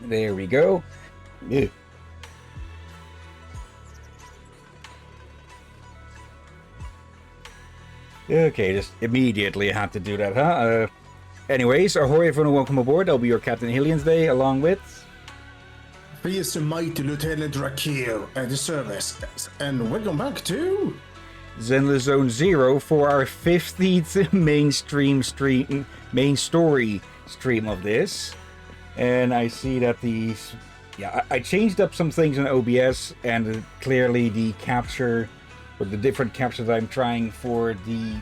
There we go. Yeah. Okay, just immediately had to do that, huh? Anyways, ahoy everyone, welcome aboard. I'll be your Captain Hillyan today, along with... Please the mighty Lieutenant Rakil at the service, and welcome back to... Zenless Zone 0 for our 15th main story stream of this. And I see that these... Yeah, I changed up some things in OBS, and clearly the capture... or the different captures I'm trying for the...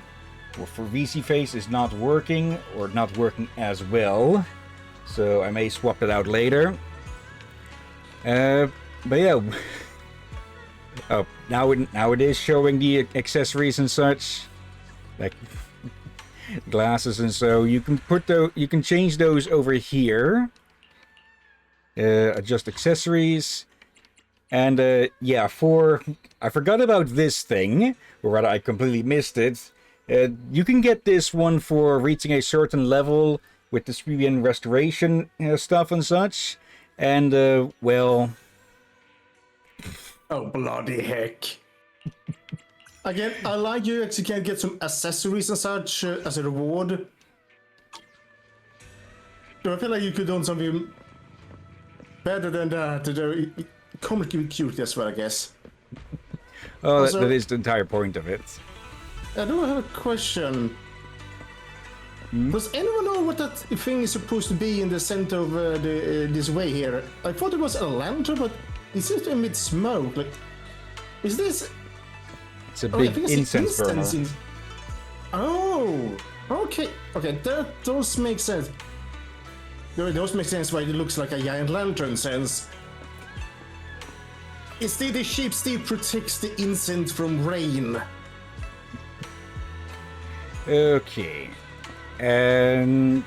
well, for VC Face is not working, or not working as well. So I may swap it out later. But yeah... Oh, now it is showing the accessories and such, like glasses, and so you can you can change those over here. Adjust accessories, and yeah, I forgot about this thing, or rather, I completely missed it. You can get this one for reaching a certain level with the Hillyan restoration stuff and such, and well. Oh, bloody heck. Again, I like you actually can get some accessories and such as a reward. So I feel like you could do something better than that to do comic cute as well, I guess. Oh, also, that is the entire point of it. I do have a question. Does anyone know what that thing is supposed to be in the center of this way here? I thought it was a lantern, but it seems to emit smoke. Like, is this? It's a big incense burner. Oh, okay, okay. Those make sense. Those make sense why it looks like a giant lantern. Sense. Instead, the shape still protects the incense from rain. Okay, and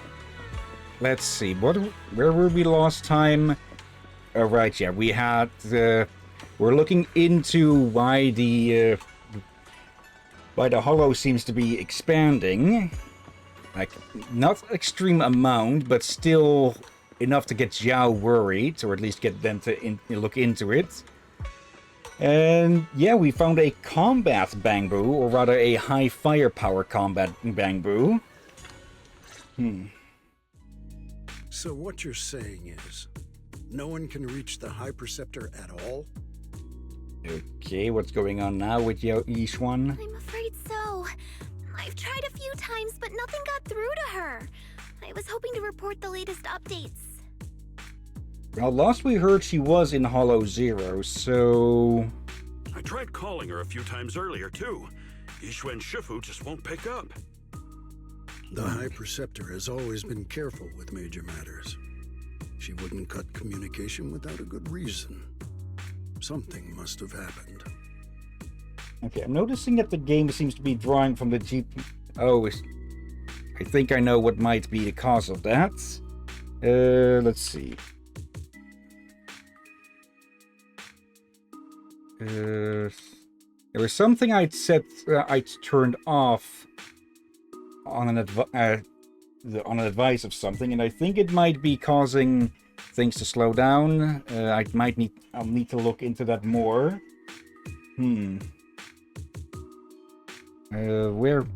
let's see. Where were we last time? Oh, right, yeah, we had, we're looking into why the hollow seems to be expanding. Like, not extreme amount, but still enough to get Zhao worried, or at least get them to look into it. And yeah, we found a combat bamboo, or rather a high firepower combat bamboo. So what you're saying is, no one can reach the High Preceptor at all? Okay, what's going on now with Yishuan? I'm afraid so. I've tried a few times, but nothing got through to her. I was hoping to report the latest updates. Well, last we heard she was in Hollow Zero, so... I tried calling her a few times earlier, too. Yishuan Shifu just won't pick up. The High Preceptor has always been careful with major matters. She wouldn't cut communication without a good reason. Something must have happened. Okay, I'm noticing that the game seems to be drawing from the GP... Oh, I think I know what might be the cause of that. Let's see. There was something I'd turned off on an advice of something, and I think it might be causing things to slow down. I'll need to look into that more. Where?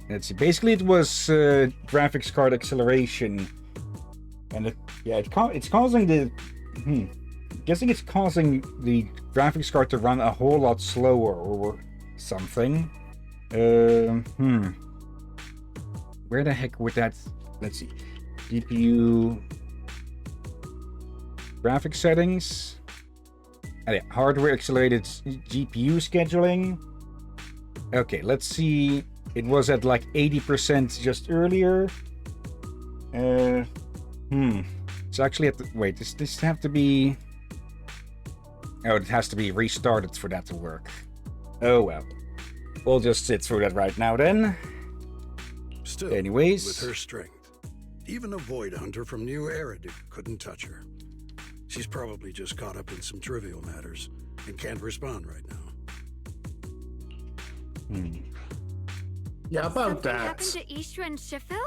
Let's see. Basically, it was graphics card acceleration, and it's causing the. Guessing it's causing the graphics card to run a whole lot slower or something. Where the heck would that... Let's see. GPU... Graphics settings. Oh, yeah. Hardware accelerated GPU scheduling. Okay, let's see. It was at like 80% just earlier. It's actually at the... Wait, does this have to be... Oh, it has to be restarted for that to work. Oh well. We'll just sit through that right now then. Still, anyways, with her strength, even a Void Hunter from New Eridu couldn't touch her. She's probably just caught up in some trivial matters and can't respond right now. Yeah, about Something that. happened to Yishuan Shifu?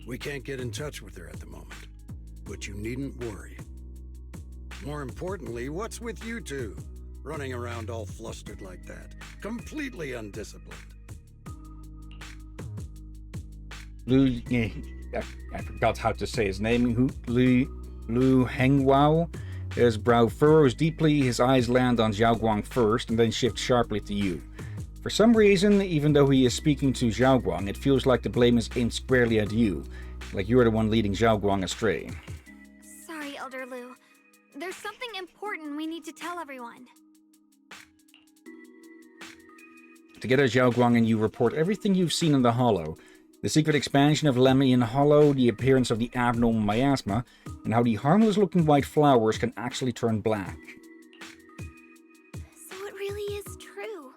We can't get in touch with her at the moment. but you needn't worry. More importantly, what's with you two? Running around all flustered like that. Completely undisciplined. Lu, I forgot how to say his name. Lu Hengwao. His brow furrows deeply, his eyes land on Xiaoguang first, and then shift sharply to you. For some reason, even though he is speaking to Xiaoguang, it feels like the blame is aimed squarely at you. Like you're the one leading Xiaoguang astray. Sorry, Elder Lu. There's something important we need to tell everyone. Together, Xiaoguang and you report everything you've seen in the Hollow. The secret expansion of Lemnian Hollow, the appearance of the abnormal miasma, and how the harmless-looking white flowers can actually turn black. So it really is true.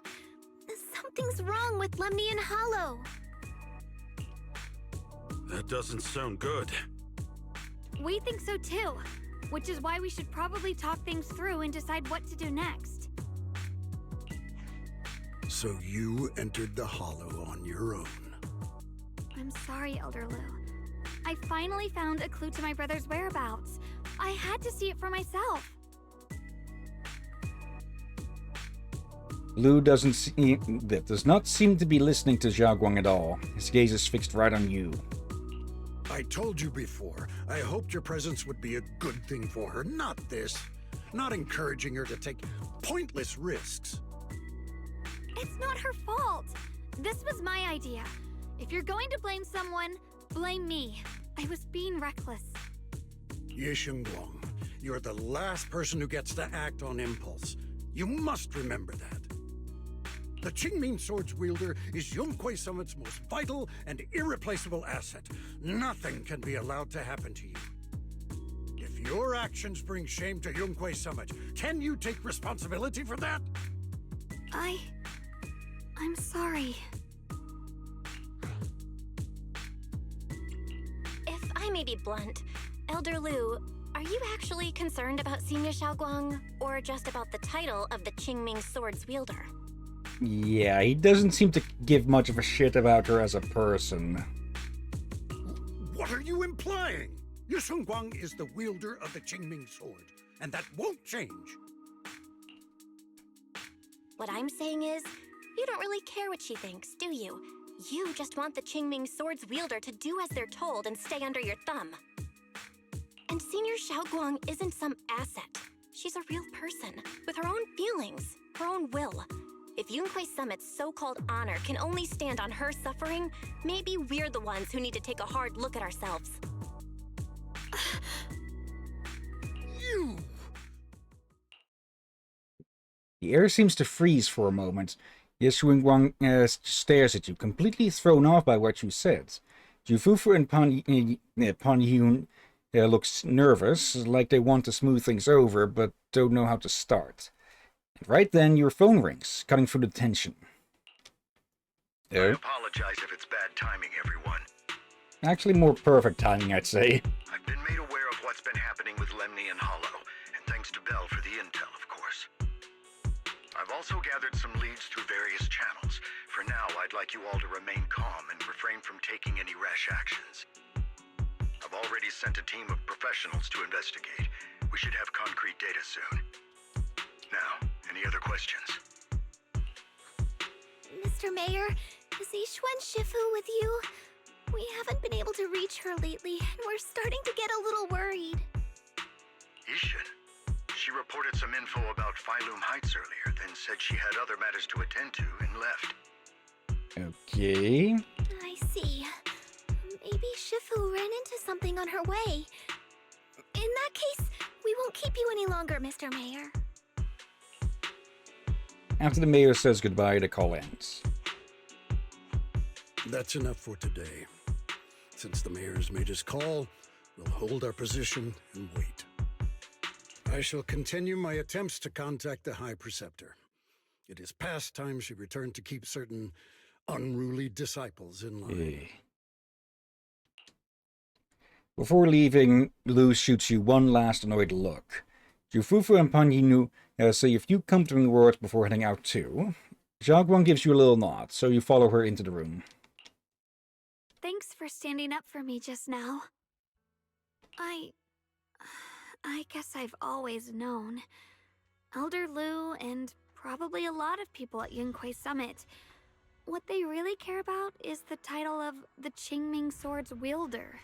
Something's wrong with Lemnian Hollow. That doesn't sound good. We think so too, which is why we should probably talk things through and decide what to do next. So you entered the Hollow on your own. I'm sorry, Elder Lu. I finally found a clue to my brother's whereabouts. I had to see it for myself. Lu does not seem to be listening to Xiaoguang at all. His gaze is fixed right on you. I told you before, I hoped your presence would be a good thing for her, not this. Not encouraging her to take pointless risks. It's not her fault. This was my idea. If you're going to blame someone, blame me. I was being reckless. Ye Shengguang, you're the last person who gets to act on impulse. You must remember that. The Qingming Sword's wielder is Yunhui Summit's most vital and irreplaceable asset. Nothing can be allowed to happen to you. If your actions bring shame to Yunhui Summit, can you take responsibility for that? I'm sorry. If I may be blunt, Elder Lu, are you actually concerned about Senior Xiaoguang, or just about the title of the Qingming Sword's wielder? Yeah, he doesn't seem to give much of a shit about her as a person. What are you implying? Ye Shengguang is the wielder of the Qingming Sword, and that won't change. What I'm saying is, you don't really care what she thinks, do you? You just want the Qingming Sword's wielder to do as they're told and stay under your thumb. And Senior Xiaoguang isn't some asset. She's a real person, with her own feelings, her own will. If Yunhui Summit's so-called honor can only stand on her suffering, maybe we're the ones who need to take a hard look at ourselves. You! The air seems to freeze for a moment. Ye Shengguang stares at you, completely thrown off by what you said. Jufufu and Pan Yun looks nervous, like they want to smooth things over, but don't know how to start. And right then, your phone rings, cutting through the tension. I apologize if it's bad timing, everyone. Actually, more perfect timing, I'd say. I've been made aware of what's been happening with Lemnian Hollow, and thanks to Bell for the intel, of course. I've also gathered some leads through various channels. For now, I'd like you all to remain calm and refrain from taking any rash actions. I've already sent a team of professionals to investigate. We should have concrete data soon. Now, any other questions? Mr. Mayor, is Yishwen Shifu with you? We haven't been able to reach her lately, and we're starting to get a little worried. Ishin? She reported some info about Phylum Heights earlier, then said she had other matters to attend to and left. Okay. I see. Maybe Shifu ran into something on her way. In that case, we won't keep you any longer, Mr. Mayor. After the mayor says goodbye, the call ends. That's enough for today. Since the mayor's made his call, we'll hold our position and wait. I shall continue my attempts to contact the High Preceptor. It is past time she returned to keep certain unruly disciples in line. Before leaving, Lu shoots you one last annoyed look. Jufufu and Pan Yinu say a few comforting words before heading out too. Xiaoguang gives you a little nod, so you follow her into the room. Thanks for standing up for me just now. I I guess I've always known. Elder Lu and probably a lot of people at Yunquei Summit, what they really care about is the title of the Qingming Sword's wielder.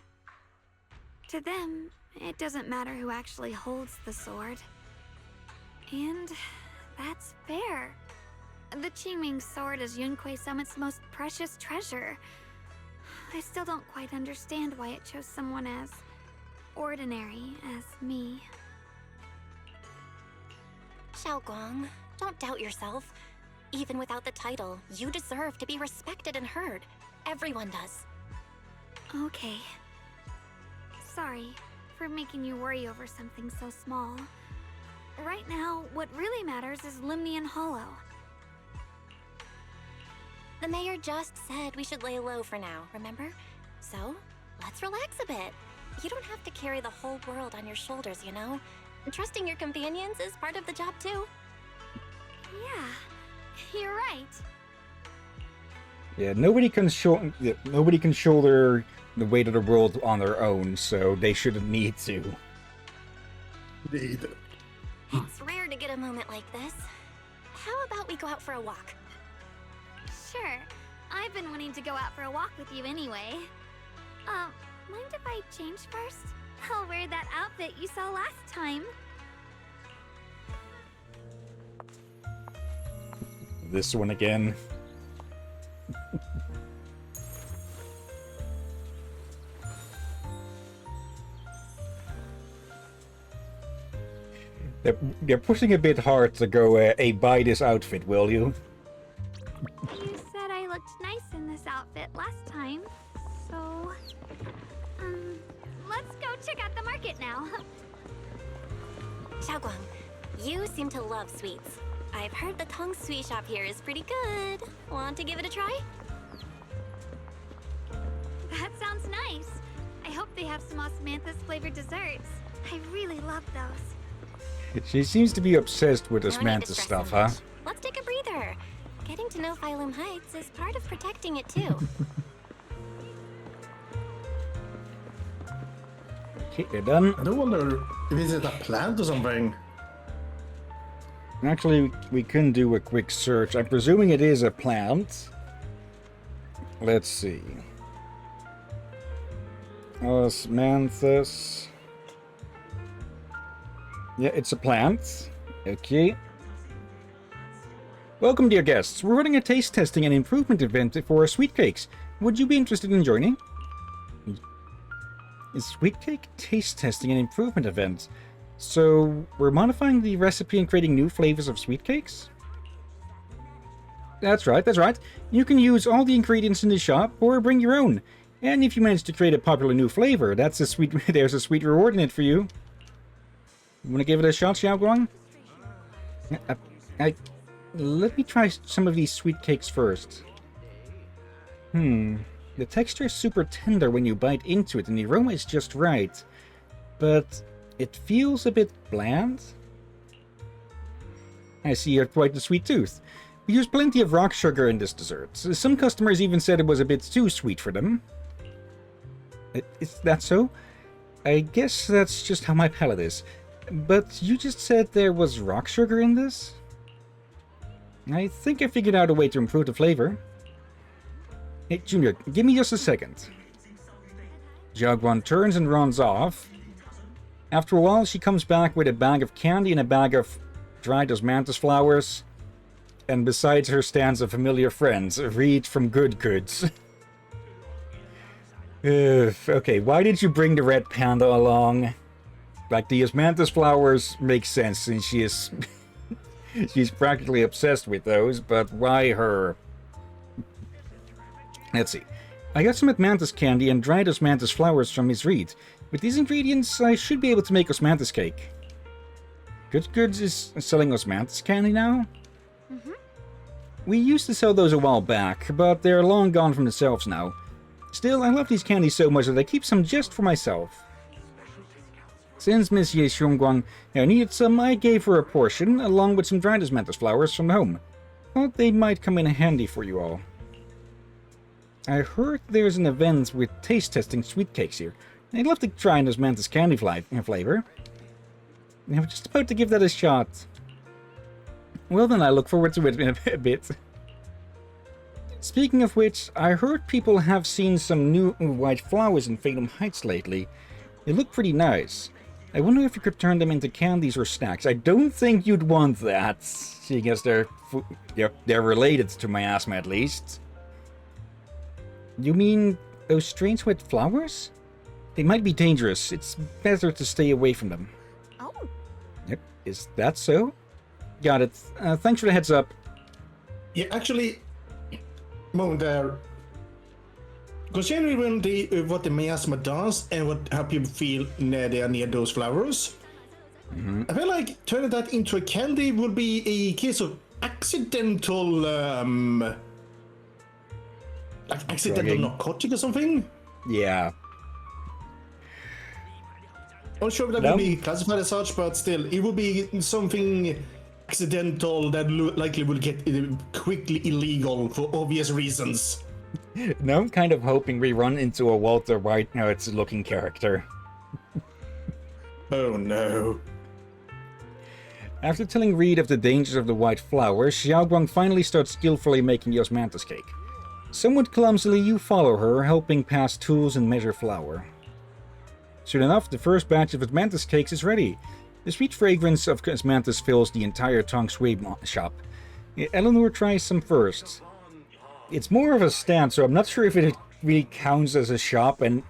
To them, it doesn't matter who actually holds the sword. And that's fair. The Qingming Sword is Yunquei Summit's most precious treasure. I still don't quite understand why it chose someone as ordinary as me. Xiaoguang, don't doubt yourself. Even without the title, you deserve to be respected and heard. Everyone does. Okay. Sorry for making you worry over something so small. Right now, what really matters is Limnian Hollow. The mayor just said we should lay low for now, remember? So, let's relax a bit. You don't have to carry the whole world on your shoulders, you know? Trusting your companions is part of the job too. Yeah, you're right. Yeah, nobody can shoulder the weight of the world on their own, so they shouldn't need to. Indeed. It's rare to get a moment like this. How about we go out for a walk? Sure. I've been wanting to go out for a walk with you anyway. Mind if I change first? I'll wear that outfit you saw last time. This one again. They're pushing a bit hard to go, hey, buy this outfit, will you? You said I looked nice in this outfit last time, so... let's go check out the market now. Xiaoguang, you seem to love sweets. I've heard the Tong Sweet Shop here is pretty good. Want to give it a try? That sounds nice. I hope they have some osmanthus-flavored desserts. I really love those. She seems to be obsessed with No need to Osmanthus stress stuff, so huh? much. Let's take a breather. Getting to know Phylum Heights is part of protecting it too. Okay, they're done. I do wonder if it's a plant or something. Actually, we can do a quick search. I'm presuming it is a plant. Let's see. Osmanthus. Yeah, it's a plant. Okay. Welcome, dear guests. We're running a taste testing and improvement event for our sweet cakes. Would you be interested in joining? A sweet cake taste testing and improvement event. So, we're modifying the recipe and creating new flavors of sweet cakes? That's right, that's right. You can use all the ingredients in the shop or bring your own. And if you manage to create a popular new flavor, that's a sweet there's a sweet reward in it for you. You want to give it a shot, Xiaoguang? Let me try some of these sweet cakes first. The texture is super tender when you bite into it and the aroma is just right. But it feels a bit bland. I see you have quite the sweet tooth. We use plenty of rock sugar in this dessert. Some customers even said it was a bit too sweet for them. Is that so? I guess that's just how my palate is. But you just said there was rock sugar in this? I think I figured out a way to improve the flavor. Hey, Junior, give me just a second. Xiaoguang turns and runs off. After a while, she comes back with a bag of candy and a bag of dried osmanthus flowers. And beside her stands a familiar friend, Reed from Good Goods. Okay, why did you bring the red panda along? Like, the osmanthus flowers make sense since she is... she's practically obsessed with those, but why her? Let's see. I got some osmanthus candy and dried osmanthus flowers from Miss Reed. With these ingredients, I should be able to make osmanthus cake. Good Goods is selling osmanthus candy now? We used to sell those a while back, but they're long gone from the shelves now. Still, I love these candies so much that I keep some just for myself. Since Miss Ye Xiongguang needed some, I gave her a portion, along with some dried osmanthus flowers from home. Thought they might come in handy for you all. I heard there's an event with taste testing sweet cakes here. I'd love to try an osmanthus candy flavor. I was just about to give that a shot. Well then, I look forward to it in a bit. Speaking of which, I heard people have seen some new white flowers in Phantom Heights lately. They look pretty nice. I wonder if you could turn them into candies or snacks. I don't think you'd want that, seeing as they're related to miasma at least. You mean those strange white flowers? They might be dangerous. It's better to stay away from them. Oh. Yep. Is that so? Got it. Thanks for the heads up. Yeah, actually, moment there. Considering what the miasma does and how people feel near they are near those flowers, I feel like turning that into a candy would be a case of accidental, like accidental narcotic or something. Yeah. I'm not sure if that would be classified as such, but still, it would be something accidental that likely will get quickly illegal for obvious reasons. Now I'm kind of hoping we run into a Walter White now it's looking character. Oh no. After telling Reed of the dangers of the white flower, Xiaoguang finally starts skillfully making the osmanthus cake. Somewhat clumsily, you follow her, helping pass tools and measure flour. Soon enough, the first batch of osmanthus cakes is ready. The sweet fragrance of osmanthus fills the entire Tong Sui shop. Eleanor tries some first. It's more of a stand, so I'm not sure if it really counts as a shop, and,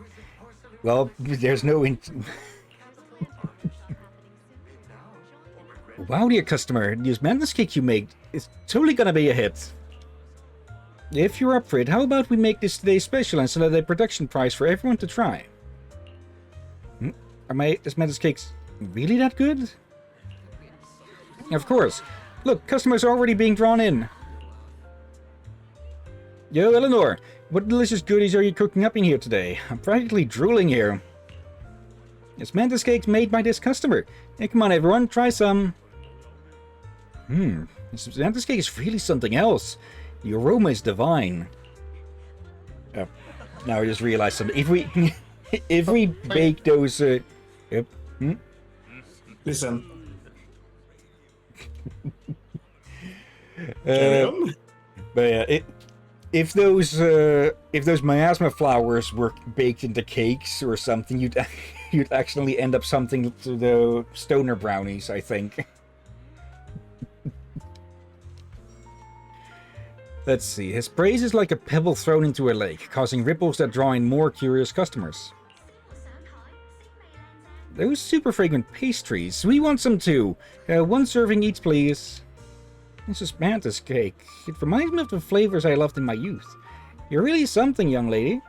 well, there's no... Wow, dear customer, the osmanthus cake you made is totally gonna be a hit. If you're up for it, how about we make this today's special and sell at a production price for everyone to try? Are my osmanthus cakes really that good? Of course. Look, customers are already being drawn in. Yo, Eleanor, what delicious goodies are you cooking up in here today? I'm practically drooling here. Osmanthus cakes made by this customer. Hey, come on everyone, try some. This osmanthus cake is really something else. The aroma is divine. Oh, now I just realized something. If we bake those... Listen. But yeah, if those miasma flowers were baked into cakes or something, you'd actually end up something to the stoner brownies, I think. Let's see. His praise is like a pebble thrown into a lake, causing ripples that draw in more curious customers. Those super fragrant pastries. We want some too. 1 serving each, please. This is osmanthus cake. It reminds me of the flavors I loved in my youth. You're really something, young lady.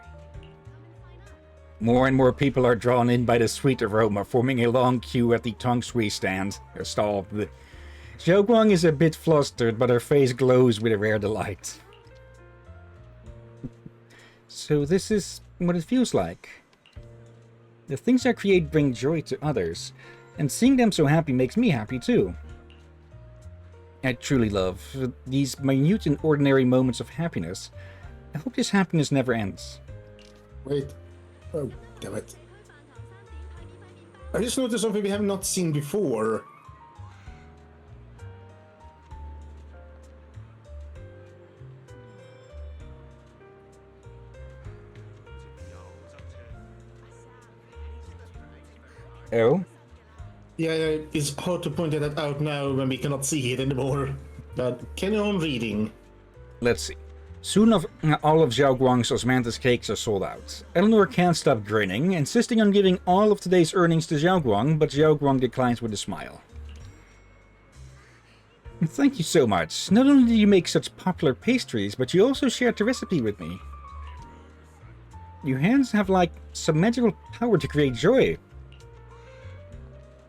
More and more people are drawn in by the sweet aroma, forming a long queue at the Tong Sui stand. Or stall. Xiaoguang is a bit flustered, but her face glows with a rare delight. So this is what it feels like. The things I create bring joy to others, and seeing them so happy makes me happy too. I truly love these minute and ordinary moments of happiness. I hope this happiness never ends. Wait. Oh, damn it. I just noticed something we have not seen before. Oh? Yeah, it's hard to point that out now when we cannot see it anymore. But carry on reading. Let's see. Soon all of Xiaoguang's osmanthus cakes are sold out. Eleanor can't stop grinning, insisting on giving all of today's earnings to Xiaoguang, but Xiaoguang declines with a smile. Thank you so much. Not only do you make such popular pastries, but you also shared the recipe with me. Your hands have like some magical power to create joy.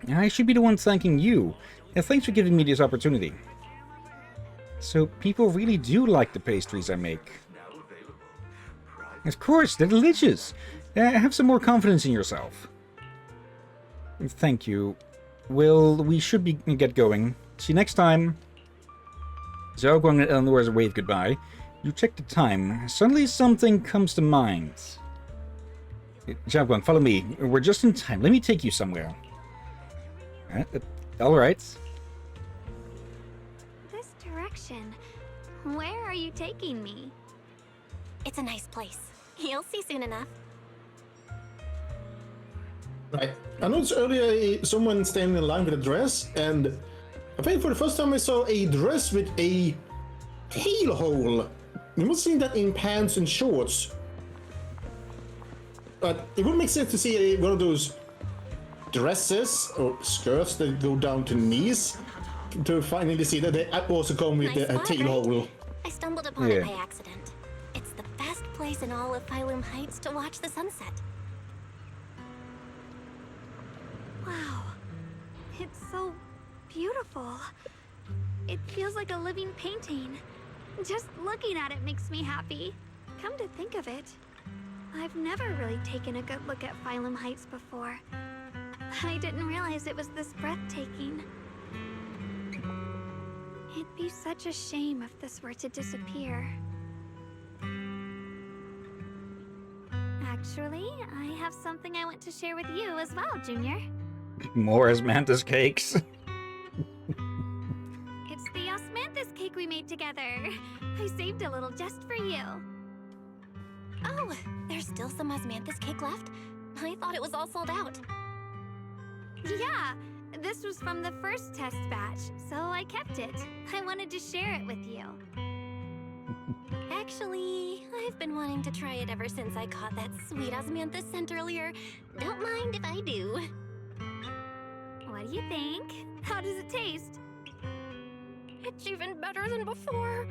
I should be the one thanking you, and thanks for giving me this opportunity. So people really do like the pastries I make. Of course, they're delicious. Have some more confidence in yourself. Thank you. Well, we should get going. See you next time. Xiaoguang and Eleanor wave goodbye. You check the time. Suddenly something comes to mind. Xiaoguang, follow me. We're just in time. Let me take you somewhere. All right. This direction. Where are you taking me? It's a nice place. You'll see soon enough. Right. I noticed earlier someone standing in line with a dress, and I think for the first time I saw a dress with a tail hole. You must have seen that in pants and shorts. But it would make sense to see one of those dresses or skirts that go down to knees to finally see that they also come with Nice a spot, tail right? hole. I stumbled upon it by accident. It's the best place in all of Phylum Heights to watch the sunset. Wow. It's so beautiful. It feels like a living painting. Just looking at it makes me happy. Come to think of it, I've never really taken a good look at Phylum Heights before. I didn't realize it was this breathtaking. It'd be such a shame if this were to disappear. Actually, I have something I want to share with you as well, Junior. More Osmanthus cakes. It's the osmanthus cake we made together. I saved a little just for you. Oh, there's still some osmanthus cake left? I thought it was all sold out. Yeah, this was from the first test batch, so I kept it. I wanted to share it with you. Actually, I've been wanting to try it ever since I caught that sweet osmanthus scent earlier. Don't mind if I do. What do you think? How does it taste? It's even better than before.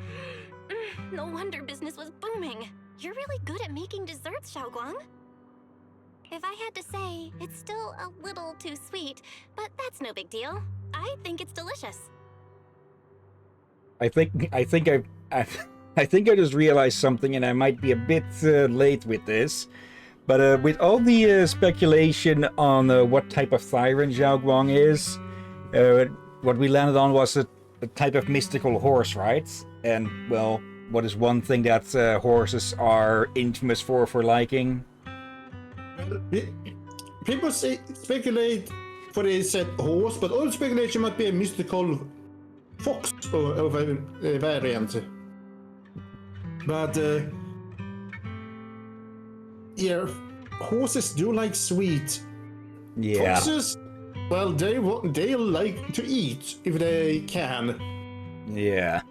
No wonder business was booming. You're really good at making desserts, Xiaoguang. If I had to say, it's still a little too sweet, but that's no big deal. I think it's delicious. I think I just realized something, and I might be a bit late with this. But with all the speculation on what type of Thyran Xiaoguang is, what we landed on was a type of mystical horse, right? And, well, what is one thing that horses are infamous for liking? People speculate for they said horse, but all speculation might be a mystical fox or a variant. But yeah, horses do like sweet. Yeah. Foxes, well, they like to eat if they can. Yeah.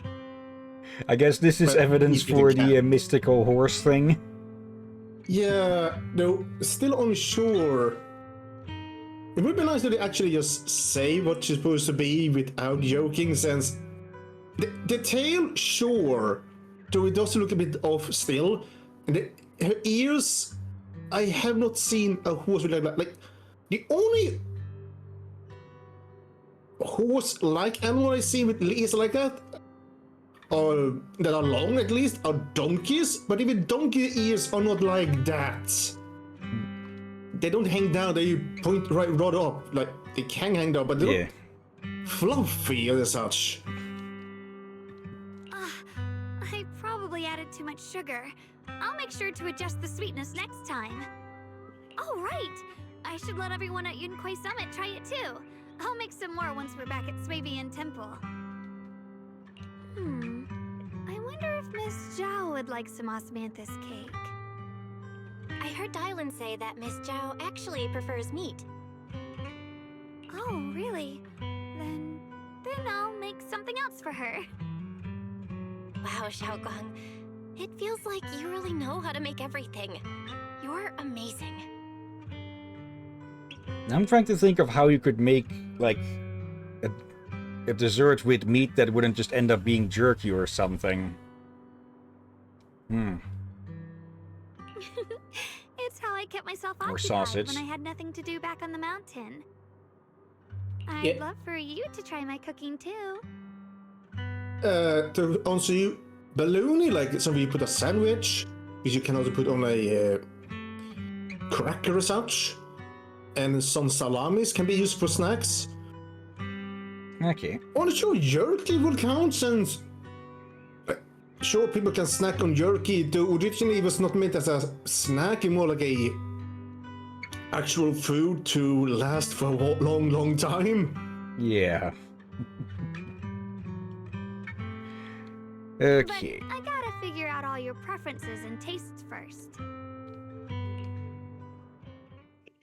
I guess this is But evidence if they for the can. mystical horse thing. Yeah, though still unsure. It would be nice to actually just say what she's supposed to be without joking, since the tail, sure, though it does look a bit off still. And her ears, I have not seen a horse with like that. Like, the only horse-like animal I see with ears like that, or that are long at least, are donkeys. But even donkey ears are not like that. They don't hang down, they point right up. Like, they can hang down, but they're not fluffy as such. I probably added too much sugar. I'll make sure to adjust the sweetness next time. Oh, right! I should let everyone at Yunquay Summit try it too. I'll make some more once we're back at Swabian Temple. I wonder if Miss Zhao would like some osmanthus cake. I heard Dylan say that Miss Zhao actually prefers meat. Oh, really? Then I'll make something else for her. Wow, Xiaoguang. It feels like you really know how to make everything. You're amazing. I'm trying to think of how you could make, like, a dessert with meat that wouldn't just end up being jerky or something. It's how I kept myself Or occupied sausage. when I had nothing to do back on the mountain. I'd love for you to try my cooking too. To answer you, bologna, like some you put a sandwich, because you can also put on a cracker or such, and some salamis can be used for snacks. Okay. I'm not sure jerky would count, since sure people can snack on jerky, though originally it was not meant as a snack, more like a actual food to last for a long time. Yeah. But Okay. I gotta figure out all your preferences and tastes first.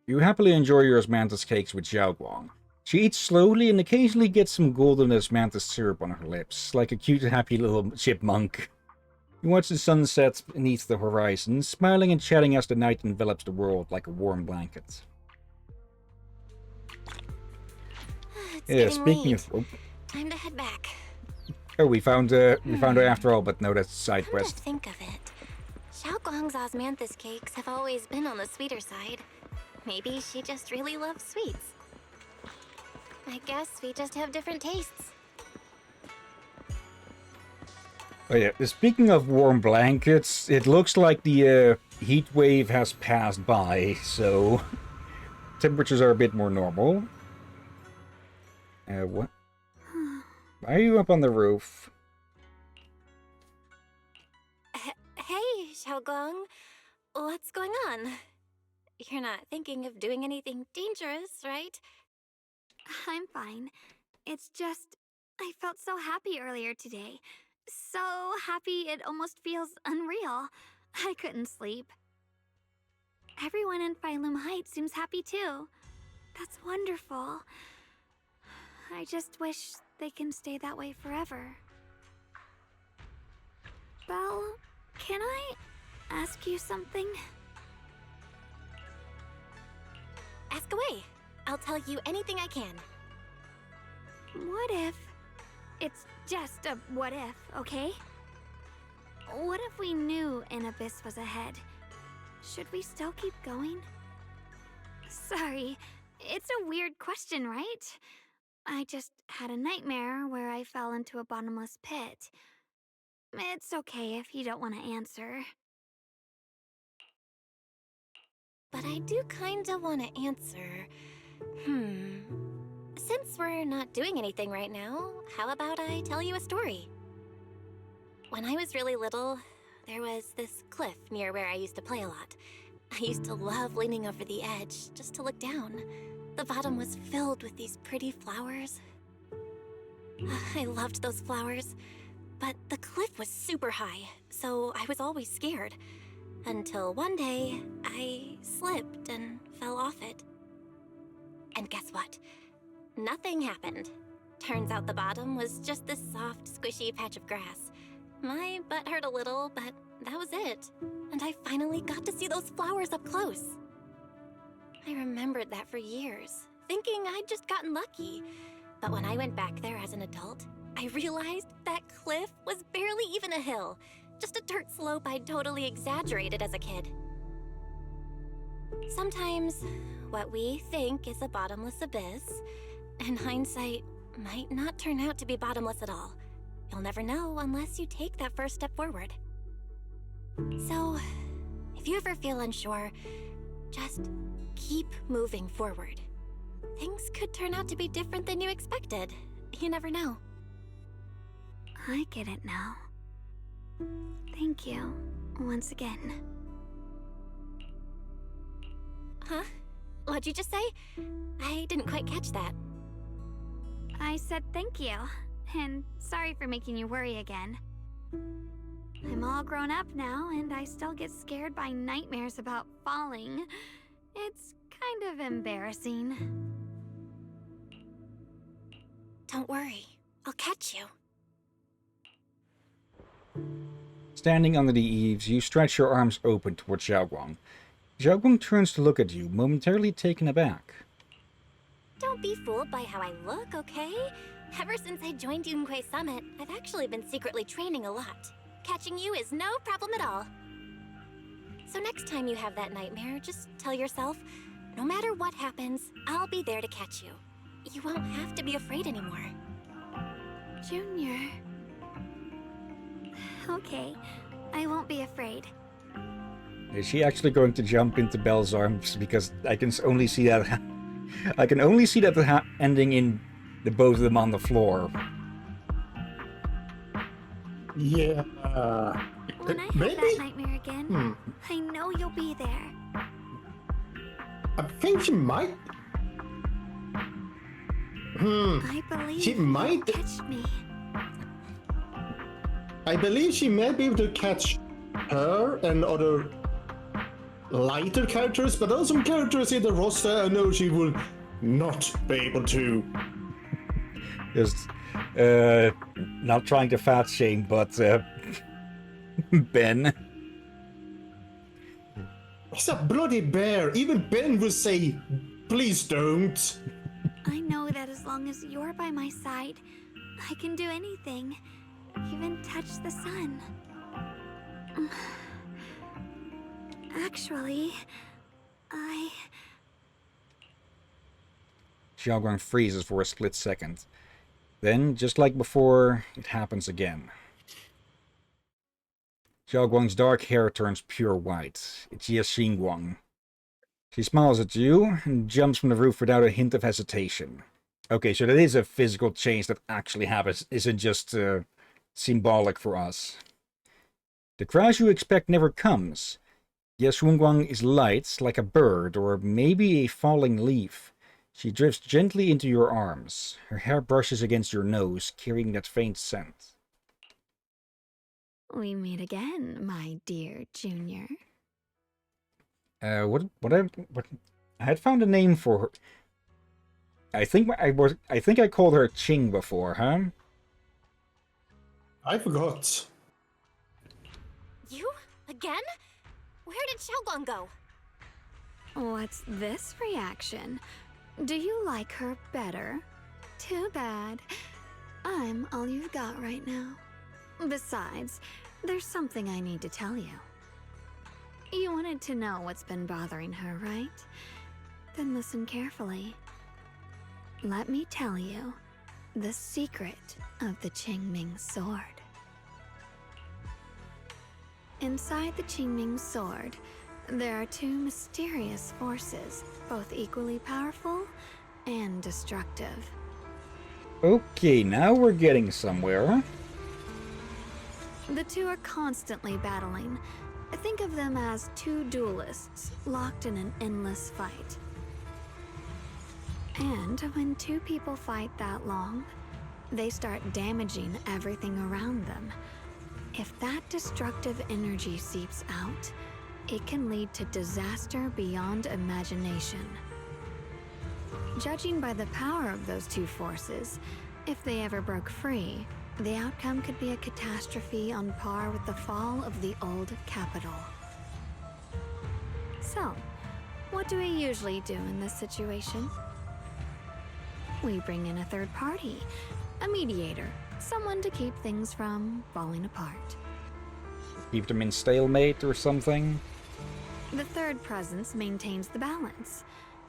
You happily enjoy your osmanthus cakes with Xiaoguang. She eats slowly and occasionally gets some golden osmanthus syrup on her lips, like a cute, happy little chipmunk. You watch the sunset beneath the horizon, smiling and chatting as the night envelops the world like a warm blanket. It's Yeah, getting speaking late. of... Oh, Time to head back. we found her after all, but no, that's side Come quest. to think of it, Xiaoguang's osmanthus cakes have always been on the sweeter side. Maybe she just really loves sweets. I guess we just have different tastes. Oh yeah, speaking of warm blankets, it looks like the heat wave has passed by, so temperatures are a bit more normal. What? Why are you up on the roof? Hey, Xiaoguang. What's going on? You're not thinking of doing anything dangerous, right? I'm fine. It's just, I felt so happy earlier today. So happy it almost feels unreal. I couldn't sleep. Everyone in Phylum Heights seems happy too. That's wonderful. I just wish they can stay that way forever. Belle, can I ask you something? Ask away. I'll tell you anything I can. What if... It's just a what if, okay? What if we knew an abyss was ahead? Should we still keep going? Sorry, it's a weird question, right? I just had a nightmare where I fell into a bottomless pit. It's okay if you don't want to answer. But I do kinda wanna answer. Since we're not doing anything right now, how about I tell you a story? When I was really little, there was this cliff near where I used to play a lot. I used to love leaning over the edge just to look down. The bottom was filled with these pretty flowers. I loved those flowers, but the cliff was super high, so I was always scared. Until one day, I slipped and fell off it. And guess what? Nothing happened. Turns out the bottom was just this soft, squishy patch of grass. My butt hurt a little, but that was it. And I finally got to see those flowers up close. I remembered that for years, thinking I'd just gotten lucky. But when I went back there as an adult, I realized that cliff was barely even a hill. Just a dirt slope I'd totally exaggerated as a kid. Sometimes, what we think is a bottomless abyss, in hindsight, might not turn out to be bottomless at all. You'll never know unless you take that first step forward. So, if you ever feel unsure, just keep moving forward. Things could turn out to be different than you expected. You never know. I get it now. Thank you, once again. Huh? What'd you just say? I didn't quite catch that. I said thank you, and sorry for making you worry again. I'm all grown up now, and I still get scared by nightmares about falling. It's kind of embarrassing. Don't worry. I'll catch you. Standing under the eaves, you stretch your arms open towards Xiaoguang. Xiaoguang turns to look at you, momentarily taken aback. Don't be fooled by how I look, okay? Ever since I joined Yunquei Summit, I've actually been secretly training a lot. Catching you is no problem at all. So next time you have that nightmare, just tell yourself, no matter what happens, I'll be there to catch you. You won't have to be afraid anymore. Junior. Okay, I won't be afraid. Is she actually going to jump into Belle's arms? Because I can only see that. I can only see that ending in the both of them on the floor. Yeah. When I have that nightmare again, I know you'll be there. I think she might. I believe She you might- catch me. I believe she may be able to catch her and other lighter characters, but there are some characters in the roster I know she will not be able to. Just not trying to fat shame, but Ben. He's a bloody bear. Even Ben will say, please don't. I know that as long as you're by my side, I can do anything. Even touch the sun. Actually, Xiaoguang freezes for a split second. Then, just like before, it happens again. Xiaoguang's dark hair turns pure white. It's Ye Xingguang. She smiles at you and jumps from the roof without a hint of hesitation. Okay, so that is a physical change that actually happens, isn't just symbolic for us. The crash you expect never comes. Ye Xingguang is light, like a bird, or maybe a falling leaf. She drifts gently into your arms. Her hair brushes against your nose, carrying that faint scent. we meet again, my dear Junior. What I had found a name for her. I think I called her Ching before, huh? I forgot. You? Again? Where did Xiaoguang go? What's this reaction? Do you like her better? Too bad. I'm all you've got right now. Besides, there's something I need to tell you. You wanted to know what's been bothering her, right? Then listen carefully. Let me tell you the secret of the Qingming sword. Inside the Qingming sword, there are two mysterious forces, both equally powerful and destructive. Okay, now we're getting somewhere. The two are constantly battling. Think of them as two duelists locked in an endless fight. And when two people fight that long, they start damaging everything around them. If that destructive energy seeps out, it can lead to disaster beyond imagination. Judging by the power of those two forces, if they ever broke free, the outcome could be a catastrophe on par with the fall of the old capital. So, what do we usually do in this situation? We bring in a third party, a mediator, someone to keep things from falling apart. Keep them in stalemate or something. The third presence maintains the balance,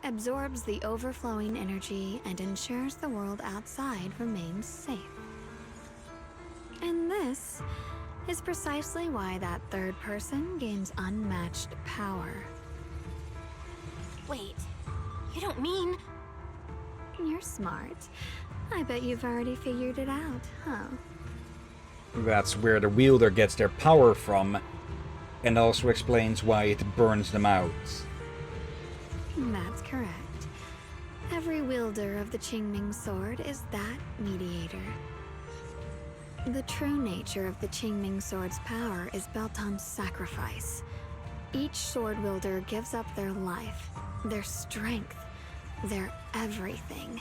absorbs the overflowing energy, and ensures the world outside remains safe. And this is precisely why that third person gains unmatched power. Wait, you don't mean... You're smart. I bet you've already figured it out, huh? That's where the wielder gets their power from, and also explains why it burns them out. That's correct. Every wielder of the Qingming sword is that mediator. The true nature of the Qingming sword's power is built on sacrifice. Each sword wielder gives up their life, their strength, their everything,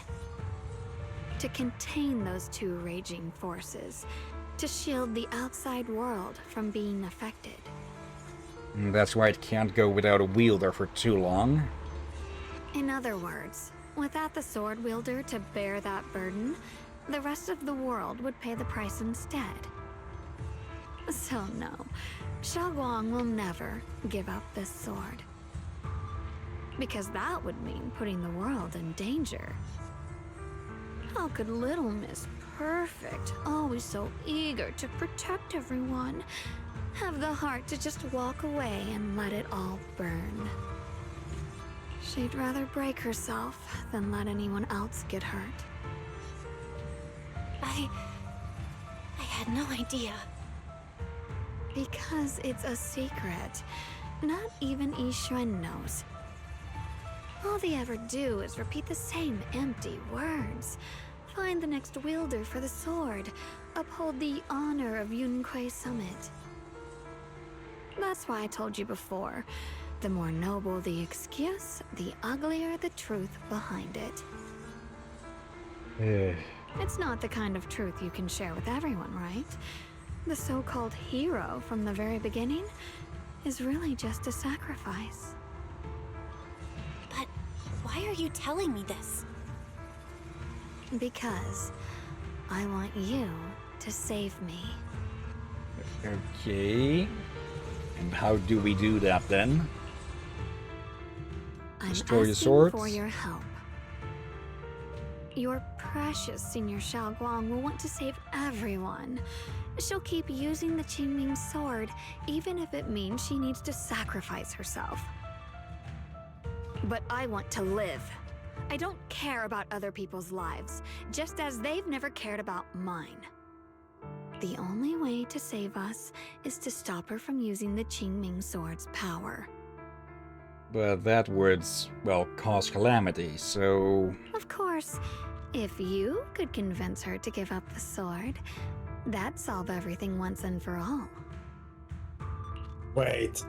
to contain those two raging forces, to shield the outside world from being affected. That's why it can't go without a wielder for too long. In other words, without the sword wielder to bear that burden, the rest of the world would pay the price instead. So no, Xiaoguang will never give up this sword. Because that would mean putting the world in danger. How could little Miss Perfect, always so eager to protect everyone, have the heart to just walk away and let it all burn? She'd rather break herself than let anyone else get hurt. I had no idea. Because it's a secret. Not even Yixuan knows. All they ever do is repeat the same empty words. Find the next wielder for the sword. Uphold the honor of Yunquei Summit. That's why I told you before. The more noble the excuse, the uglier the truth behind it. It's not the kind of truth you can share with everyone, right? The so-called hero from the very beginning is really just a sacrifice. But why are you telling me this? Because I want you to save me. Okay. And how do we do that then? I'm Destroy the asking swords? for your help. Your precious Senior Xiaoguang will want to save everyone. She'll keep using the Qingming sword, even if it means she needs to sacrifice herself. But I want to live. I don't care about other people's lives, just as they've never cared about mine. The only way to save us is to stop her from using the Qingming sword's power. But that would, well, cause calamity, so... Of course, if you could convince her to give up the sword, that'd solve everything once and for all. Wait,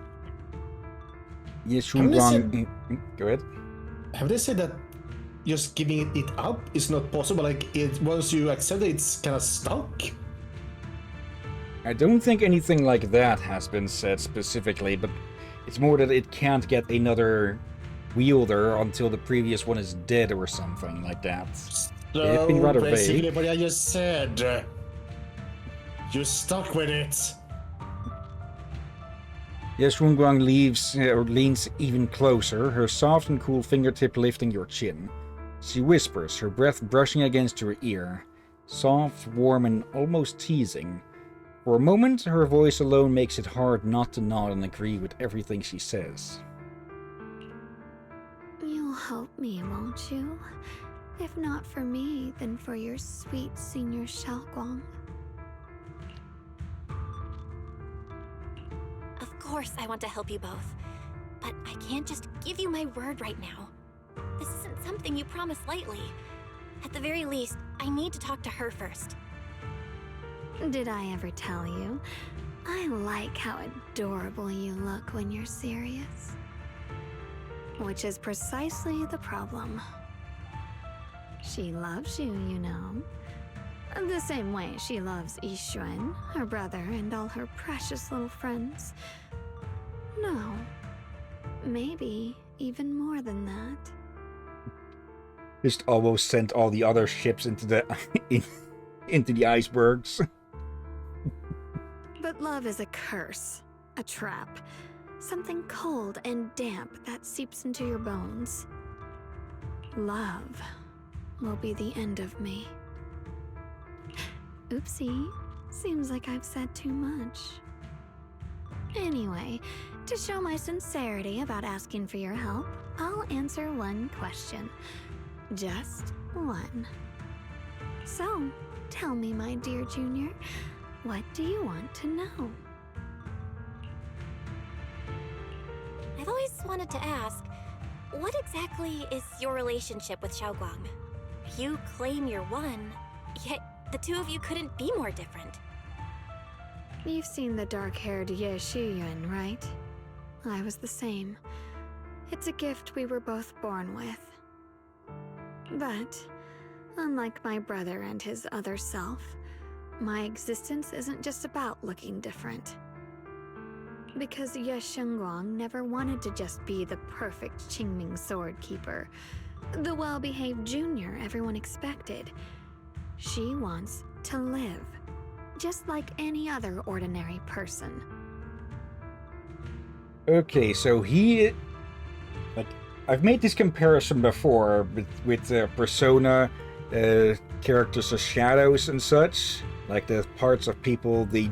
Yes, Can we Wang... Go ahead. have they said that just giving it up is not possible? Like, once you accept it, it's kind of stuck? I don't think anything like that has been said specifically, but it's more that it can't get another wielder until the previous one is dead or something like that. It's been rather basically vague. what I just said. You're stuck with it. Yes, Guang leans even closer, her soft and cool fingertip lifting your chin. She whispers, her breath brushing against your ear. Soft, warm, and almost teasing. For a moment, her voice alone makes it hard not to nod and agree with everything she says. You'll help me, won't you? If not for me, then for your sweet Senior Xiaoguang. Of course I want to help you both, but I can't just give you my word right now. This isn't something you promise lightly. At the very least, I need to talk to her first. Did I ever tell you? I like how adorable you look when you're serious. Which is precisely the problem. She loves you, you know. The same way she loves Yixuan, her brother, and all her precious little friends. No, maybe even more than that. Just almost sent all the other ships into the into the icebergs. But love is a curse, a trap, something cold and damp that seeps into your bones. Love will be the end of me. Oopsie, seems like I've said too much. Anyway, to show my sincerity about asking for your help, I'll answer one question. Just one. So, tell me, my dear Junior, what do you want to know? I've always wanted to ask, what exactly is your relationship with Xiaoguang? You claim you're one, yet the two of you couldn't be more different. You've seen the dark-haired Ye Shiyuan, right? I was the same. It's a gift we were both born with. But, unlike my brother and his other self, my existence isn't just about looking different. Because Ye Shengguang never wanted to just be the perfect Qingming sword keeper, the well-behaved junior everyone expected. She wants to live, just like any other ordinary person. Okay, so he... Like, I've made this comparison before with Persona, characters as shadows and such. Like the parts of people they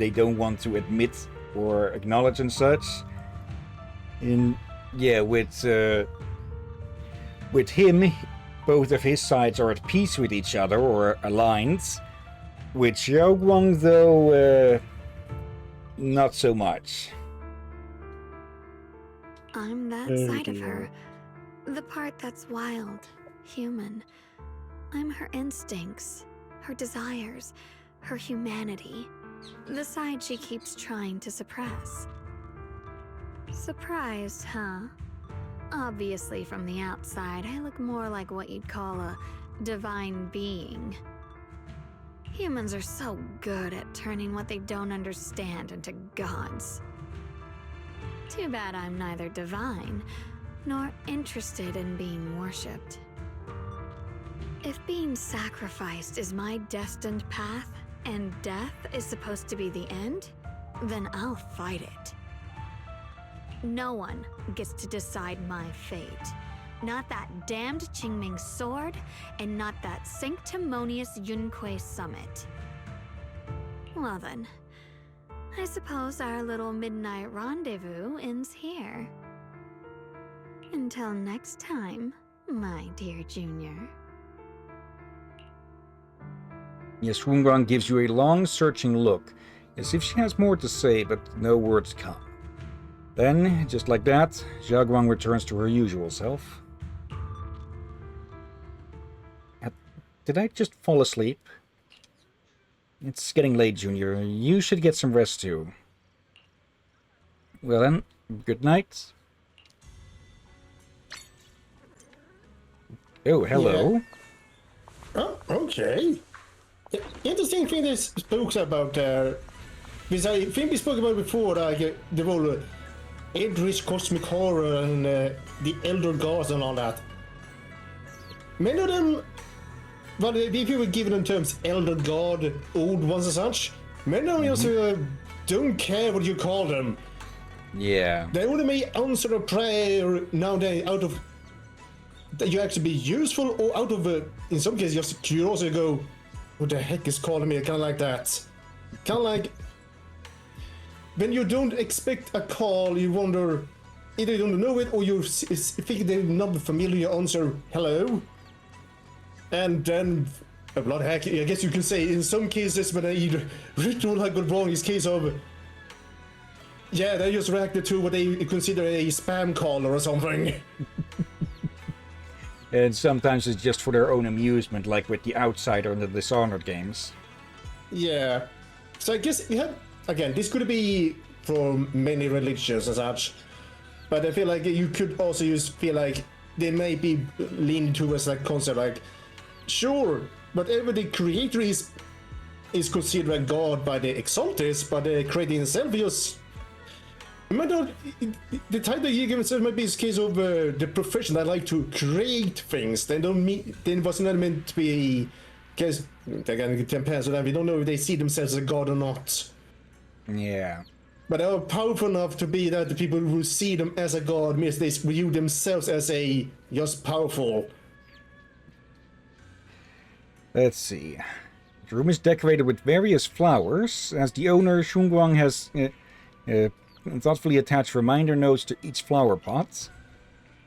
don't want to admit or acknowledge and such. And yeah, with him, both of his sides are at peace with each other or aligned. With Xiaoguang, though, not so much. I'm that side of her, The part that's wild, human. I'm her instincts, her desires, her humanity. The side she keeps trying to suppress. Surprised, huh? Obviously, from the outside, I look more like what you'd call a divine being. Humans are so good at turning what they don't understand into gods. Too bad I'm neither divine, nor interested in being worshipped. If being sacrificed is my destined path, and death is supposed to be the end, then I'll fight it. No one gets to decide my fate. Not that damned Qingming sword, and not that sanctimonious Yunque summit. Well then, I suppose our little midnight rendezvous ends here. Until next time, my dear Junior. Yes, Shunguang gives you a long, searching look, as if she has more to say, but no words come. Then, just like that, Xiaoguang returns to her usual self. Did I just fall asleep? It's getting late, Junior. You should get some rest too. Well then, good night. Oh, hello. Yeah. Oh, okay. Interesting thing they spoke about there. Because I think we spoke about before, like the whole Eldritch Cosmic Horror and the Elder Gods and all that. Many of them, well, if you were given in terms Elder God, old ones and such, many of them just don't care what you call them. Yeah. They only may answer a prayer nowadays out of that you actually be useful, or out of in some cases just curiosity, go, what the heck is calling me? Kind of like that. Kind of like when you don't expect a call, you wonder either you don't know it or you think they're not familiar. You answer hello, and then blood heck, I guess you can say in some cases when a ritual had gone wrong, is case of yeah, they just reacted to what they consider a spam caller or something. And sometimes it's just for their own amusement, like with the Outsider and the Dishonored games. Yeah. So I guess, yeah, again, this could be for many religions and such, but I feel like you could also feel like they may be leaning towards that concept, like, sure, whatever the creator is considered a god by the Exalters, but the creator himself is. The title you give itself might be a case of the profession that like to create things. They don't mean they was not meant to be, because again it depends on that. We don't know if they see themselves as a god or not. Yeah. But they are powerful enough to be that the people who see them as a god means they view themselves as a just powerful. Let's see. The room is decorated with various flowers, as the owner, Shunguang, has thoughtfully attached reminder notes to each flower pot.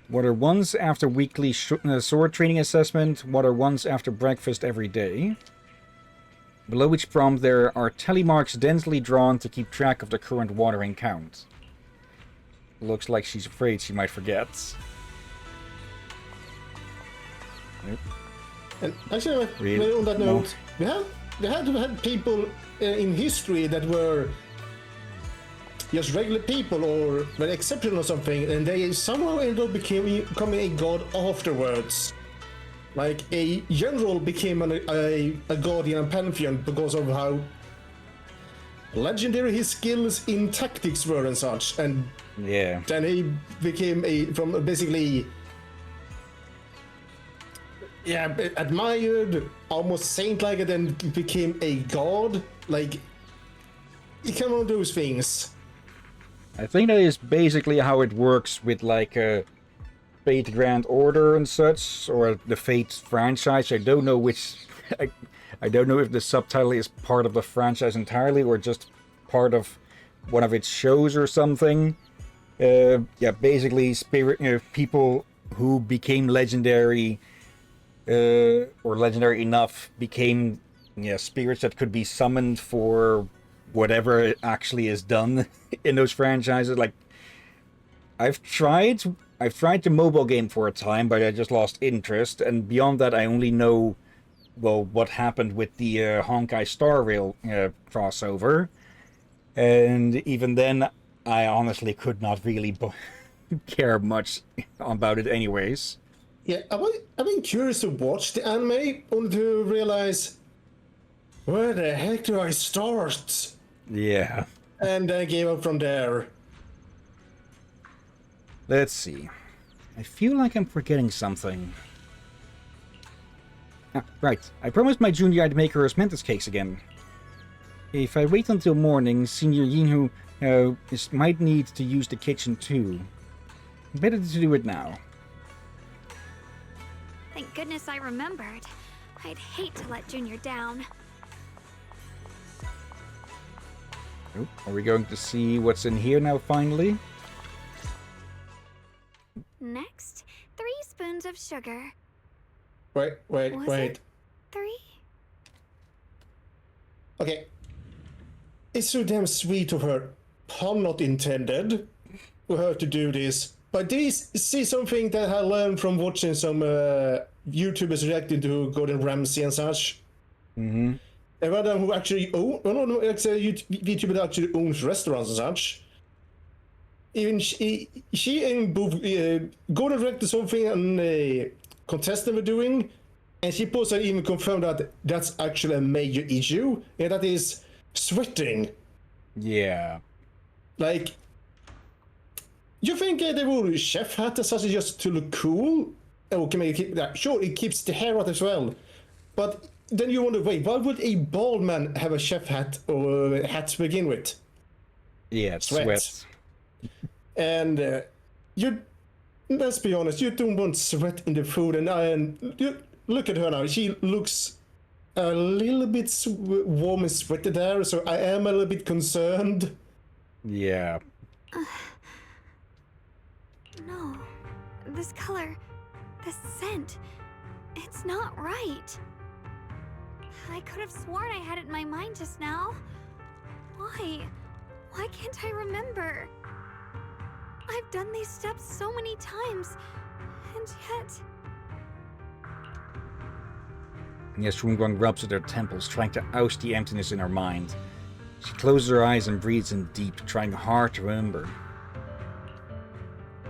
What are ones after weekly sword training assessment, what are ones after breakfast every day. Below each prompt there are tally marks densely drawn to keep track of the current watering count. Looks like she's afraid she might forget. Nope. And actually, Really? on that note, we had people in history that were just regular people or very exceptional or something, and they somehow ended up becoming a god afterwards. Like a general became a god in a pantheon because of how legendary his skills in tactics were and such, and Yeah. then he became from basically admired, almost saint-like, and then became a god. Like, you can one of those things. I think that is basically how it works with like Fate Grand Order and such, or the Fate franchise. I don't know which. I don't know if the subtitle is part of the franchise entirely or just part of one of its shows or something. Yeah, basically, people who became legendary or legendary enough became spirits that could be summoned for whatever it actually is done in those franchises. Like, I I've tried the mobile game for a time, but I just lost interest. And beyond that, I only know, well, what happened with the Honkai Star Rail crossover. And even then, I honestly could not really care much about it anyways. Yeah, I've been curious to watch the anime, only to realize, where the heck do I start? Yeah. And I gave up from there. Let's see. I feel like I'm forgetting something. Ah, right. I promised my junior I'd make her Mantis cakes again. If I wait until morning, Senior Yinhu might need to use the kitchen too. Better to do it now. Thank goodness I remembered. I'd hate to let Junior down. Oh, are we going to see what's in here now, finally? Next, 3 spoons of sugar. Wait. Was it 3? Okay. It's so damn sweet of her, pun not intended, for her to do this. But this is something that I learned from watching some YouTubers reacting to Gordon Ramsay and such. Mm-hmm. And one of them who actually it's a YouTuber that actually owns restaurants and such. Even she and both Gordon reacted something and a contestant were doing, and she posted even confirmed that that's actually a major issue, and that is sweating. Yeah. Like, you think they will chef hat as such just to look cool? Okay, maybe sure, it keeps the hair out as well. But then you wonder, wait, why would a bald man have a chef hat or a hat to begin with? Yeah, sweat. And let's be honest, you don't want sweat in the food. And you look at her now, she looks a little bit warm and sweaty there, so I am a little bit concerned. Yeah. No. This color, this scent, it's not right. I could have sworn I had it in my mind just now. Why? Why can't I remember? I've done these steps so many times, and yet... Yes, Shunguang rubs at her temples, trying to oust the emptiness in her mind. She closes her eyes and breathes in deep, trying hard to remember.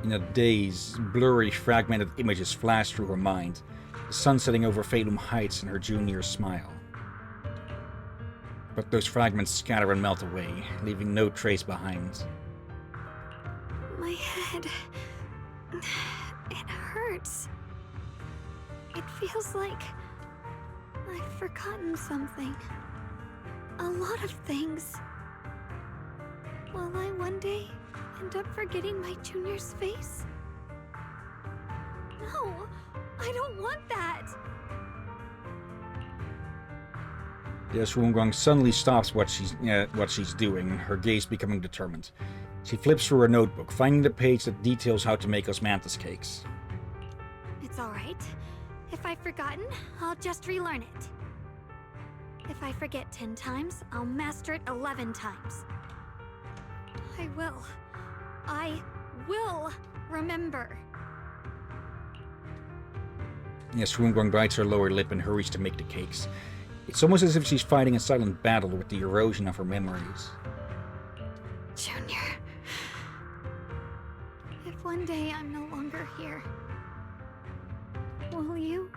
In a daze, blurry, fragmented images flash through her mind, the sun setting over Phalum Heights and her junior's smile. But those fragments scatter and melt away, leaving no trace behind. My head... it hurts. It feels like... I've forgotten something. A lot of things. Will I one day end up forgetting my junior's face? No, I don't want that. Yes, Shunguang suddenly stops what she's doing, her gaze becoming determined. She flips through her notebook, finding the page that details how to make Mantis cakes. It's alright. If I've forgotten, I'll just relearn it. If I forget 10 times, I'll master it 11 times. I will remember. Yes, Shunguang bites her lower lip and hurries to make the cakes. It's almost as if she's fighting a silent battle with the erosion of her memories. Junior. If one day I'm no longer here, will you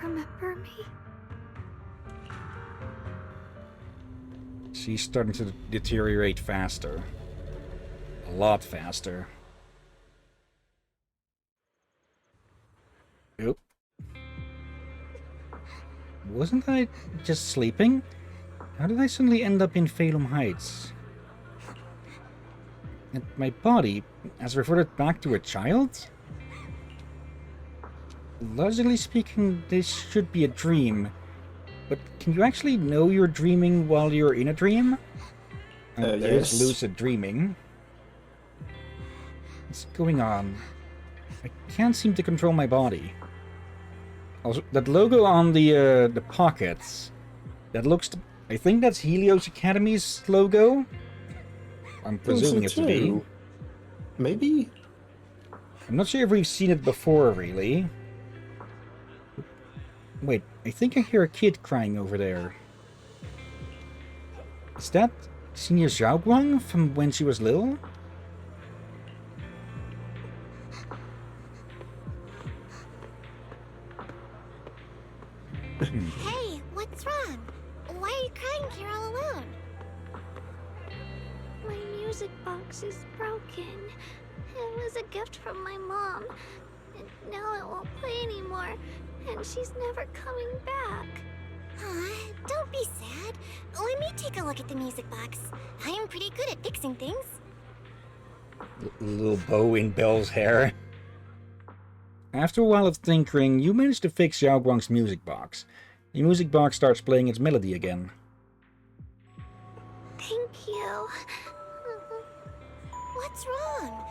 remember me? She's starting to deteriorate faster. A lot faster. Oop. Wasn't I just sleeping? How did I suddenly end up in Phalum Heights? And my body has reverted back to a child? Logically speaking, this should be a dream. But can you actually know you're dreaming while you're in a dream? There's Yes. lucid dreaming. What's going on? I can't seem to control my body. Also, that logo on the pockets, that looks... I think that's Helios Academy's logo? I'm presuming it to be. Maybe? I'm not sure if we've seen it before, really. Wait, I think I hear a kid crying over there. Is that Senior Xiaoguang from when she was little? Hey, what's wrong? Why are you crying here all alone? My music box is broken. It was a gift from my mom. And now it won't play anymore. And she's never coming back. Don't be sad. Let me take a look at the music box. I'm pretty good at fixing things. Little bow in Belle's hair. After a while of tinkering, you manage to fix Xiaoguang's music box. The music box starts playing its melody again. Thank you. What's wrong?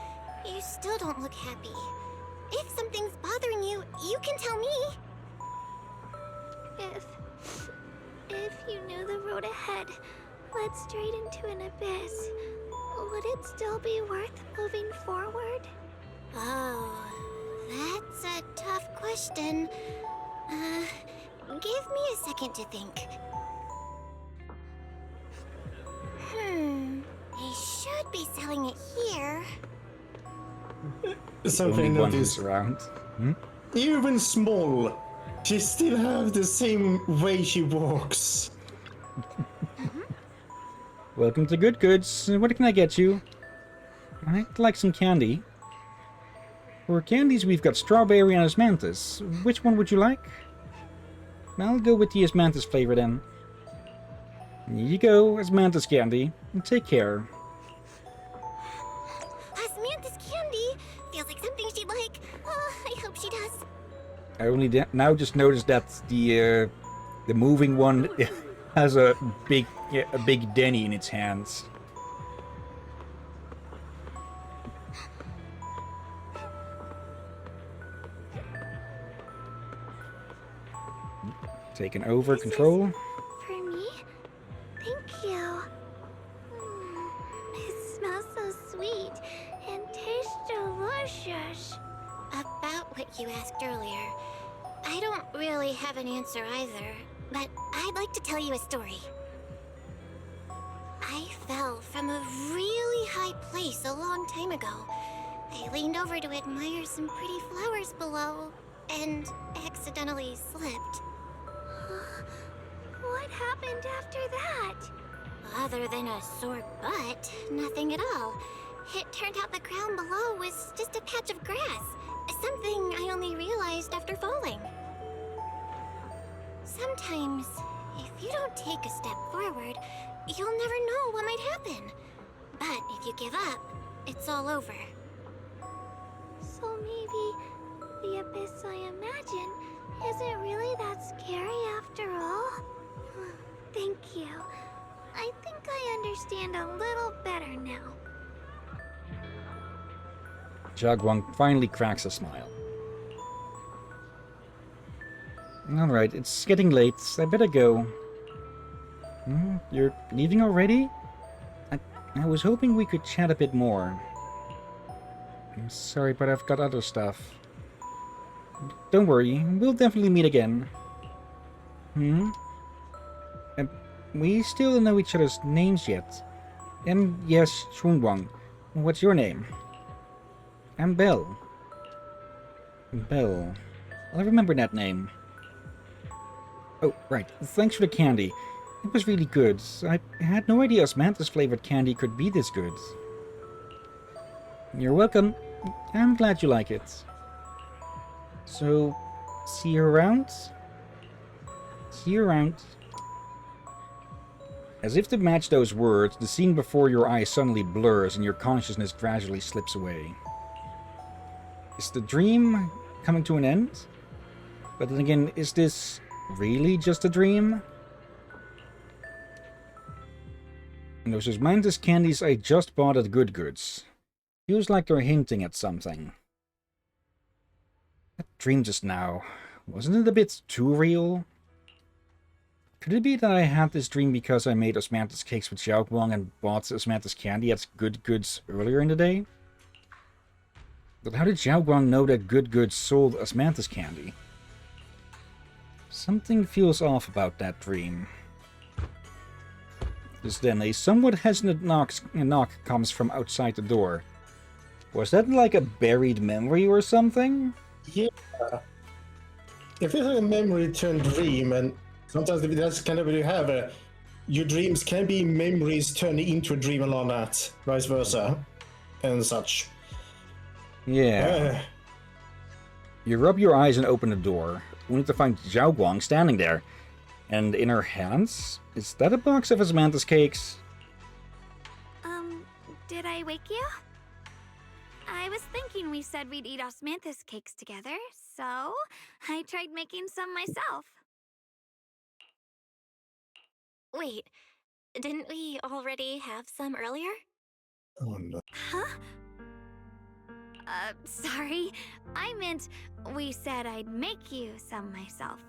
You still don't look happy. If something's bothering you, you can tell me. If you knew the road ahead led straight into an abyss, would it still be worth moving forward? Oh, that's a tough question. Give me a second to think. They should be selling it here. Something I Only one who's noticed. around. Even small, she still has the same way she walks. Welcome to Good Goods. What can I get you? I'd like some candy. For candies, we've got strawberry and osmanthus. Which one would you like? I'll go with the osmanthus flavor then. Here you go, osmanthus candy. Take care. Osmanthus candy feels like something she'd like. Oh, I hope she does. I only now just noticed that the moving one has a big Denny in its hands. Taking over This is control. For me? Thank you. It smells so sweet and tastes delicious. About what you asked earlier, I don't really have an answer either, but I'd like to tell you a story. I fell from a really high place a long time ago. I leaned over to admire some pretty flowers below, and accidentally slipped. What happened after that? Other than a sore butt, nothing at all. It turned out the ground below was just a patch of grass. Something I only realized after falling. Sometimes, if you don't take a step forward, you'll never know what might happen. But if you give up, it's all over. So maybe the abyss I imagine isn't really that scary after all? Thank you. I think I understand a little better now. Xiaoguang finally cracks a smile. Alright, it's getting late. I better go. You're leaving already? I was hoping we could chat a bit more. I'm sorry, but I've got other stuff. Don't worry, we'll definitely meet again. We still don't know each other's names yet. And yes, Chunwang. What's your name? I'm Belle. Belle. I'll remember that name. Oh, right. Thanks for the candy. It was really good. I had no idea osmanthus flavored candy could be this good. You're welcome. I'm glad you like it. So, see you around? See you around. As if to match those words, the scene before your eyes suddenly blurs and your consciousness gradually slips away. Is the dream coming to an end? But then again, is this really just a dream? And those osmanthus candies I just bought at Good Goods. Feels like they're hinting at something. That dream just now, wasn't it a bit too real? Could it be that I had this dream because I made osmanthus cakes with Xiaoguang and bought osmanthus candy at Good Goods earlier in the day? But how did Xiao Guang know that Good sold as mantis candy? Something feels off about that dream. Just then, a somewhat hesitant knock comes from outside the door. Was that like a buried memory or something? Yeah. If it's a memory turned dream, and sometimes that's kind of what you have. Your dreams can be memories turned into a dream and all that, vice versa, and such. Yeah. You rub your eyes and open the door, only to find Xiao Guang standing there. And in her hands, is that a box of his mantis cakes? Did I wake you? I was thinking we said we'd eat osmanthus cakes together, so I tried making some myself. Wait, didn't we already have some earlier? Oh no. Huh? Sorry. I meant we said I'd make you some myself.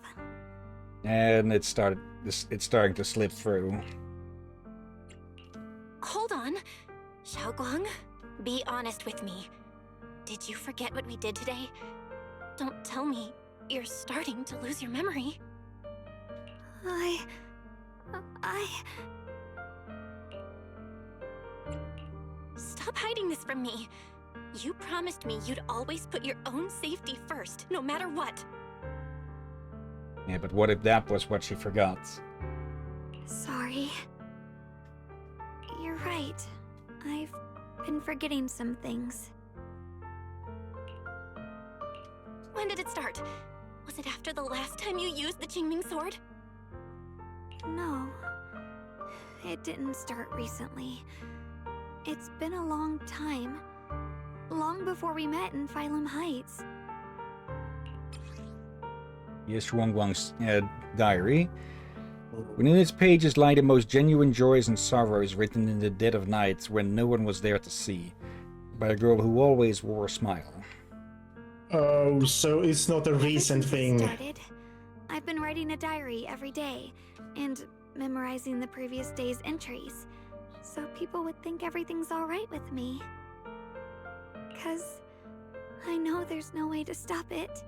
And it's starting to slip through. Hold on. Xiaoguang, be honest with me. Did you forget what we did today? Don't tell me you're starting to lose your memory. I... Stop hiding this from me. You promised me you'd always put your own safety first, no matter what. Yeah, but what if that was what she forgot? Sorry. You're right. I've been forgetting some things. When did it start? Was it after the last time you used the Qingming sword? No. It didn't start recently. It's been a long time. Long before we met in Phylum Heights. Here's Shuang Guang's diary. Within its pages lie the most genuine joys and sorrows written in the dead of night when no one was there to see, by a girl who always wore a smile. Oh, so it's not a recent thing. Started. I've been writing a diary every day, and memorizing the previous day's entries, so people would think everything's alright with me. 'Cause I know there's no way to stop it.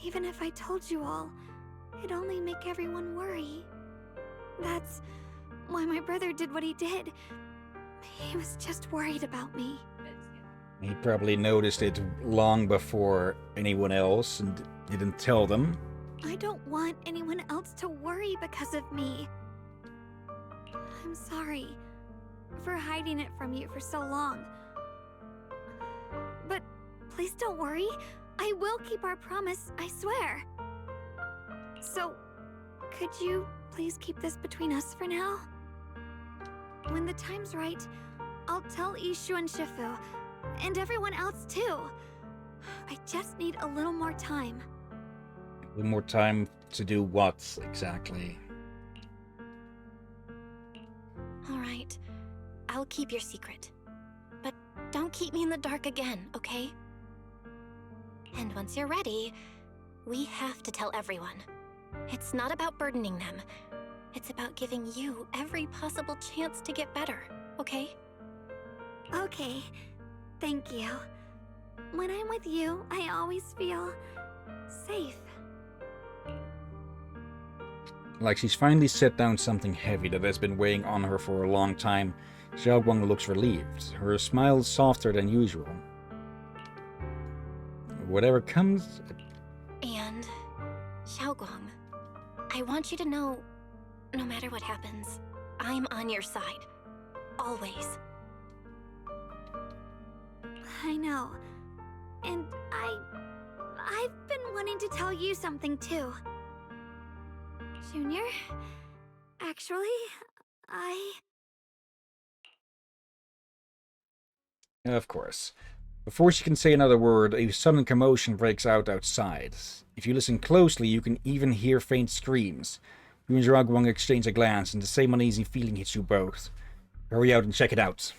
Even if I told you all, it'd only make everyone worry. That's why my brother did what he did. He was just worried about me. He probably noticed it long before anyone else and didn't tell them. I don't want anyone else to worry because of me. I'm sorry for hiding it from you for so long. But please don't worry. I will keep our promise, I swear. So, could you please keep this between us for now? When the time's right, I'll tell Ishu and Shifu, and everyone else too. I just need a little more time. A little more time to do what, exactly? Alright, I'll keep your secret. But don't keep me in the dark again, okay? And once you're ready, we have to tell everyone. It's not about burdening them. It's about giving you every possible chance to get better, okay? Okay, thank you. When I'm with you, I always feel safe. Like she's finally set down something heavy that has been weighing on her for a long time, Xiao Guang looks relieved. Her smile is softer than usual. Whatever comes... And, Xiaoguang, I want you to know, no matter what happens, I'm on your side. Always. I know. And I've been wanting to tell you something too. Junior, actually, Of course. Before she can say another word, a sudden commotion breaks out outside. If you listen closely, you can even hear faint screams. You and Xiao Guang exchange a glance, and the same uneasy feeling hits you both. Hurry out and check it out.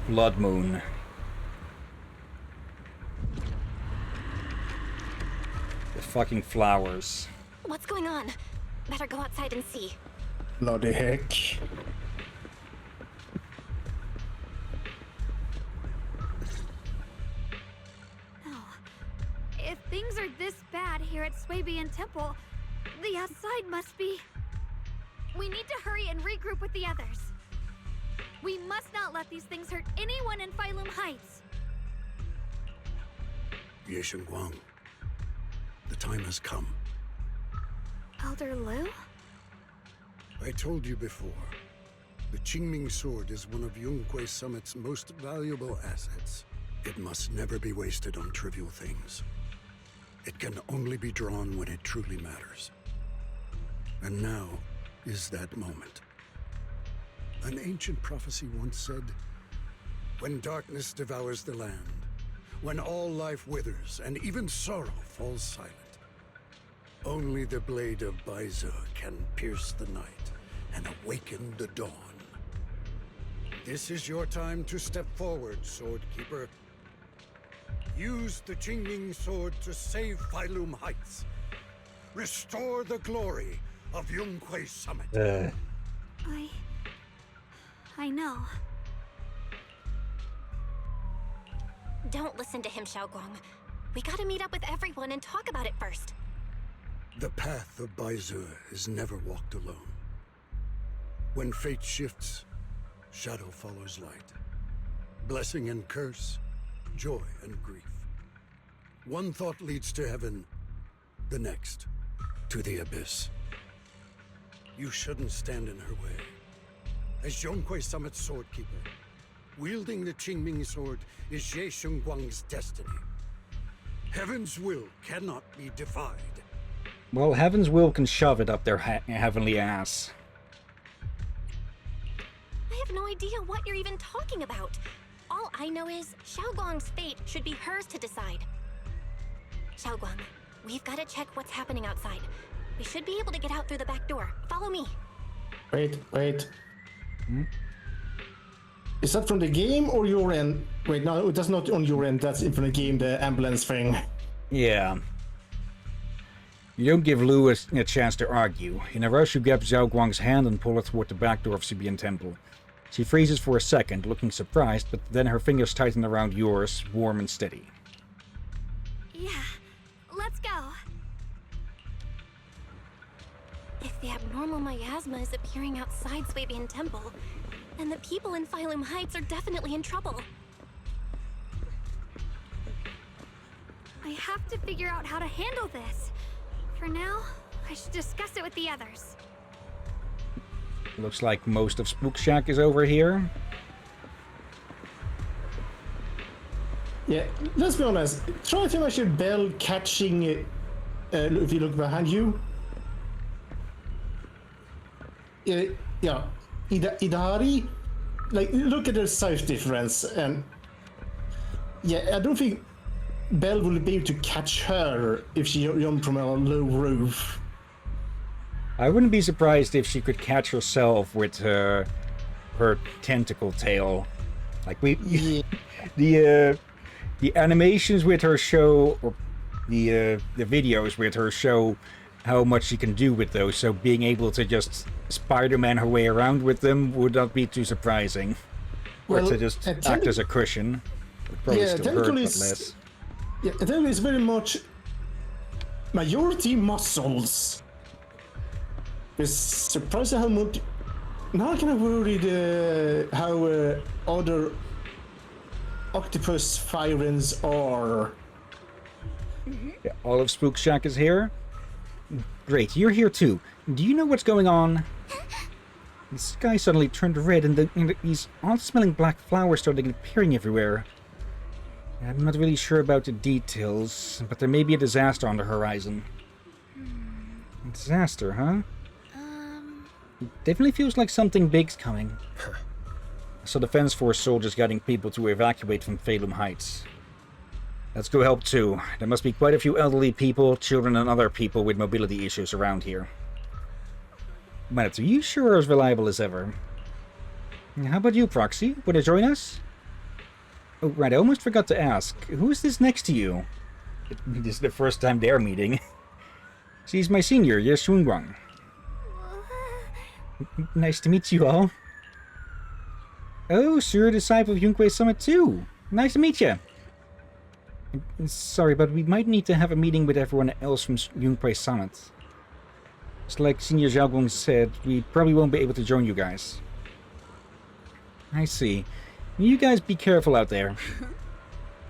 Blood moon. The fucking flowers. What's going on? Better go outside and see. Bloody heck. things are this bad here at Swabian Temple, the outside must be... We need to hurry and regroup with the others. We must not let these things hurt anyone in Phylum Heights. Ye Guang, the time has come. Elder Lu? I told you before, the Qingming sword is one of Yunque Summit's most valuable assets. It must never be wasted on trivial things. It can only be drawn when it truly matters. And now is that moment. An ancient prophecy once said, when darkness devours the land, when all life withers and even sorrow falls silent, only the blade of Baize can pierce the night and awaken the dawn. This is your time to step forward, Sword Keeper. Use the Qingming sword to save Phylum Heights. Restore the glory of Yunque Summit. I know. Don't listen to him, Xiaoguang. We gotta meet up with everyone and talk about it first. The path of Baize is never walked alone. When fate shifts, shadow follows light. Blessing and curse, joy and grief. One thought leads to heaven, the next to the abyss. You shouldn't stand in her way. As Yunque Summit's sword keeper, wielding the Qingming sword is Ye Guang's destiny. Heaven's will cannot be defied. Well, Heaven's will can shove it up their heavenly ass. I have no idea what you're even talking about. All I know is Xiaoguang's fate should be hers to decide. Xiaoguang, we've got to check what's happening outside. We should be able to get out through the back door. Follow me. Wait. Is that from the game or your end? Wait, no, that's not on your end. That's from the game, the ambulance thing. Yeah. You don't give Lu a chance to argue. In a rush, you grab Zhao Guang's hand and pull her toward the back door of Swabian Temple. She freezes for a second, looking surprised, but then her fingers tighten around yours, warm and steady. Yeah, let's go. If the abnormal miasma is appearing outside Swabian Temple, then the people in Phylum Heights are definitely in trouble. I have to figure out how to handle this. For now, I should discuss it with the others. Looks like most of Spook Shack is over here. Yeah, let's be honest. Try to imagine Bell catching it if you look behind you. Yeah. Idari, like, look at the size difference, and yeah, I don't think Belle will be able to catch her if she jumped from a low roof. I wouldn't be surprised if she could catch herself with her tentacle tail. Like Yeah. the animations with her show, or the videos with her show how much she can do with those. So being able to just Spider-Man her way around with them would not be too surprising. Or to just act as a cushion. Would probably still hurt, but less. Yeah, that is very much majority muscles. It's surprising how much. Now I kind of worried how other octopus firings are. Yeah, all of Spook Shack is here. Great, you're here too. Do you know what's going on? The sky suddenly turned red and these odd-smelling black flowers started appearing everywhere. I'm not really sure about the details, but there may be a disaster on the horizon. A disaster, huh? It definitely feels like something big's coming. I saw Defense Force soldiers guiding people to evacuate from Phylum Heights. Let's go help too. There must be quite a few elderly people, children, and other people with mobility issues around here. But are you sure as reliable as ever? How about you, Proxy? Would you join us? Oh, right, I almost forgot to ask. Who is this next to you? This is the first time they're meeting. She's my senior, Ye Guang. Nice to meet you all. Oh, so you're a disciple of Yunque Summit too. Nice to meet you. Sorry, but we might need to have a meeting with everyone else from Yunpei Summit. It's like Senior Xiaoguang said, we probably won't be able to join you guys. I see. You guys be careful out there.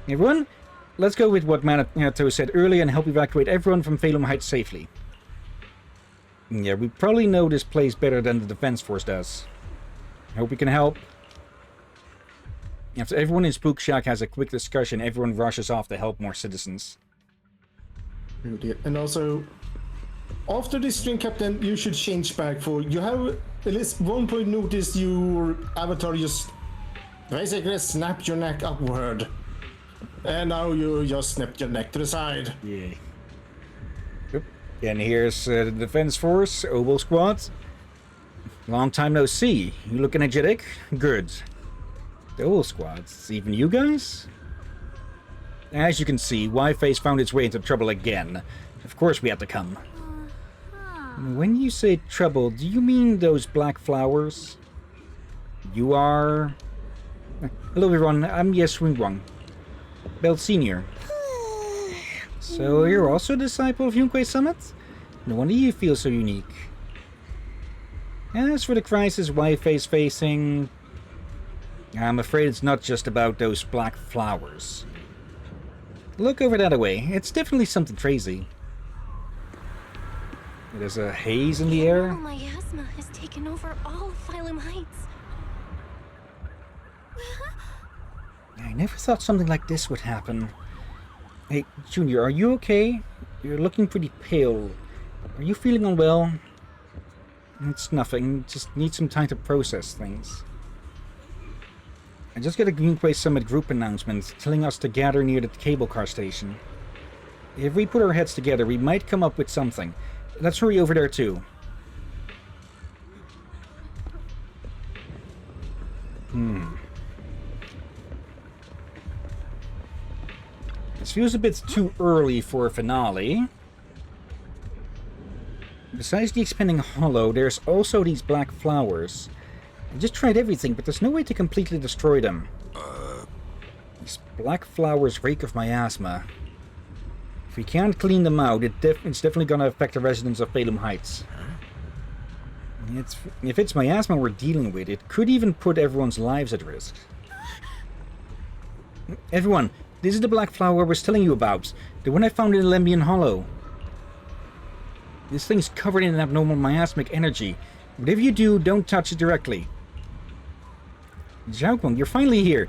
Everyone, let's go with what Minato said earlier and help evacuate everyone from Phalum Heights safely. Yeah, we probably know this place better than the Defense Force does. I hope we can help. After everyone in Spook Shack has a quick discussion, everyone rushes off to help more citizens. And also, after this stream, Captain, you should change back for... You have at least one point noticed your avatar just basically snapped your neck upward. And now you just snapped your neck to the side. Yeah. Yep. And here's the Defense Force, Oval Squad. Long time no see. You look energetic? Good. The Oval Squad. Even you guys? As you can see, Y-Face found its way into trouble again. Of course we had to come. When you say trouble, do you mean those black flowers? You are... Hello everyone, I'm Yes Wingwang. Belt Senior. So you're also a disciple of Yunpei Summit? No wonder you feel so unique. As for the crisis Y-Face facing... I'm afraid it's not just about those black flowers. Look over that way. It's definitely something crazy. There's a haze in the air. Miasma has taken over all of Phylum Heights. I never thought something like this would happen. Hey, Junior, are you okay? You're looking pretty pale. Are you feeling unwell? It's nothing. Just need some time to process things. I just got a Greenway Summit group announcement telling us to gather near the cable car station. If we put our heads together, we might come up with something. Let's hurry over there too. This feels a bit too early for a finale. Besides the expanding hollow, there's also these black flowers. I just tried everything, but there's no way to completely destroy them. These black flowers reek of miasma. If we can't clean them out, it's definitely gonna affect the residents of Phalum Heights. If it's miasma we're dealing with, it could even put everyone's lives at risk. Everyone, this is the black flower I was telling you about. The one I found in the Lembian Hollow. This thing's covered in abnormal miasmic energy. Whatever you do, don't touch it directly. Xiaoguang, you're finally here.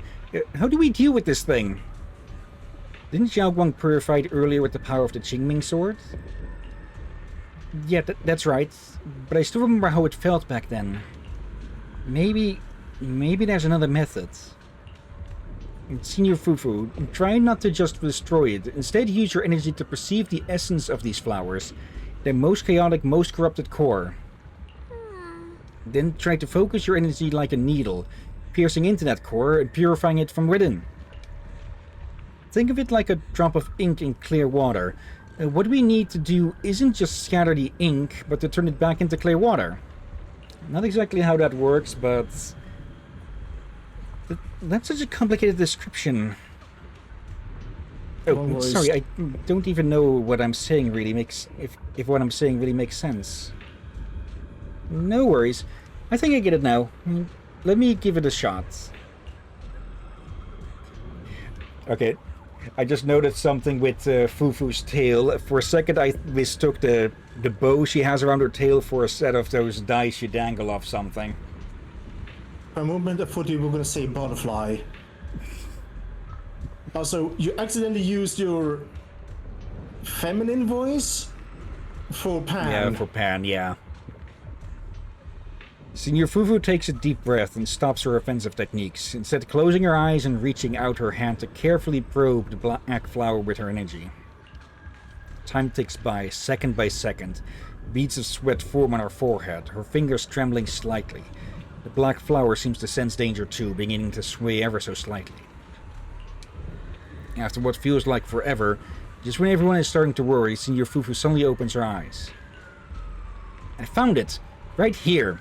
How do we deal with this thing? Didn't Xiaoguang purify it earlier with the power of the Qingming sword? Yeah, that's right. But I still remember how it felt back then. Maybe there's another method. Senior Fufu, try not to just destroy it. Instead, use your energy to perceive the essence of these flowers. Their most chaotic, most corrupted core. Then try to focus your energy like a needle, piercing into that core and purifying it from within. Think of it like a drop of ink in clear water. What we need to do isn't just scatter the ink, but to turn it back into clear water. Not exactly how that works, but... That's such a complicated description. Oh, sorry, I don't even know what I'm saying really makes... If what I'm saying really makes sense. No worries. I think I get it now. Let me give it a shot. Okay. I just noticed something with Fufu's tail. For a second I mistook the bow she has around her tail for a set of those dice you dangle off something. For a moment I thought you were gonna say butterfly. Also, you accidentally used your feminine voice for Pan. Yeah, for Pan, yeah. Senior Fufu takes a deep breath and stops her offensive techniques, instead closing her eyes and reaching out her hand to carefully probe the black flower with her energy. Time ticks by second. Beads of sweat form on her forehead, her fingers trembling slightly. The black flower seems to sense danger too, beginning to sway ever so slightly. After what feels like forever, just when everyone is starting to worry, Senior Fufu suddenly opens her eyes. I found it! Right here!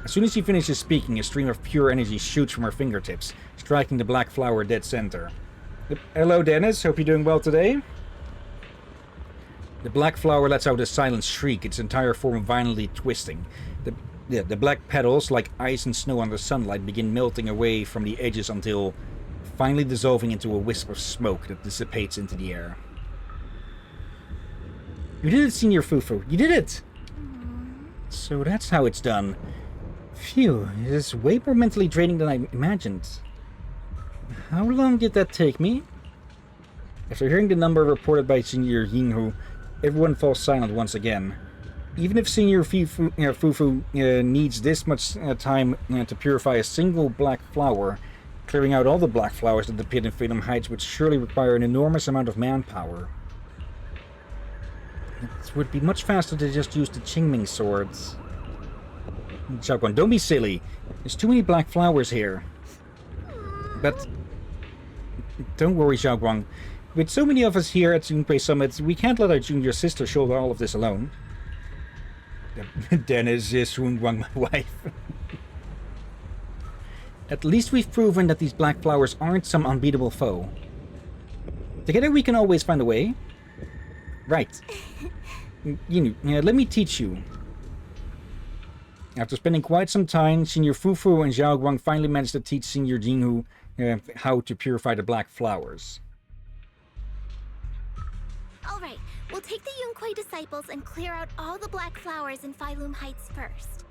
As soon as she finishes speaking, a stream of pure energy shoots from her fingertips, striking the black flower dead center. Hello, Dennis. Hope you're doing well today. The black flower lets out a silent shriek, its entire form violently twisting. The black petals, like ice and snow under sunlight, begin melting away from the edges until finally dissolving into a wisp of smoke that dissipates into the air. You did it, Senior Fufu. You did it! So that's how it's done. Phew, it is way more mentally draining than I imagined. How long did that take me? After hearing the number reported by Senior Yinghu, everyone falls silent once again. Even if Senior Fufu needs this much time to purify a single black flower, clearing out all the black flowers at the pit in Freedom Heights would surely require an enormous amount of manpower. It would be much faster to just use the Qingming swords. Xiaoguang, don't be silly. There's too many black flowers here. But don't worry, Xiaoguang. With so many of us here at Junpei Summit, we can't let our junior sister shoulder all of this alone. Dennis is Xiaoguang, my wife. At least we've proven that these black flowers aren't some unbeatable foe. Together we can always find a way. Right. Let me teach you. After spending quite some time, Senior Fufu and Xiaoguang finally managed to teach Senior Jinghu how to purify the black flowers. Alright, we'll take the Yunquei disciples and clear out all the black flowers in Phylum Heights first.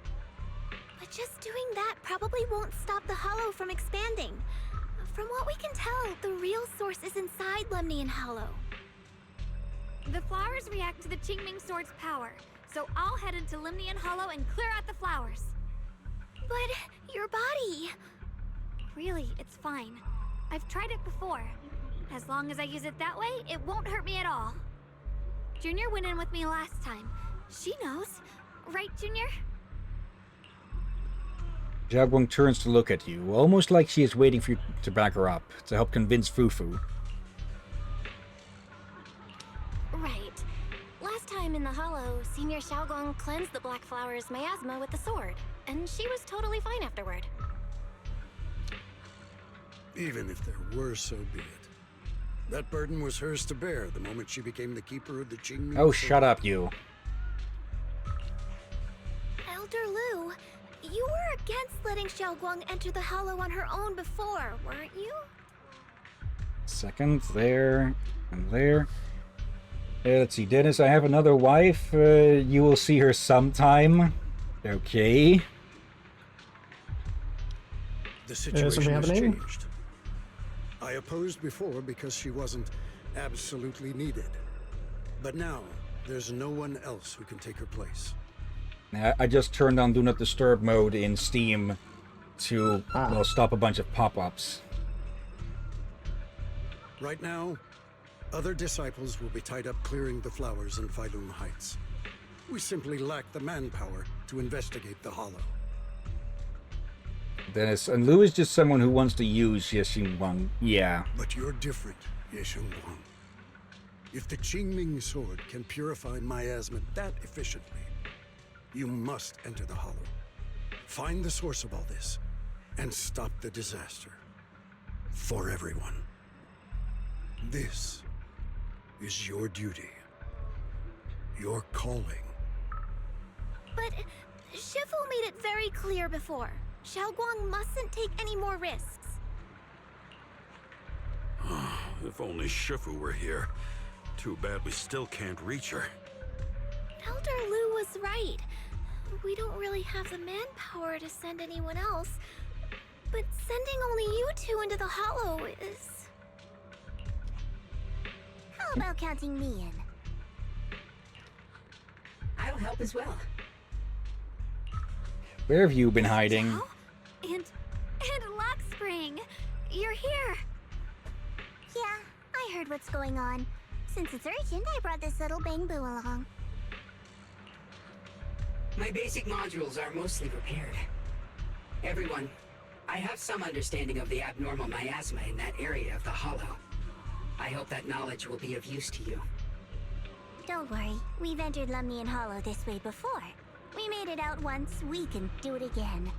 But just doing that probably won't stop the Hollow from expanding. From what we can tell, the real source is inside Lemnian Hollow. The flowers react to the Qingming Sword's power, so I'll head into Lemnian Hollow and clear out the flowers. But your body... Really, it's fine. I've tried it before. As long as I use it that way, it won't hurt me at all. Junior went in with me last time. She knows. Right, Junior? Xiaoguang turns to look at you, almost like she is waiting for you to back her up, to help convince Fufu. Right. Last time in the Hollow, Senior Xiaoguang cleansed the black flower's miasma with the sword, and she was totally fine afterward. Even if there were, so be it. That burden was hers to bear the moment she became the keeper of the Qingming. Oh, shut up, you. Elder Lu, you were against letting Xiaoguang enter the Hollow on her own before, weren't you? Second, there, and there. Let's see, Dennis, I have another wife. You will see her sometime. Okay. The situation has happening? changed. I opposed before because she wasn't absolutely needed. But now, there's no one else who can take her place. I just turned on Do Not Disturb mode in Steam to well, stop a bunch of pop-ups. Right now, other disciples will be tied up clearing the flowers in Phylum Heights. We simply lack the manpower to investigate the Hollow. Dennis, and Lou is just someone who wants to use Yexingguang. Yeah. But you're different, Yexingguang. If the Qingming sword can purify miasma that efficiently, you must enter the Hollow. Find the source of all this, and stop the disaster. For everyone. This is your duty. Your calling. But Shifu made it very clear before. Xiaoguang mustn't take any more risks. If only Shifu were here. Too bad we still can't reach her. Elder Lu was right. We don't really have the manpower to send anyone else. But sending only you two into the Hollow is... How about counting me in? I'll help as well. Where have you been hiding? And Lockspring, you're here. Yeah, I heard what's going on. Since it's urgent, I brought this little bang-boo along. My basic modules are mostly repaired. Everyone, I have some understanding of the abnormal miasma in that area of the Hollow. I hope that knowledge will be of use to you. Don't worry, we've entered Lemnian Hollow this way before. We made it out once, we can do it again.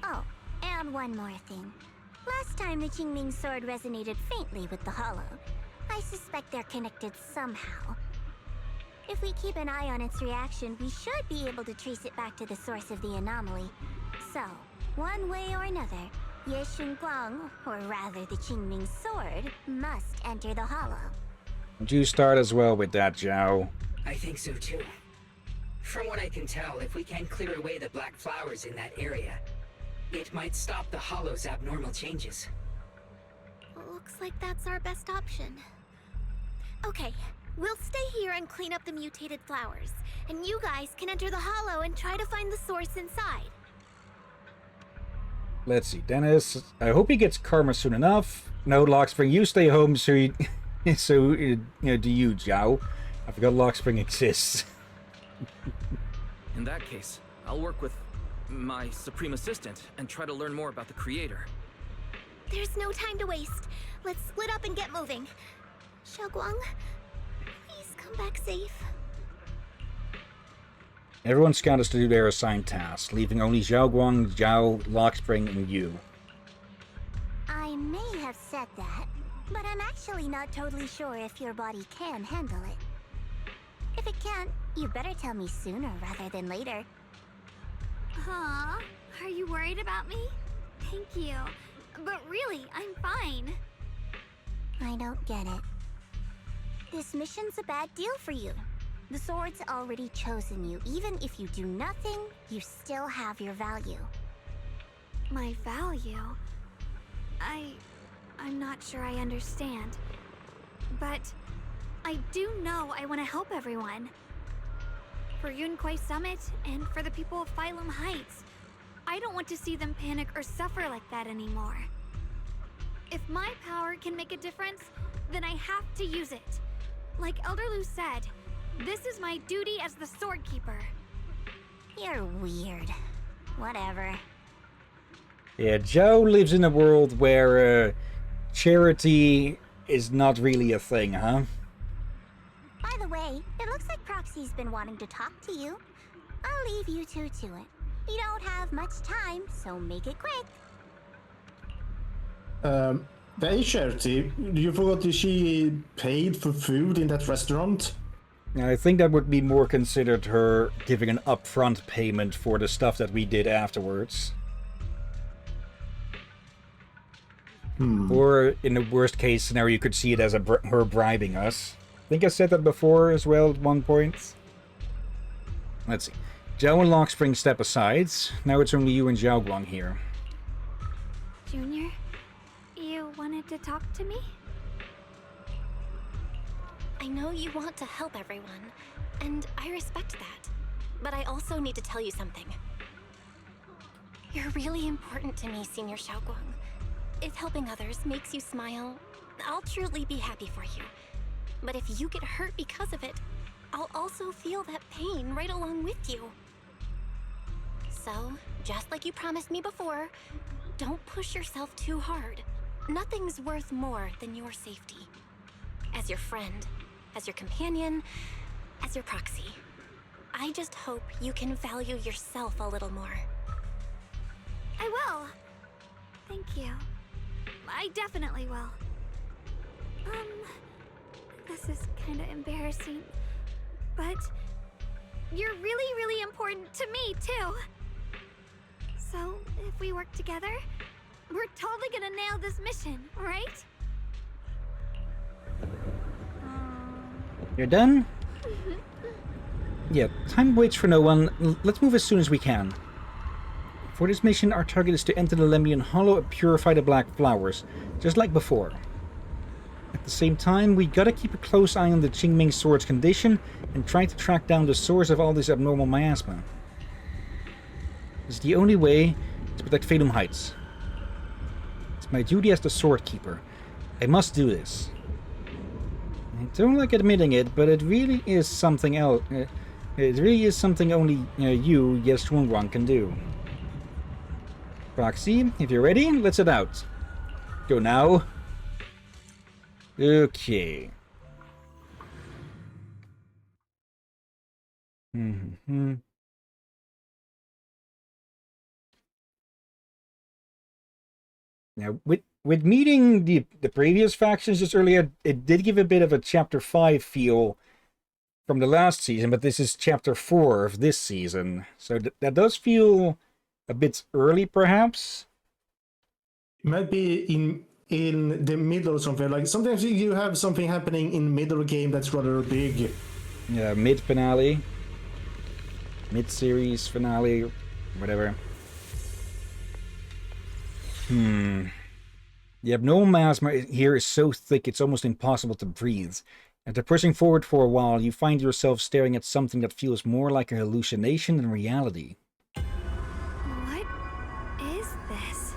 Oh, and one more thing. Last time the Qingming sword resonated faintly with the Hollow. I suspect they're connected somehow. If we keep an eye on its reaction, we should be able to trace it back to the source of the anomaly. So, one way or another, Ye Guang, or rather the Qingming sword, must enter the Hollow. Would you start as well with that, Zhao? I think so too. From what I can tell, if we can clear away the black flowers in that area, it might stop the Hollow's abnormal changes. Looks like that's our best option. Okay, we'll stay here and clean up the mutated flowers, and you guys can enter the Hollow and try to find the source inside. Let's see, Dennis. I hope he gets karma soon enough. No, Lockspring, you stay home, so you, do you, Zhao. I forgot Lockspring exists. In that case, I'll work with my Supreme Assistant and try to learn more about the Creator. There's no time to waste. Let's split up and get moving. Xiaoguang, please come back safe. Everyone scatters to do their assigned tasks, leaving only Xiaoguang, Zhao, Lockspring, and you. I may have said that, but I'm actually not totally sure if your body can handle it. If it can't, you better tell me sooner rather than later. Huh? Are you worried about me? Thank you. But really, I'm fine. I don't get it. This mission's a bad deal for you. The sword's already chosen you. Even if you do nothing, you still have your value. My value? I'm not sure I understand. But I do know I want to help everyone. For Yunquai Summit and for the people of Phylum Heights. I don't want to see them panic or suffer like that anymore. If my power can make a difference, then I have to use it. Like Elder Lu said, this is my duty as the Sword Keeper. You're weird. Whatever. Yeah, Joe lives in a world where charity is not really a thing, huh? By the way, it looks like Proxy's been wanting to talk to you. I'll leave you two to it. You don't have much time, so make it quick. The charity, you forgot that she paid for food in that restaurant? I think that would be more considered her giving an upfront payment for the stuff that we did afterwards. Or, in the worst case scenario, you could see it as her bribing us. I think I said that before as well at one point. Let's see. Zhao and Lockspring step aside. Now it's only you and Xiaoguang here. Junior, you wanted to talk to me? I know you want to help everyone, and I respect that. But I also need to tell you something. You're really important to me, Senior Xiaoguang. If helping others makes you smile, I'll truly be happy for you. But if you get hurt because of it, I'll also feel that pain right along with you. So, just like you promised me before, don't push yourself too hard. Nothing's worth more than your safety. As your friend, as your companion, as your proxy. I just hope you can value yourself a little more. I will. Thank you. I definitely will. This is kind of embarrassing, but you're really, really important to me, too. So, if we work together, we're totally gonna nail this mission, right? You're done? Yeah, time waits for no one. Let's move as soon as we can. For this mission, our target is to enter the Lemnian Hollow and purify the black flowers, just like before. At the same time, we gotta keep a close eye on the Qingming sword's condition and try to track down the source of all this abnormal miasma. It's the only way to protect Phylum Heights. It's my duty as the Sword Keeper. I must do this. I don't like admitting it, but it really is something else. It really is something only you, Ye Guang, can do. Proxy, if you're ready, let's head out. Go now. Okay. Now, with meeting the previous factions just earlier, it did give a bit of a Chapter 5 feel from the last season, but this is Chapter 4 of this season. So that does feel a bit early, perhaps. It might be in the middle or something. Like sometimes you have something happening in middle game that's rather big. Yeah, mid-finale. Mid-series finale, whatever. The abnormal miasma here is so thick it's almost impossible to breathe. After pushing forward for a while, you find yourself staring at something that feels more like a hallucination than reality. What is this?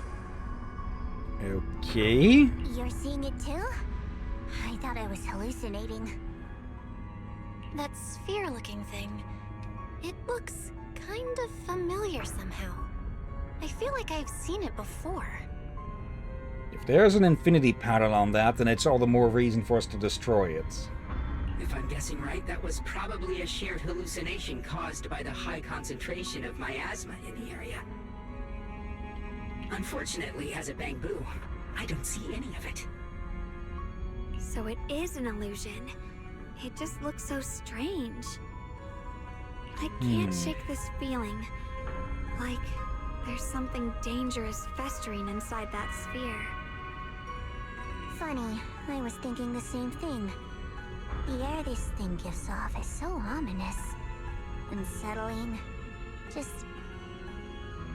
Okay. You're seeing it too? I thought I was hallucinating. That sphere-looking thing. It looks kind of familiar somehow. I feel like I've seen it before. If there's an infinity pattern on that, then it's all the more reason for us to destroy it. If I'm guessing right, that was probably a shared hallucination caused by the high concentration of miasma in the area. Unfortunately, as a Bangbu, I don't see any of it. So it is an illusion. It just looks so strange. I can't shake this feeling. Like there's something dangerous festering inside that sphere. Funny, I was thinking the same thing. The air this thing gives off is so ominous. Unsettling. Just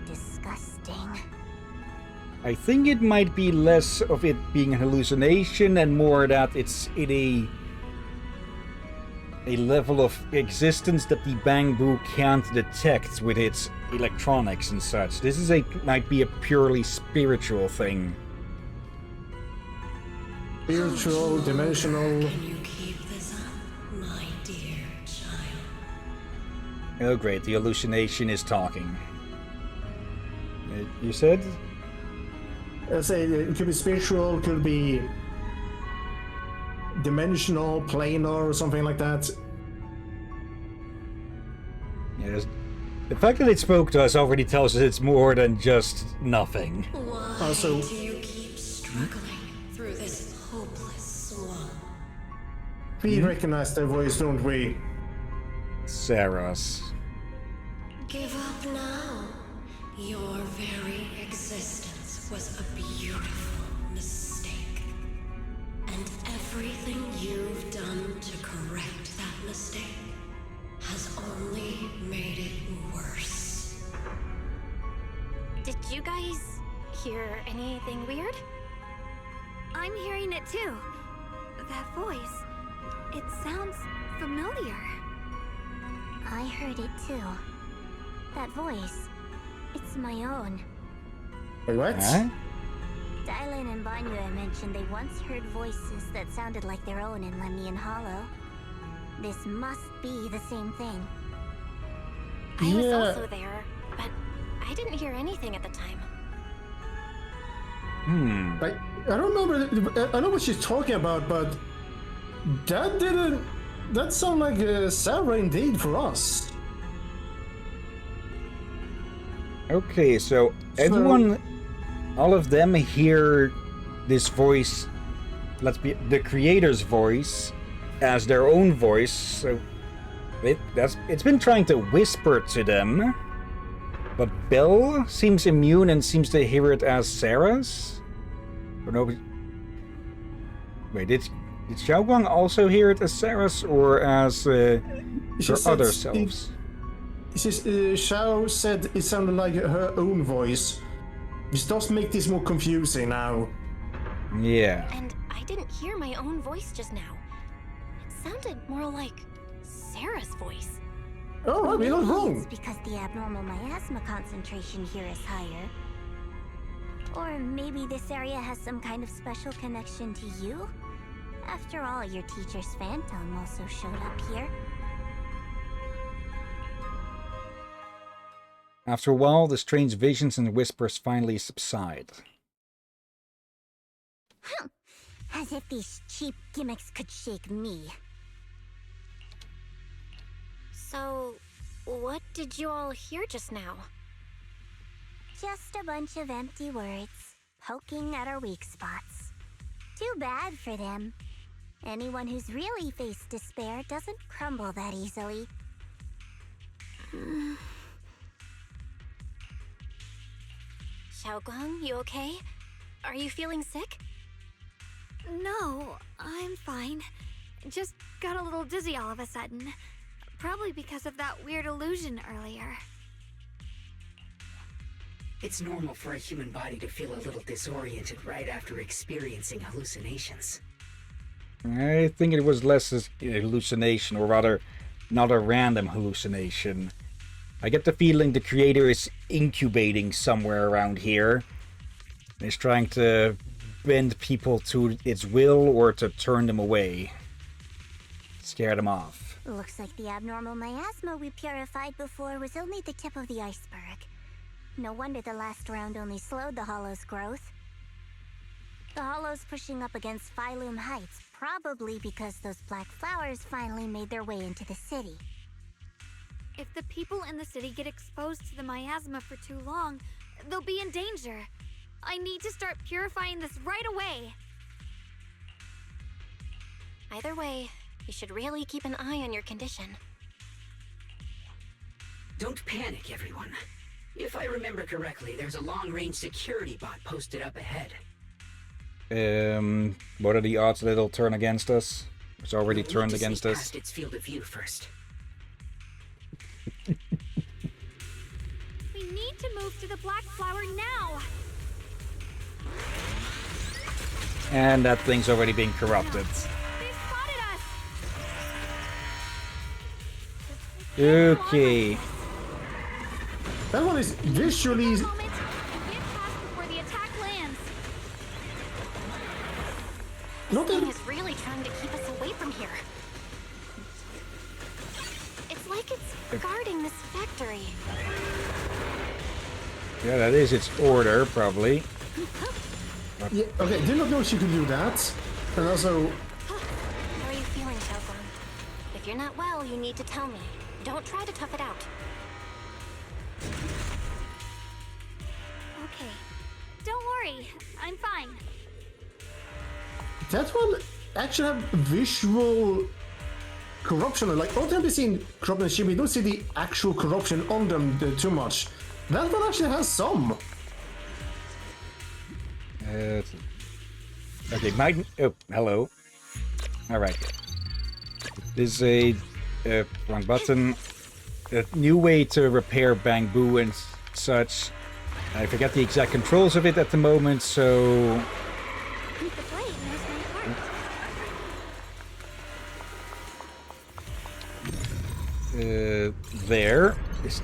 disgusting. I think it might be less of it being a hallucination and more that it's in a level of existence that the Bangbu can't detect with its electronics and such. This is might be a purely spiritual thing. Spiritual, dimensional. Can you keep this up, my dear child? Oh great, the hallucination is talking. You said? I say it could be spiritual, could be dimensional, planar, or something like that. Yes. The fact that it spoke to us already tells us it's more than just nothing. Why Also, do you keep struggling through this hopeless swamp? we recognize their voice, don't we? Sarah's. Give up now. Your very existence was a beautiful mistake. And everything you've done to correct that mistake has only made it worse. Did you guys hear anything weird? I'm hearing it too. That voice. It sounds familiar. I heard it too. That voice. It's my own. Wait, what? Huh? Dylan and Banya mentioned they once heard voices that sounded like their own in Lemnian Hollow. This must be the same thing. I was also there, but I didn't hear anything at the time. I don't remember. I know what she's talking about, but that didn't. That sounded like Sarah indeed for us. Okay, so everyone, all of them hear this voice, let's be the creator's voice, as their own voice. So it's been trying to whisper to them, but Belle seems immune and seems to hear it as Sarah's. Or no? Wait, did Xiaoguang also hear it as Sarah's or as her other selves? Xiao said it sounded like her own voice. This does make this more confusing now. Yeah. And I didn't hear my own voice just now. It sounded more like Sarah's voice. Oh, we're not wrong. It's because the abnormal miasma concentration here is higher. Or maybe this area has some kind of special connection to you? After all, your teacher's phantom also showed up here. After a while, the strange visions and whispers finally subside. As if these cheap gimmicks could shake me. So, what did you all hear just now? Just a bunch of empty words. poking at our weak spots. Too bad for them. Anyone who's really faced despair doesn't crumble that easily. Xiaoguang, you okay? Are you feeling sick? No, I'm fine. Just got a little dizzy all of a sudden. Probably because of that weird illusion earlier. It's normal for a human body to feel a little disoriented right after experiencing hallucinations. I think it was less a hallucination, or rather, not a random hallucination. I get the feeling the creator is incubating somewhere around here. It's trying to bend people to its will or to turn them away. Scare them off. Looks like the abnormal miasma we purified before was only the tip of the iceberg. No wonder the last round only slowed the Hollow's growth. The Hollow's pushing up against Phylum Heights, probably because those black flowers finally made their way into the city. If the people in the city get exposed to the miasma for too long, they'll be in danger. I need to start purifying this right away. Either way, you should really keep an eye on your condition. Don't panic, everyone. If I remember correctly, there's a long-range security bot posted up ahead. What are the odds that it'll turn against us? It's already You'll turned need to against see us. past its field of view first. We need to move to the black flower now. And that thing's already been corrupted. They spotted us. Okay. That one is visually... Get past before the attack lands. Not This that... thing is really trying to keep us away from here. It's like it's guarding this factory. Yeah, that is its order, probably. Yeah, okay, did not know she could do that. And also... How are you feeling, Xiaoguang? If you're not well, you need to tell me. Don't try to tough it out. Okay. Don't worry. I'm fine. That one actually have visual corruption. Like, all the time we see corruption, we don't see the actual corruption on them too much. That one actually has some. Okay, oh, hello. Alright. This is a wrong button. A new way to repair Bamboo and such. I forget the exact controls of it at the moment, so... The blade knows my heart. There. Just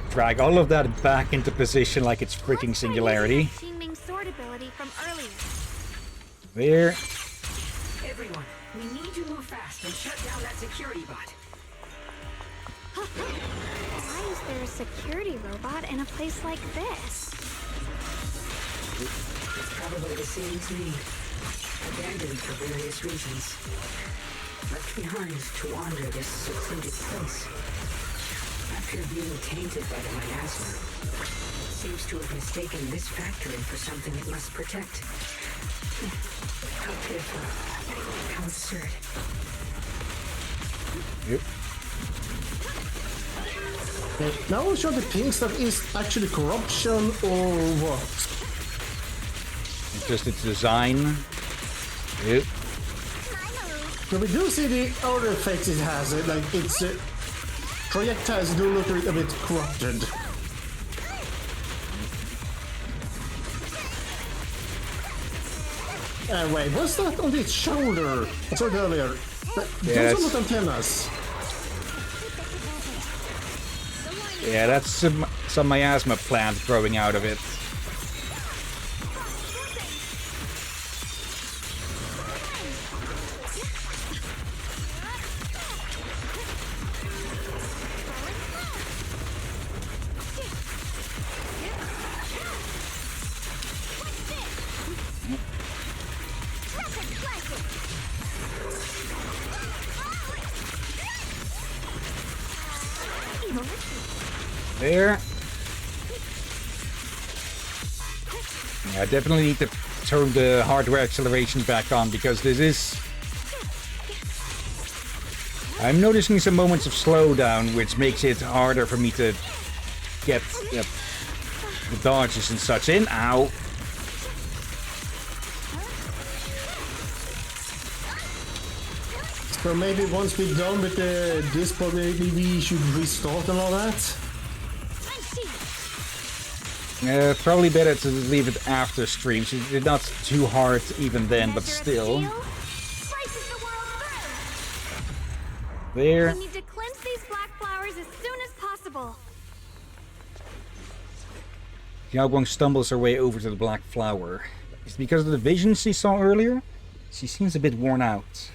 drag all of that back into position like it's freaking Singularity. Qingming sword ability from earlier. There. Everyone, we need to move fast and shut down that security bot. Why is there a security robot in a place like this? It's probably the same as me. Abandoned for various reasons. Left behind to wander this secluded place. After being tainted by the miasma, it seems to have mistaken this factory for something it must protect. How pitiful. How absurd. Yep. Now we'll show the things that is actually corruption or what. It's just its design. Yep. But we do see the other effects it has. Like, its projectiles do look a bit corrupted. Wait, what's that on its shoulder? I saw it earlier. Yeah, those are not antennas. Yeah, that's some miasma plant growing out of it. There. Yeah, I definitely need to turn the hardware acceleration back on because this is... I'm noticing some moments of slowdown, which makes it harder for me to get the dodges and such in. Ow. So maybe once we're done with this part, maybe we should restart and all that? Probably better to leave it after stream. So it's not too hard even then, but still. There. We need to cleanse these black flowers as soon as possible. Xiaoguang stumbles her way over to the black flower. Is it because of the vision she saw earlier? She seems a bit worn out.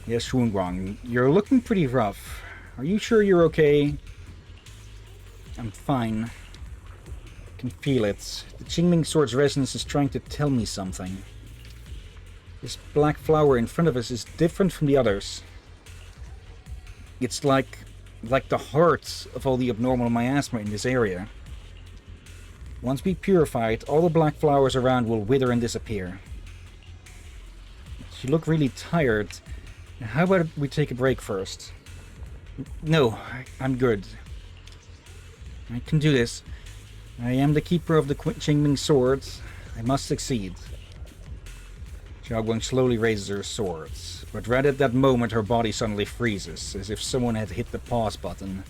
Yes, Xuanguang, you're looking pretty rough. Are you sure you're okay? I'm fine. I can feel it. The Qingming Sword's resonance is trying to tell me something. This black flower in front of us is different from the others. It's like the heart of all the abnormal miasma in this area. Once we purify it, all the black flowers around will wither and disappear. You look really tired. How about we take a break first? No, I'm good. I can do this. I am the keeper of the Qingming Sword. I must succeed. Xiaoguang slowly raises her swords, but right at that moment her body suddenly freezes, as if someone had hit the pause button.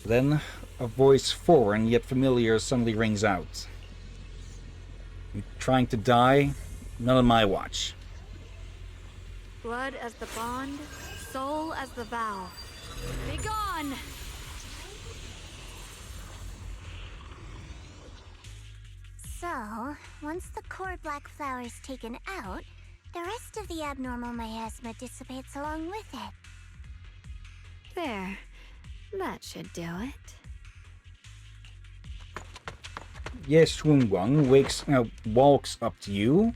Then, a voice foreign yet familiar suddenly rings out. You trying to die? Not on my watch. Blood as the bond, soul as the vow. Be gone! So, once the core black flower is taken out, the rest of the abnormal miasma dissipates along with it. There. That should do it. Yes, Xuanguang walks up to you,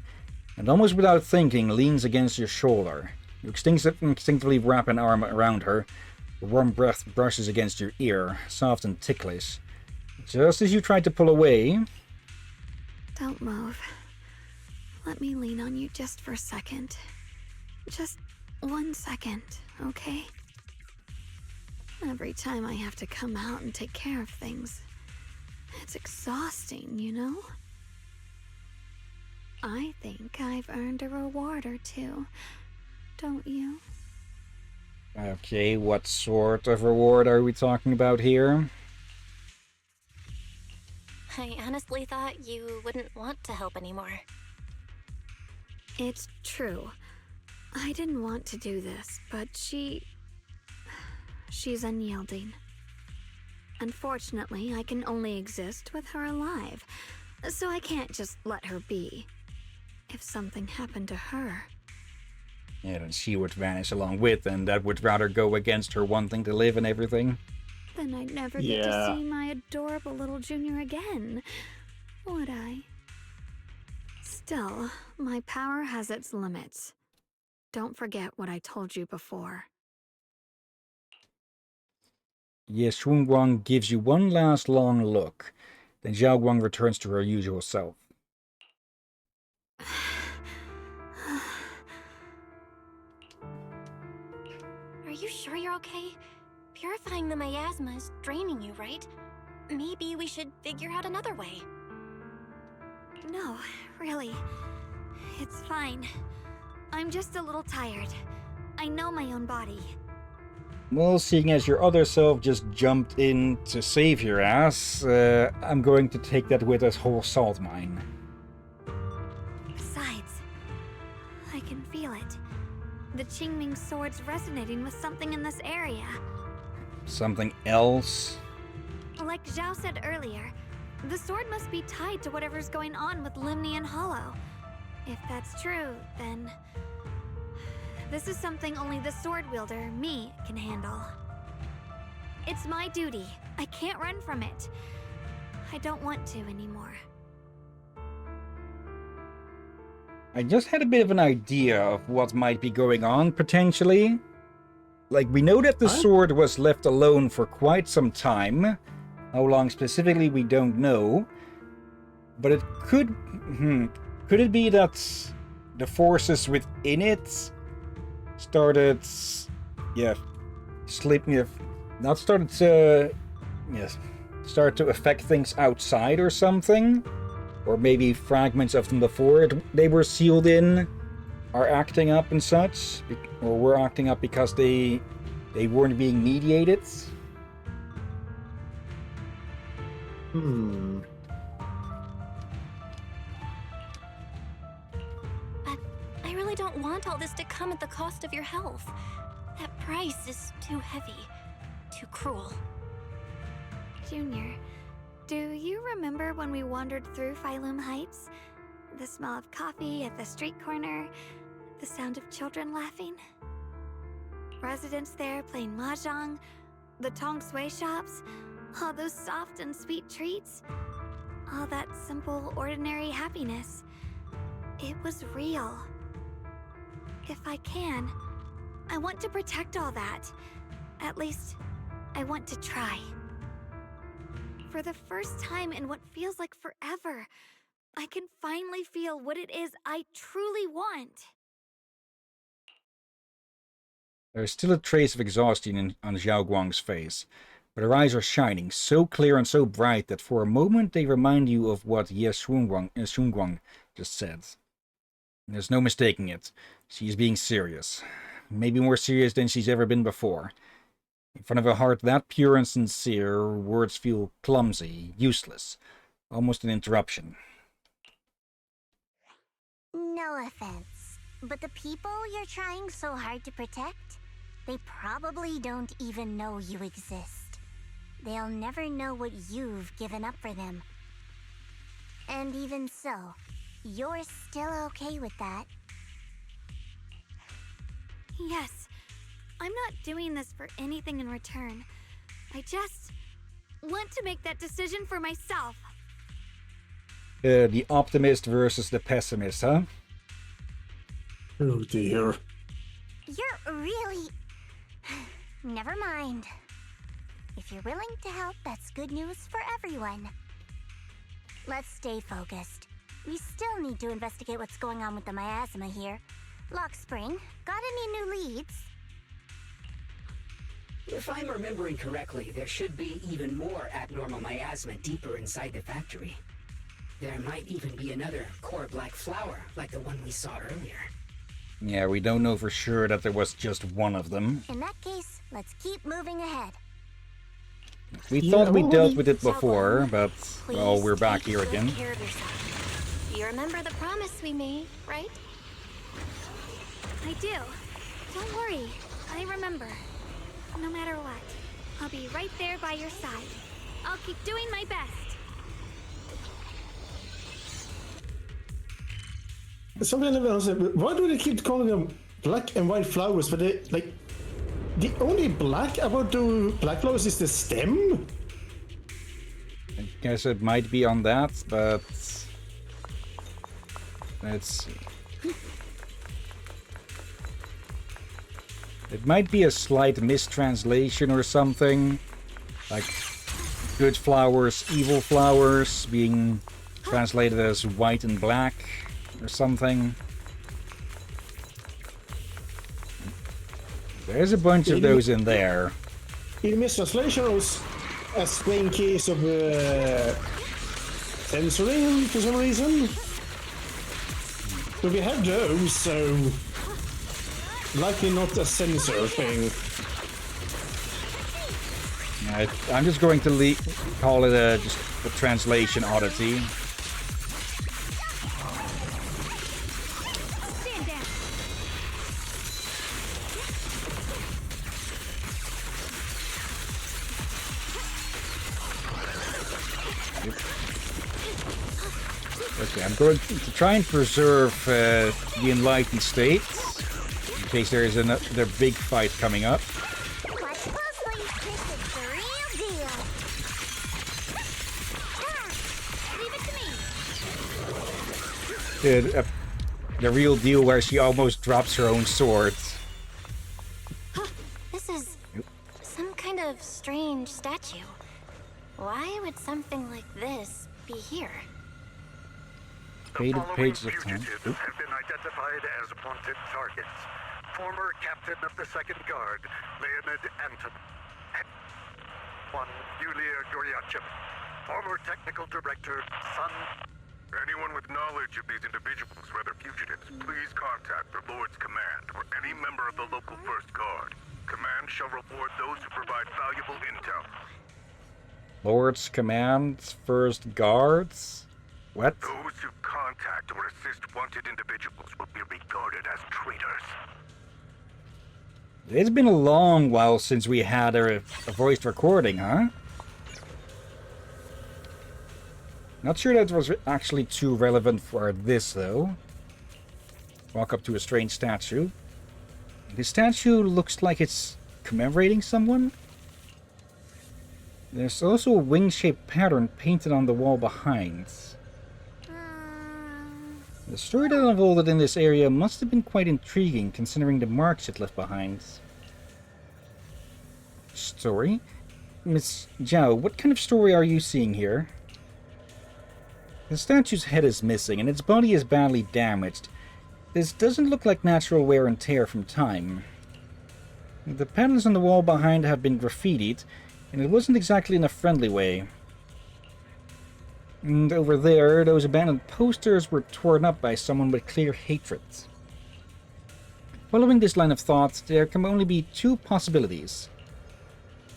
and almost without thinking leans against your shoulder. You instinctively wrap an arm around her. A warm breath brushes against your ear, soft and ticklish. Just as you try to pull away... Don't move. Let me lean on you just for a second. Just 1 second, okay? Every time I have to come out and take care of things, it's exhausting, you know? I think I've earned a reward or two, don't you? Okay, what sort of reward are we talking about here? I honestly thought you wouldn't want to help anymore. It's true. I didn't want to do this, but she's unyielding. Unfortunately, I can only exist with her alive, so I can't just let her be. If something happened to her... Yeah, then she would vanish along with, and that would rather go against her wanting to live and everything. Then I'd never get to see my adorable little junior again, would I? Still, my power has its limits. Don't forget what I told you before. Yes, Xuanguang gives you one last long look. Then Xiaoguang returns to her usual self. Are you sure you're okay? Purifying the miasma is draining you, right? Maybe we should figure out another way. No, really. It's fine. I'm just a little tired. I know my own body. Well, seeing as your other self just jumped in to save your ass, I'm going to take that with as whole salt mine. Besides, I can feel it. The Qingming Sword's resonating with something in this area. Something else? Like Zhao said earlier, the sword must be tied to whatever's going on with Limnian Hollow. If that's true, then... this is something only the sword wielder, me, can handle. It's my duty. I can't run from it. I don't want to anymore. I just had a bit of an idea of what might be going on, potentially. Like, we know that the sword was left alone for quite some time, How long specifically, we don't know. But it could... Could it be that the forces within it started... Yeah, slipping... Not started to... Yes, start to affect things outside or something? Or maybe fragments of them before they were sealed in are acting up and such? Or were acting up because they weren't being mediated? But I really don't want all this to come at the cost of your health. That price is too heavy, too cruel. Junior, do you remember when we wandered through Phylum Heights? The smell of coffee at the street corner, the sound of children laughing? Residents there playing mahjong, the tong sui shops, all those soft and sweet treats, all that simple, ordinary happiness. It was real. If I can, I want to protect all that. At least, I want to try. For the first time in what feels like forever, I can finally feel what it is I truly want. There is still a trace of exhaustion on Xiao Guang's face, but her eyes are shining, so clear and so bright that for a moment they remind you of what Ye Shunguang just said. There's no mistaking it. She is being serious. Maybe more serious than she's ever been before. In front of a heart that pure and sincere, words feel clumsy, useless, almost an interruption. No offense, but the people you're trying so hard to protect, they probably don't even know you exist. They'll never know what you've given up for them. And even so, you're still okay with that? Yes, I'm not doing this for anything in return. I just want to make that decision for myself. The optimist versus the pessimist, huh? Oh dear. You're really... Never mind. If you're willing to help, that's good news for everyone. Let's stay focused. We still need to investigate what's going on with the miasma here. Lock Spring, got any new leads? If I'm remembering correctly, there should be even more abnormal miasma deeper inside the factory. There might even be another core black flower, like the one we saw earlier. Yeah, we don't know for sure that there was just one of them. In that case, let's keep moving ahead. We thought we dealt with it before, but, well, we're back here again. Care of yourself. You remember the promise we made, right? I do. Don't worry, I remember. No matter what, I'll be right there by your side. I'll keep doing my best. Something I never understand. Why do they keep calling them black and white flowers? But they, like, the only black about the black flowers is the stem? I guess it might be on that, but... Let's see. It might be a slight mistranslation or something. Like, good flowers, evil flowers, being translated as white and black, or something. There's a bunch of those in there. In mistranslation was a plain case of censoring for some reason. But we have those, so likely not a censor thing. I'm just going to call it just a translation oddity. Okay, I'm going to try and preserve the enlightened state in case there is another big fight coming up. Watch closely, this is the real deal. Leave it to me. The real deal where she almost drops her own sword. This is some kind of strange statue. Why would something like this be here? Faded pages of time. Fugitives have been identified as wanted targets. Former captain of the 2nd Guard, Leonid Anton. One, Yulia Goryachev. Former technical director, Sun. Anyone with knowledge of these individuals, whether fugitives, please contact the Lord's Command or any member of the local 1st Guard. Command shall reward those who provide valuable intel. Lord's Command, 1st Guards? What? Those who contact or assist wanted individuals will be regarded as traitors. It's been a long while since we had a voiced recording, huh? Not sure that was actually too relevant for this, though. Walk up to a strange statue. The statue looks like it's commemorating someone. There's also a wing-shaped pattern painted on the wall behind. The story that unfolded in this area must have been quite intriguing, considering the marks it left behind. Story? Miss Zhao, what kind of story are you seeing here? The statue's head is missing, and its body is badly damaged. This doesn't look like natural wear and tear from time. The panels on the wall behind have been graffitied, and it wasn't exactly in a friendly way. And over there, those abandoned posters were torn up by someone with clear hatred. Following this line of thought, there can only be two possibilities.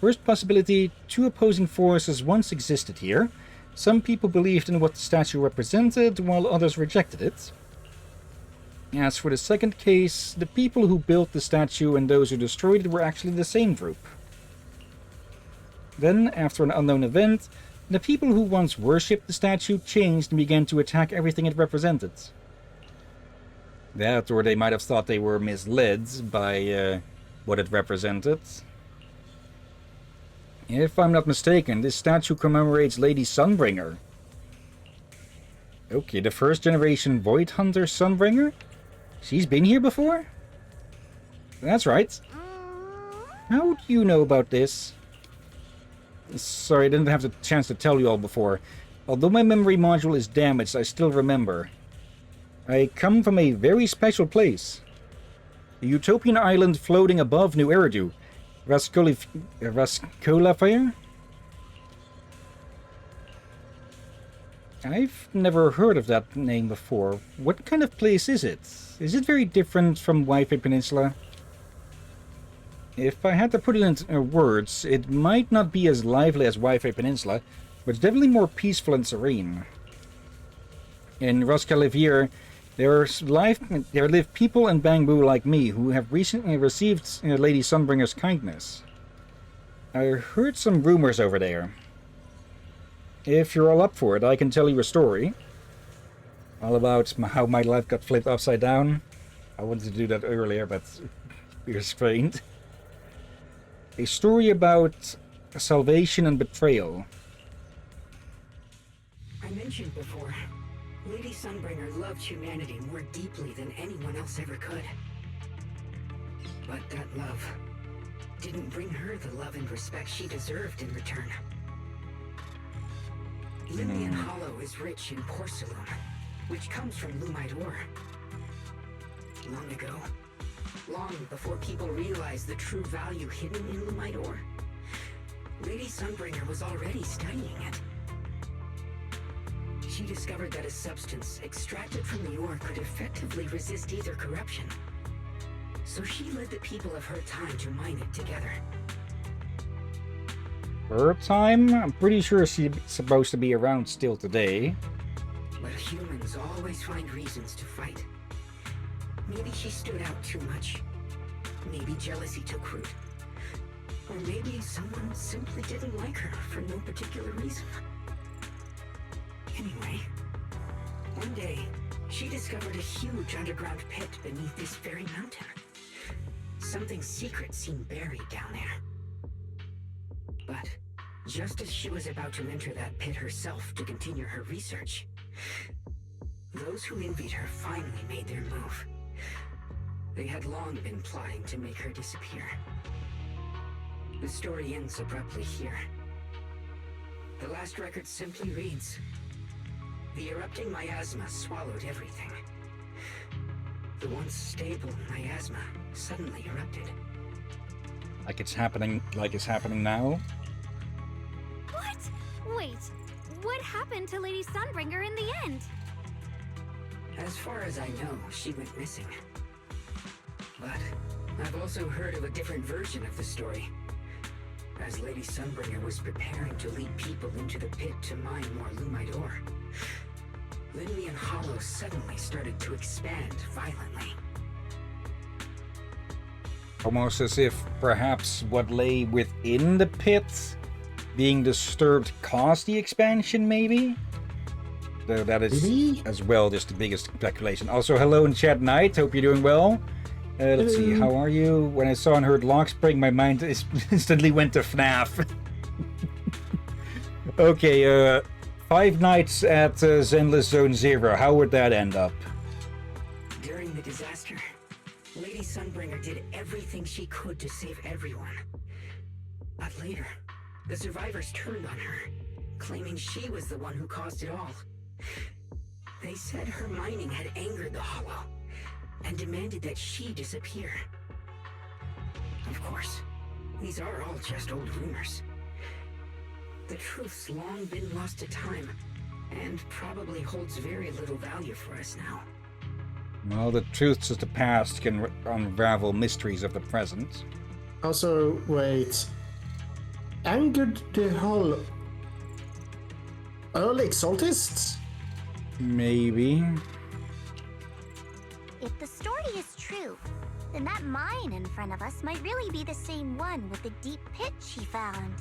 First possibility, two opposing forces once existed here. Some people believed in what the statue represented, while others rejected it. As for the second case, the people who built the statue and those who destroyed it were actually the same group. Then, after an unknown event, the people who once worshipped the statue changed and began to attack everything it represented. That, or they might have thought they were misled by what it represented. If I'm not mistaken, this statue commemorates Lady Sunbringer. Okay, the 1st generation Void Hunter Sunbringer? She's been here before? That's right. How do you know about this? Sorry, I didn't have the chance to tell you all before. Although my memory module is damaged, I still remember. I come from a very special place. A utopian island floating above New Eridu. Rascolafire? I've never heard of that name before. What kind of place is it? Is it very different from Wi-Fi Peninsula? If I had to put it into words, it might not be as lively as Wi-Fi Peninsula, but it's definitely more peaceful and serene. In Rascalivir, there live people in Bangbu like me who have recently received Lady Sunbringer's kindness. I heard some rumors over there. If you're all up for it, I can tell you a story. All about how my life got flipped upside down. I wanted to do that earlier, but we restrained. A story about salvation and betrayal. I mentioned before, Lady Sunbringer loved humanity more deeply than anyone else ever could. But that love didn't bring her the love and respect she deserved in return. Hillyan Hollow is rich in porcelain, which comes from Lumite ore. Long ago, long before people realized the true value hidden in Lumite ore, Lady Sunbringer was already studying it. She discovered that a substance extracted from the ore could effectively resist either corruption. So she led the people of her time to mine it together. Her time? I'm pretty sure she's supposed to be around still today. But humans always find reasons to fight. Maybe she stood out too much. Maybe jealousy took root. Or maybe someone simply didn't like her for no particular reason. Anyway, one day, she discovered a huge underground pit beneath this very mountain. Something secret seemed buried down there. But just as she was about to enter that pit herself to continue her research, those who envied her finally made their move. They had long been plotting to make her disappear. The story ends abruptly here. The last record simply reads, "The erupting miasma swallowed everything. The once stable miasma suddenly erupted." Like it's happening now? What? Wait, what happened to Lady Sunbringer in the end? As far as I know, she went missing. But I've also heard of a different version of the story. As Lady Sunbringer was preparing to lead people into the pit to mine more Lumite ore, Limnian Hollow suddenly started to expand violently. Almost as if perhaps what lay within the pit being disturbed caused the expansion, maybe? Though that is as well just the biggest speculation. Also, hello in chat night, hope you're doing well. Let's see, how are you? When I saw and heard Lock Spring, my mind instantly went to FNAF. Okay, 5 nights at Zenless Zone 0, how would that end up? During the disaster, Lady Sunbringer did everything she could to save everyone. But later, the survivors turned on her, claiming she was the one who caused it all. They said her mining had angered the Hollow, and demanded that she disappear. Of course, these are all just old rumors. The truth's long been lost to time, and probably holds very little value for us now. Well, the truths of the past can unravel mysteries of the present. Also, wait. Angered the Hollow. Early Exaltists? Maybe. If the story is true, then that mine in front of us might really be the same one with the deep pit she found.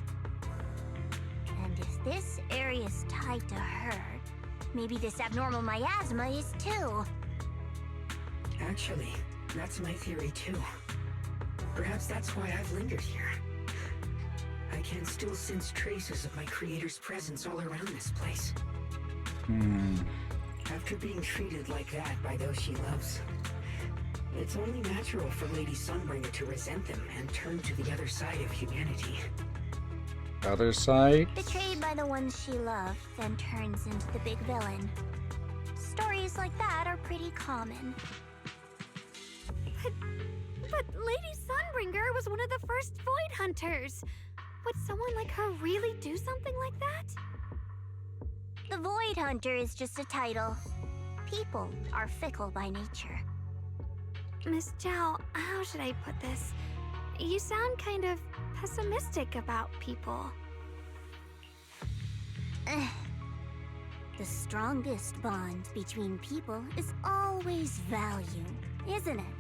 And if this area is tied to her, maybe this abnormal miasma is too. Actually, that's my theory too. Perhaps that's why I've lingered here. I can still sense traces of my creator's presence all around this place. After being treated like that by those she loves, it's only natural for Lady Sunbringer to resent them and turn to the other side of humanity. Other side? Betrayed by the ones she loved, then turns into the big villain. Stories like that are pretty common. But Lady Sunbringer was one of the first Void Hunters. Would someone like her really do something like that? The Void Hunter is just a title. People are fickle by nature. Miss Zhao, how should I put this? You sound kind of pessimistic about people. The strongest bond between people is always value, isn't it?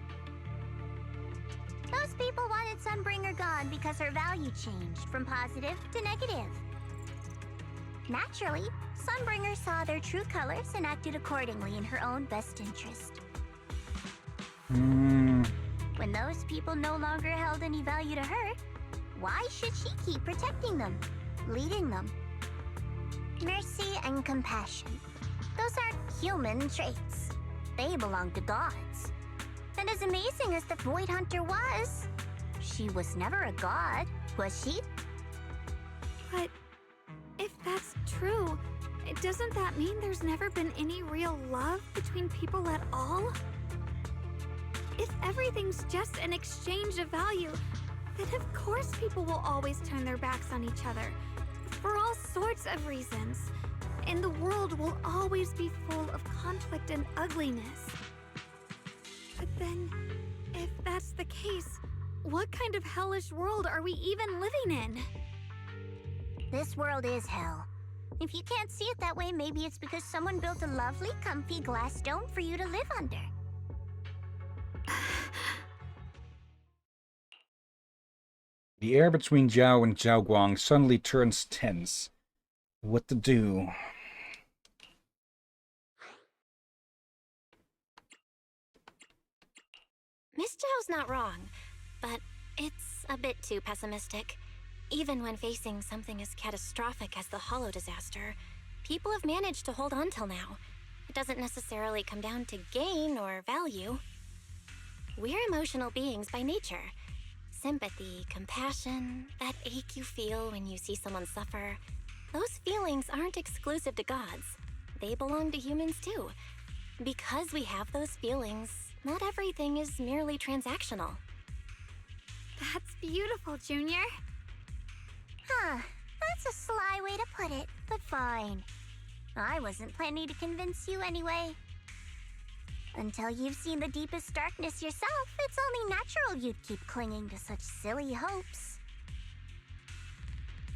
Those people wanted Sunbringer gone because her value changed from positive to negative. Naturally, Sunbringer saw their true colors and acted accordingly in her own best interest. When those people no longer held any value to her, why should she keep protecting them, leading them? Mercy and compassion. Those aren't human traits. They belong to gods. And as amazing as the Void Hunter was, she was never a god, was she? But if that's true, doesn't that mean there's never been any real love between people at all? If everything's just an exchange of value, then of course people will always turn their backs on each other, for all sorts of reasons. And the world will always be full of conflict and ugliness. But then, if that's the case, what kind of hellish world are we even living in? This world is hell. If you can't see it that way, maybe it's because someone built a lovely, comfy glass dome for you to live under. The air between Zhao and Zhaoguang suddenly turns tense. What to do? Miss Zhao's not wrong, but it's a bit too pessimistic. Even when facing something as catastrophic as the Hollow disaster, people have managed to hold on till now. It doesn't necessarily come down to gain or value. We're emotional beings by nature. Sympathy, compassion, that ache you feel when you see someone suffer, Those feelings aren't exclusive to gods. They belong to humans too. Because we have those feelings, not everything is merely transactional. That's beautiful, Junior. Huh. That's a sly way to put it, but fine. I wasn't planning to convince you anyway. Until you've seen the deepest darkness yourself, it's only natural you'd keep clinging to such silly hopes.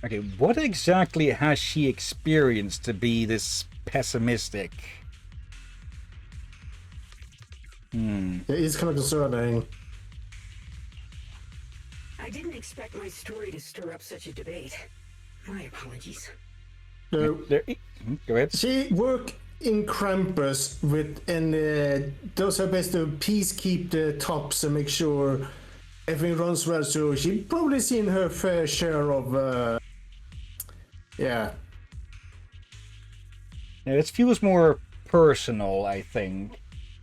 Okay, what exactly has she experienced to be this pessimistic? It is kind of concerning. I didn't expect my story to stir up such a debate. My apologies. No, Go ahead. she worked in Krampus with, and those are best to peacekeep the tops and make sure everything runs well. So she probably seen her fair share of, yeah. Now, it feels more personal, I think.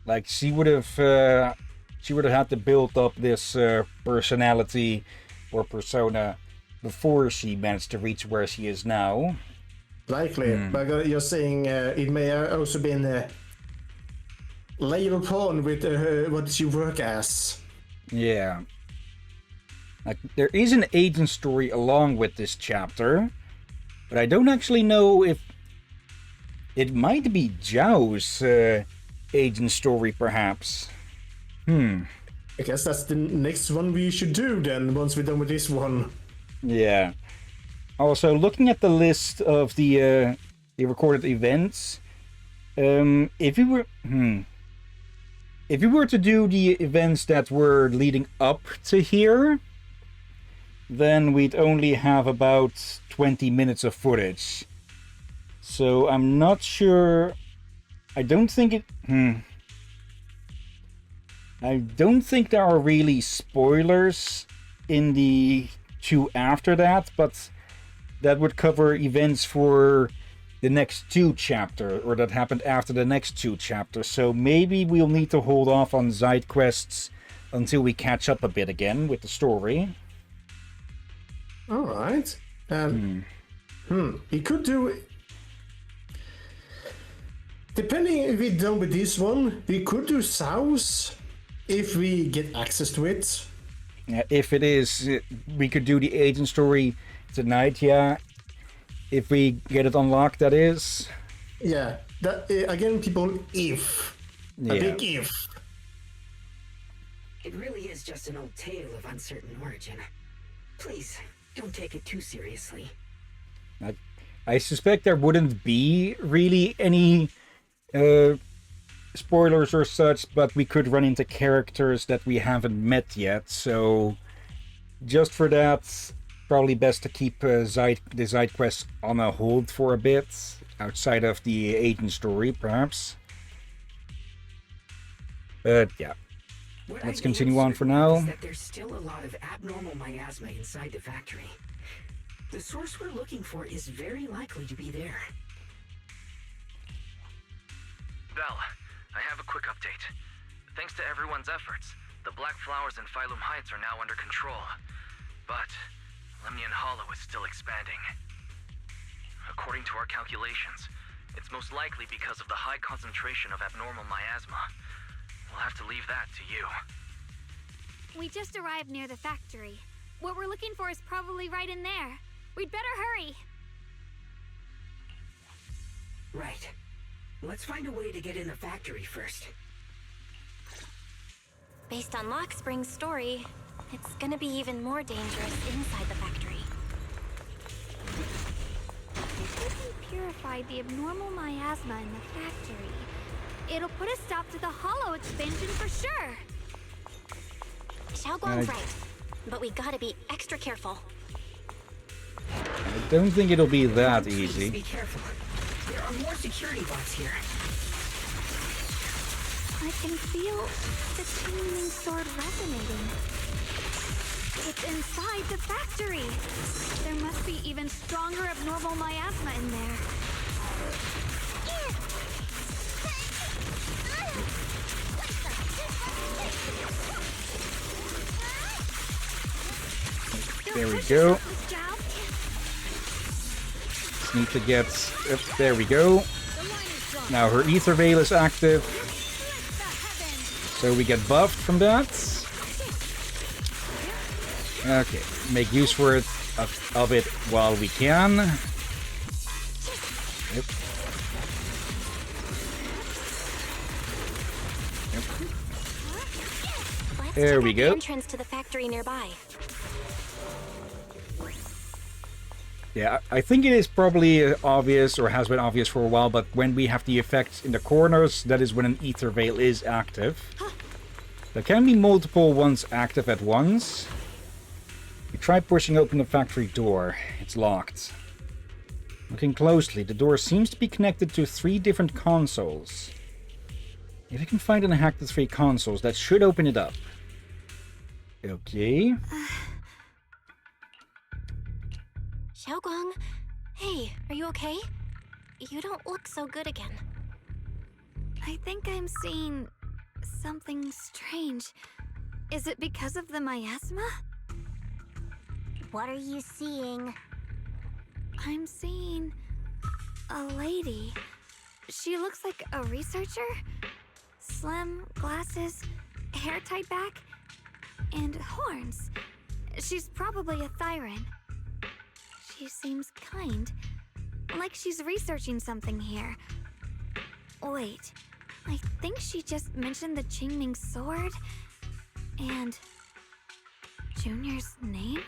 Like she would have had to build up this personality or persona before she managed to reach where she is now. Likely, but you're saying it may also been layered upon with what she work as. Yeah. Like, there is an agent story along with this chapter, but I don't actually know if it might be Zhao's agent story, perhaps. I guess that's the next one we should do then, once we're done with this one. Yeah. Also, looking at the list of the recorded events, if you were to do the events that were leading up to here, then we'd only have about 20 minutes of footage. So I'm not sure. I don't think there are really spoilers in the two after that, but that would cover events for the next two chapters, or that happened after the next two chapters. So maybe we'll need to hold off on side quests until we catch up a bit again with the story. All right. We could do. Depending if we're done with this one, we could do South if we get access to it. If it is, we could do the agent story tonight, yeah. If we get it unlocked, that is. Yeah. That again, people, if. Yeah. A big if. It really is just an old tale of uncertain origin. Please, don't take it too seriously. I suspect there wouldn't be really any spoilers or such, but we could run into characters that we haven't met yet, so just for that, probably best to keep the side quest on a hold for a bit, outside of the agent story, perhaps. But yeah, let's continue on for now. Is that there's still a lot of abnormal miasma inside the factory. The source we're looking for is very likely to be there. Bell, I have a quick update. Thanks to everyone's efforts, the Black Flowers in Phylum Heights are now under control. But Lemnian Hollow is still expanding. According to our calculations, it's most likely because of the high concentration of abnormal miasma. We'll have to leave that to you. We just arrived near the factory. What we're looking for is probably right in there. We'd better hurry. Right. Let's find a way to get in the factory first. Based on Lockspring's story, it's gonna be even more dangerous inside the factory. If we purified the abnormal miasma in the factory, it'll put a stop to the Hollow expansion for sure. Xiaoguang's right, but we gotta be extra careful. I don't think it'll be that Please easy. be careful. There are more security bots here. I can feel the Qingming sword resonating. It's inside the factory. There must be even stronger abnormal miasma in there. There we go. just need to get... there we go. Now her ether veil is active. So we get buffed from that. Okay, make use of it while we can. Yep. There we go. Entrance to the factory nearby. Yeah, I think it is probably obvious, or has been obvious for a while, but when we have the effects in the corners, that is when an ether veil is active. There can be multiple ones active at once. We try pushing open the factory door. It's locked. Looking closely, the door seems to be connected to 3 different consoles. If you can find and hack the 3 consoles, that should open it up. Okay. Xiaoguang, hey, are you okay? You don't look so good again. I think I'm seeing something strange. Is it because of the miasma? What are you seeing? I'm seeing a lady. She looks like a researcher. Slim, glasses, hair tied back, and horns. She's probably a Thyran. She seems kind, like she's researching something here. Wait, I think she just mentioned the Qingming sword and Junior's name?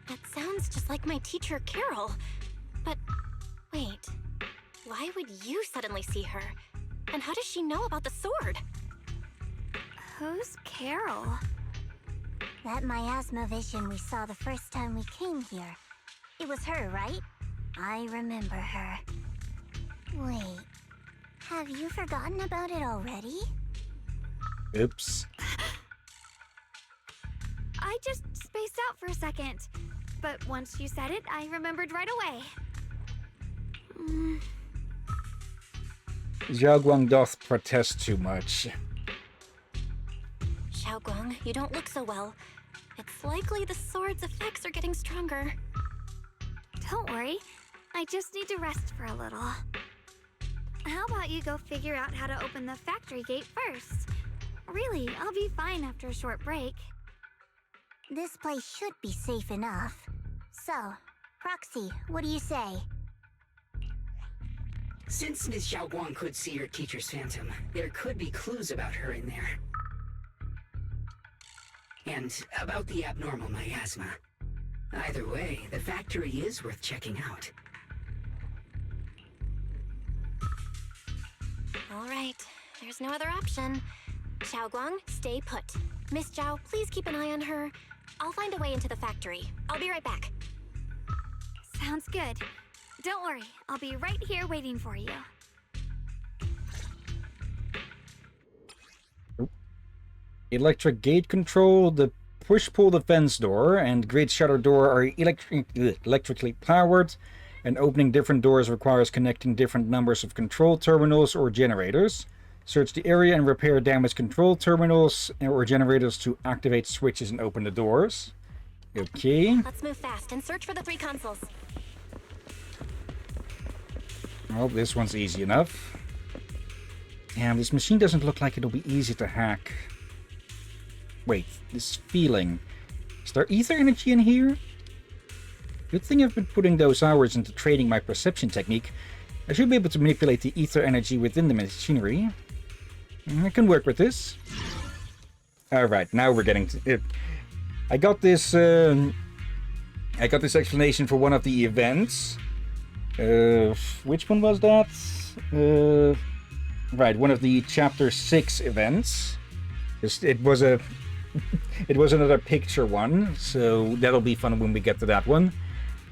That sounds just like my teacher, Carol. But wait, why would you suddenly see her? And how does she know about the sword? Who's Carol? That miasma vision we saw the first time we came here. It was her, right? I remember her. Wait, have you forgotten about it already? Oops. I just spaced out for a second. But once you said it, I remembered right away. Xiaoguang doth protest too much. Xiaoguang, you don't look so well. It's likely the sword's effects are getting stronger. Don't worry. I just need to rest for a little. How about you go figure out how to open the factory gate first? Really, I'll be fine after a short break. This place should be safe enough. So, Proxy, what do you say? Since Ms. Xiaoguang could see her teacher's phantom, there could be clues about her in there. And about the abnormal miasma. Either way, the factory is worth checking out. All right, there's no other option. Xiaoguang, stay put. Miss Zhao, please keep an eye on her. I'll find a way into the factory. I'll be right back. Sounds good. Don't worry, I'll be right here waiting for you. Electric gate control, the push-pull defense door and grid shutter door are electrically powered, and opening different doors requires connecting different numbers of control terminals or generators. Search the area and repair damaged control terminals or generators to activate switches and open the doors. Okay. Let's move fast and search for the 3 consoles. Well, this one's easy enough. And this machine doesn't look like it'll be easy to hack. Wait, this feeling. Is there ether energy in here? Good thing I've been putting those hours into training my perception technique. I should be able to manipulate the ether energy within the machinery. I can work with this. Alright, now we're getting to it. I got this explanation for one of the events. Which one was that? Right, one of the chapter 6 events. It was a it was another picture one, so that'll be fun when we get to that one.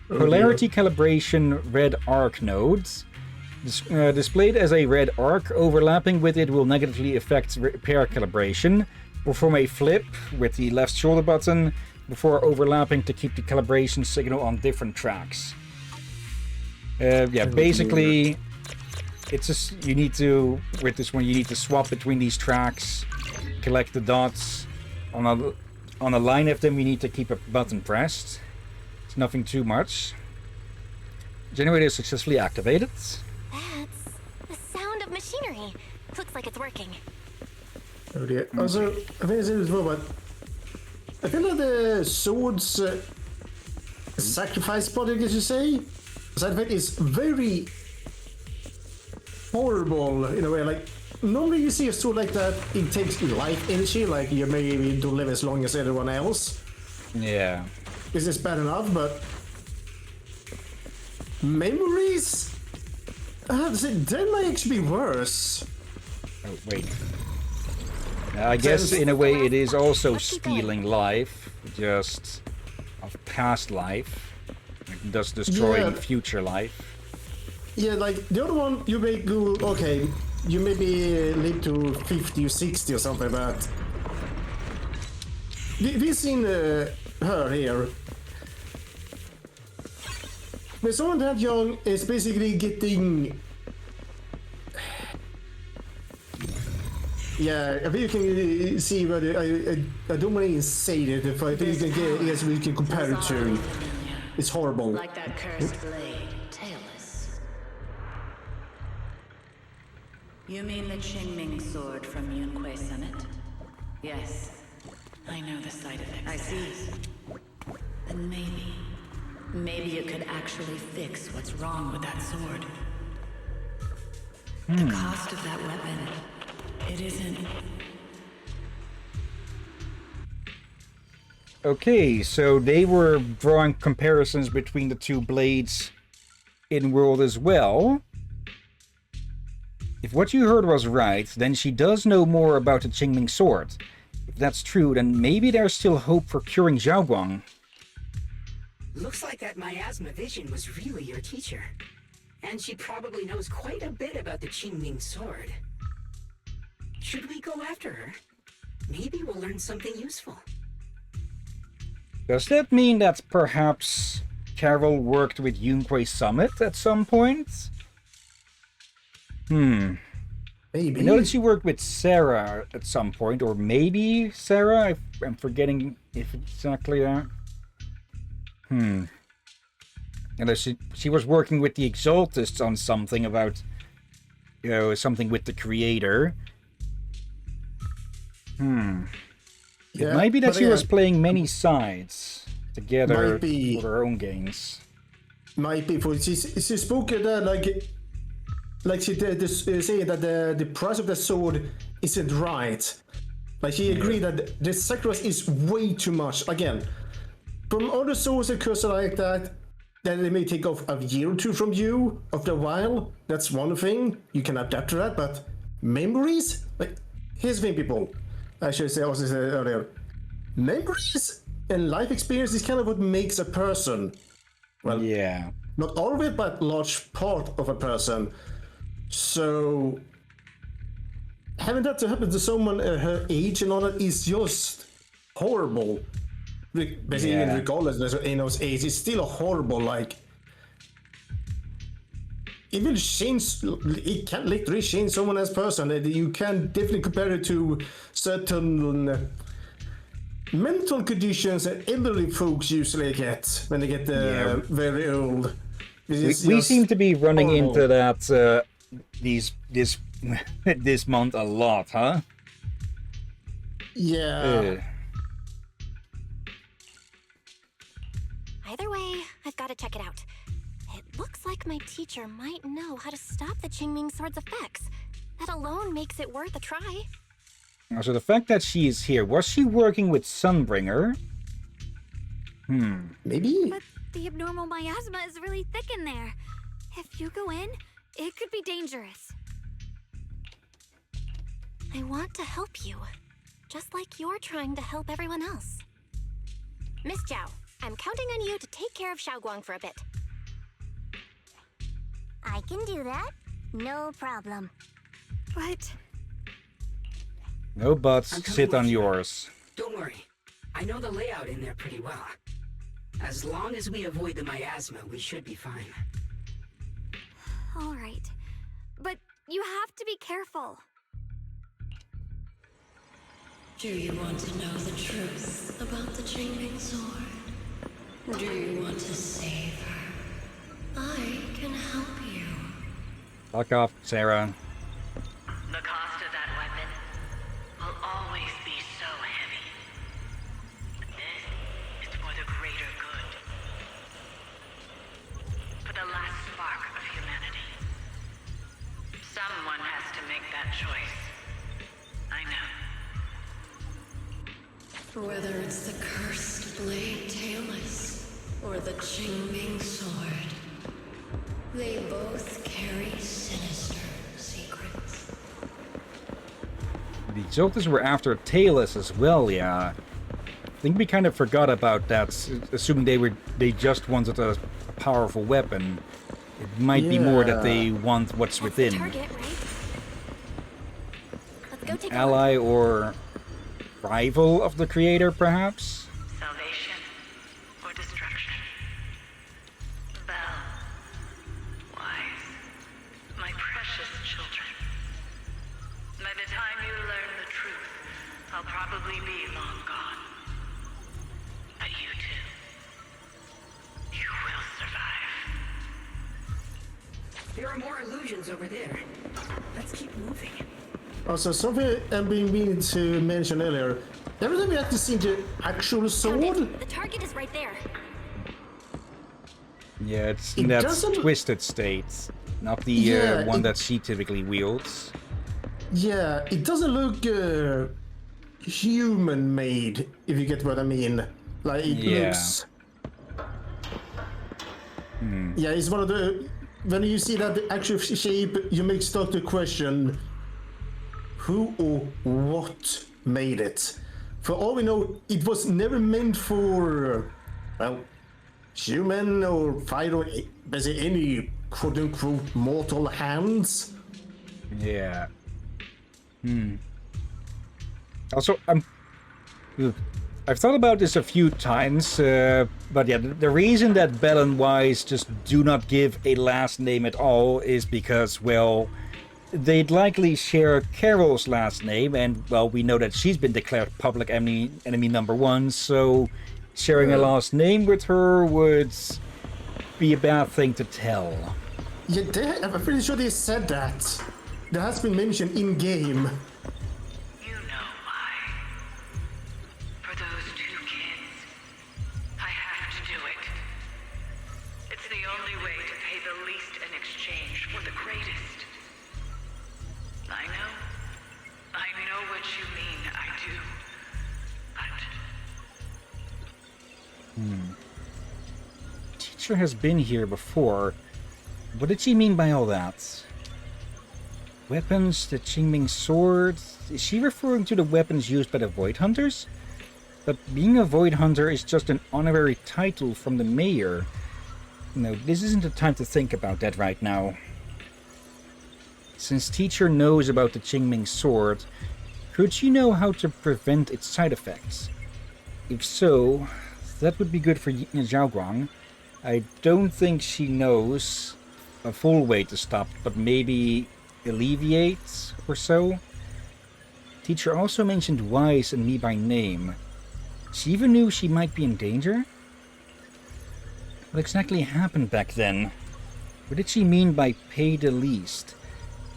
Polarity calibration red arc nodes. Displayed as a red arc, overlapping with it will negatively affect repair calibration. Perform a flip with the left shoulder button before overlapping to keep the calibration signal on different tracks. Yeah, basically, it's just you need to, with this one, you need to swap between these tracks, collect the dots. On a line of them, you need to keep a button pressed. It's nothing too much. Generator is successfully activated. That's the sound of machinery. Looks like it's working. Oh dear. Also, I think I said this before, but I feel like the sword's sacrifice body, I guess you say, side effect is very horrible in a way. Like, normally you see a sword like that, it takes life energy, like you maybe don't live as long as everyone else. Yeah. This is bad enough, but memories? I have to say, that might actually be worse. Oh, wait. I guess in a way it is also stealing life, just of past life, thus destroying future life. Yeah, like the other one, you may go, okay, you maybe live to 50 or 60 or something, but we've seen her here. When someone that young is basically getting... Yeah, I think you can see what I don't want to say it, if I think you can get, yes, we can compare it to. It's horrible. Like that cursed blade, tailless. You mean the Qingming sword from Yunque Summit? Yes, I know the side effects. I see. Then maybe you could actually fix what's wrong with that sword. The cost of that weapon, it isn't... Okay, so they were drawing comparisons between the two blades in world as well. If what you heard was right, then she does know more about the Qingming sword. If that's true, then maybe there's still hope for curing Xiaoguang. Looks like that miasma vision was really your teacher. And she probably knows quite a bit about the Qingming sword. Should we go after her? Maybe we'll learn something useful. Does that mean that perhaps Carol worked with Yunque Summit at some point? Maybe. I know that she worked with Sarah at some point, or maybe Sarah? I'm forgetting if it's exactly that. And she was working with the Exaltists on something about, you know, something with the Creator. It might be that she was playing many sides together for her own games. Might be, for she spoke that like she did this, saying that the price of the sword isn't right. Like she agreed that the sacrifice is way too much. Again, from other swords that curse like that, then they may take off a year or two from you after a while. That's one thing. You can adapt to that, but memories? Like, here's the thing, people. I should say, also said earlier. Memories and life experience is kind of what makes a person. Well, yeah. Not all of it, but large part of a person. So having that to happen to someone her age and all that is just horrible. Basically, even regardless of Eno's age, it's still a horrible, like... It will change... It can literally change someone as person. You can definitely compare it to certain mental conditions that elderly folks usually get when they get very old. We seem to be running into that this month a lot, huh? Yeah. Either way, I've got to check it out. It looks like my teacher might know how to stop the Qingming sword's effects. That alone makes it worth a try. So the fact that she is here, was she working with Sunbringer? Maybe? But the abnormal miasma is really thick in there. If you go in, it could be dangerous. I want to help you, just like you're trying to help everyone else. Miss Zhao, I'm counting on you to take care of Xiaoguang for a bit. I can do that. No problem. But... No buts, sit on yours. Don't worry. I know the layout in there pretty well. As long as we avoid the miasma, we should be fine. All right. But you have to be careful. Do you want to know the truth about the Qingming sword? Do you want to save her? I can help you. Fuck off, Sarah. The cost of that weapon will always be so heavy. This is for the greater good. For the last spark of humanity. Someone has to make that choice. I know. Whether it's the cursed blade tailless or the Qingming sword, they both carry sinister secrets. The Jolters were after Tailless as well, yeah. I think we kind of forgot about that, assuming they just wanted a powerful weapon. It might be more that they want what's within. Target, right? Let's go take a Ally or rival of the creator, perhaps? Salvation or destruction. Belle. Wise. My precious children. By the time you learn the truth, I'll probably be long gone. But you two. You will survive. There are more illusions over there. Let's keep moving. Also, something I've been meaning to mention earlier. Every time we actually see the actual sword, The target is right there. Yeah, it's It in that doesn't- twisted state, not the Yeah, one it- that she typically wields. yeah, it doesn't look human-made, if you get what I mean. Like, it Yeah. looks... Yeah, it's one of the... When you see that actual shape, you make start to question who or what made it. For all we know, it was never meant for, well, human or fight or basically any quote-unquote mortal hands. Yeah. Also, I've thought about this a few times, but yeah, the reason that Belle and Wise just do not give a last name at all is because, well, they'd likely share Carol's last name, and, well, we know that she's been declared public enemy number one, so sharing a last name with her would be a bad thing to tell. Yeah, I'm pretty sure they said that. That has been mentioned in-game. You know why. For those two kids, I have to do it. It's the only way to pay the least in exchange for the greatest. I know what you mean, I do. But Teacher has been here before. What did she mean by all that? Weapons, the Qingming sword? Is she referring to the weapons used by the Void Hunters? But being a Void Hunter is just an honorary title from the mayor. No, this isn't the time to think about that right now. Since Teacher knows about the Qingming sword, could she know how to prevent its side effects? If so, that would be good for Zhaoguang. I don't think she knows a full way to stop, but maybe alleviate or so. Teacher also mentioned Wise and me by name. She even knew she might be in danger? What exactly happened back then? What did she mean by pay the least?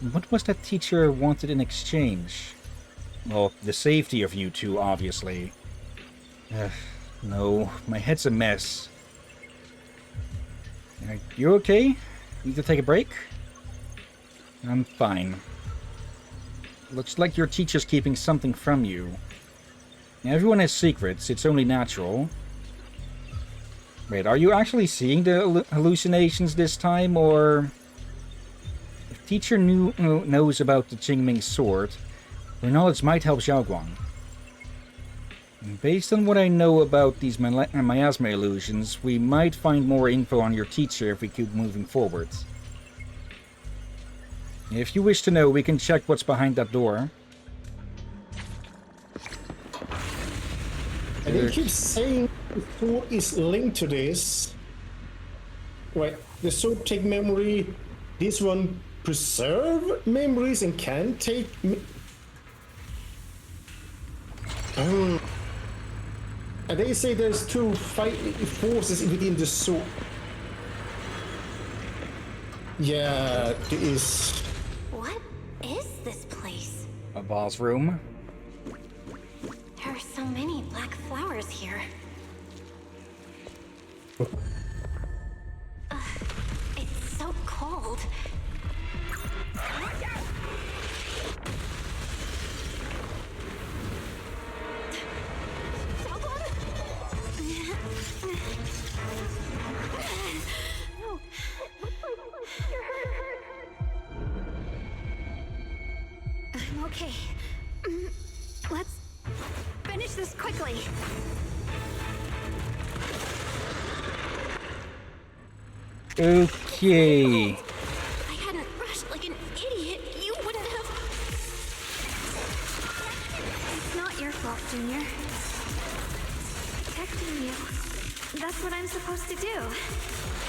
And what was that teacher wanted in exchange? Well, the safety of you two, obviously. No, my head's a mess. You okay? Need to take a break? I'm fine. Looks like your teacher's keeping something from you. Everyone has secrets, it's only natural. Wait, are you actually seeing the hallucinations this time, or... If teacher knows about the Qingming sword, her knowledge might help Zhaoguang. Based on what I know about these miasma illusions, we might find more info on your teacher if we keep moving forward. If you wish to know, we can check what's behind that door. And they keep saying the sword is linked to this. Right, the sword take memory, this one preserve memories and can take... And they say there's two forces within the sword. Yeah, there is. What is this place? A boss room. There are so many black flowers here. It's so cold. I'm okay. Let's finish this quickly. Okay. If I hadn't rushed like an idiot, you wouldn't have. It's not your fault, Junior. Protecting you. That's what I'm supposed to do.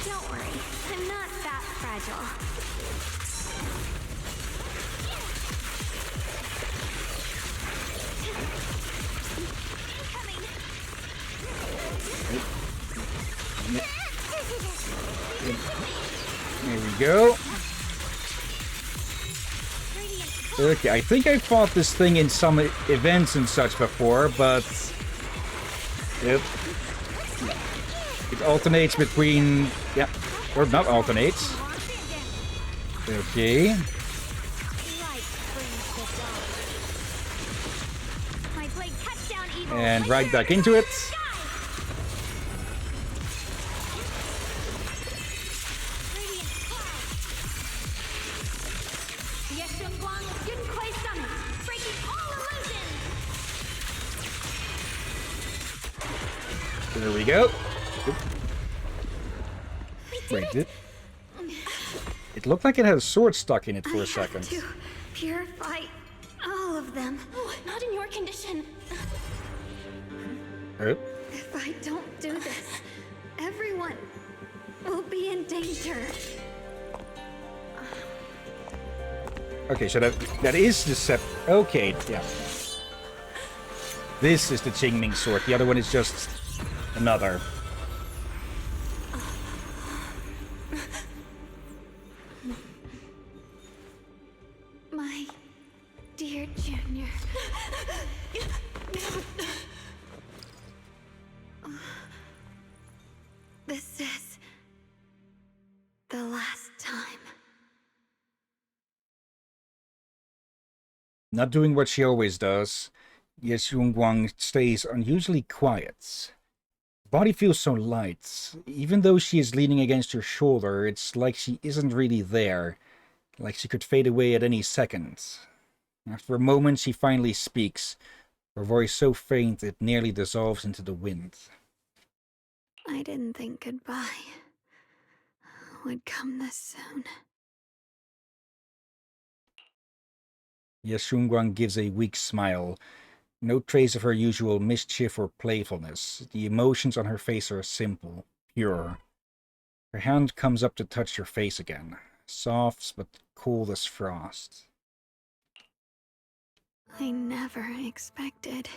Don't worry, I'm not that fragile. There we go. Okay, I think I fought this thing in some events and such before, but it alternates between, yeah, or not alternates. Okay. And right back into it. There we go. Wait, it looked like it had a sword stuck in it for a second. To purify all of them. Oh, not in your condition. If I don't do this, everyone will be in danger. Okay, so that is the okay, yeah. This is the Qingming sword. The other one is just another. My dear Junior. This is the last time. Not doing what she always does, Yes Yunguang stays unusually quiet. Her body feels so light. Even though she is leaning against your shoulder, it's like she isn't really there. Like she could fade away at any second. After a moment, she finally speaks, her voice so faint it nearly dissolves into the wind. I didn't think goodbye would come this soon. Yes Yunguang gives a weak smile. No trace of her usual mischief or playfulness. The emotions on her face are simple, pure. Her hand comes up to touch your face again, soft but cold as frost. I never expected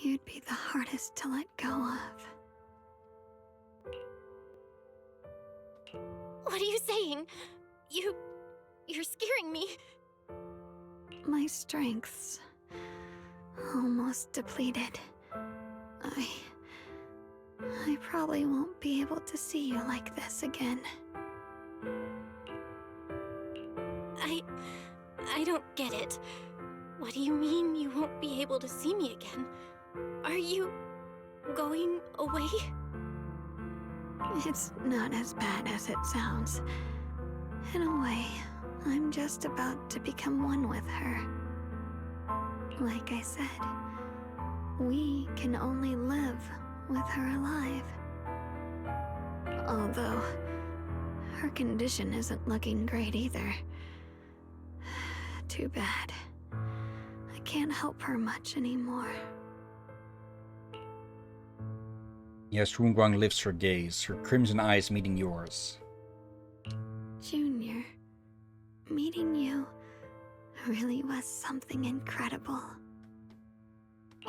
you'd be the hardest to let go of. What are you saying? You're scaring me. My strength's almost depleted. I probably won't be able to see you like this again. I don't get it. What do you mean you won't be able to see me again? Are you going away? It's not as bad as it sounds. In a way, I'm just about to become one with her. Like I said, we can only live with her alive. Although, her condition isn't looking great either. Too bad. I can't help her much anymore. Yes, Runguang lifts her gaze, her crimson eyes meeting yours. Junior, meeting you really was something incredible.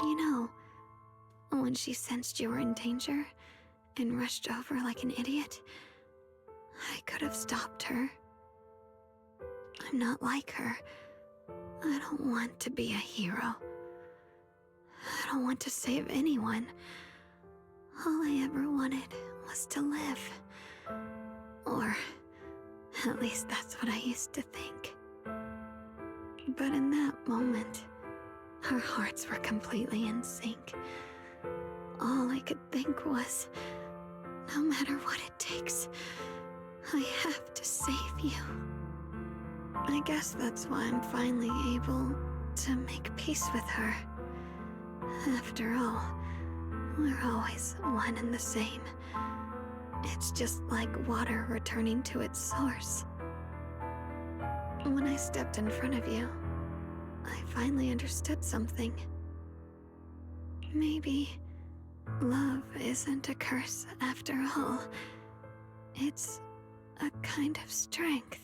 You know, When she sensed you were in danger and rushed over like an idiot, I could have stopped her. I'm not like her. I don't want to be a hero. I don't want to save anyone. All I ever wanted was to live. Or at least that's what I used to think. But in that moment, our hearts were completely in sync. All I could think was, no matter what it takes, I have to save you. I guess that's why I'm finally able to make peace with her. After all, we're always one and the same. It's just like water returning to its source. When I stepped in front of you, I finally understood something. Maybe love isn't a curse after all. It's a kind of strength.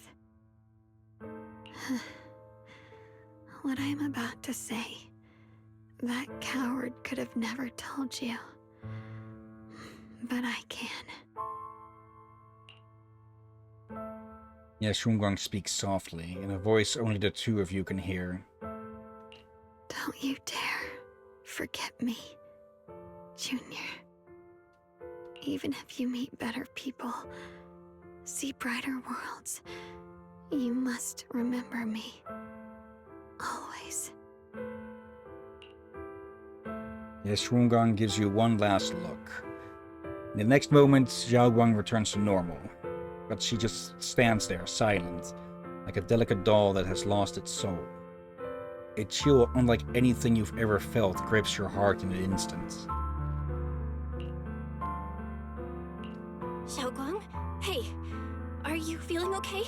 What I'm about to say, that coward could have never told you. But I can. Yes, Shunguang speaks softly, in a voice only the two of you can hear. Don't you dare forget me, Junior. Even if you meet better people, see brighter worlds, you must remember me. Always. Yes, Shunguang gives you one last look. In the next moment, Xiaoguang returns to normal. But she just stands there, silent, like a delicate doll that has lost its soul. A chill unlike anything you've ever felt grips your heart in an instant. Xiaoguang? Hey, are you feeling okay?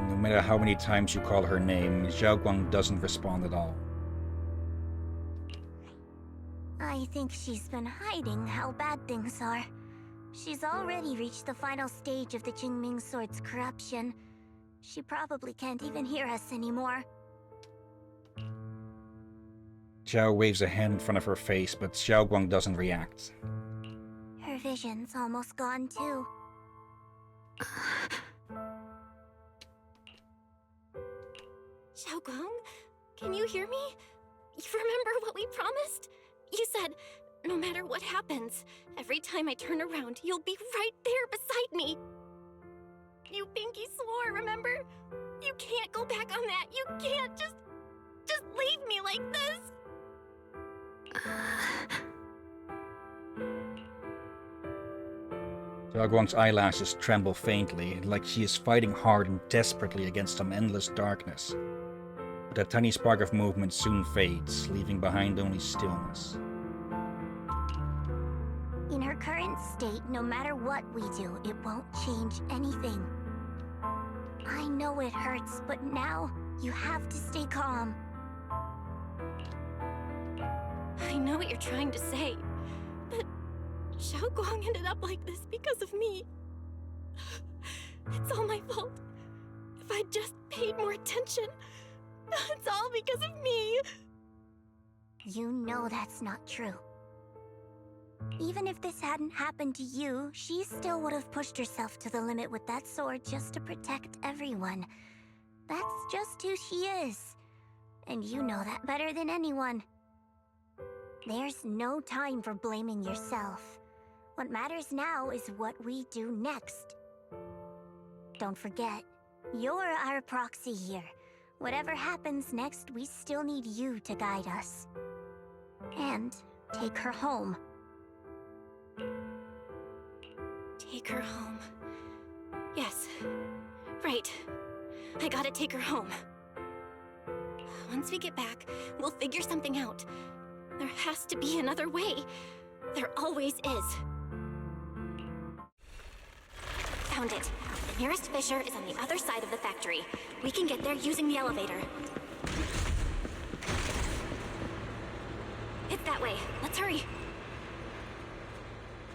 No matter how many times you call her name, Xiaoguang doesn't respond at all. I think she's been hiding how bad things are. She's already reached the final stage of the Qingming Sword's corruption. She probably can't even hear us anymore. Zhao waves a hand in front of her face, but Xiaoguang doesn't react. Her vision's almost gone too. Xiaoguang, can you hear me? You remember what we promised? You said, no matter what happens, every time I turn around, you'll be right there beside me. You pinky swore, remember? You can't go back on that. You can't just leave me like this. Xiaoguang's eyelashes tremble faintly, like she is fighting hard and desperately against some endless darkness. But that tiny spark of movement soon fades, leaving behind only stillness. In her current state, no matter what we do, it won't change anything. I know it hurts, but now you have to stay calm. I know what you're trying to say, but Xiaoguang ended up like this because of me. It's all my fault. If I'd just paid more attention, it's all because of me. You know that's not true. Even if this hadn't happened to you, she still would have pushed herself to the limit with that sword just to protect everyone. That's just who she is. And you know that better than anyone. There's no time for blaming yourself. What matters now is what we do next. Don't forget, you're our proxy here. Whatever happens next, we still need you to guide us. And take her home. Take her home. Yes. Right. I gotta take her home. Once we get back, we'll figure something out. There has to be another way. There always is. Found it. The nearest fissure is on the other side of the factory. We can get there using the elevator. It's that way. Let's hurry.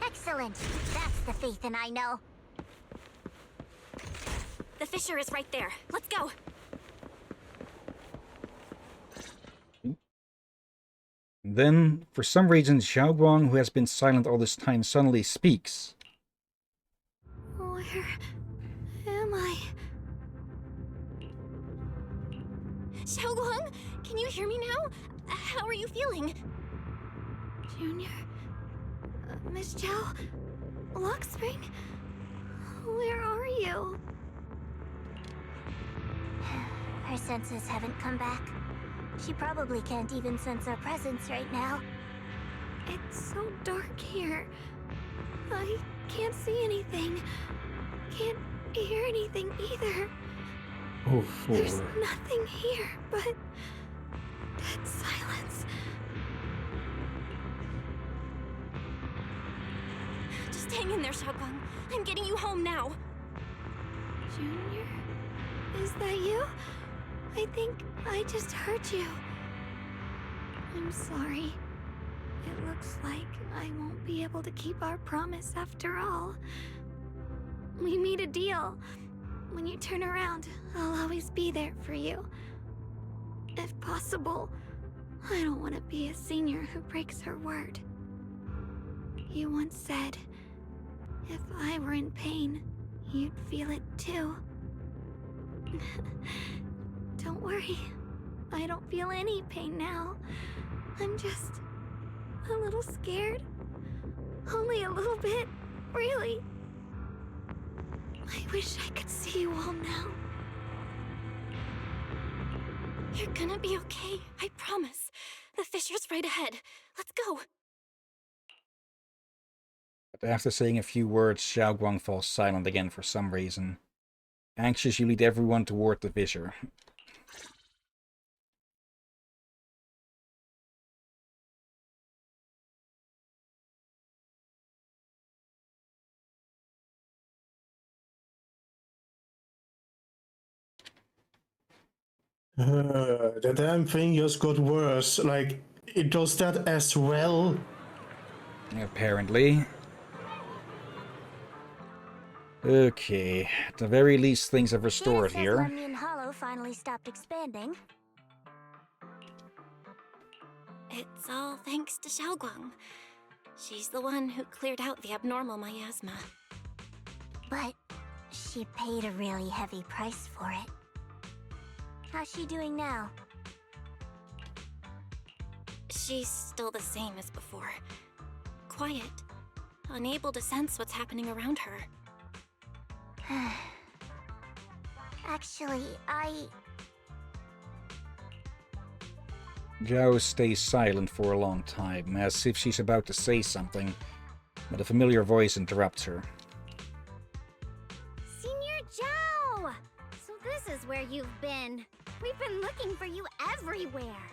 Excellent. That's the Phaethon I know. The fissure is right there. Let's go. Then, for some reason, Xiaoguang, who has been silent all this time, suddenly speaks. Where am I? Xiaoguang, can you hear me now? How are you feeling? Junior? Miss Zhao? Luxspring? Where are you? Her senses haven't come back. She probably can't even sense our presence right now. It's so dark here. I can't see anything. Can't hear anything either. Oh, There's nothing here but dead silence. Just hang in there, Xiaoguang. I'm getting you home now. Junior? Is that you? I think I just heard you. I'm sorry. It looks like I won't be able to keep our promise after all. We made a deal. When you turn around, I'll always be there for you. If possible, I don't want to be a senior who breaks her word. You once said, if I were in pain, you'd feel it too. Don't worry. I don't feel any pain now. I'm just a little scared. Only a little bit, really. I wish I could see you all now. You're gonna be okay, I promise. The fissure's right ahead. Let's go. But after saying a few words, Xiaoguang falls silent again for some reason. Anxious, you lead everyone toward the fissure. The damn thing just got worse. Like, it does that as well. Apparently. Okay, at the very least things have restored here. Hillyan Hollow finally stopped expanding. It's all thanks to Xiaoguang. She's the one who cleared out the abnormal miasma. But she paid a really heavy price for it. How's she doing now? She's still the same as before. Quiet. Unable to sense what's happening around her. Actually, Zhao stays silent for a long time, as if she's about to say something, but a familiar voice interrupts her. Senior Zhao! So this is where you've been. We've been looking for you everywhere.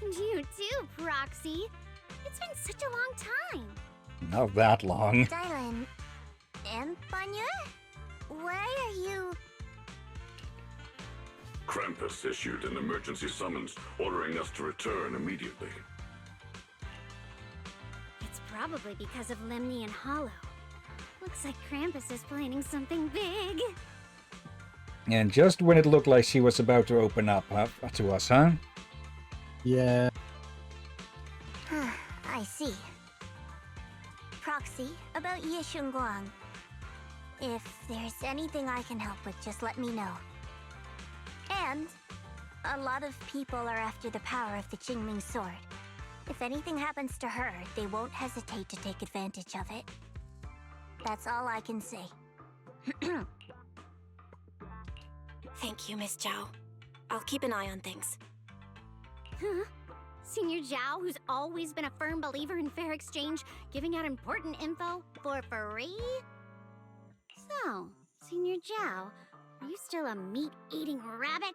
And you too, Proxy. It's been such a long time. Not that long. Dylan and Banya? Why are you... Krampus issued an emergency summons ordering us to return immediately. It's probably because of Lemnian Hollow. Looks like Krampus is planning something big. And just when it looked like she was about to open up to us, huh? Yeah. I see. Proxy, about Yishunguang. If there's anything I can help with, just let me know. And a lot of people are after the power of the Qingming sword. If anything happens to her, they won't hesitate to take advantage of it. That's all I can say. Thank you, Miss Zhao. I'll keep an eye on things. Huh? Senior Zhao, who's always been a firm believer in fair exchange, giving out important info for free? So, Senior Zhao, are you still a meat-eating rabbit?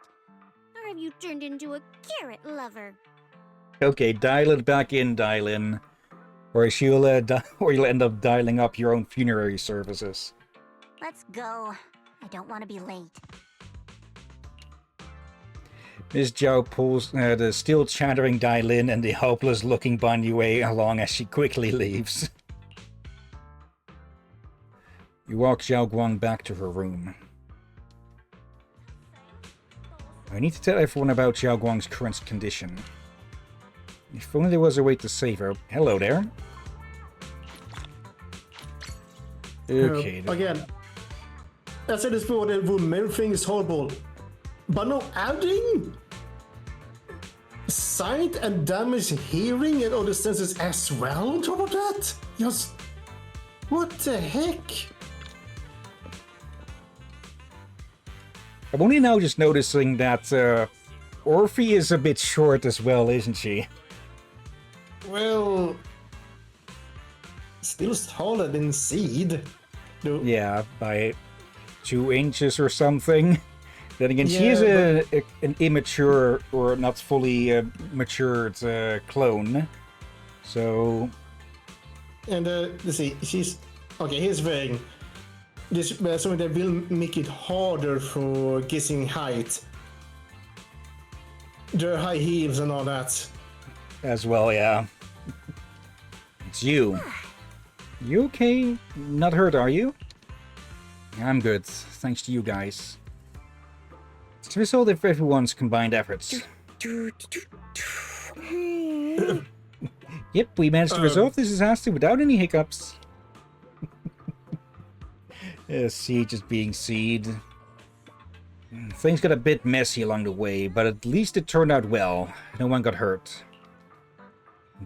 Or have you turned into a carrot lover? Okay, dial it back in, dial in. Or you'll end up dialing up your own funerary services. Let's go. I don't want to be late. Miss Zhao pulls the still chattering Dailin and the hopeless-looking Ban Yue along as she quickly leaves. You walk Xiaoguang back to her room. I need to tell everyone about Xiaoguang's current condition. If only there was a way to save her. Hello there. Okay. Again, I said this before, the woman thing is horrible. But no, adding sight and damage hearing and other senses as well on top of that? Just, what the heck? I'm only now just noticing that Orphe is a bit short as well, isn't she? Well, still taller than Seed. Though. Yeah, by 2 inches or something. Then again, she is an immature or not fully matured clone. So... And let's see, she's... Okay, here's the thing. This something that will make it harder for guessing height. Their high heels and all that. As well, yeah. It's you. You okay? Not hurt, are you? I'm good, thanks to you guys. It's the result of everyone's combined efforts. Yep, we managed to resolve this disaster without any hiccups. Seed just being Seed. Things got a bit messy along the way, but at least it turned out well. No one got hurt.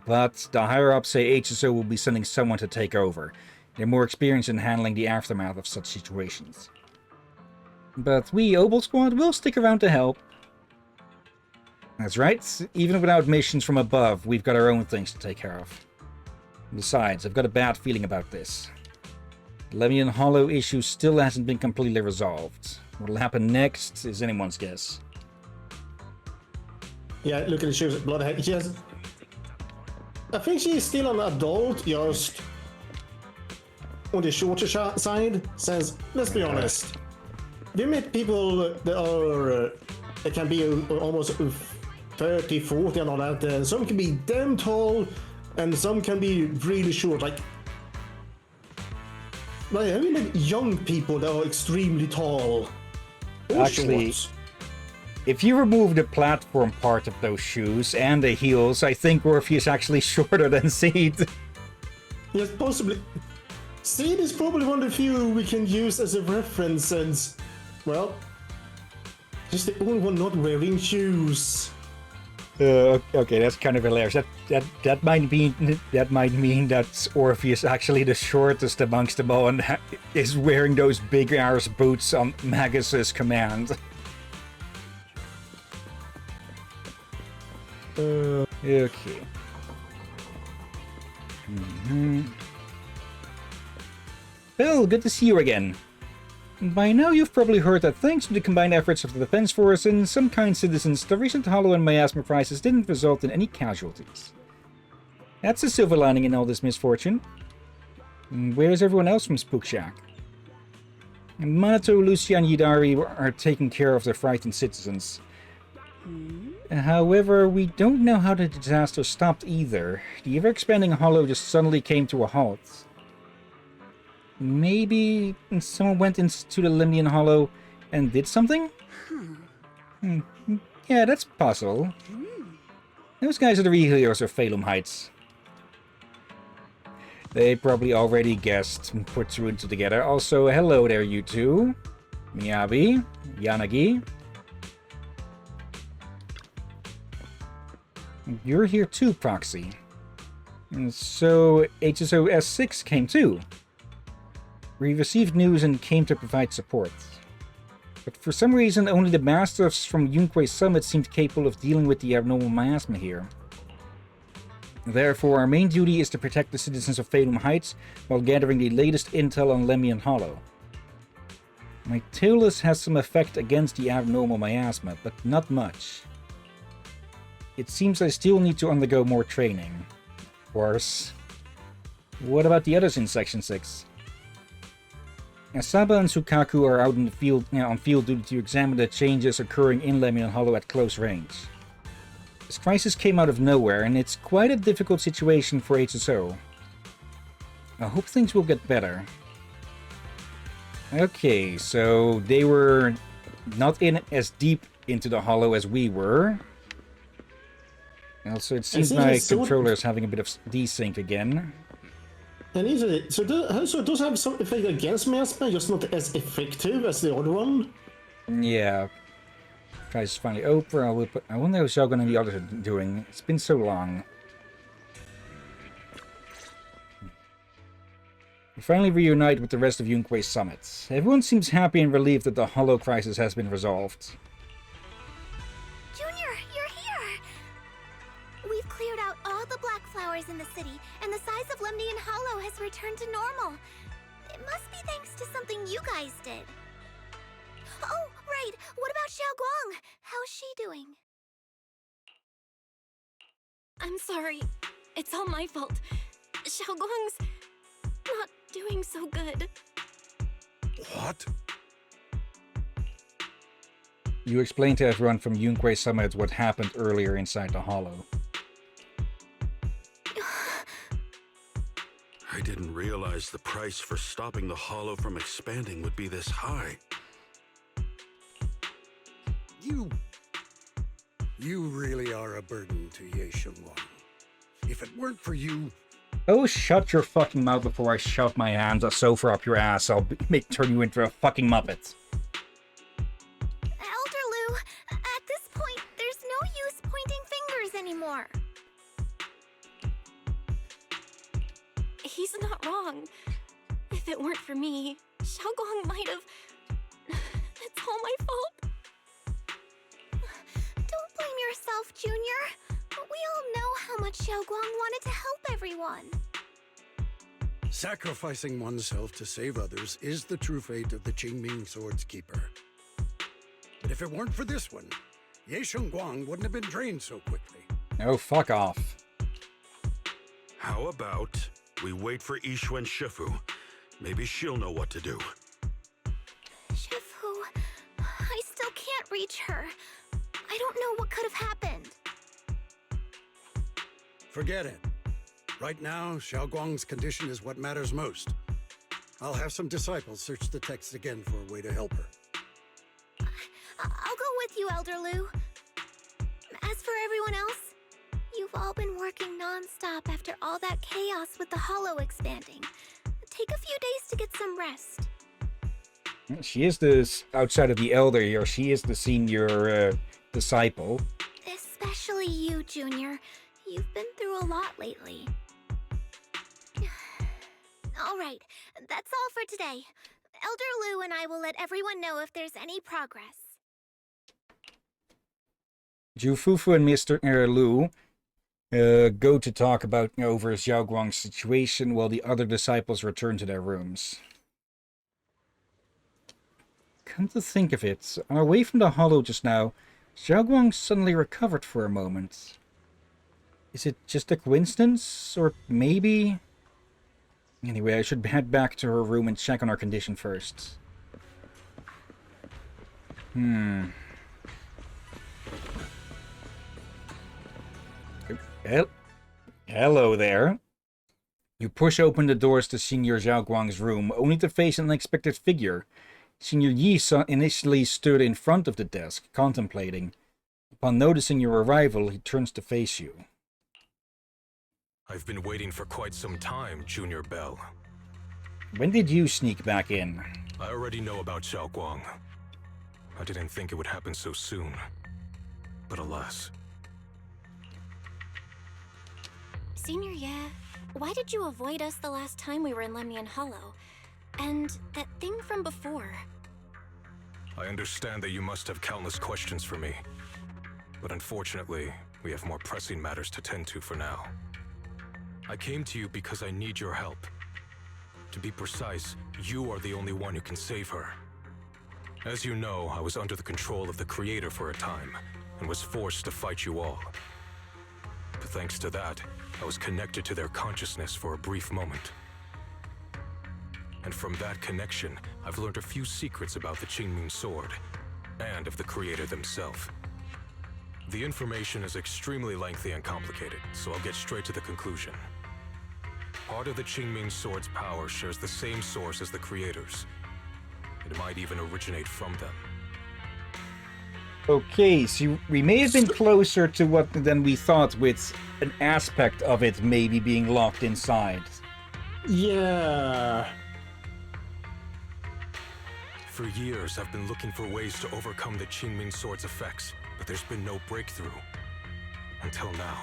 But the higher-ups say HSO will be sending someone to take over. They're more experienced in handling the aftermath of such situations. But we, Obel Squad, will stick around to help. That's right, even without missions from above, we've got our own things to take care of. Besides, I've got a bad feeling about this. The Lemnian Hollow issue still hasn't been completely resolved. What'll happen next is anyone's guess. Yeah, look at the shoes. Bloodhead. She has... I think she's still an adult, just on the shorter side. Since, let's be honest, we met people that are that can be almost 30, 40 and all that. And some can be damn tall, and some can be really short. Like I mean, young people that are extremely tall. Actually, short. If you remove the platform part of those shoes and the heels, I think Orphe is actually shorter than Seed. Yes, possibly. Seed is probably one of the few we can use as a reference, and well, just the only one not wearing shoes. Okay, that's kind of hilarious. That might mean that Orphe is actually the shortest amongst them all and is wearing those big ass boots on Magus's command. Okay. Well, good to see you again. By now you've probably heard that thanks to the combined efforts of the Defense Force and some kind citizens, the recent Hollow and Miasma crisis didn't result in any casualties. That's a silver lining in all this misfortune. Where's everyone else from Spook Shack? Minato, Lucia, and Yidari are taking care of the frightened citizens. However, we don't know how the disaster stopped either. The ever-expanding Hollow just suddenly came to a halt. Maybe someone went into the Lemnian Hollow and did something? Yeah, that's possible. Those guys are the real heroes of Phalum Heights. They probably already guessed and put two and two together. Also, hello there, you two. Miyabi, Yanagi. You're here too, Proxy. And so HSO S6 came too. We received news and came to provide support. But for some reason, only the masters from Yunquay Summit seemed capable of dealing with the abnormal miasma here. Therefore, our main duty is to protect the citizens of Phalum Heights while gathering the latest intel on Lemnian Hollow. My Tailless has some effect against the abnormal miasma, but not much. It seems I still need to undergo more training. Of course. What about the others in Section 6? Asaba and Sukaku are out in the field, on field duty to examine the changes occurring in Lemnian Hollow at close range. This crisis came out of nowhere, and it's quite a difficult situation for HSO. I hope things will get better. Okay, so they were not in as deep into the Hollow as we were. Also, it seems since my it's so- controller is having a bit of desync again. And is it so? It does have some effect against miasma, just not as effective as the other one. Yeah. Tries to finally open. I wonder how Xiaogun and the others are doing. It's been so long. We finally reunite with the rest of Yunque's summit. Everyone seems happy and relieved that the Hollow crisis has been resolved. Junior, you're here! We've cleared out all the black flowers in the city, and the size of Lemnian Hollow has returned to normal. It must be thanks to something you guys did. Oh, right! What about Xiaoguang? How's she doing? I'm sorry. It's all my fault. Xiaoguang's not doing so good. What? You explain to everyone from Yunque Summit what happened earlier inside the Hollow. I didn't realize the price for stopping the Hollow from expanding would be this high. You really are a burden to Ye Shengwang. If it weren't for you... Oh, shut your fucking mouth before I shove my hands so far up your ass. I'll turn you into a fucking muppet. Elder Lu, at this point, there's no use pointing fingers anymore. He's not wrong. If it weren't for me, Xiaoguang might have... It's all my fault. Don't blame yourself, Junior. We all know how much Xiaoguang wanted to help everyone. Sacrificing oneself to save others is the true fate of the Qingming Sword's Keeper. But if it weren't for this one, Ye Shengwang wouldn't have been drained so quickly. Oh, fuck off. How about we wait for Yixuan Shifu? Maybe she'll know what to do. Shifu, I still can't reach her. I don't know what could have happened. Forget it. Right now, Xiaoguang's condition is what matters most. I'll have some disciples search the text again for a way to help her. I'll go with you, Elder Lu. As for everyone else, you've all been working non-stop after all that chaos with the Hollow expanding. Take a few days to get some rest. She is outside of the Elder here, she is the senior disciple. Especially you, Junior. You've been through a lot lately. All right, that's all for today. Elder Lu and I will let everyone know if there's any progress. Jufufu and Mr. Lu go to talk about over Xiaoguang's situation while the other disciples return to their rooms. Come to think of it, on our way from the Hollow just now, Xiaoguang suddenly recovered for a moment. Is it just a coincidence? Or maybe... Anyway, I should head back to her room and check on her condition first. Hello there. You push open the doors to Senior Xiaoguang's room, only to face an unexpected figure. Senior Yi initially stood in front of the desk, contemplating. Upon noticing your arrival, he turns to face you. I've been waiting for quite some time, Junior Bell. When did you sneak back in? I already know about Xiaoguang. I didn't think it would happen so soon. But alas. Senior Ye, why did you avoid us the last time we were in Lemnian Hollow? And that thing from before? I understand that you must have countless questions for me. But unfortunately, we have more pressing matters to tend to for now. I came to you because I need your help. To be precise, you are the only one who can save her. As you know, I was under the control of the Creator for a time, and was forced to fight you all. But thanks to that, I was connected to their consciousness for a brief moment. And from that connection, I've learned a few secrets about the Qingming Sword, and of the Creator themselves. The information is extremely lengthy and complicated, so I'll get straight to the conclusion. Part of the Qingming Sword's power shares the same source as the Creator's. It might even originate from them. Okay, so we may have been closer to what than we thought, with an aspect of it maybe being locked inside. Yeah. For years, I've been looking for ways to overcome the Qingming Sword's effects, but there's been no breakthrough. Until now.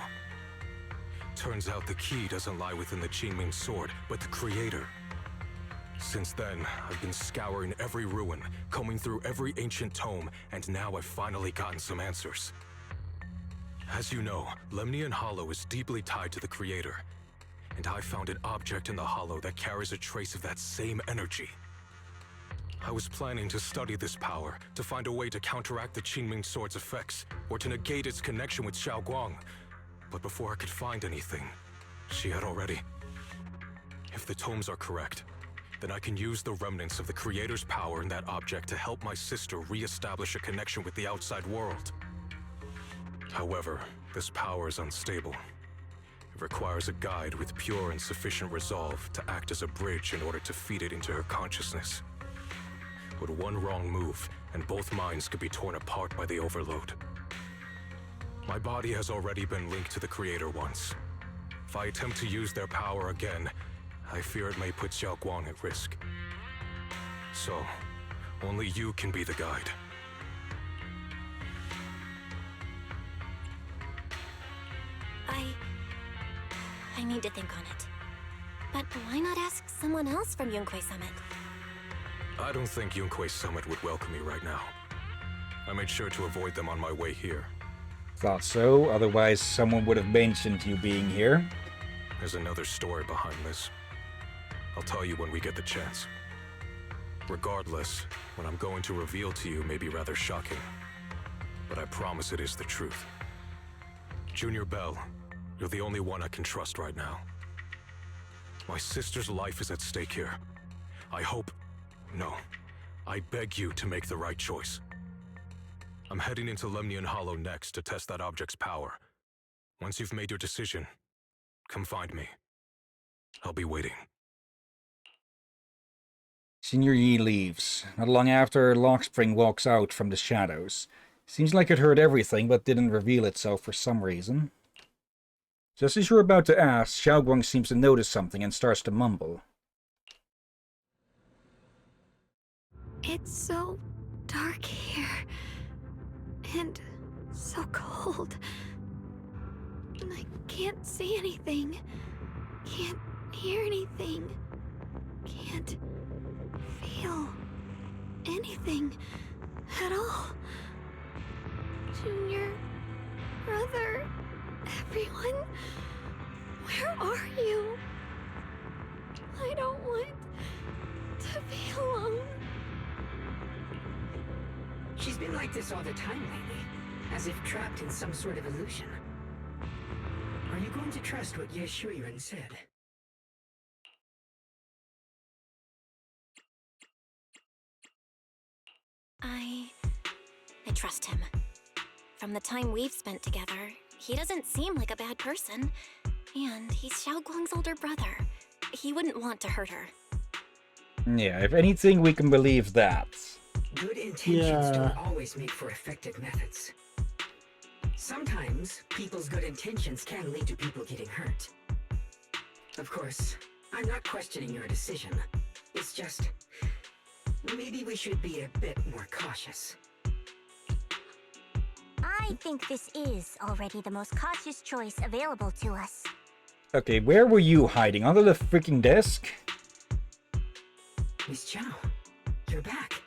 Turns out the key doesn't lie within the Qingming Sword, but the creator. Since then, I've been scouring every ruin, combing through every ancient tome, and now I've finally gotten some answers. As you know, Lemnian Hollow is deeply tied to the creator, and I found an object in the hollow that carries a trace of that same energy. I was planning to study this power, to find a way to counteract the Qingming Sword's effects, or to negate its connection with Xiaoguang. But before I could find anything, she had already. If the tomes are correct, then I can use the remnants of the creator's power in that object to help my sister re-establish a connection with the outside world. However, this power is unstable. It requires a guide with pure and sufficient resolve to act as a bridge in order to feed it into her consciousness. But one wrong move, and both minds could be torn apart by the overload. My body has already been linked to the creator once. If I attempt to use their power again, I fear it may put Xiaoguang at risk. So, only you can be the guide. I need to think on it. But why not ask someone else from Yunquei Summit? I don't think Yunquei Summit would welcome me right now. I made sure to avoid them on my way here. Thought so, otherwise someone would have mentioned you being here. There's another story behind this. I'll tell you when we get the chance. Regardless, what I'm going to reveal to you may be rather shocking, but I promise it is the truth. Junior Bell, you're the only one I can trust right now. My sister's life is at stake here. I beg you to make the right choice. I'm heading into Lemnian Hollow next to test that object's power. Once you've made your decision, come find me. I'll be waiting. Senior Yi leaves. Not long after, Lockspring walks out from the shadows. Seems like it heard everything, but didn't reveal itself for some reason. Just as you're about to ask, Xiaoguang seems to notice something and starts to mumble. It's so dark here. And so cold. I can't see anything. Can't hear anything. Can't feel anything at all. Junior, brother, everyone, where are you? I don't want to be alone. She's been like this all the time lately, as if trapped in some sort of illusion. Are you going to trust what Ye Shuyan said? I trust him. From the time we've spent together, he doesn't seem like a bad person. And he's Xiaoguang's older brother. He wouldn't want to hurt her. Yeah, if anything, we can believe that. Good intentions don't always make for effective methods. Sometimes, people's good intentions can lead to people getting hurt. Of course, I'm not questioning your decision. It's just, maybe we should be a bit more cautious. I think this is already the most cautious choice available to us. Okay, where were you hiding? Under the freaking desk? Miss Chow, you're back.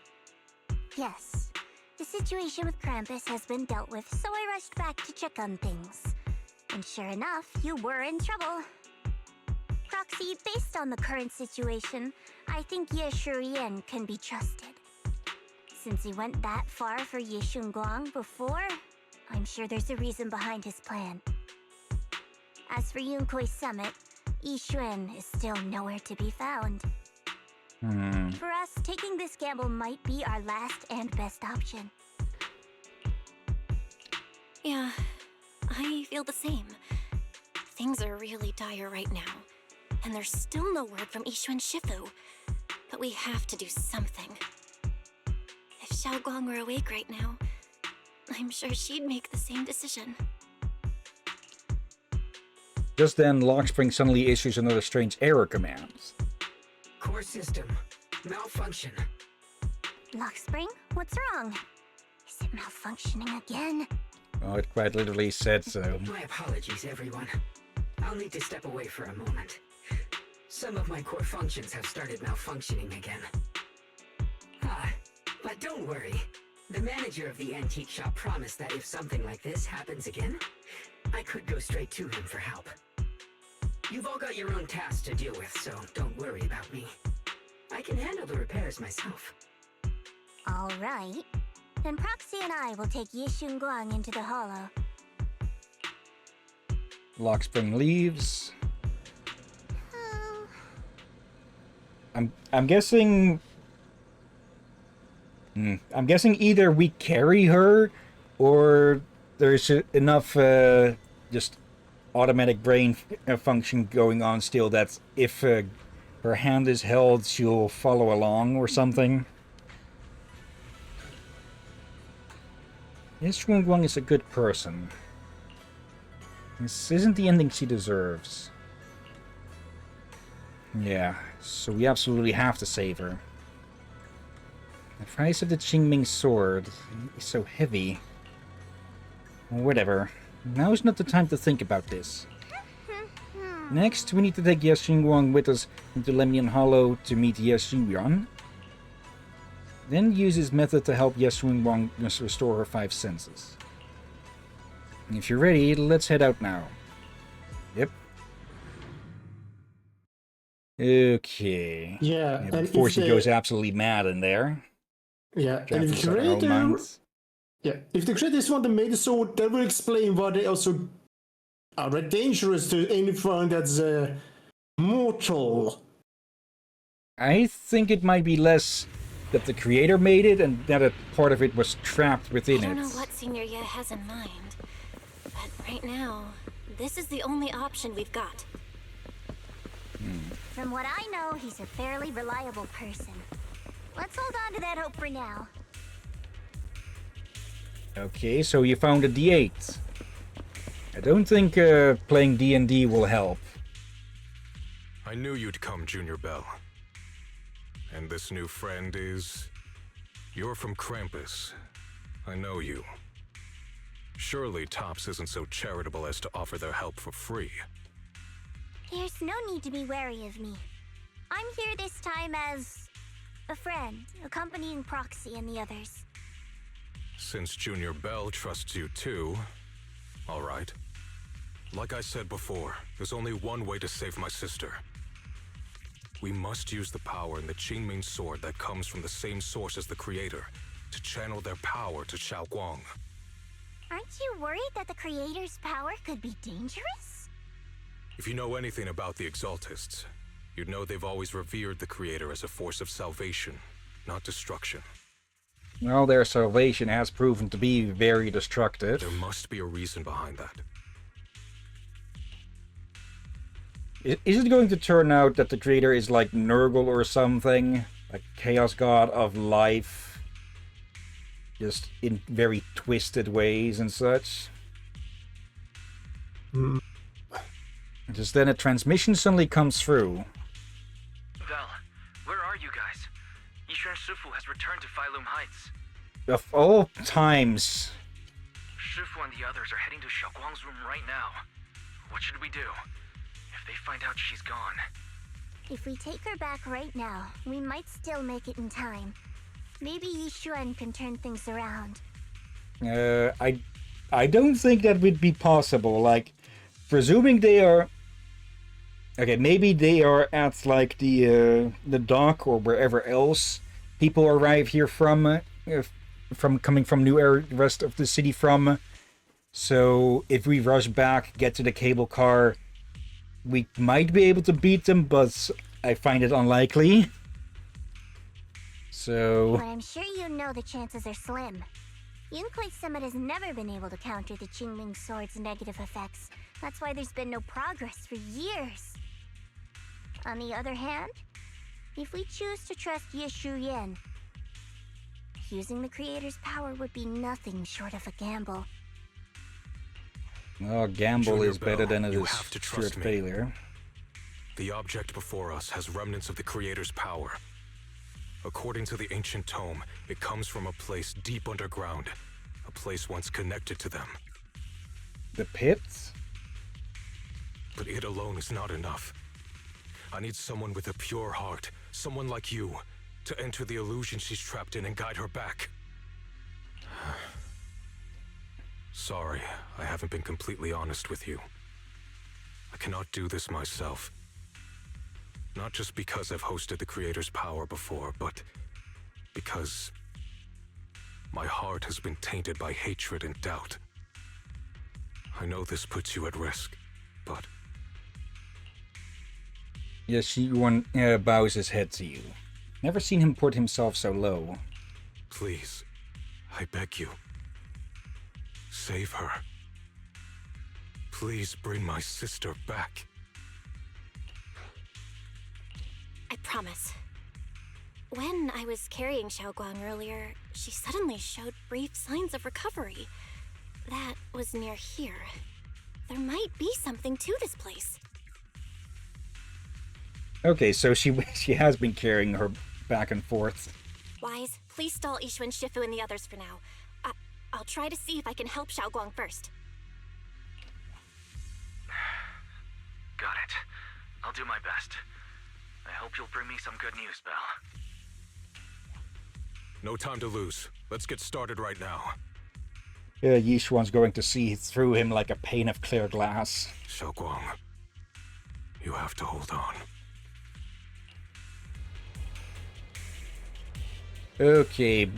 Yes. The situation with Krampus has been dealt with, so I rushed back to check on things. And sure enough, you were in trouble. Proxy, based on the current situation, I think Ye Shuyan can be trusted. Since he went that far for Ye Shunguang before, I'm sure there's a reason behind his plan. As for Yunquei Summit, Yixuan is still nowhere to be found. For us, taking this gamble might be our last and best option. Yeah, I feel the same. Things are really dire right now, and there's still no word from Yixuan Shifu. But we have to do something. If Xiaoguang were awake right now, I'm sure she'd make the same decision. Just then, Lockspring suddenly issues another strange error command. Core system. Malfunction. Lockspring, what's wrong? Is it malfunctioning again? Oh, it quite literally said so. My apologies, everyone. I'll need to step away for a moment. Some of my core functions have started malfunctioning again. But don't worry. The manager of the antique shop promised that if something like this happens again, I could go straight to him for help. You've all got your own tasks to deal with, so don't worry about me. I can handle the repairs myself. All right. Then Proxy and I will take Yishun Guang into the hollow. Lockspring leaves. I'm guessing. I'm guessing either we carry her, or there's enough just automatic brain function going on still that if her hand is held, she'll follow along or something. Yes, Guang is a good person. This isn't the ending she deserves. Yeah, so we absolutely have to save her. The price of the Qingming sword is so heavy. Whatever. Now's not the time to think about this. Next, we need to take Yes Xinguang with us into Lemnian Hollow to meet Yes Xingyuan. Then use his method to help Yes Xinguang restore her 5 senses. If you're ready, let's head out now. Yep. Okay. Yeah, and before if she goes absolutely mad in there. Yeah, and if Trapped inside her own mind. if the creators want to make the sword, that will explain why they also are very dangerous to anyone that's mortal. I think it might be less that the creator made it and that a part of it was trapped within I it. don't know what Senior Ye has in mind, but right now, this is the only option we've got. From what I know, he's a fairly reliable person. Let's hold on to that hope for now. Okay, so you found a D8. I don't think playing D&D will help. I knew you'd come, Junior Bell. And this new friend is... You're from Krampus. I know you. Surely Tops isn't so charitable as to offer their help for free. There's no need to be wary of me. I'm here this time as a friend, accompanying Proxy and the others. Since Junior Bell trusts you too, all right. Like I said before, there's only one way to save my sister. We must use the power in the Qingming sword that comes from the same source as the creator to channel their power to Xiaoguang. Aren't you worried that the creator's power could be dangerous? If you know anything about the Exaltists, you'd know they've always revered the creator as a force of salvation, not destruction. Well, their salvation has proven to be very destructive. There must be a reason behind that. Is it going to turn out that the creator is like Nurgle or something? Like Chaos God of Life? Just in very twisted ways and such? Just then a transmission suddenly comes through. Val, where are you guys? Yishuan Shifu has returned to Failum Heights. Of all times. Shifu and the others are heading to Xiaoguang's room right now. What should we do? If they find out she's gone. If we take her back right now, we might still make it in time. Maybe Yishuan can turn things around. I don't think that would be possible. Like, presuming they are... Okay, maybe they are at, like, the dock or wherever else people arrive here from coming from rest of the city from. So, if we rush back, get to the cable car, we might be able to beat them, but I find it unlikely. So... But I'm sure you know the chances are slim. Yunquei Summit has never been able to counter the Qingming sword's negative effects. That's why there's been no progress for years. On the other hand, if we choose to trust Ye Shuyan, Using the creator's power would be nothing short of a gamble. Oh, gamble Junior is better Bell, than it you is have to sheer trust me. failure. The object before us has remnants of the Creator's power. According to the ancient tome, it comes from a place deep underground, a place once connected to them. The pits? But it alone is not enough. I need someone with a pure heart, someone like you, to enter the illusion she's trapped in and guide her back. Sorry, I haven't been completely honest with you. I cannot do this myself. Not just because I've hosted the Creator's power before, but because my heart has been tainted by hatred and doubt. I know this puts you at risk, but... Yes, Hillyan bows his head to you. Never seen him put himself so low. Please, I beg you. Save her. Please bring my sister back. I promise. When I was carrying Xiaoguang earlier, she suddenly showed brief signs of recovery. That was near here. There might be something to this place. Okay, so she has been carrying her back and forth. Wise, please stall Ishu and Shifu and the others for now. I'll try to see if I can help Xiaoguang first. Got it. I'll do my best. I hope you'll bring me some good news, Belle. No time to lose. Let's get started right now. Yeah, Yishuan's going to see through him like a pane of clear glass. Xiaoguang, you have to hold on. Okay,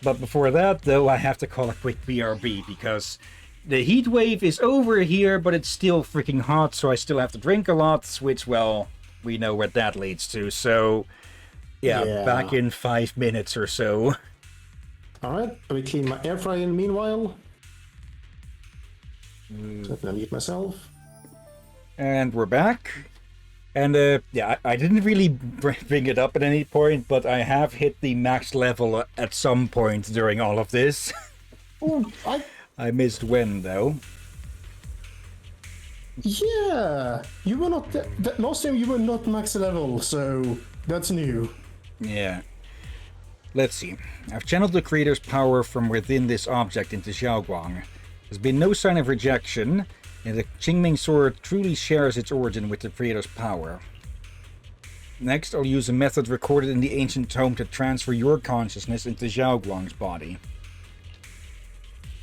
but before that, though, I have to call a quick BRB, because the heat wave is over here, but it's still freaking hot, so I still have to drink a lot, which, well, we know what that leads to, so yeah. Back in 5 minutes or so. Alright, let me clean my air fryer meanwhile. So I can mute myself. And we're back. And yeah, I didn't really bring it up at any point, but I have hit the max level at some point during all of this. Oh, I missed when, though. Yeah, you were not... last time you were not max level, so that's new. Yeah. Let's see. I've channeled the Creator's power from within this object into Xiaoguang. There's been no sign of rejection, and the Qingming sword truly shares its origin with the Creator's power. Next, I'll use a method recorded in the ancient tome to transfer your consciousness into Xiaoguang's body.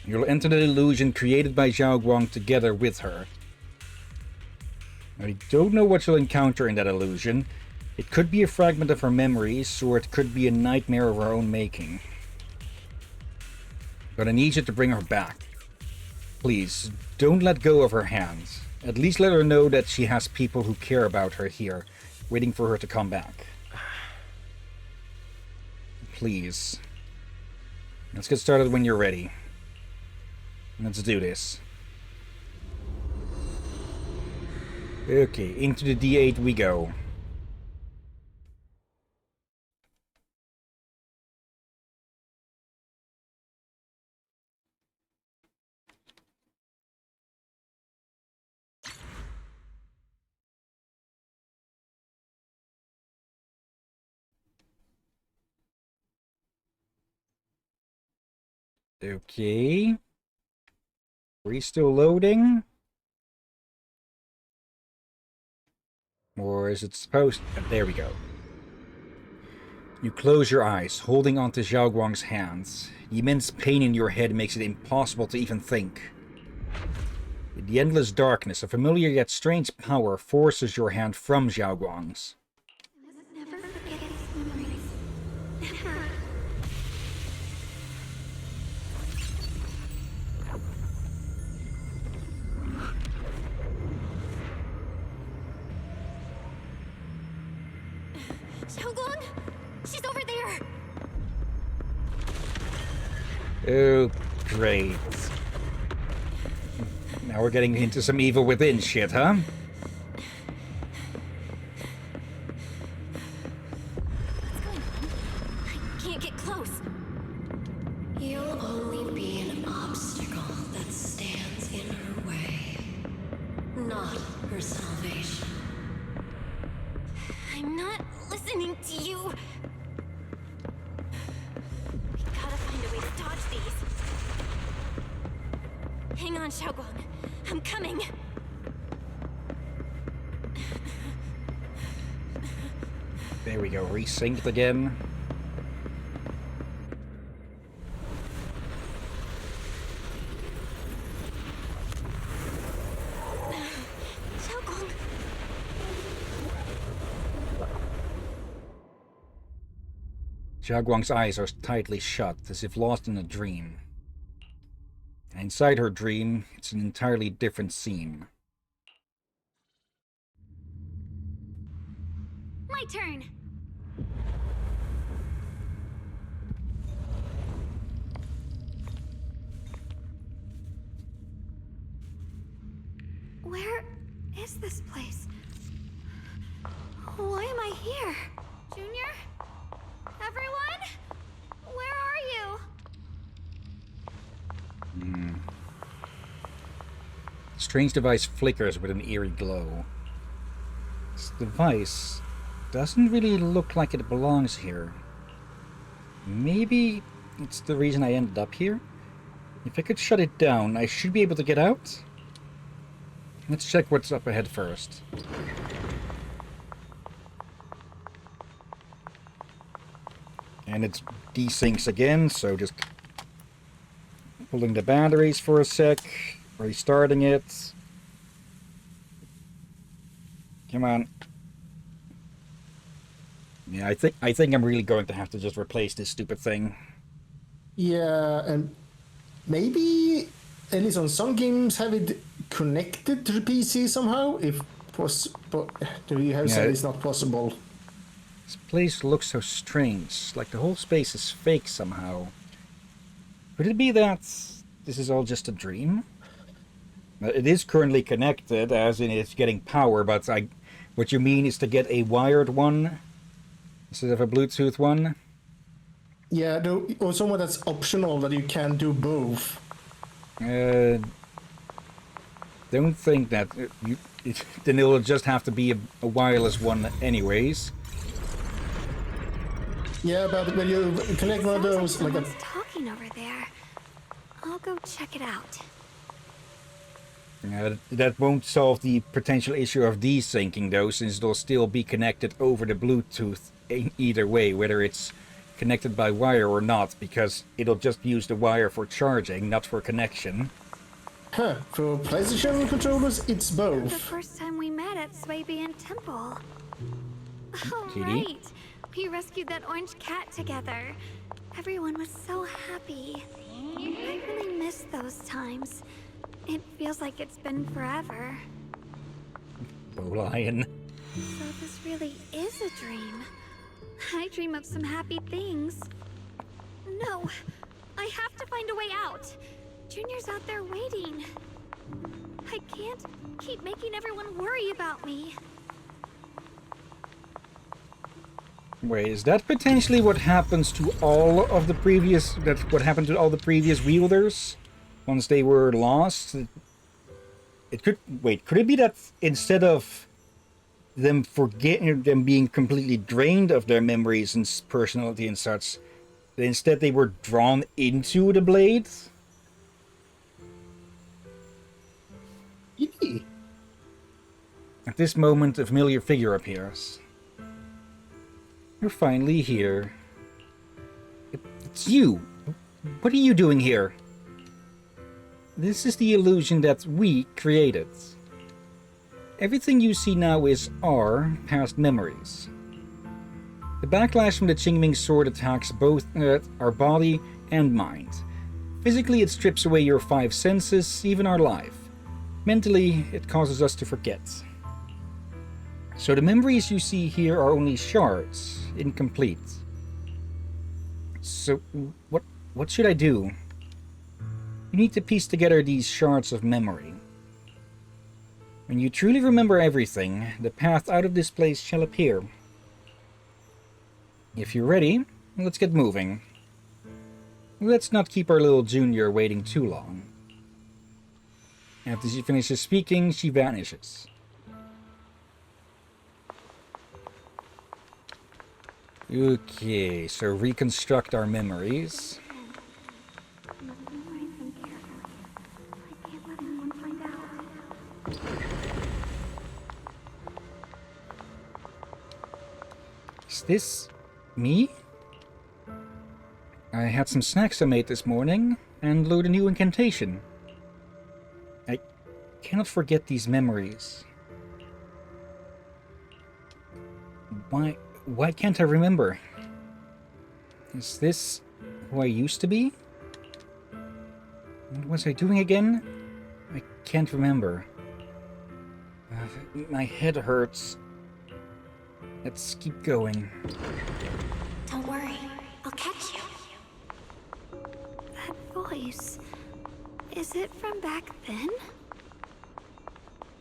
You'll enter the illusion created by Xiaoguang together with her. I don't know what you'll encounter in that illusion. It could be a fragment of her memories, or it could be a nightmare of her own making. But I need you to bring her back. Please, don't let go of her hands. At least let her know that she has people who care about her here, waiting for her to come back. Please. Let's get started when you're ready. Let's do this. Okay, into the D8 we go. Okay. Are we still loading? Or is it supposed... there we go. You close your eyes, holding onto Xiaoguang's hands. The immense pain in your head makes it impossible to even think. In the endless darkness, a familiar yet strange power forces your hand from Xiaoguang's. Never forget his memories. Never. Xiaoguang! She's over there! Oh, great. Now we're getting into some evil within shit, huh? What's going on? I can't get close. You'll only be an obstacle that stands in her way, not her salvation. I'm not listening to you. We gotta find a way to dodge these. Hang on, Xiaoguang. I'm coming. There we go, resynced again. Xiaoguang. Xiaoguang's eyes are tightly shut, as if lost in a dream. And inside her dream, it's an entirely different scene. My turn. Where is this place? Why am I here? Junior? Everyone? Where are you? The strange device flickers with an eerie glow. This device doesn't really look like it belongs here. Maybe it's the reason I ended up here? If I could shut it down, I should be able to get out? Let's check what's up ahead first. And it desyncs again, so just pulling the batteries for a sec, restarting it. Come on. Yeah, I think I'm really going to have to just replace this stupid thing. Yeah, and maybe at least on some games have it connected to the PC somehow. If possible, you have said it's not possible. This place looks so strange, like the whole space is fake somehow. Could it be that this is all just a dream? It is currently connected, as in it's getting power, but what you mean is to get a wired one instead of a Bluetooth one? Yeah, or someone that's optional that you can do both. Don't think that then it'll just have to be a wireless one anyways. Yeah, but when you connect one of those, like someone's talking over there. I'll go check it out. That won't solve the potential issue of desyncing though, since it'll still be connected over the Bluetooth either way, whether it's connected by wire or not, because it'll just use the wire for charging, not for connection. Huh, for PlayStation controllers, it's both. The first time we met at Swabian Temple. Oh, TD? right. We rescued that orange cat together. Everyone was so happy. I really miss those times. It feels like it's been forever. Bolian. So this really is a dream. I dream of some happy things. No, I have to find a way out. Junior's out there waiting. I can't keep making everyone worry about me. Wait, is that potentially what happens to all of the previous... That's what happened to all the previous wielders? Once they were lost? It could... Wait, could it be that instead of them forgetting... them being completely drained of their memories and personality and such, that instead they were drawn into the blade? At this moment, a familiar figure appears. You're finally here. It's you! What are you doing here? This is the illusion that we created. Everything you see now is our past memories. The backlash from the Qingming sword attacks both our body and mind. Physically, it strips away your 5 senses, even our life. Mentally, it causes us to forget. So the memories you see here are only shards, incomplete. So, what should I do? You need to piece together these shards of memory. When you truly remember everything, the path out of this place shall appear. If you're ready, let's get moving. let's not keep our little Junior waiting too long. After she finishes speaking, she vanishes. Okay, so reconstruct our memories. Is this me? I had some snacks I made this morning and learned a new incantation. I cannot forget these memories. Why can't I remember? Is this who I used to be? What was I doing again? I can't remember. My head hurts. Let's keep going. Don't worry, I'll catch you. That voice... is it from back then?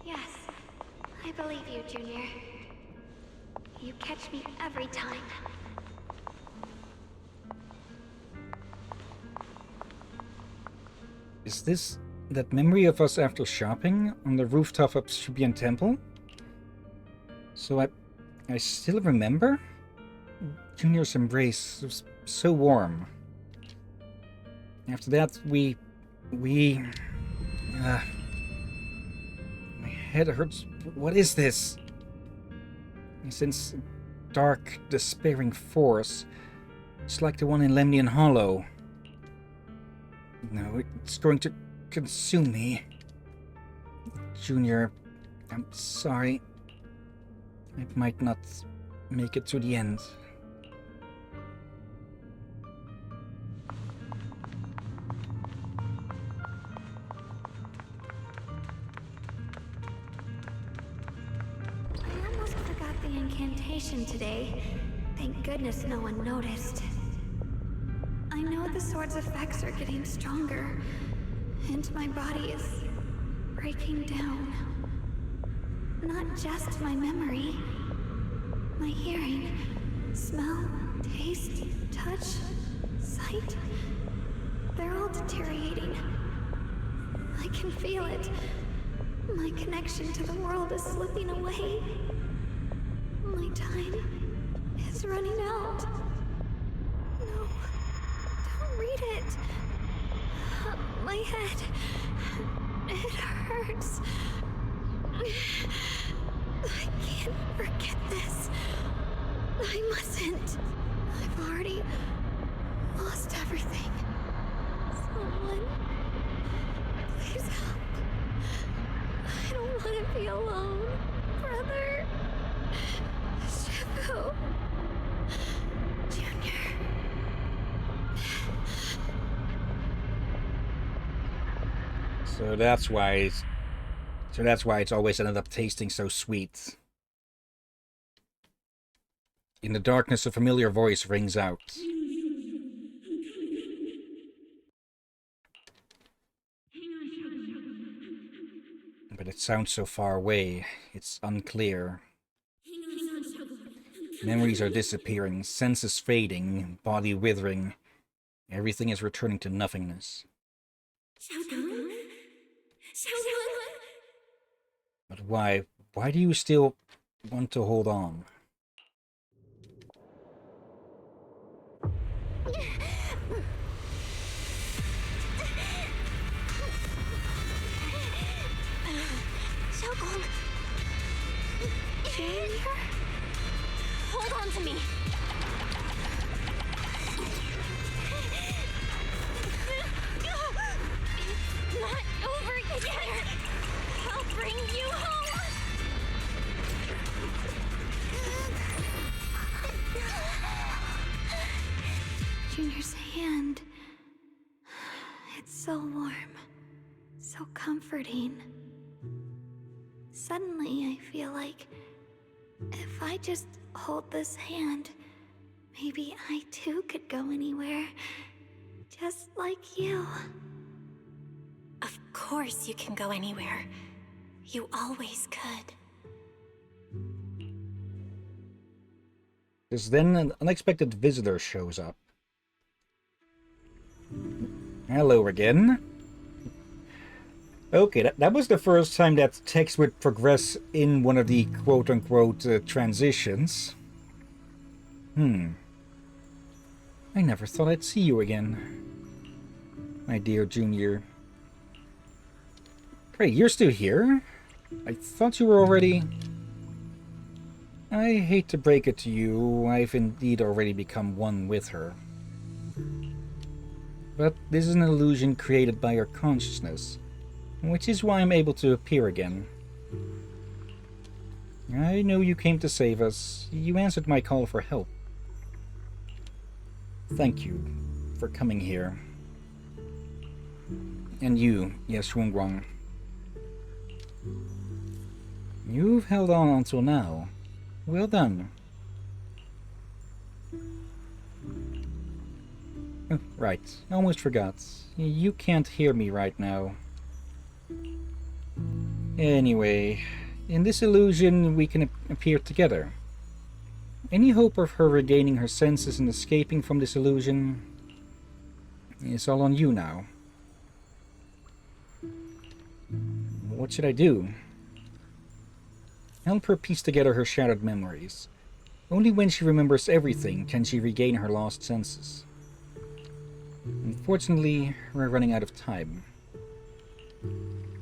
Yes, I believe you, Junior. You catch me every time. Is this that memory of us after shopping on the rooftop of Hillyan Temple? So I still remember? Junior's embrace was so warm. After that, my head hurts. What is this? I sense a dark, despairing force. It's like the one in Lemnian Hollow. No, it's going to consume me. Junior, I'm sorry. I might not make it to the end. I almost forgot the incantation today. Thank goodness no one noticed. I know the sword's effects are getting stronger, and my body is breaking down. Not just my memory, my hearing, smell, taste, touch, sight. They're all deteriorating. I can feel it. My connection to the world is slipping away. My time is running out. No, don't read it. My head, it hurts. I can't forget this. I mustn't. I've already lost everything. Someone, please help. I don't want to be alone, brother. Shifu. Junior. So that's why it's always ended up tasting so sweet. In the darkness, a familiar voice rings out. But it sounds so far away, it's unclear. Memories are disappearing, senses fading, body withering. Everything is returning to nothingness. But why? Why do you still want to hold on? Xiaogong! Junior? Hold on to me! It's not over yet! I'll bring you home! Junior's hand. It's so warm. So comforting. Suddenly, I feel like if I just hold this hand, maybe I too could go anywhere. Just like you. Of course you can go anywhere. You always could. Because then an unexpected visitor shows up. Hello again. Okay, that was the first time that text would progress in one of the quote-unquote transitions. I never thought I'd see you again. My dear Junior. Great, you're still here? I thought you were already... I hate to break it to you, I've indeed already become one with her. But this is an illusion created by her consciousness, which is why I'm able to appear again. I know you came to save us. You answered my call for help. Thank you for coming here. And you, Yes Guang. You've held on until now. Well done. Oh, right, almost forgot. You can't hear me right now. Anyway, in this illusion we can appear together. Any hope of her regaining her senses and escaping from this illusion is all on you now. What should I do? Help her piece together her shattered memories. Only when she remembers everything can she regain her lost senses. Unfortunately, we're running out of time.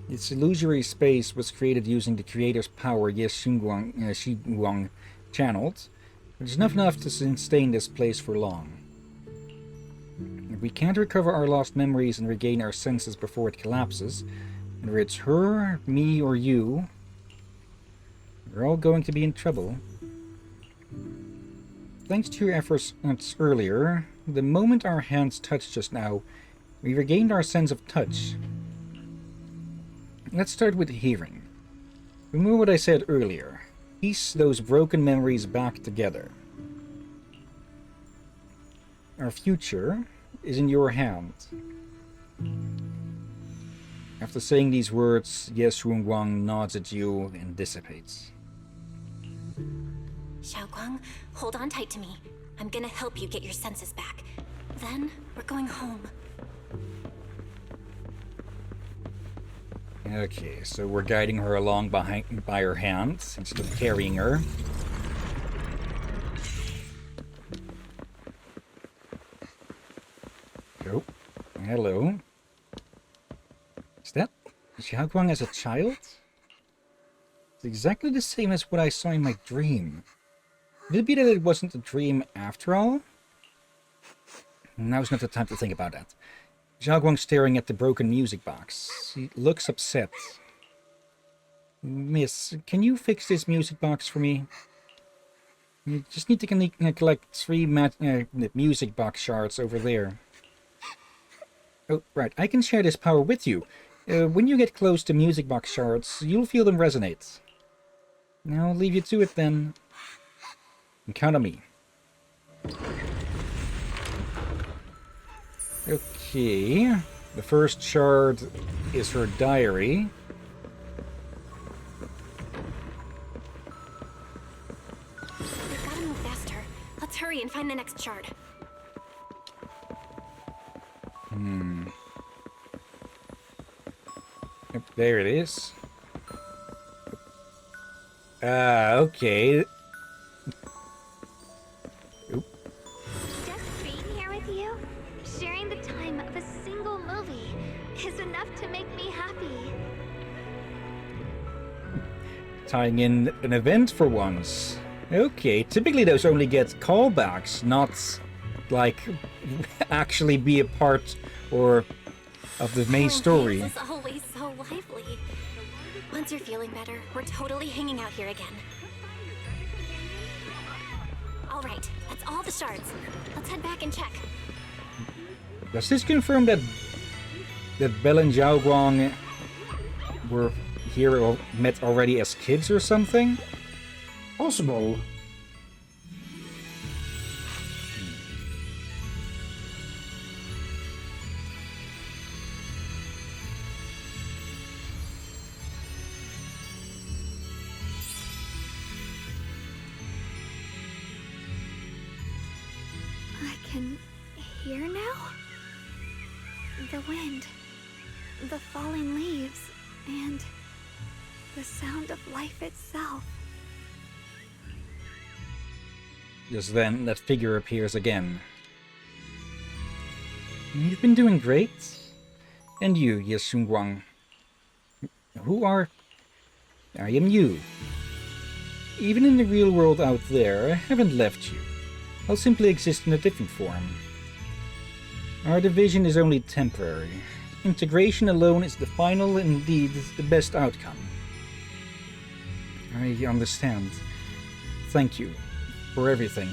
This illusory space was created using the creator's power Xiguang channeled. There's not enough to sustain this place for long. If we can't recover our lost memories and regain our senses before it collapses, whether it's her, me, or you, we're all going to be in trouble. Thanks to your efforts earlier, the moment our hands touched just now, we regained our sense of touch. Let's start with hearing. Remember what I said earlier. Piece those broken memories back together. Our future is in your hand. After saying these words, Yes Guang nods at you and dissipates. Xiaoguang, hold on tight to me. I'm gonna help you get your senses back. Then, we're going home. Okay, so we're guiding her along by her hand instead of carrying her. Oh, hello. Is that Xiaoguang as a child? It's exactly the same as what I saw in my dream. Could it be that it wasn't a dream after all? Now's not the time to think about that. Xiaoguang staring at the broken music box. He looks upset. Miss, can you fix this music box for me? You just need to collect 3 music box shards over there. Oh, right. I can share this power with you. When you get close to music box shards, you'll feel them resonate. Now I'll leave you to it then. And count on me. Okay. The first shard is her diary. We've gotta move faster. Let's hurry and find the next shard. Yep, there it is. Okay. Just being here with you, sharing the time of a single movie, is enough to make me happy. Tying in an event for once. Okay, typically those only get callbacks, not like actually be a part or of the main story. This is always so lively. Once you're feeling better, we're totally hanging out here again. All right, that's all the shards. Let's head back and check. Does this confirm that Belle and Xiaoguang were here or met already as kids or something? Possible. I can hear now? The wind, the falling leaves, and the sound of life itself. Just then, that figure appears again. You've been doing great. And you, Yeshungwang. Who are... I am you. Even in the real world out there, I haven't left you. I'll simply exist in a different form. Our division is only temporary. Integration alone is the final and indeed the best outcome. I understand. Thank you for everything.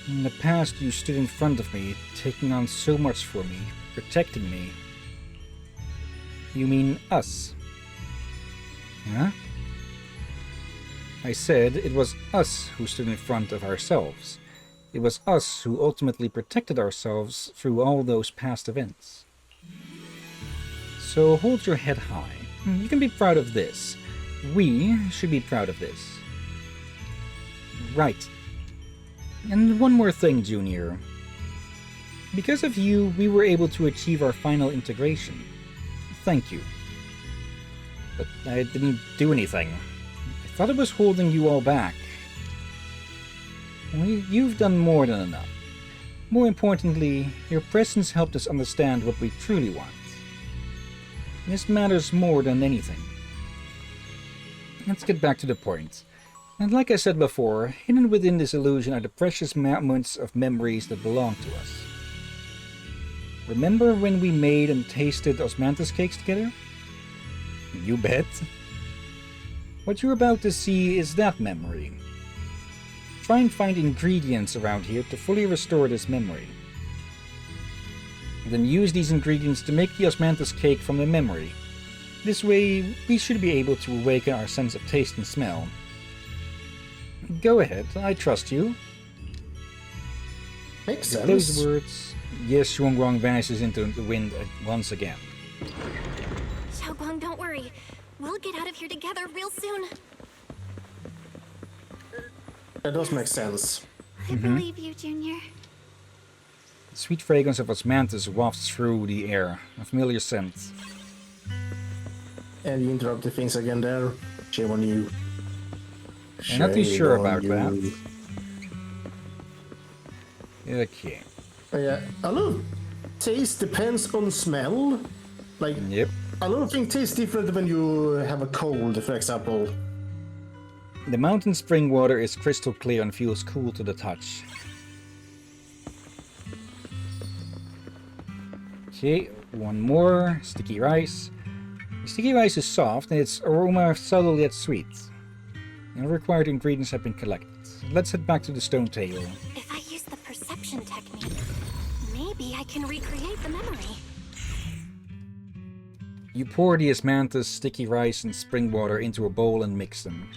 In the past, you stood in front of me, taking on so much for me, protecting me. You mean us? Huh? I said it was us who stood in front of ourselves. It was us who ultimately protected ourselves through all those past events. So hold your head high. You can be proud of this. We should be proud of this. Right. And one more thing, Junior. Because of you, we were able to achieve our final integration. Thank you. But I didn't do anything. I thought it was holding you all back. Well, you've done more than enough. More importantly, your presence helped us understand what we truly want. This matters more than anything. Let's get back to the point. And like I said before, hidden within this illusion are the precious moments of memories that belong to us. Remember when we made and tasted osmanthus cakes together? You bet. What you're about to see is that memory. Try and find ingredients around here to fully restore this memory. Then use these ingredients to make the osmanthus cake from the memory. This way, we should be able to awaken our sense of taste and smell. Go ahead, I trust you. Makes With sense. those words, Yes Shuangguang vanishes into the wind once again. Xiaoguang, don't worry. We'll get out of here together real soon. That does make sense. I believe you, Junior. The sweet fragrance of osmanthus wafts through the air, a familiar scent. And you interrupted things again there. Shame on you. I'm not too sure Shame about on that. you. Okay. Yeah, a lot of taste depends on smell. Like, Yep. a lot of things taste different when you have a cold, for example. The mountain spring water is crystal clear and feels cool to the touch. Okay, one more. Sticky rice. The sticky rice is soft and its aroma subtle yet sweet. The required ingredients have been collected. Let's head back to the stone table. If I use the perception technique, maybe I can recreate the memory. You pour the osmanthus, sticky rice, and spring water into a bowl and mix them.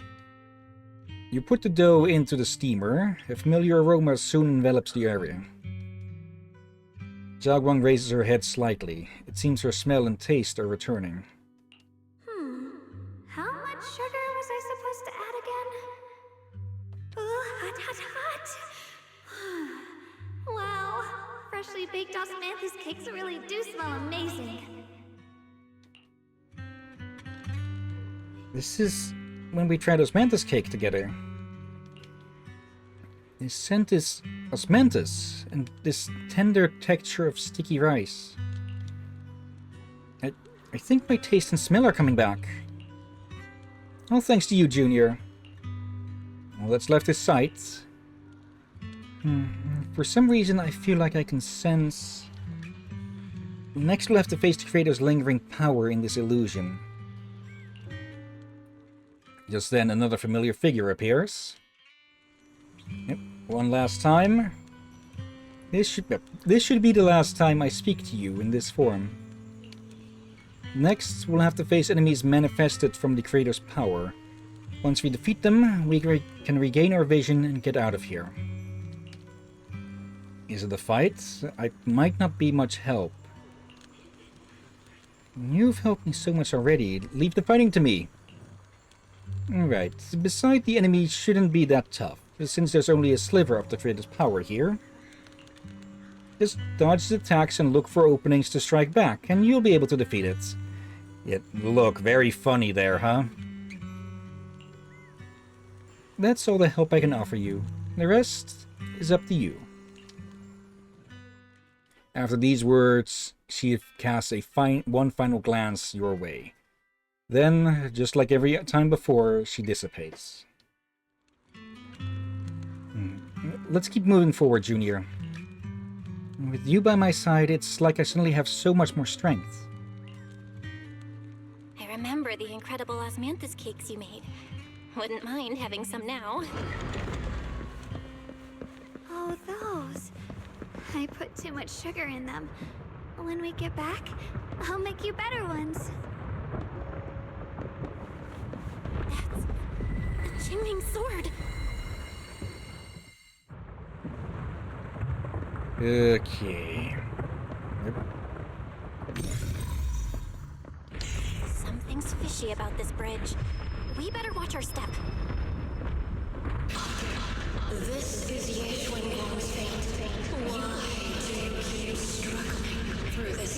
You put the dough into the steamer. A familiar aroma soon envelops the area. Xiaoguang raises her head slightly. It seems her smell and taste are returning. How much sugar was I supposed to add again? Ooh, hot, hot, hot. Wow, freshly baked osmanthus cakes really do smell amazing. This is when we tried osmanthus cake together. This scent is osmanthus, and this tender texture of sticky rice. I think my taste and smell are coming back. All thanks to you, Junior. Well, that's left his sight. For some reason, I feel like I can sense... Next, we'll have to face the creator's lingering power in this illusion. Just then, another familiar figure appears. Yep, one last time. This should be the last time I speak to you in this form. Next, we'll have to face enemies manifested from the creator's power. Once we defeat them, we can regain our vision and get out of here. Is it a fight? I might not be much help. You've helped me so much already. Leave the fighting to me. Alright, beside the enemy shouldn't be that tough, since there's only a sliver of the creator's power here. Just dodge its attacks and look for openings to strike back, and you'll be able to defeat it. Look, very funny there, huh? That's all the help I can offer you. The rest is up to you. After these words, she casts one final glance your way. Then, just like every time before, she dissipates. Let's keep moving forward, Junior. With you by my side, it's like I suddenly have so much more strength. I remember the incredible osmanthus cakes you made. Wouldn't mind having some now. Oh, those. I put too much sugar in them. When we get back, I'll make you better ones. That's the Qingming sword. Okay. Something's fishy about this bridge. We better watch our step. This is Yeshuan's fate. Why do you keep struggling through this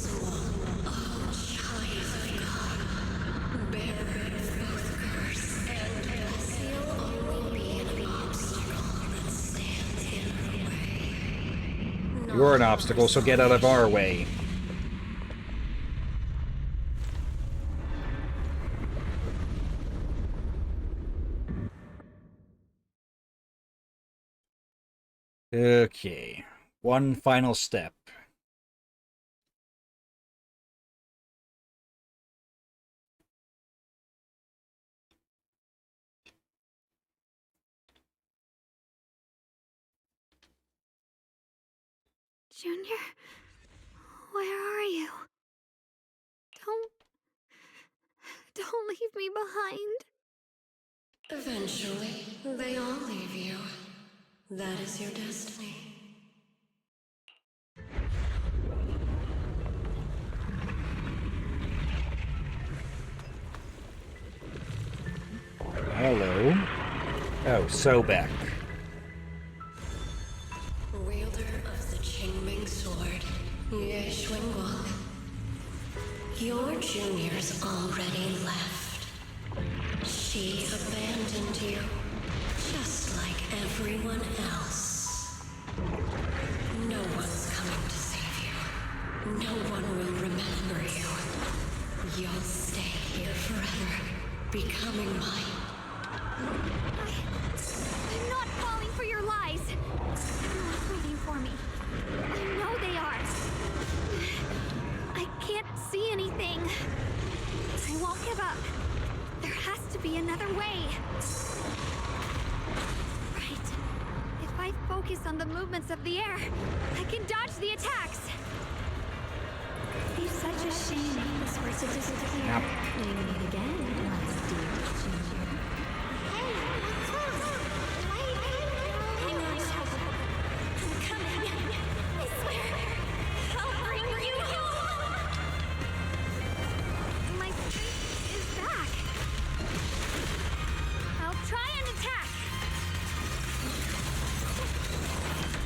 swamp? Oh, child of God, bearer of both curse and blessing, you'll only be an obstacle that stands in the way. You're an obstacle, so get out of our way. Okay, one final step. Junior, where are you? Don't leave me behind. Eventually, they all leave you. That is your destiny. Hello. Oh, Sobek. Wielder of the Qingming sword, Yeshuan. Your junior's already left. She abandoned you, just like everyone else. No one's coming to save you. No one will remember you. You'll stay here forever, becoming mine. I'm not falling for your lies. They're waiting for me. I know they are. I can't see anything. I won't give up. There has to be another way. Right. If I focus on the movements of the air, I can dodge the attacks. It's such a shame this were to disappear. Yep. We meet again, my dear Junior. Hey, what's wrong? Wait, hang on. I'm coming. I swear, I'll bring you home. My strength is back. I'll try and attack.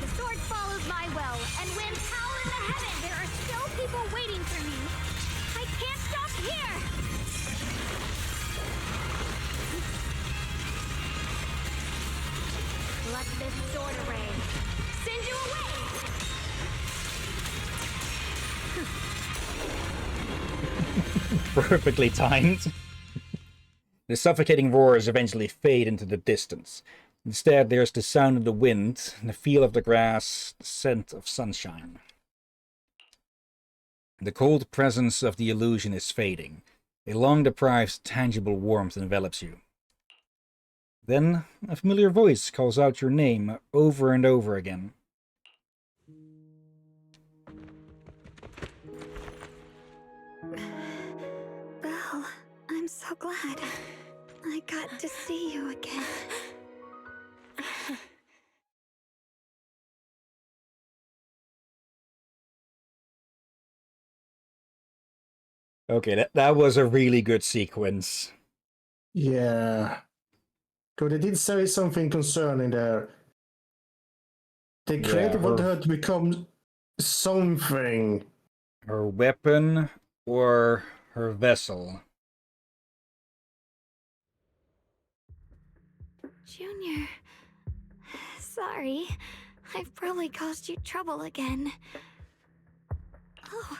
The sword follows my will, and when power in the heaven, there are still people waiting for me. I can't stop here. Let this sword array send you away. Perfectly timed. The suffocating roars eventually fade into the distance. Instead, there's the sound of the wind, the feel of the grass, the scent of sunshine. The cold presence of the illusion is fading. A long-deprived, tangible warmth envelops you. Then, a familiar voice calls out your name over and over again. Belle, I'm so glad I got to see you again. Okay, that was a really good sequence. Yeah. Because they did say something concerning there. The creator wanted her to become something. Her weapon or her vessel? Junior, sorry. I've probably caused you trouble again. Oh,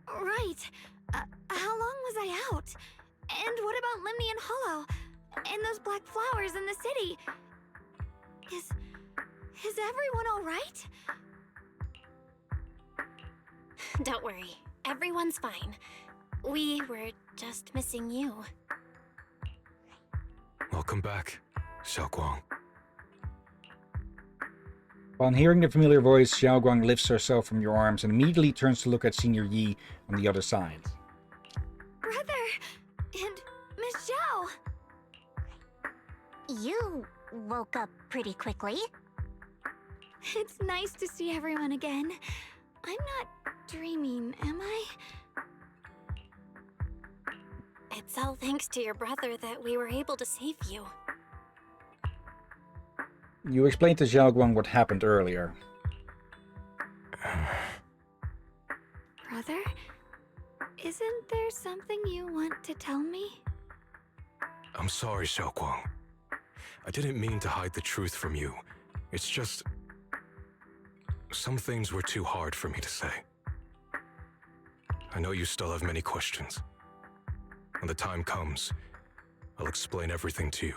right. How long was I out? And what about Limnian Hollow? And those black flowers in the city? Is everyone alright? Don't worry. Everyone's fine. We were just missing you. Welcome back, Xiaoguang. Upon hearing the familiar voice, Xiaoguang lifts herself from your arms and immediately turns to look at Senior Yi on the other side. Brother! And Miss Zhao! You woke up pretty quickly. It's nice to see everyone again. I'm not dreaming, am I? It's all thanks to your brother that we were able to save you. You explained to Xiaoguang what happened earlier. Brother? Isn't there something you want to tell me? I'm sorry, Xiaoguang. I didn't mean to hide the truth from you. It's just... some things were too hard for me to say. I know you still have many questions. When the time comes, I'll explain everything to you.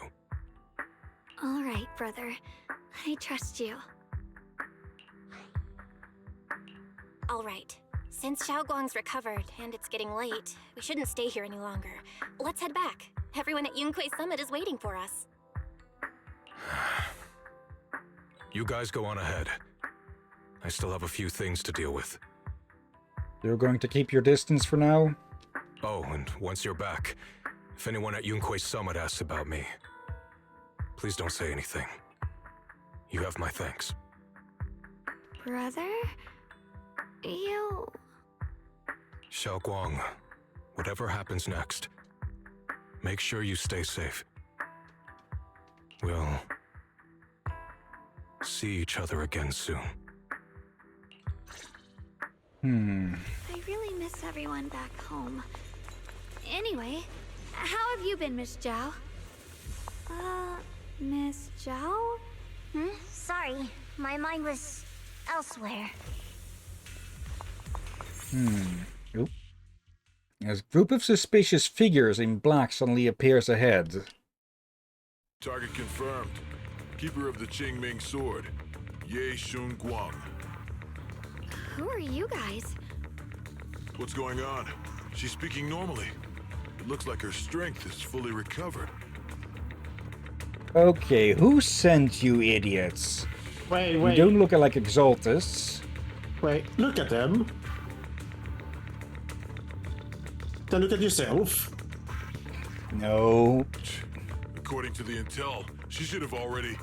All right, brother. I trust you. All right. Since Xiaoguang's recovered and it's getting late, we shouldn't stay here any longer. Let's head back. Everyone at Yunquei Summit is waiting for us. You guys go on ahead. I still have a few things to deal with. You're going to keep your distance for now? Oh, and once you're back, if anyone at Yunquei Summit asks about me, please don't say anything. You have my thanks. Brother? You... Xiaoguang, whatever happens next, make sure you stay safe. We'll see each other again soon. I really miss everyone back home. Anyway, how have you been, Miss Zhao? Miss Zhao? Sorry, my mind was elsewhere. Oop. As a group of suspicious figures in black suddenly appears ahead. Target confirmed. Keeper of the Qingming sword, Ye Shun Guang. Who are you guys? What's going on? She's speaking normally. It looks like her strength is fully recovered. Okay, who sent you idiots? Wait. You don't look like exaltists. Wait, look at them. Then look at yourself. No. According to the intel, she should have already...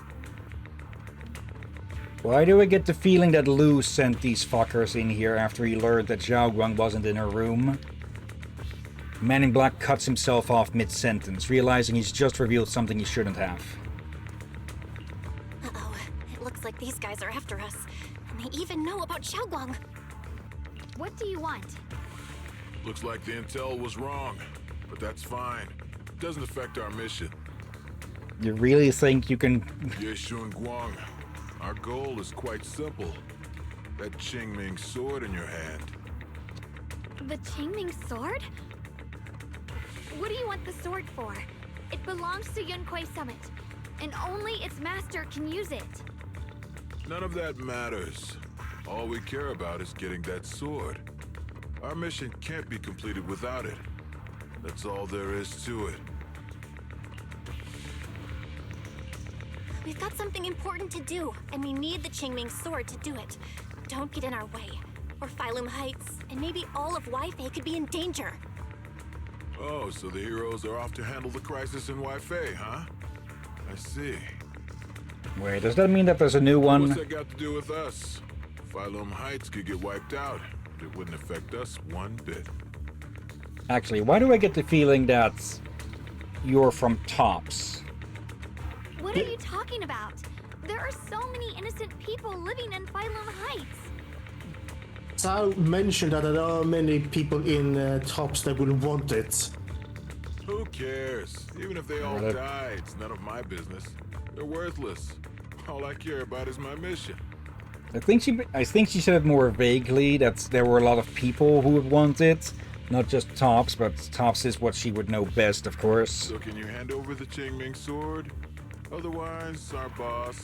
Why do I get the feeling that Lu sent these fuckers in here after he learned that Xiaoguang wasn't in her room? Man in Black cuts himself off mid-sentence, realizing he's just revealed something he shouldn't have. Uh-oh. It looks like these guys are after us. And they even know about Xiaoguang. What do you want? Looks like the intel was wrong, but that's fine. It doesn't affect our mission. You really think you can... Ye Shun Guang, our goal is quite simple. That Qingming sword in your hand. The Qingming sword? What do you want the sword for? It belongs to Yunquei Summit, and only its master can use it. None of that matters. All we care about is getting that sword. Our mission can't be completed without it. That's all there is to it. We've got something important to do, and we need the Qingming sword to do it. Don't get in our way, or Phylum Heights, and maybe all of Weifei could be in danger. Oh, so the heroes are off to handle the crisis in Weifei, huh? I see. Wait, does that mean that there's a new one? What's that got to do with us? Phylum Heights could get wiped out, but it wouldn't affect us one bit. Actually, why do I get the feeling that you're from Tops? What are you talking about? There are so many innocent people living in Phylum Heights. Sal mentioned that there are many people in Tops that will want it. Who cares? Even if they all die, it's none of my business. They're worthless. All I care about is my mission. I think she said it more vaguely, that there were a lot of people who would want it. Not just Tops, but Tops is what she would know best, of course. So can you hand over the Qingming sword? Otherwise, our boss...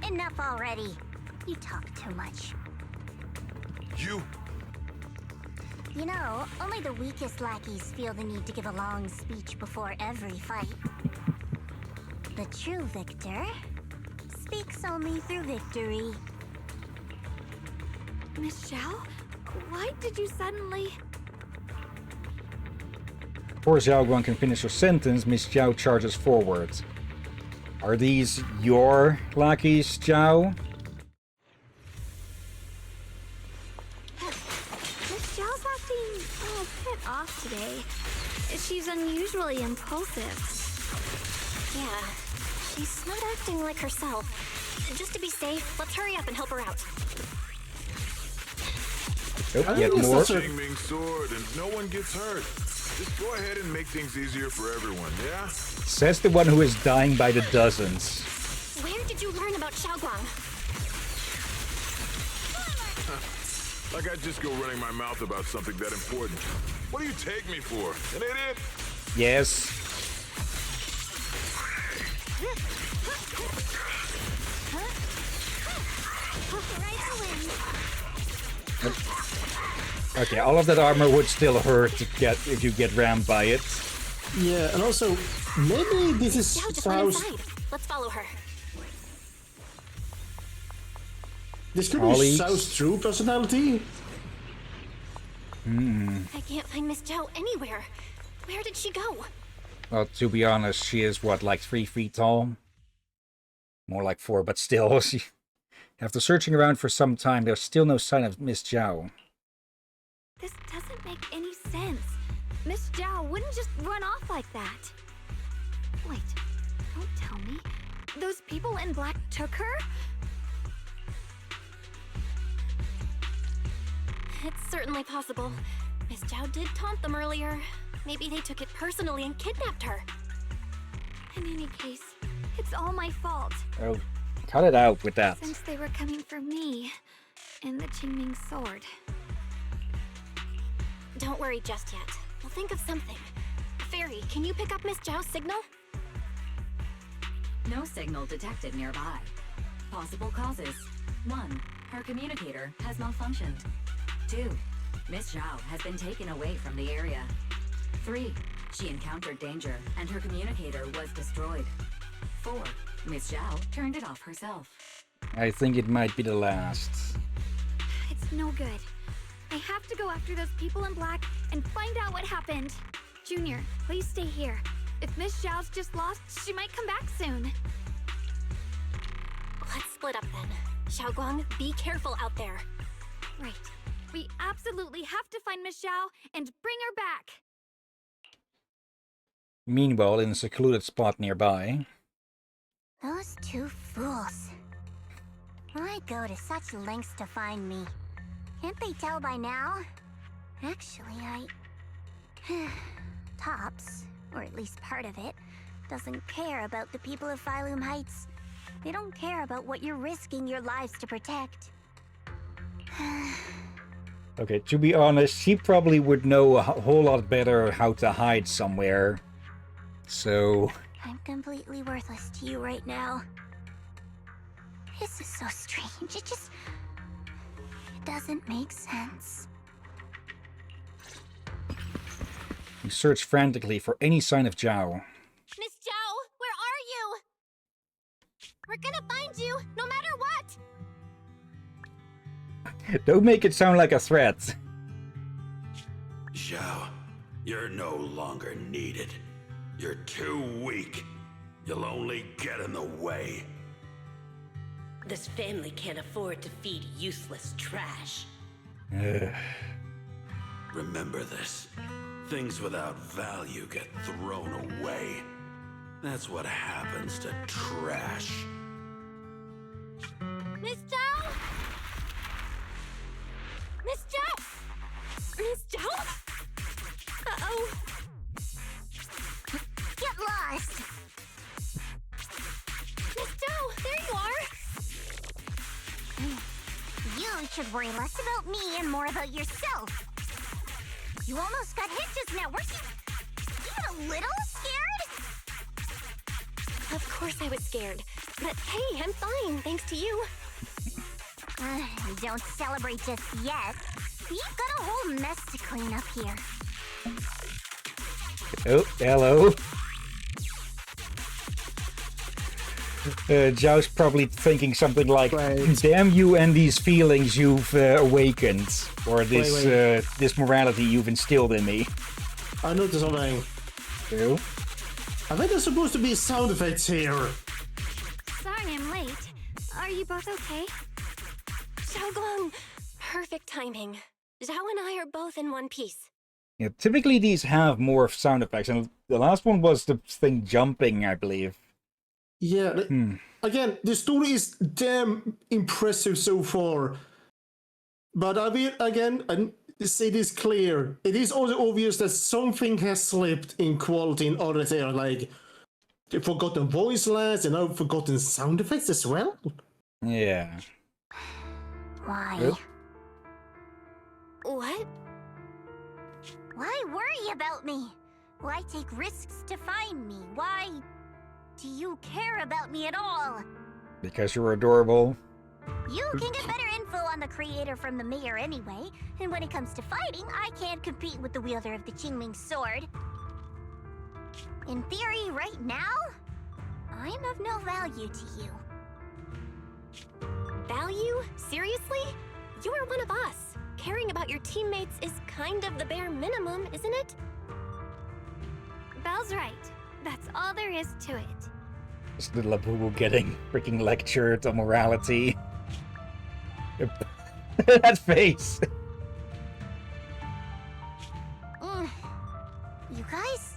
Enough already. You talk too much. You... You know, only the weakest lackeys feel the need to give a long speech before every fight. The true victor speaks only through victory. Miss Zhao? Why did you suddenly... Before Zhao Guang can finish her sentence, Miss Zhao charges forward. Are these your lackeys, Zhao? Miss Zhao's acting a bit off today. She's unusually impulsive. Yeah, she's not acting like herself. Just to be safe, let's hurry up and help her out. Oh, yet more. Qingming sword and no one gets hurt. Just go ahead and make things easier for everyone, yeah? Says the one who is dying by the dozens. Where did you learn about Xiaoguang? Like I'd just go running my mouth about something that important. What do you take me for? An idiot? Yes. Okay, all of that armor would still hurt to get if you get rammed by it. Yeah, and also, maybe this is Zhao's... Let's follow her. This could be Zhao's true personality. I can't find Miss Zhao anywhere. Where did she go? Well, to be honest, she is, what, like 3 feet tall? More like 4, but still. After searching around for some time, there's still no sign of Miss Zhao. This doesn't make any sense. Miss Zhao wouldn't just run off like that. Wait, don't tell me. Those people in black took her? It's certainly possible. Miss Zhao did taunt them earlier. Maybe they took it personally and kidnapped her. In any case, it's all my fault. Oh, cut it out with that. Since they were coming for me and the Qingming sword. Don't worry just yet. We'll think of something. Fairy, can you pick up Miss Zhao's signal? No signal detected nearby. Possible causes. 1. Her communicator has malfunctioned. 2. Miss Zhao has been taken away from the area. 3. She encountered danger and her communicator was destroyed. 4. Miss Zhao turned it off herself. I think it might be the last. It's no good. I have to go after those people in black and find out what happened. Junior, please stay here. If Miss Zhao's just lost, she might come back soon. Let's split up then. Xiaoguang, be careful out there. Right. We absolutely have to find Miss Zhao and bring her back. Meanwhile, in a secluded spot nearby. Those two fools. Why go to such lengths to find me? Can't they tell by now? Actually, Tops, or at least part of it, doesn't care about the people of Phylum Heights. They don't care about what you're risking your lives to protect. Okay, to be honest, she probably would know a whole lot better how to hide somewhere. So... I'm completely worthless to you right now. This is so strange. It doesn't make sense. You search frantically for any sign of Zhao. Miss Zhao, where are you? We're gonna find you, no matter what! Don't make it sound like a threat. Zhao, you're no longer needed. You're too weak. You'll only get in the way. This family can't afford to feed useless trash. Remember this. Things without value get thrown away. That's what happens to trash. Miss Zhao? Miss Zhao? Miss Zhao? Uh-oh. Get lost! Miss Zhao, there you are! You should worry less about me and more about yourself. You almost got hit just now. Weren't you even a little scared? Of course I was scared. But hey, I'm fine, thanks to you. Don't celebrate just yet. You've got a whole mess to clean up here. Oh, hello. Zhao's probably thinking something like, damn you and these feelings you've awakened. Or this this morality you've instilled in me. I noticed something. Oh? I think there's supposed to be sound effects here. Sorry I'm late. Are you both okay? Xiaoguang, perfect timing. Zhao and I are both in one piece. Yeah, typically these have more sound effects, and the last one was the thing jumping, I believe. Yeah, again, the story is damn impressive so far. But I will, again, say this clear. It is also obvious that something has slipped in quality in other things, like the forgotten voice lines and now forgotten sound effects as well. Yeah. Why? Oh. What? Why worry about me? Why take risks to find me? Why do you care about me at all? Because you're adorable. You can get better info on the creator from the mayor anyway, and when it comes to fighting, I can't compete with the wielder of the Qingming sword. In theory, right now, I'm of no value to you. Value? Seriously? You are one of us. Caring about your teammates is kind of the bare minimum, isn't it? Belle's right. That's all there is to it. This little Abu getting freaking lectured on morality. That face! You guys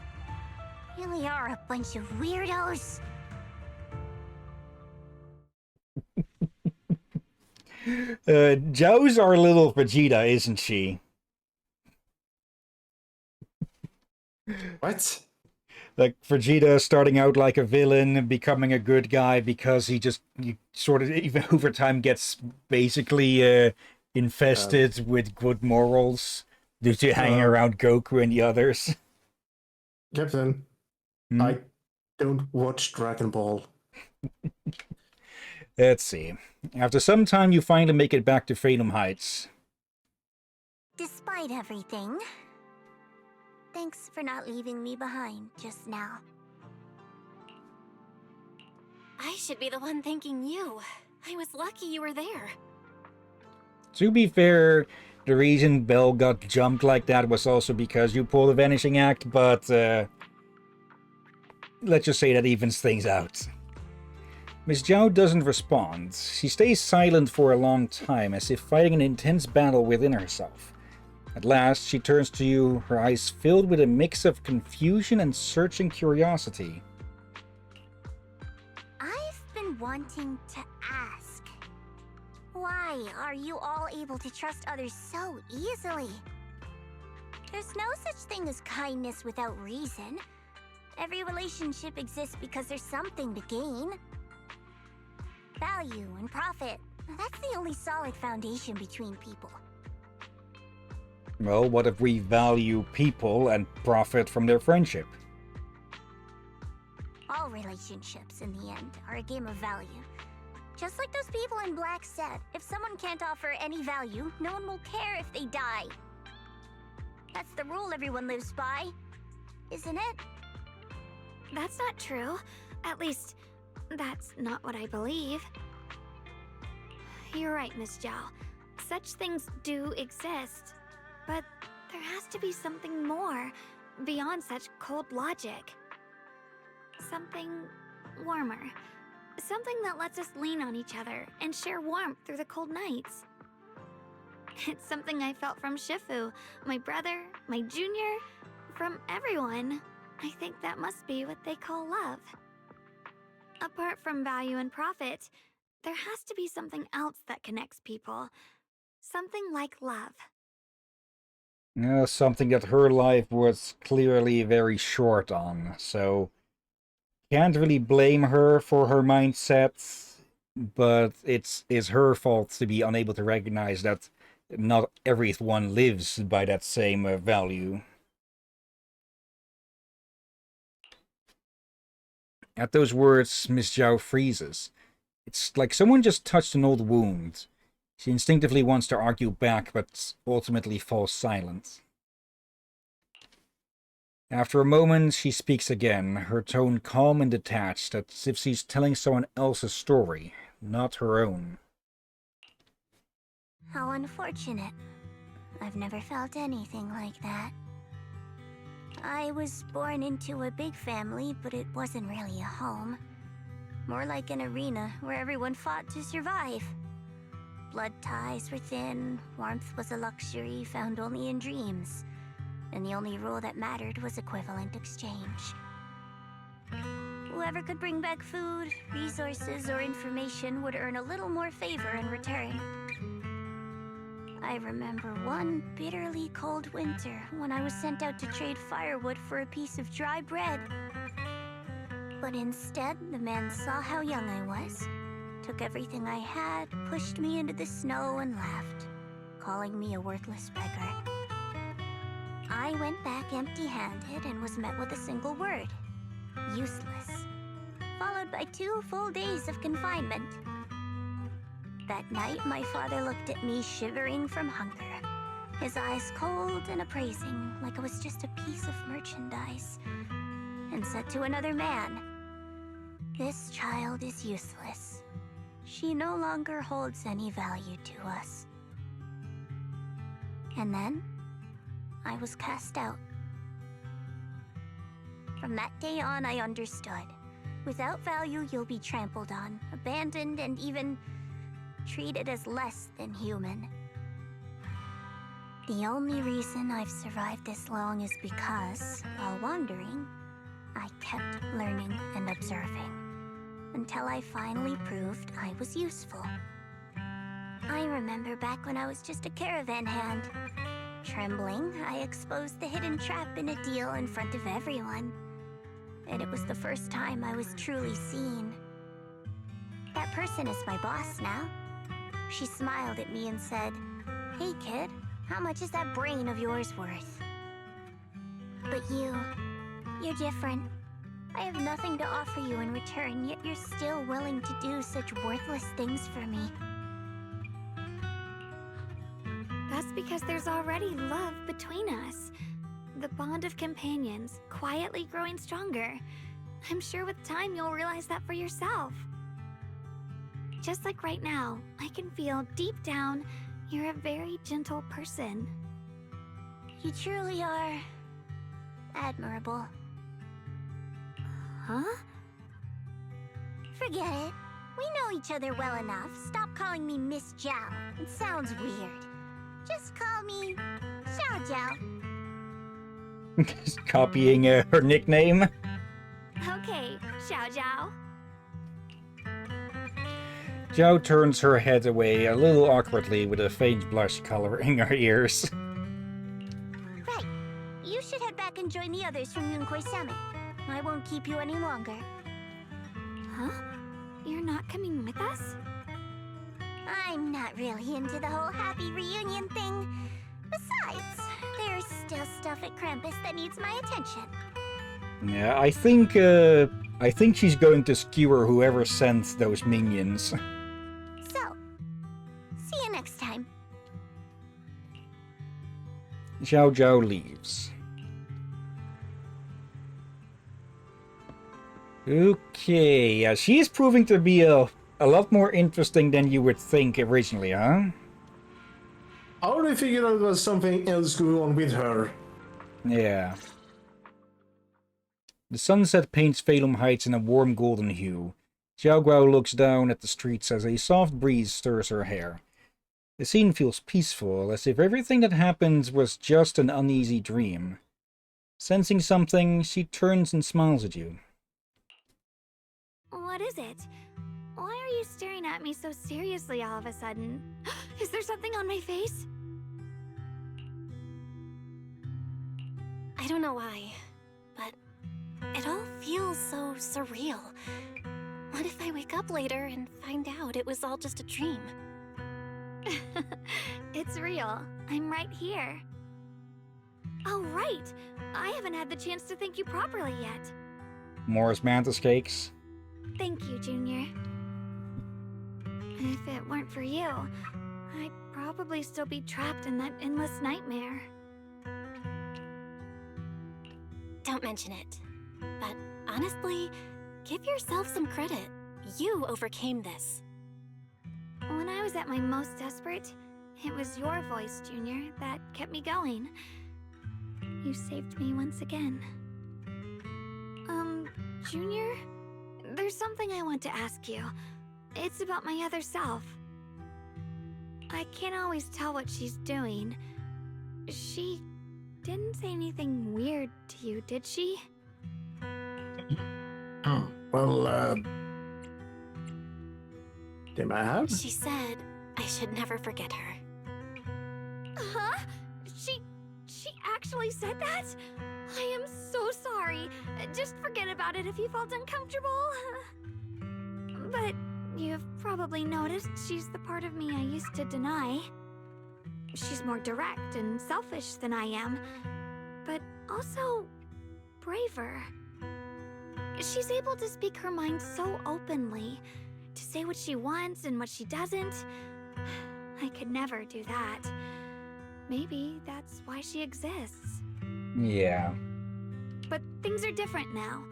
really are a bunch of weirdos. Zhao's our little Vegeta, isn't she? What? Like Vegeta starting out like a villain, becoming a good guy because he sort of even over time gets basically infested with good morals due to hanging around Goku and the others. Captain, I don't watch Dragon Ball. Let's see. After some time, you finally make it back to Phantom Heights. Despite everything, thanks for not leaving me behind just now. I should be the one thanking you. I was lucky you were there. To be fair, the reason Belle got jumped like that was also because you pulled a vanishing act, but let's just say that evens things out. Miss Zhao doesn't respond. She stays silent for a long time, as if fighting an intense battle within herself. At last, she turns to you, her eyes filled with a mix of confusion and searching curiosity. I've been wanting to ask. Why are you all able to trust others so easily? There's no such thing as kindness without reason. Every relationship exists because there's something to gain. Value and profit. That's the only solid foundation between people. Well, what if we value people and profit from their friendship? All relationships, in the end, are a game of value. Just like those people in Black said, if someone can't offer any value, no one will care if they die. That's the rule everyone lives by, isn't it? That's not true. At least, that's not what I believe. You're right, Miss Zhao. Such things do exist. But there has to be something more, beyond such cold logic. Something warmer. Something that lets us lean on each other and share warmth through the cold nights. It's something I felt from Shifu, my brother, my junior, from everyone. I think that must be what they call love. Apart from value and profit, there has to be something else that connects people. Something like love. Something that her life was clearly very short on, so can't really blame her for her mindset, but it's her fault to be unable to recognize that not everyone lives by that same value. At those words, Miss Zhao freezes. It's like someone just touched an old wound. She instinctively wants to argue back, but ultimately falls silent. After a moment, she speaks again, her tone calm and detached, as if she's telling someone else's story, not her own. How unfortunate. I've never felt anything like that. I was born into a big family, but it wasn't really a home. More like an arena where everyone fought to survive. Blood ties were thin, warmth was a luxury found only in dreams, and the only rule that mattered was equivalent exchange. Whoever could bring back food, resources, or information would earn a little more favor in return. I remember one bitterly cold winter when I was sent out to trade firewood for a piece of dry bread. But instead, the man saw how young I was, took everything I had, pushed me into the snow, and laughed, calling me a worthless beggar. I went back empty-handed and was met with a single word: useless, followed by 2 full days of confinement. That night, my father looked at me shivering from hunger, his eyes cold and appraising, like I was just a piece of merchandise, and said to another man, "This child is useless. She no longer holds any value to us." And then, I was cast out. From that day on, I understood. Without value, you'll be trampled on, abandoned, and even treated as less than human. The only reason I've survived this long is because, while wandering, I kept learning and observing, until I finally proved I was useful. I remember back when I was just a caravan hand. Trembling, I exposed the hidden trap in a deal in front of everyone. And it was the first time I was truly seen. That person is my boss now. She smiled at me and said, "Hey kid, how much is that brain of yours worth?" But you're different. I have nothing to offer you in return, yet you're still willing to do such worthless things for me. That's because there's already love between us. The bond of companions, quietly growing stronger. I'm sure with time you'll realize that for yourself. Just like right now, I can feel deep down you're a very gentle person. You truly are admirable. Huh? Forget it. We know each other well enough. Stop calling me Miss Zhao. It sounds weird. Just call me Xiao Zhao. Just copying her nickname. Okay, Xiao Zhao. Zhao turns her head away a little awkwardly with a faint blush coloring her ears. Right. You should head back and join the others from Yunquay Summit. I won't keep you any longer. Huh? You're not coming with us? I'm not really into the whole happy reunion thing. Besides, there's still stuff at Krampus that needs my attention. Yeah, I think she's going to skewer whoever sent those minions. So, see you next time. Xiao Zhao leaves. Okay, yeah, she is proving to be a lot more interesting than you would think originally, huh? I already figured out there was something else going on with her. Yeah. The sunset paints Phalum Heights in a warm golden hue. Xiao Guo looks down at the streets as a soft breeze stirs her hair. The scene feels peaceful, as if everything that happened was just an uneasy dream. Sensing something, she turns and smiles at you. What is it? Why are you staring at me so seriously all of a sudden? Is there something on my face? I don't know why, but it all feels so surreal. What if I wake up later and find out it was all just a dream? It's real. I'm right here. Oh, right. I haven't had the chance to thank you properly yet. Morris Mantis cakes. Thank you, Junior. If it weren't for you, I'd probably still be trapped in that endless nightmare. Don't mention it. But honestly, give yourself some credit. You overcame this. When I was at my most desperate, it was your voice, Junior, that kept me going. You saved me once again. Junior? There's something I want to ask you. It's about my other self. I can't always tell what she's doing. She didn't say anything weird to you, did she? Oh, well, they might have. She said I should never forget her. Huh? She actually said that? I am so sorry. Just forget about it if you felt uncomfortable. But you've probably noticed she's the part of me I used to deny. She's more direct and selfish than I am, but also braver. She's able to speak her mind so openly, to say what she wants and what she doesn't. I could never do that. Maybe that's why she exists. Yeah. But things are different now.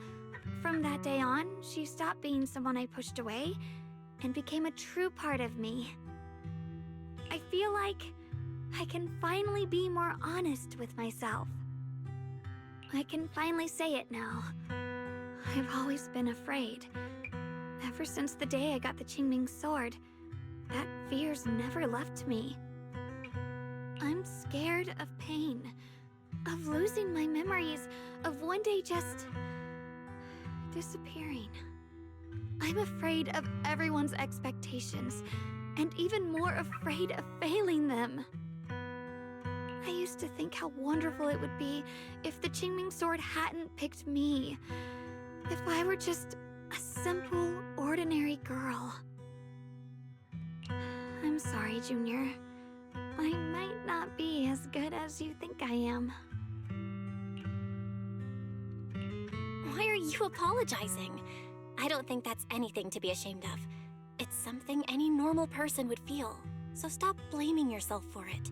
From that day on, she stopped being someone I pushed away and became a true part of me. I feel like I can finally be more honest with myself. I can finally say it now. I've always been afraid. Ever since the day I got the Qingming sword, that fear's never left me. I'm scared of pain, of losing my memories, of one day just disappearing. I'm afraid of everyone's expectations, and even more afraid of failing them. I used to think how wonderful it would be if the Qingming sword hadn't picked me. If I were just a simple, ordinary girl. I'm sorry, Junior. I might not be as good as you think I am. Why are you apologizing? I don't think that's anything to be ashamed of. It's something any normal person would feel, so stop blaming yourself for it.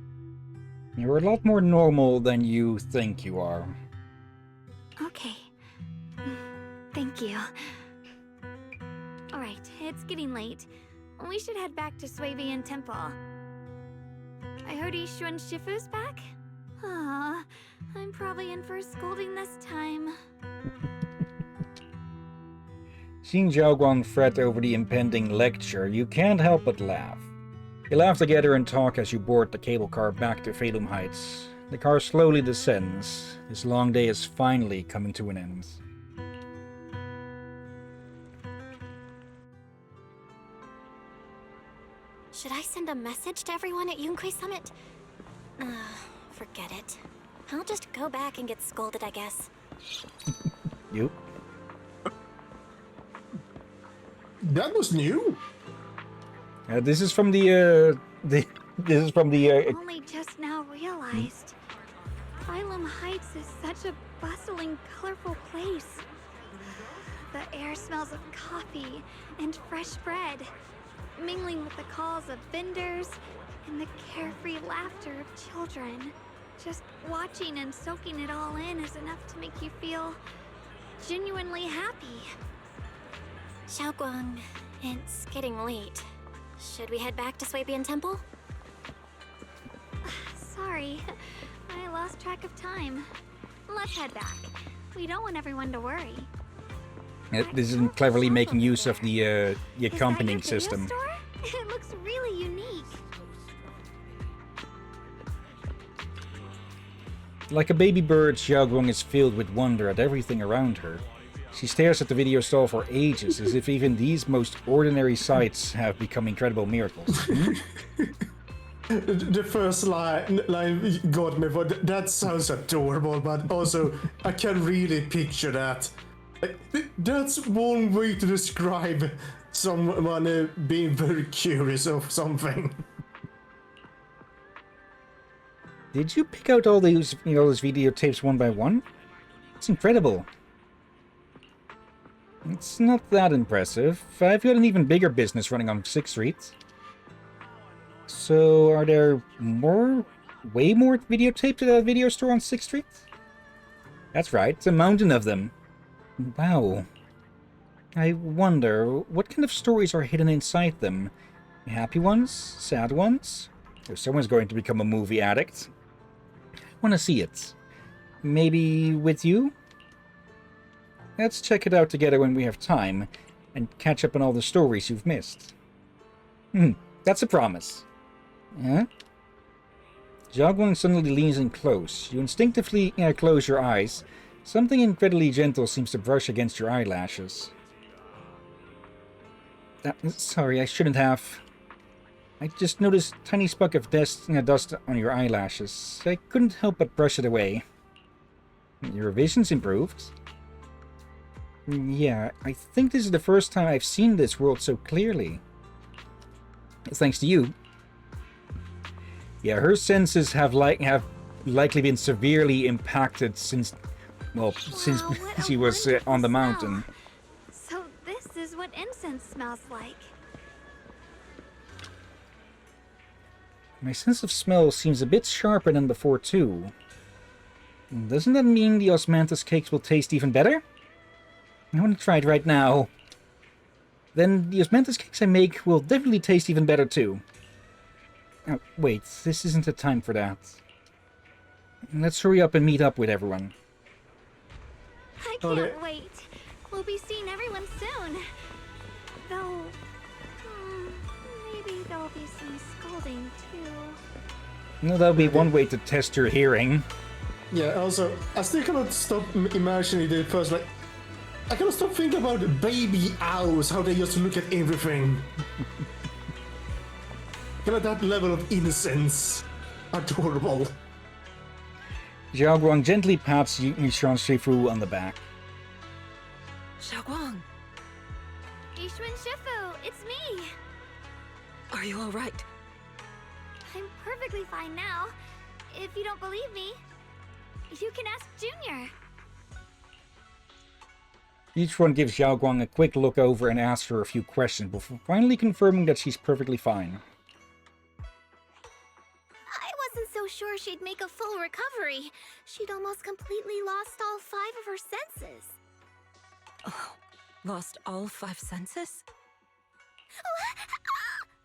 You're a lot more normal than you think you are. Okay. Thank you. Alright, it's getting late. We should head back to Swabian Temple. I heard Ishuan Shifu's back? Aw, I'm probably in for a scolding this time. Seeing Xiaoguang fret over the impending lecture, you can't help but laugh. You laugh together and talk as you board the cable car back to Phalum Heights. The car slowly descends. This long day is finally coming to an end. Should I send a message to everyone at Yunquay Summit? Forget it. I'll just go back and get scolded, I guess. You? That was new. This is from the Only just now realized. Phalum Heights is such a bustling, colorful place. The air smells of coffee and fresh bread, mingling with the calls of vendors and the carefree laughter of children. Just watching and soaking it all in is enough to make you feel genuinely happy. Xiaoguang, it's getting late. Should we head back to Swabian Temple? Sorry, I lost track of time. Let's head back. We don't want everyone to worry. This isn't cleverly making use of the accompanying system. Store? It looks really unique. Like a baby bird, Xiaoguang is filled with wonder at everything around her. She stares at the video stall for ages, as if even these most ordinary sights have become incredible miracles. The first line got me, but that sounds adorable, but also I can really picture that. That's one way to describe someone being very curious of something. Did you pick out all those videotapes one by one? It's incredible. It's not that impressive. I've got an even bigger business running on 6th Street. So, are there way more videotapes at that video store on 6th Street? That's right, it's a mountain of them. Wow. I wonder, what kind of stories are hidden inside them? Happy ones? Sad ones? If someone's going to become a movie addict. I want to see it. Maybe with you? Let's check it out together when we have time, and catch up on all the stories you've missed. That's a promise. Huh? Xiaoguang suddenly leans in close. You instinctively close your eyes. Something incredibly gentle seems to brush against your eyelashes. Sorry, I shouldn't have. I just noticed a tiny speck of dust on your eyelashes. I couldn't help but brush it away. Your vision's improved. Yeah, I think this is the first time I've seen this world so clearly. Thanks to you. Yeah, her senses have likely been severely impacted since she was on the mountain. So this is what incense smells like. My sense of smell seems a bit sharper than before too. Doesn't that mean the osmanthus cakes will taste even better? I want to try it right now. Then the osmanthus cakes I make will definitely taste even better too. Oh, wait, this isn't the time for that. Let's hurry up and meet up with everyone. I can't wait. We'll be seeing everyone soon. Though, maybe there'll be some scolding too. No, that'll be one way to test your hearing. Yeah, also, I still cannot stop imagining the first, I cannot stop thinking about baby owls, how they just look at everything. Kind of that level of innocence. Adorable. Xiaoguang gently pats Yishan Shifu on the back. Xiaoguang! Yishuan Shifu, it's me! Are you alright? I'm perfectly fine now. If you don't believe me, you can ask Junior. Each one gives Xiaoguang a quick look over and asks her a few questions before finally confirming that she's perfectly fine. I wasn't so sure she'd make a full recovery. She'd almost completely lost all 5 of her senses. Oh, lost all 5 senses?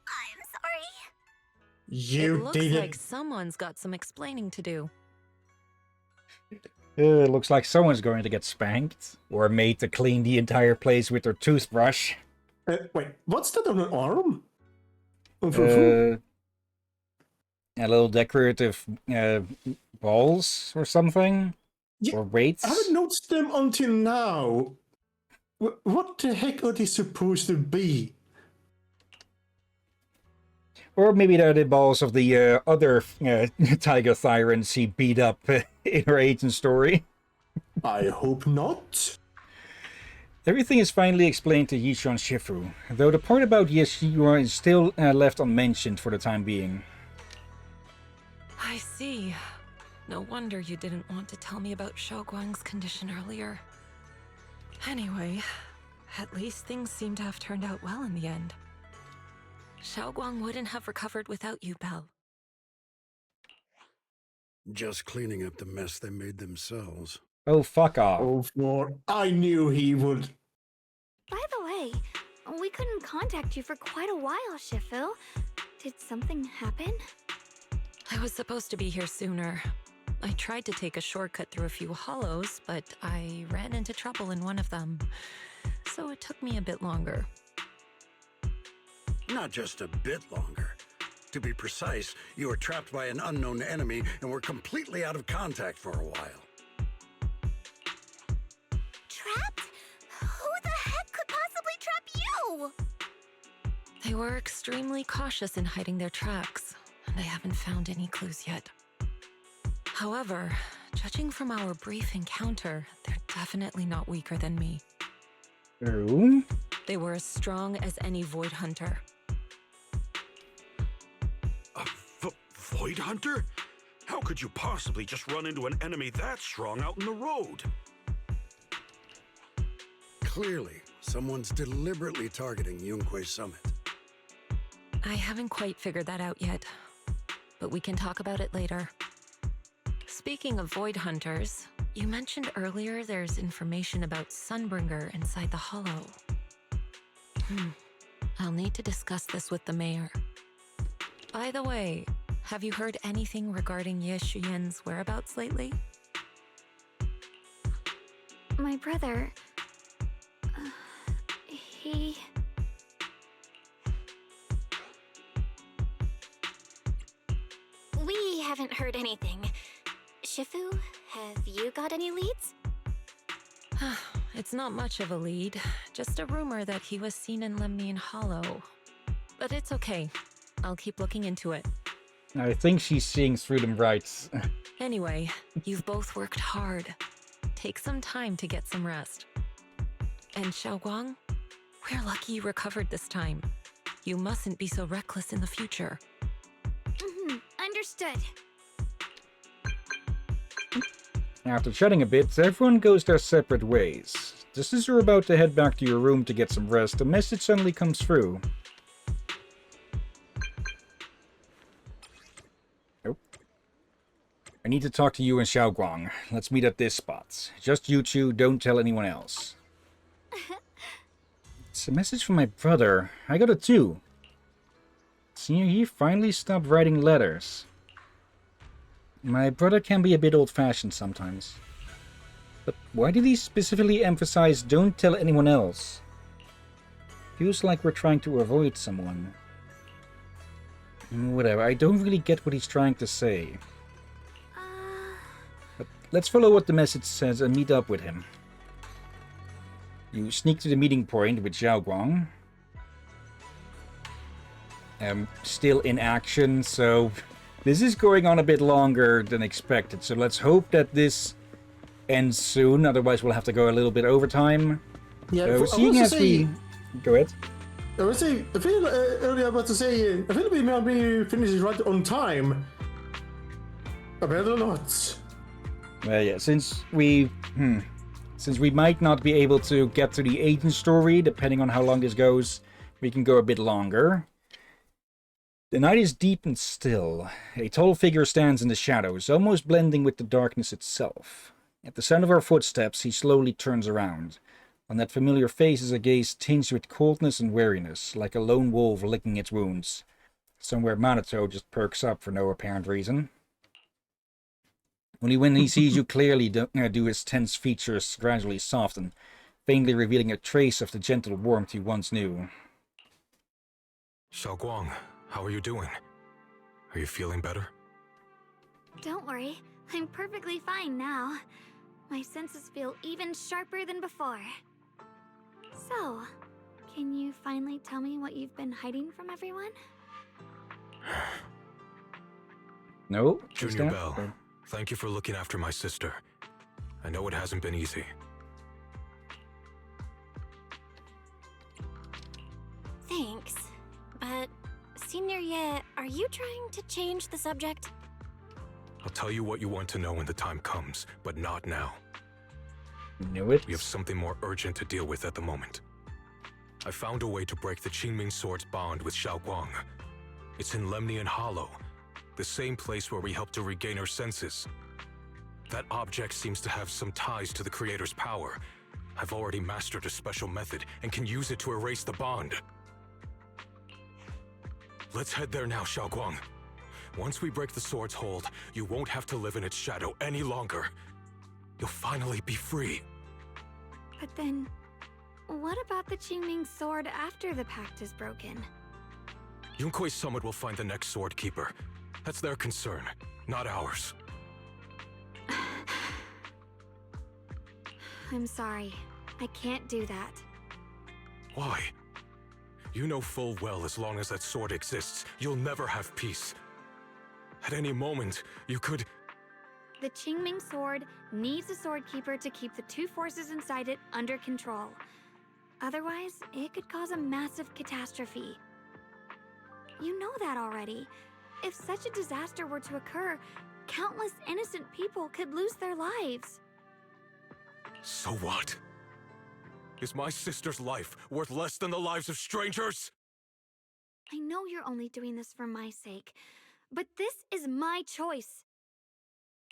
I'm sorry. You it looks did it. like someone's got some explaining to do. It looks like someone's going to get spanked, or made to clean the entire place with their toothbrush. Wait, what's that on her arm? A little decorative balls or something? Yeah, or weights? I haven't noticed them until now. What the heck are they supposed to be? Or maybe they're the balls of the other tiger tyrants he beat up in her agent story. I hope not. Everything is finally explained to Yishan Shifu, though the part about Yeshua is still left unmentioned for the time being. I see. No wonder you didn't want to tell me about Xiaoguang's condition earlier. Anyway, at least things seem to have turned out well in the end. Xiaoguang wouldn't have recovered without you, Belle. Just cleaning up the mess they made themselves. Oh, fuck off. Oh, Lord. I knew he would. By the way, we couldn't contact you for quite a while, Shifu. Did something happen? I was supposed to be here sooner. I tried to take a shortcut through a few hollows, but I ran into trouble in one of them. So it took me a bit longer. Not just a bit longer. To be precise, you were trapped by an unknown enemy and were completely out of contact for a while. Trapped? Who the heck could possibly trap you? They were extremely cautious in hiding their tracks, and I haven't found any clues yet. However, judging from our brief encounter, they're definitely not weaker than me. Oh? They were as strong as any Void Hunter. A Void Hunter? How could you possibly just run into an enemy that strong out in the road? Clearly, someone's deliberately targeting Yunquay Summit. I haven't quite figured that out yet, but we can talk about it later. Speaking of Void Hunters, you mentioned earlier there's information about Sunbringer inside the Hollow. I'll need to discuss this with the mayor. By the way, have you heard anything regarding Hillyan's whereabouts lately? My brother... he... We haven't heard anything. Shifu, have you got any leads? It's not much of a lead, just a rumor that he was seen in Lemnian Hollow. But it's okay. I'll keep looking into it. I think she's seeing through them rights. Anyway, you've both worked hard. Take some time to get some rest. And Xiaoguang, we're lucky you recovered this time. You mustn't be so reckless in the future. Understood. After chatting a bit, everyone goes their separate ways. Just as you're about to head back to your room to get some rest, a message suddenly comes through. Oh. I need to talk to you and Xiaoguang. Let's meet at this spot. Just you two, don't tell anyone else. It's a message from my brother. I got it too. See, he finally stopped writing letters. My brother can be a bit old-fashioned sometimes. But why did he specifically emphasize don't tell anyone else? Feels like we're trying to avoid someone. Whatever, I don't really get what he's trying to say. But let's follow what the message says and meet up with him. You sneak to the meeting point with Xiaoguang. Still in action, so this is going on a bit longer than expected. So let's hope that this ends soon, otherwise we'll have to go a little bit overtime. Yeah, so seeing as we... Go ahead. I would say, I feel earlier about to say, I feel we finish it right on time. I better not. Yeah, since we might not be able to get to the agent story, depending on how long this goes, we can go a bit longer. The night is deep and still. A tall figure stands in the shadows, almost blending with the darkness itself. At the sound of our footsteps, he slowly turns around. On that familiar face is a gaze tinged with coldness and weariness, like a lone wolf licking its wounds. Somewhere Minato just perks up for no apparent reason. Only when he sees you clearly do his tense features gradually soften, faintly revealing a trace of the gentle warmth you once knew. Xiaoguang, how are you doing? Are you feeling better? Don't worry, I'm perfectly fine now. My senses feel even sharper than before. So, can you finally tell me what you've been hiding from everyone? No? Junior Bell, thank you for looking after my sister. I know it hasn't been easy. Thanks, but Senior Ye, are you trying to change the subject? I'll tell you what you want to know when the time comes, but not now. Knew it. We have something more urgent to deal with at the moment. I found a way to break the Qingming Sword's bond with Xiaoguang. It's in Lemnian Hollow, the same place where we helped to regain her senses. That object seems to have some ties to the Creator's power. I've already mastered a special method and can use it to erase the bond. Let's head there now, Xiaoguang. Once we break the sword's hold, you won't have to live in its shadow any longer. You'll finally be free. But then, what about the Qingming sword after the pact is broken? Yunkuei Summit will find the next Sword Keeper. That's their concern, not ours. I'm sorry. I can't do that. Why? You know full well as long as that sword exists, you'll never have peace. At any moment, you could... The Qingming Sword needs a Sword Keeper to keep the two forces inside it under control. Otherwise, it could cause a massive catastrophe. You know that already. If such a disaster were to occur, countless innocent people could lose their lives. So what? Is my sister's life worth less than the lives of strangers? I know you're only doing this for my sake, but this is my choice.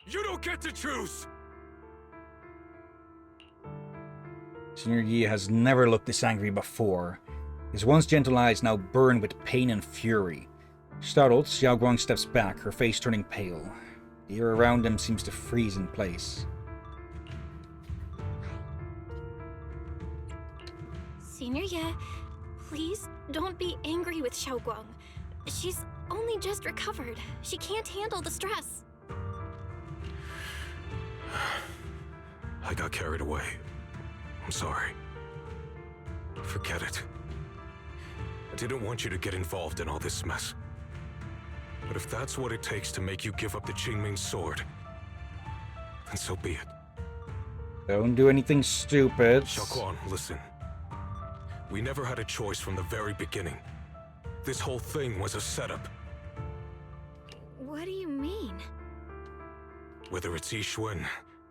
You don't get to choose! Senior Yi has never looked this angry before. His once gentle eyes now burn with pain and fury. Startled, Xiao Guang steps back, her face turning pale. The air around him seems to freeze in place. Senior Ye, please don't be angry with Xiaoguang. She's only just recovered. She can't handle the stress. I got carried away. I'm sorry. Forget it. I didn't want you to get involved in all this mess. But if that's what it takes to make you give up the Qingming sword, then so be it. Don't do anything stupid. Xiaoguang, listen. We never had a choice from the very beginning. This whole thing was a setup. What do you mean? Whether it's Yixuan,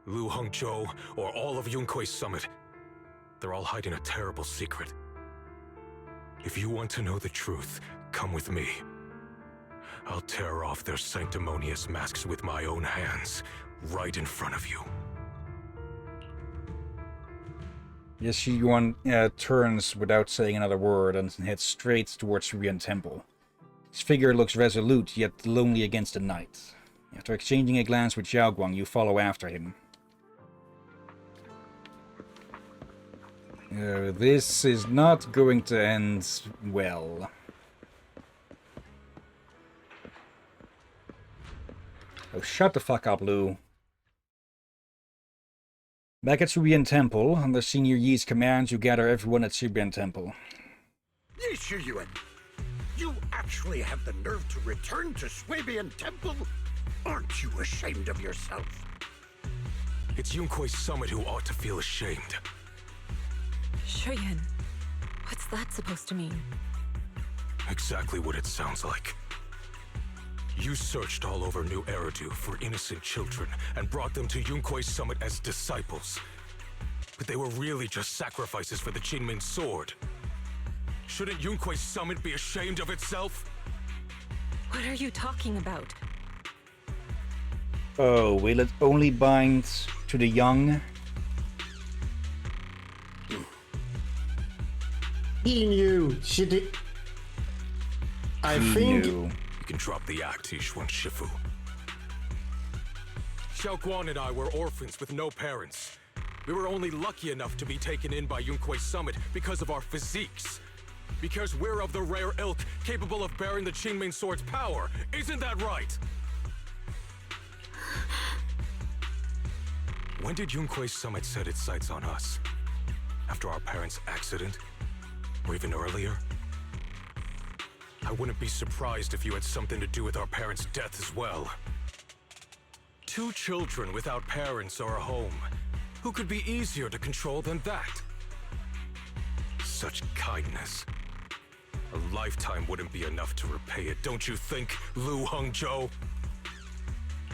Lu Hongzhou, or all of Yunkuei Summit, they're all hiding a terrible secret. If you want to know the truth, come with me. I'll tear off their sanctimonious masks with my own hands, right in front of you. Yes, Hillyan turns without saying another word and heads straight towards Hillyan Temple. His figure looks resolute, yet lonely against the night. After exchanging a glance with Xiao Guang, you follow after him. This is not going to end well. Oh, shut the fuck up, Lu. Back at Hillyan Temple, under Senior Yi's command, you gather everyone at Hillyan Temple. Yi Shiyuan, you actually have the nerve to return to Swabian Temple? Aren't you ashamed of yourself? It's Yunkuei Summit who ought to feel ashamed. Hillyan, what's that supposed to mean? Exactly what it sounds like. You searched all over New Eridu for innocent children and brought them to Yunkuei Summit as disciples. But they were really just sacrifices for the Qingming sword. Shouldn't Yunkuei Summit be ashamed of itself? What are you talking about? Oh, will it only bind to the young? He knew. She did. I He think. knew. You can drop the act, Yixuan Shifu. Xiao Guan and I were orphans with no parents. We were only lucky enough to be taken in by Yunkuei Summit because of our physiques. Because we're of the rare ilk capable of bearing the Qingming sword's power. Isn't that right? When did Yunkuei Summit set its sights on us? After our parents' accident? Or even earlier? I wouldn't be surprised if you had something to do with our parents' death as well. 2 children without parents or a home. Who could be easier to control than that? Such kindness. A lifetime wouldn't be enough to repay it, don't you think, Lu Hongzhou?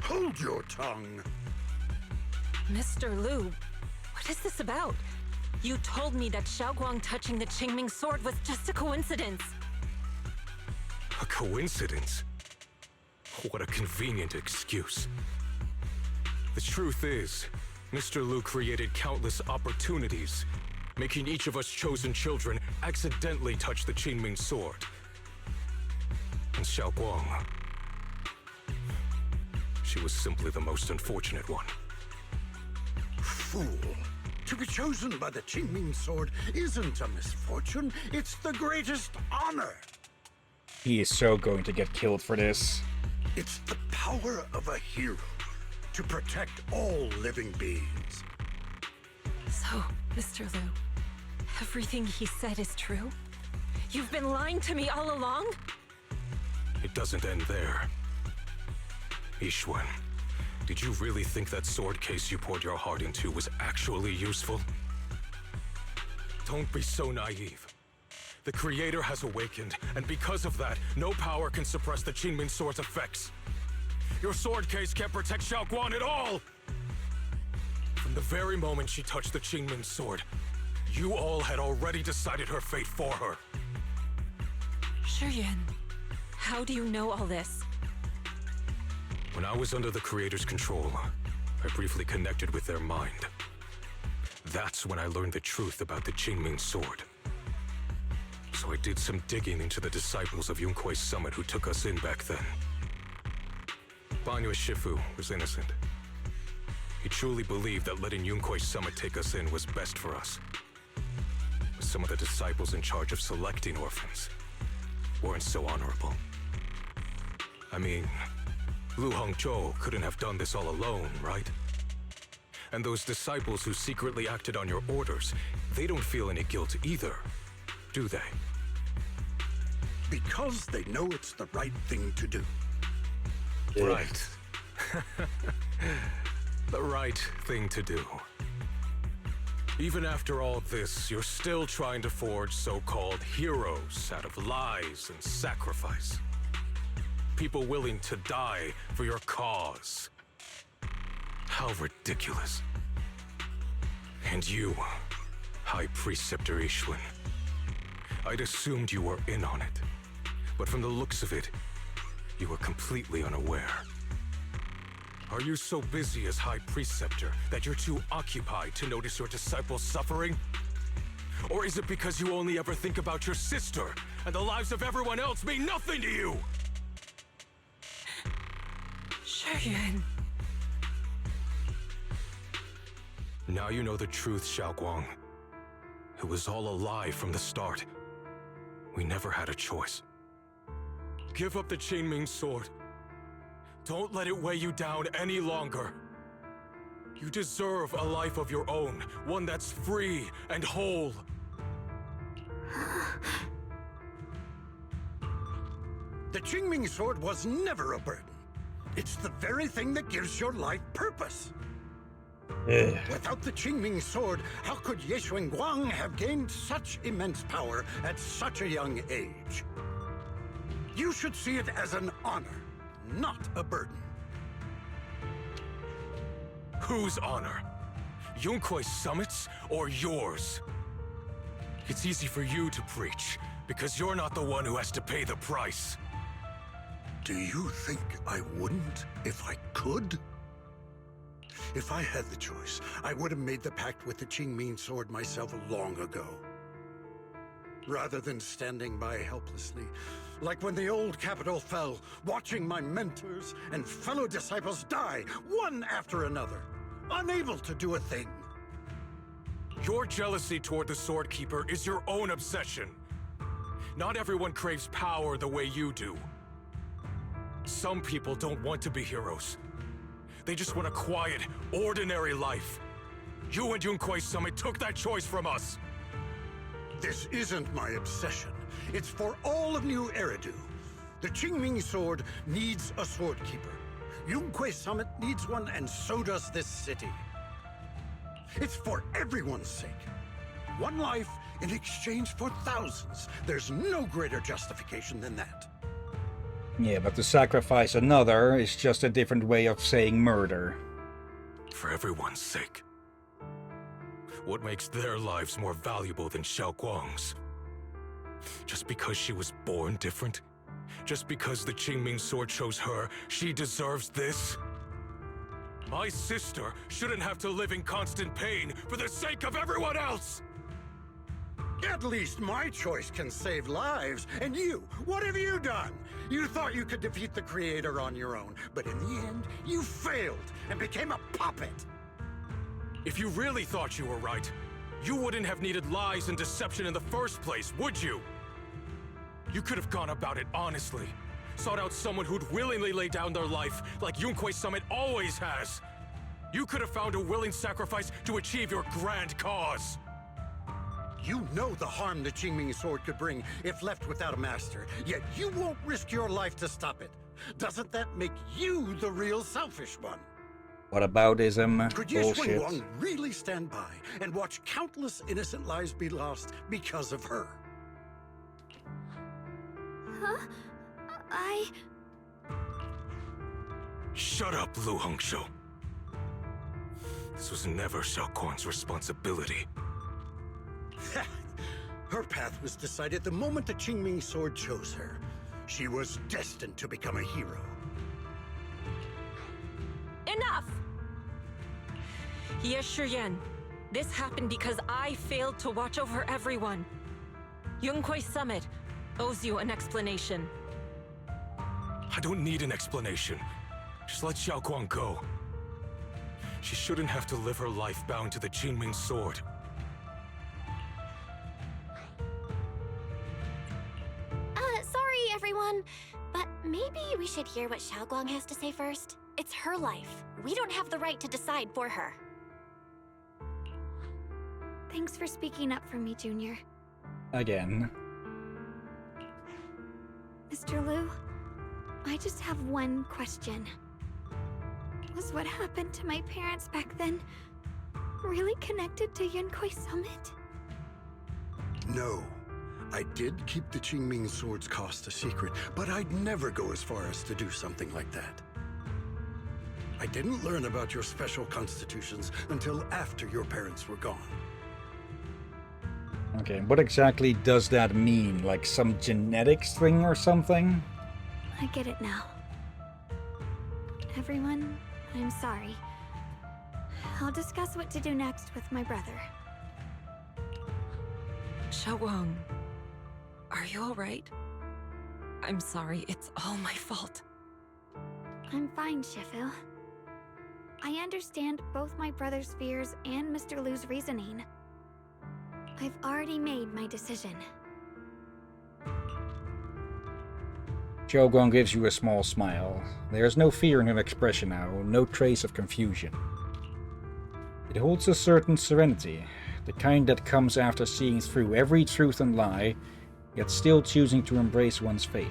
Hold your tongue. Mr. Lu, what is this about? You told me that Xiaoguang touching the Qingming sword was just a coincidence. A coincidence? What a convenient excuse. The truth is, Mr. Lu created countless opportunities, making each of us chosen children accidentally touch the Qingming sword. And Xiaoguang, she was simply the most unfortunate one. Fool. To be chosen by the Qingming sword isn't a misfortune, it's the greatest honor. He is so going to get killed for this. It's the power of a hero to protect all living beings. So, Mr. Liu, everything he said is true? You've been lying to me all along? It doesn't end there. Ishwen, did you really think that sword case you poured your heart into was actually useful? Don't be so naive. The Creator has awakened, and because of that, no power can suppress the Qingming Sword's effects. Your sword case can't protect Xiaoguang at all! From the very moment she touched the Qingming Sword, you all had already decided her fate for her. Hillyan, how do you know all this? When I was under the Creator's control, I briefly connected with their mind. That's when I learned the truth about the Qingming Sword. So I did some digging into the disciples of Yunkui's summit who took us in back then. Banyue Shifu was innocent. He truly believed that letting Yunkui's summit take us in was best for us. But some of the disciples in charge of selecting orphans weren't so honorable. I mean, Lu Hongzhou couldn't have done this all alone, right? And those disciples who secretly acted on your orders, they don't feel any guilt either, do they? Because they know it's the right thing to do. Right. The right thing to do. Even after all this, you're still trying to forge so-called heroes out of lies and sacrifice. People willing to die for your cause. How ridiculous. And you, High Preceptor Ishwen. I'd assumed you were in on it. But from the looks of it, you were completely unaware. Are you so busy as High Preceptor that you're too occupied to notice your disciples suffering? Or is it because you only ever think about your sister, and the lives of everyone else mean nothing to you? Hillyan. Now you know the truth, Xiaoguang. It was all a lie from the start. We never had a choice. Give up the Qingming Sword. Don't let it weigh you down any longer. You deserve a life of your own, one that's free and whole. The Qingming Sword was never a burden. It's the very thing that gives your life purpose. Without the Qingming Sword, how could Ye Guang have gained such immense power at such a young age? You should see it as an honor, not a burden. Whose honor? Yunkui's summit's or yours? It's easy for you to preach, because you're not the one who has to pay the price. Do you think I wouldn't if I could? If I had the choice, I would have made the pact with the Qingming Sword myself long ago. Rather than standing by helplessly, like when the old capital fell, watching my mentors and fellow disciples die, one after another, unable to do a thing. Your jealousy toward the Sword Keeper is your own obsession. Not everyone craves power the way you do. Some people don't want to be heroes. They just want a quiet, ordinary life. You and Yunkui's summit took that choice from us. This isn't my obsession. It's for all of New Eridu. The Qingming Sword needs a Sword Keeper. Yunkui's summit needs one, and so does this city. It's for everyone's sake. One life in exchange for thousands. There's no greater justification than that. Yeah, but to sacrifice another is just a different way of saying murder. For everyone's sake. What makes their lives more valuable than Xiaoguang's? Just because she was born different? Just because the Qingming Sword chose her, she deserves this? My sister shouldn't have to live in constant pain for the sake of everyone else! At least my choice can save lives. And you, what have you done? You thought you could defeat the Creator on your own, but in the end, you failed and became a puppet. If you really thought you were right, you wouldn't have needed lies and deception in the first place, would you? You could have gone about it honestly. Sought out someone who'd willingly lay down their life, like Yunquei Summit always has. You could have found a willing sacrifice to achieve your grand cause. You know the harm the Qingming sword could bring if left without a master, yet you won't risk your life to stop it. Doesn't that make you the real selfish one? What aboutism? Could Bullshit. Yishun really stand by and watch countless innocent lives be lost because of her? Huh? Shut up, Lu Hongshou. This was never Xiaoguang's responsibility. Her path was decided the moment the Qingming sword chose her. She was destined to become a hero. Enough! Ye Shiyan, this happened because I failed to watch over everyone. Yunquei Summit owes you an explanation. I don't need an explanation. Just let Xiaoguang go. She shouldn't have to live her life bound to the Qingming sword. Sorry, everyone. But maybe we should hear what Xiaoguang has to say first. It's her life. We don't have the right to decide for her. Thanks for speaking up for me, Junior. Again. Mr. Liu, I just have one question. Was what happened to my parents back then really connected to Yunquei Summit? No. I did keep the Qingming sword's cost a secret, but I'd never go as far as to do something like that. I didn't learn about your special constitutions until after your parents were gone. Okay, what exactly does that mean? Like some genetics thing or something? I get it now. Everyone, I'm sorry. I'll discuss what to do next with my brother. Xiaoguang, are you alright? I'm sorry, it's all my fault. I'm fine, Shifu. I understand both my brother's fears and Mr. Liu's reasoning. I've already made my decision. Xiaoguang gives you a small smile. There's no fear in her expression now, no trace of confusion. It holds a certain serenity, the kind that comes after seeing through every truth and lie, yet still choosing to embrace one's fate.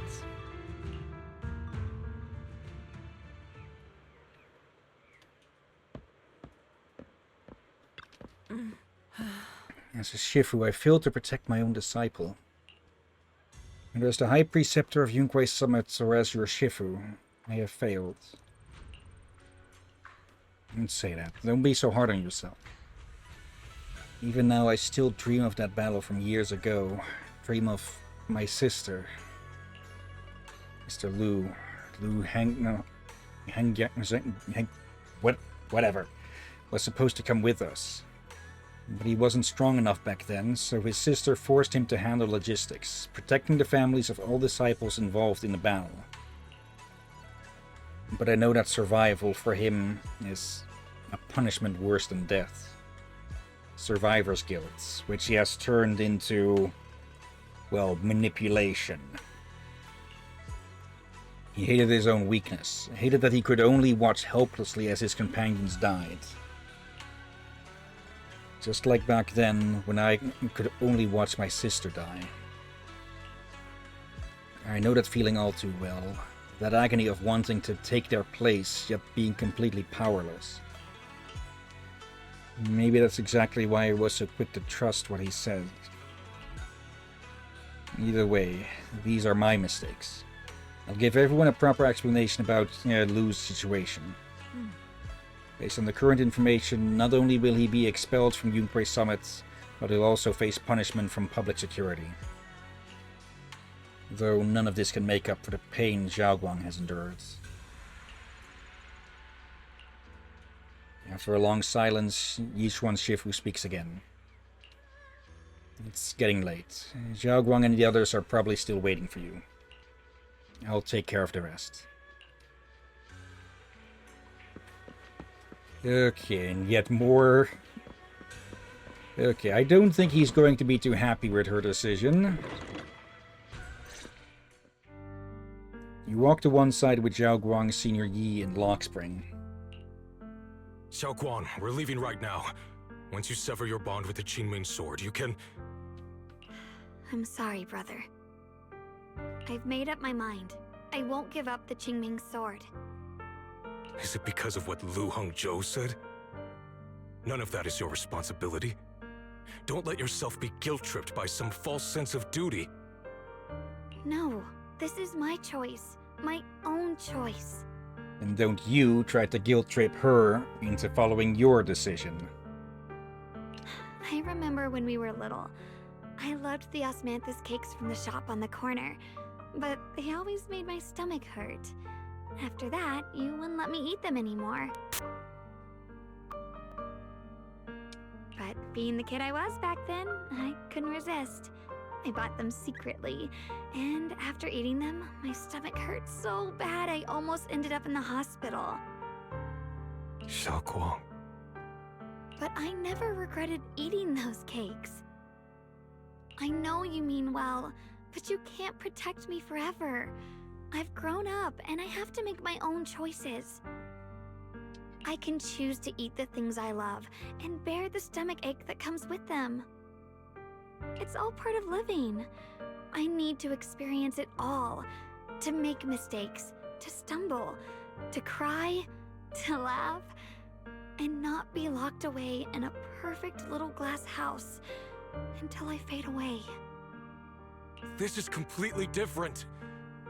As a Shifu, I failed to protect my own disciple. And as the High Preceptor of Yunquei Summit, or as your Shifu, I have failed. Don't say that. Don't be so hard on yourself. Even now, I still dream of that battle from years ago. Dream of my sister. Mr. Liu. Whatever. Was supposed to come with us. But he wasn't strong enough back then, so his sister forced him to handle logistics, protecting the families of all disciples involved in the battle. But I know that survival for him is a punishment worse than death. Survivor's guilt, which he has turned into, well, manipulation. He hated his own weakness, hated that he could only watch helplessly as his companions died. Just like back then, when I could only watch my sister die. I know that feeling all too well. That agony of wanting to take their place, yet being completely powerless. Maybe that's exactly why I was so quick to trust what he said. Either way, these are my mistakes. I'll give everyone a proper explanation about Liu's situation. Based on the current information, not only will he be expelled from Yunquei Summit, but he'll also face punishment from public security. Though none of this can make up for the pain Xiaoguang has endured. After a long silence, Yishuan Shifu speaks again. It's getting late. Xiaoguang and the others are probably still waiting for you. I'll take care of the rest. Okay, and yet more. Okay, I don't think he's going to be too happy with her decision. You walk to one side with Zhao Guang, Senior Yi, and Lockspring. Xiao Guang, we're leaving right now. Once you sever your bond with the Qingming sword, you can... I'm sorry, brother. I've made up my mind. I won't give up the Qingming sword. Is it because of what Lu Hongzhou said? None of that is your responsibility. Don't let yourself be guilt-tripped by some false sense of duty. No, this is my choice. My own choice. And don't you try to guilt-trip her into following your decision. I remember when we were little. I loved the osmanthus cakes from the shop on the corner, but they always made my stomach hurt. After that, you wouldn't let me eat them anymore. But being the kid I was back then, I couldn't resist. I bought them secretly, and after eating them, my stomach hurt so bad I almost ended up in the hospital. Xiao Guang. But I never regretted eating those cakes. I know you mean well, but you can't protect me forever. I've grown up, and I have to make my own choices. I can choose to eat the things I love, and bear the stomach ache that comes with them. It's all part of living. I need to experience it all. To make mistakes, to stumble, to cry, to laugh, and not be locked away in a perfect little glass house until I fade away. This is completely different.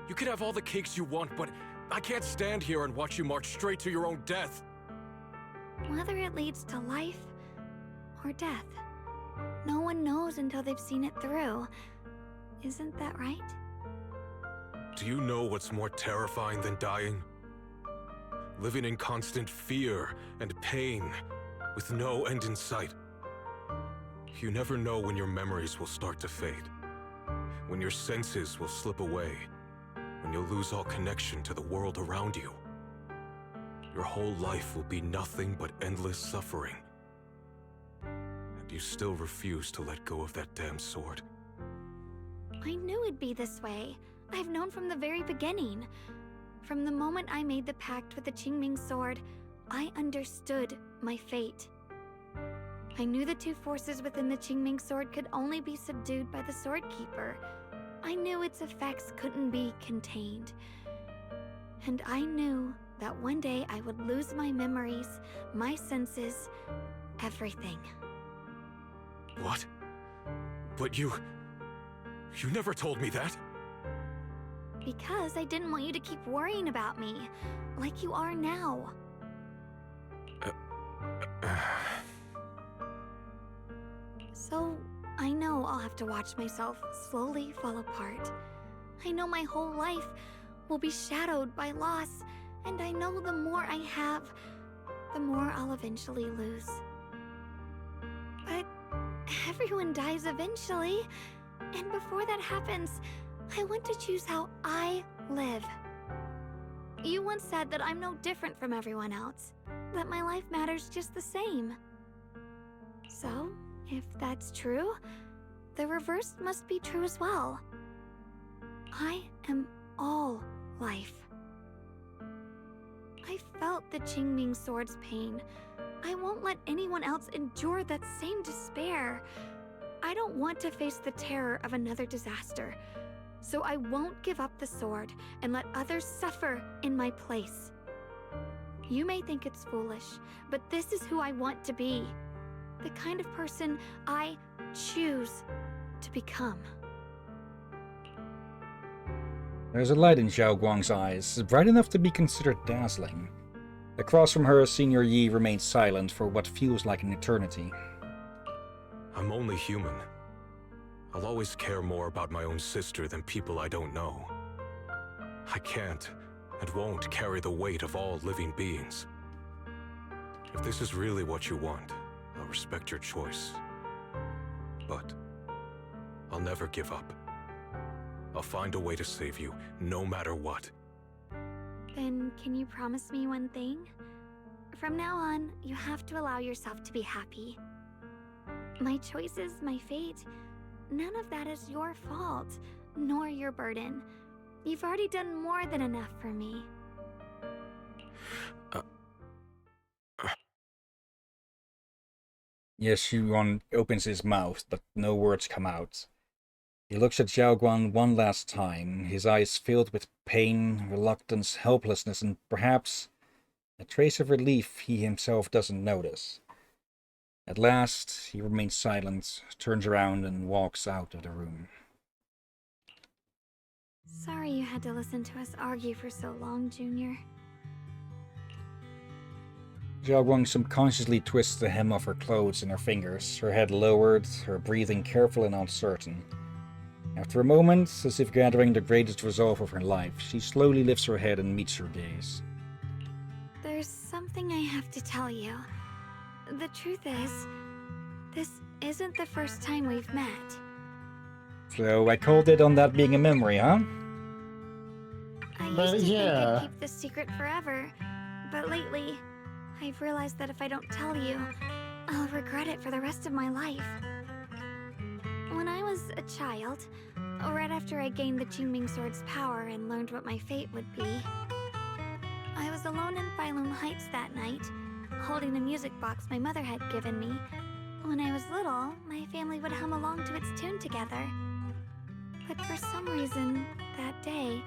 You can have all the cakes you want, but I can't stand here and watch you march straight to your own death. Whether it leads to life or death, no one knows until they've seen it through. Isn't that right? Do you know what's more terrifying than dying? Living in constant fear and pain, with no end in sight. You never know when your memories will start to fade, when your senses will slip away, when you'll lose all connection to the world around you. Your whole life will be nothing but endless suffering. And you still refuse to let go of that damn sword. I knew it'd be this way. I've known from the very beginning. From the moment I made the pact with the Qingming sword, I understood my fate. I knew the two forces within the Qingming sword could only be subdued by the Sword Keeper. I knew its effects couldn't be contained. And I knew that one day I would lose my memories, my senses, everything. What? But you never told me that. Because I didn't want you to keep worrying about me, like you are now. So, I know I'll have to watch myself slowly fall apart. I know my whole life will be shadowed by loss, and I know the more I have, the more I'll eventually lose. But everyone dies eventually, and before that happens, I want to choose how I live. You once said that I'm no different from everyone else, that my life matters just the same. So, if that's true, the reverse must be true as well. I am all life. I felt the Qingming sword's pain. I won't let anyone else endure that same despair. I don't want to face the terror of another disaster, so I won't give up the sword and let others suffer in my place. You may think it's foolish, but this is who I want to be. The kind of person I choose to become. There's a light in Zhao Guang's eyes, bright enough to be considered dazzling. Across from her, Senior Yi remains silent for what feels like an eternity. I'm only human. I'll always care more about my own sister than people I don't know. I can't and won't carry the weight of all living beings. If this is really what you want, I'll respect your choice. But I'll never give up. I'll find a way to save you, no matter what. Then can you promise me one thing? From now on, you have to allow yourself to be happy. My choices, my fate, none of that is your fault, nor your burden. You've already done more than enough for me. Yes, Shugon opens his mouth, but no words come out. He looks at Xiaoguang one last time, his eyes filled with pain, reluctance, helplessness, and perhaps a trace of relief he himself doesn't notice. At last, he remains silent, turns around, and walks out of the room. Sorry you had to listen to us argue for so long, Junior. Xiaoguang subconsciously twists the hem of her clothes in her fingers, her head lowered, her breathing careful and uncertain. After a moment, as if gathering the greatest resolve of her life, she slowly lifts her head and meets your gaze. There's something I have to tell you. The truth is, this isn't the first time we've met. So I called it on that being a memory, huh? I used to think I'd keep this secret forever, but lately, I've realized that if I don't tell you, I'll regret it for the rest of my life. When I was a child, right after I gained the Qingming Sword's power and learned what my fate would be, I was alone in Failum Heights that night, holding a music box my mother had given me. When I was little, my family would hum along to its tune together. But for some reason, that day,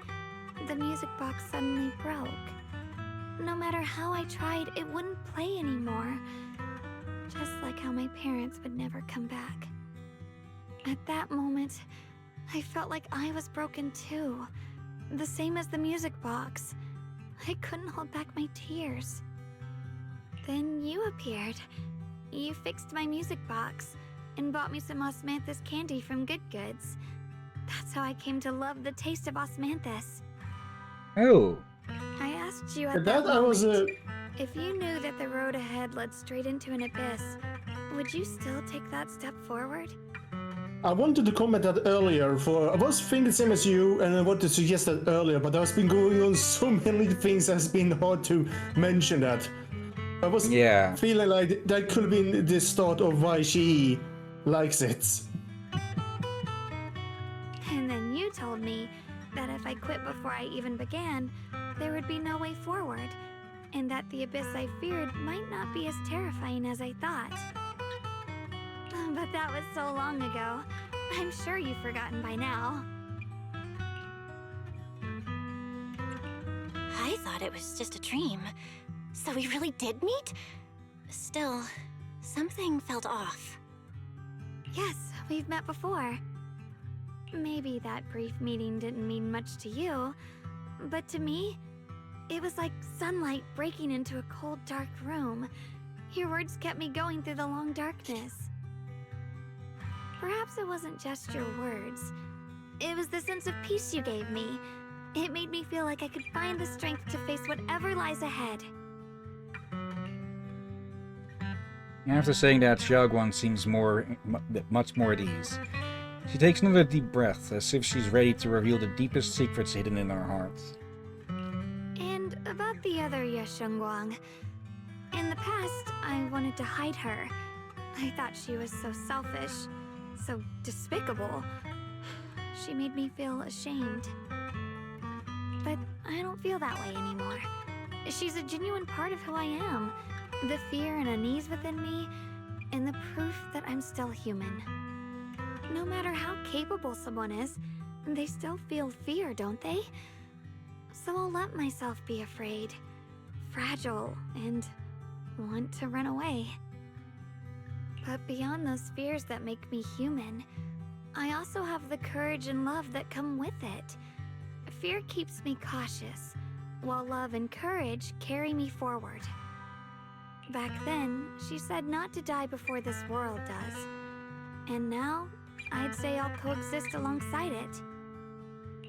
the music box suddenly broke. No matter how I tried, it wouldn't play anymore. Just like how my parents would never come back. At that moment, I felt like I was broken too. The same as the music box. I couldn't hold back my tears. Then you appeared. You fixed my music box and bought me some osmanthus candy from Good Goods. That's how I came to love the taste of osmanthus. Oh. I asked you at that moment, if you knew that the road ahead led straight into an abyss, would you still take that step forward? I wanted to comment that earlier, I was thinking the same as you, and I wanted to suggest that earlier, but there's been going on so many things that has been hard to mention that. I was feeling like that could have been the start of why she likes it. And then you told me that if I quit before I even began, there would be no way forward, and that the abyss I feared might not be as terrifying as I thought. But that was so long ago. I'm sure you've forgotten by now. I thought it was just a dream. So we really did meet? Still, something felt off. Yes, we've met before. Maybe that brief meeting didn't mean much to you, but to me, it was like sunlight breaking into a cold, dark room. Your words kept me going through the long darkness. Perhaps it wasn't just your words. It was the sense of peace you gave me. It made me feel like I could find the strength to face whatever lies ahead. After saying that, Xiaoguang seems much more at ease. She takes another deep breath, as if she's ready to reveal the deepest secrets hidden in her heart. And about the other Yeshengguang. In the past, I wanted to hide her. I thought she was so selfish, so despicable. She made me feel ashamed. But I don't feel that way anymore. She's a genuine part of who I am. The fear and unease within me, and the proof that I'm still human. No matter how capable someone is, they still feel fear, don't they? So I'll let myself be afraid, fragile, and want to run away. But beyond those fears that make me human, I also have the courage and love that come with it. Fear keeps me cautious, while love and courage carry me forward. Back then, she said not to die before this world does. And now, I'd say I'll coexist alongside it.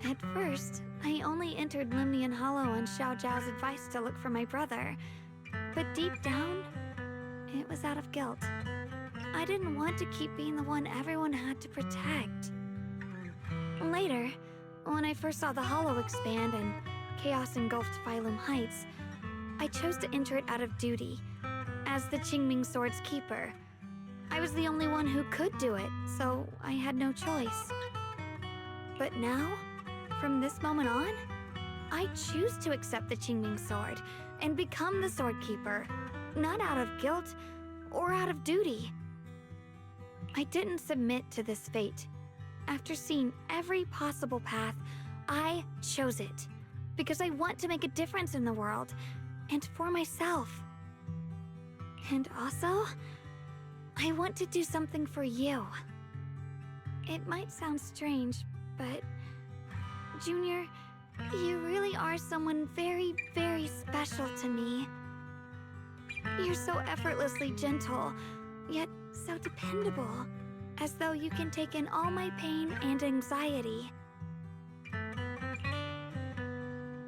At first, I only entered Limnian Hollow on Xiao Zhao's advice to look for my brother. But deep down, it was out of guilt. I didn't want to keep being the one everyone had to protect. Later, when I first saw the Hollow expand and chaos engulfed Failum Heights, I chose to enter it out of duty, as the Qingming Sword's keeper. I was the only one who could do it, so I had no choice. But now, from this moment on, I choose to accept the Qingming sword and become the Sword Keeper, not out of guilt or out of duty. I didn't submit to this fate. After seeing every possible path, I chose it because I want to make a difference in the world and for myself. And also, I want to do something for you. It might sound strange, but Junior, you really are someone very, very special to me. You're so effortlessly gentle, yet so dependable, as though you can take in all my pain and anxiety.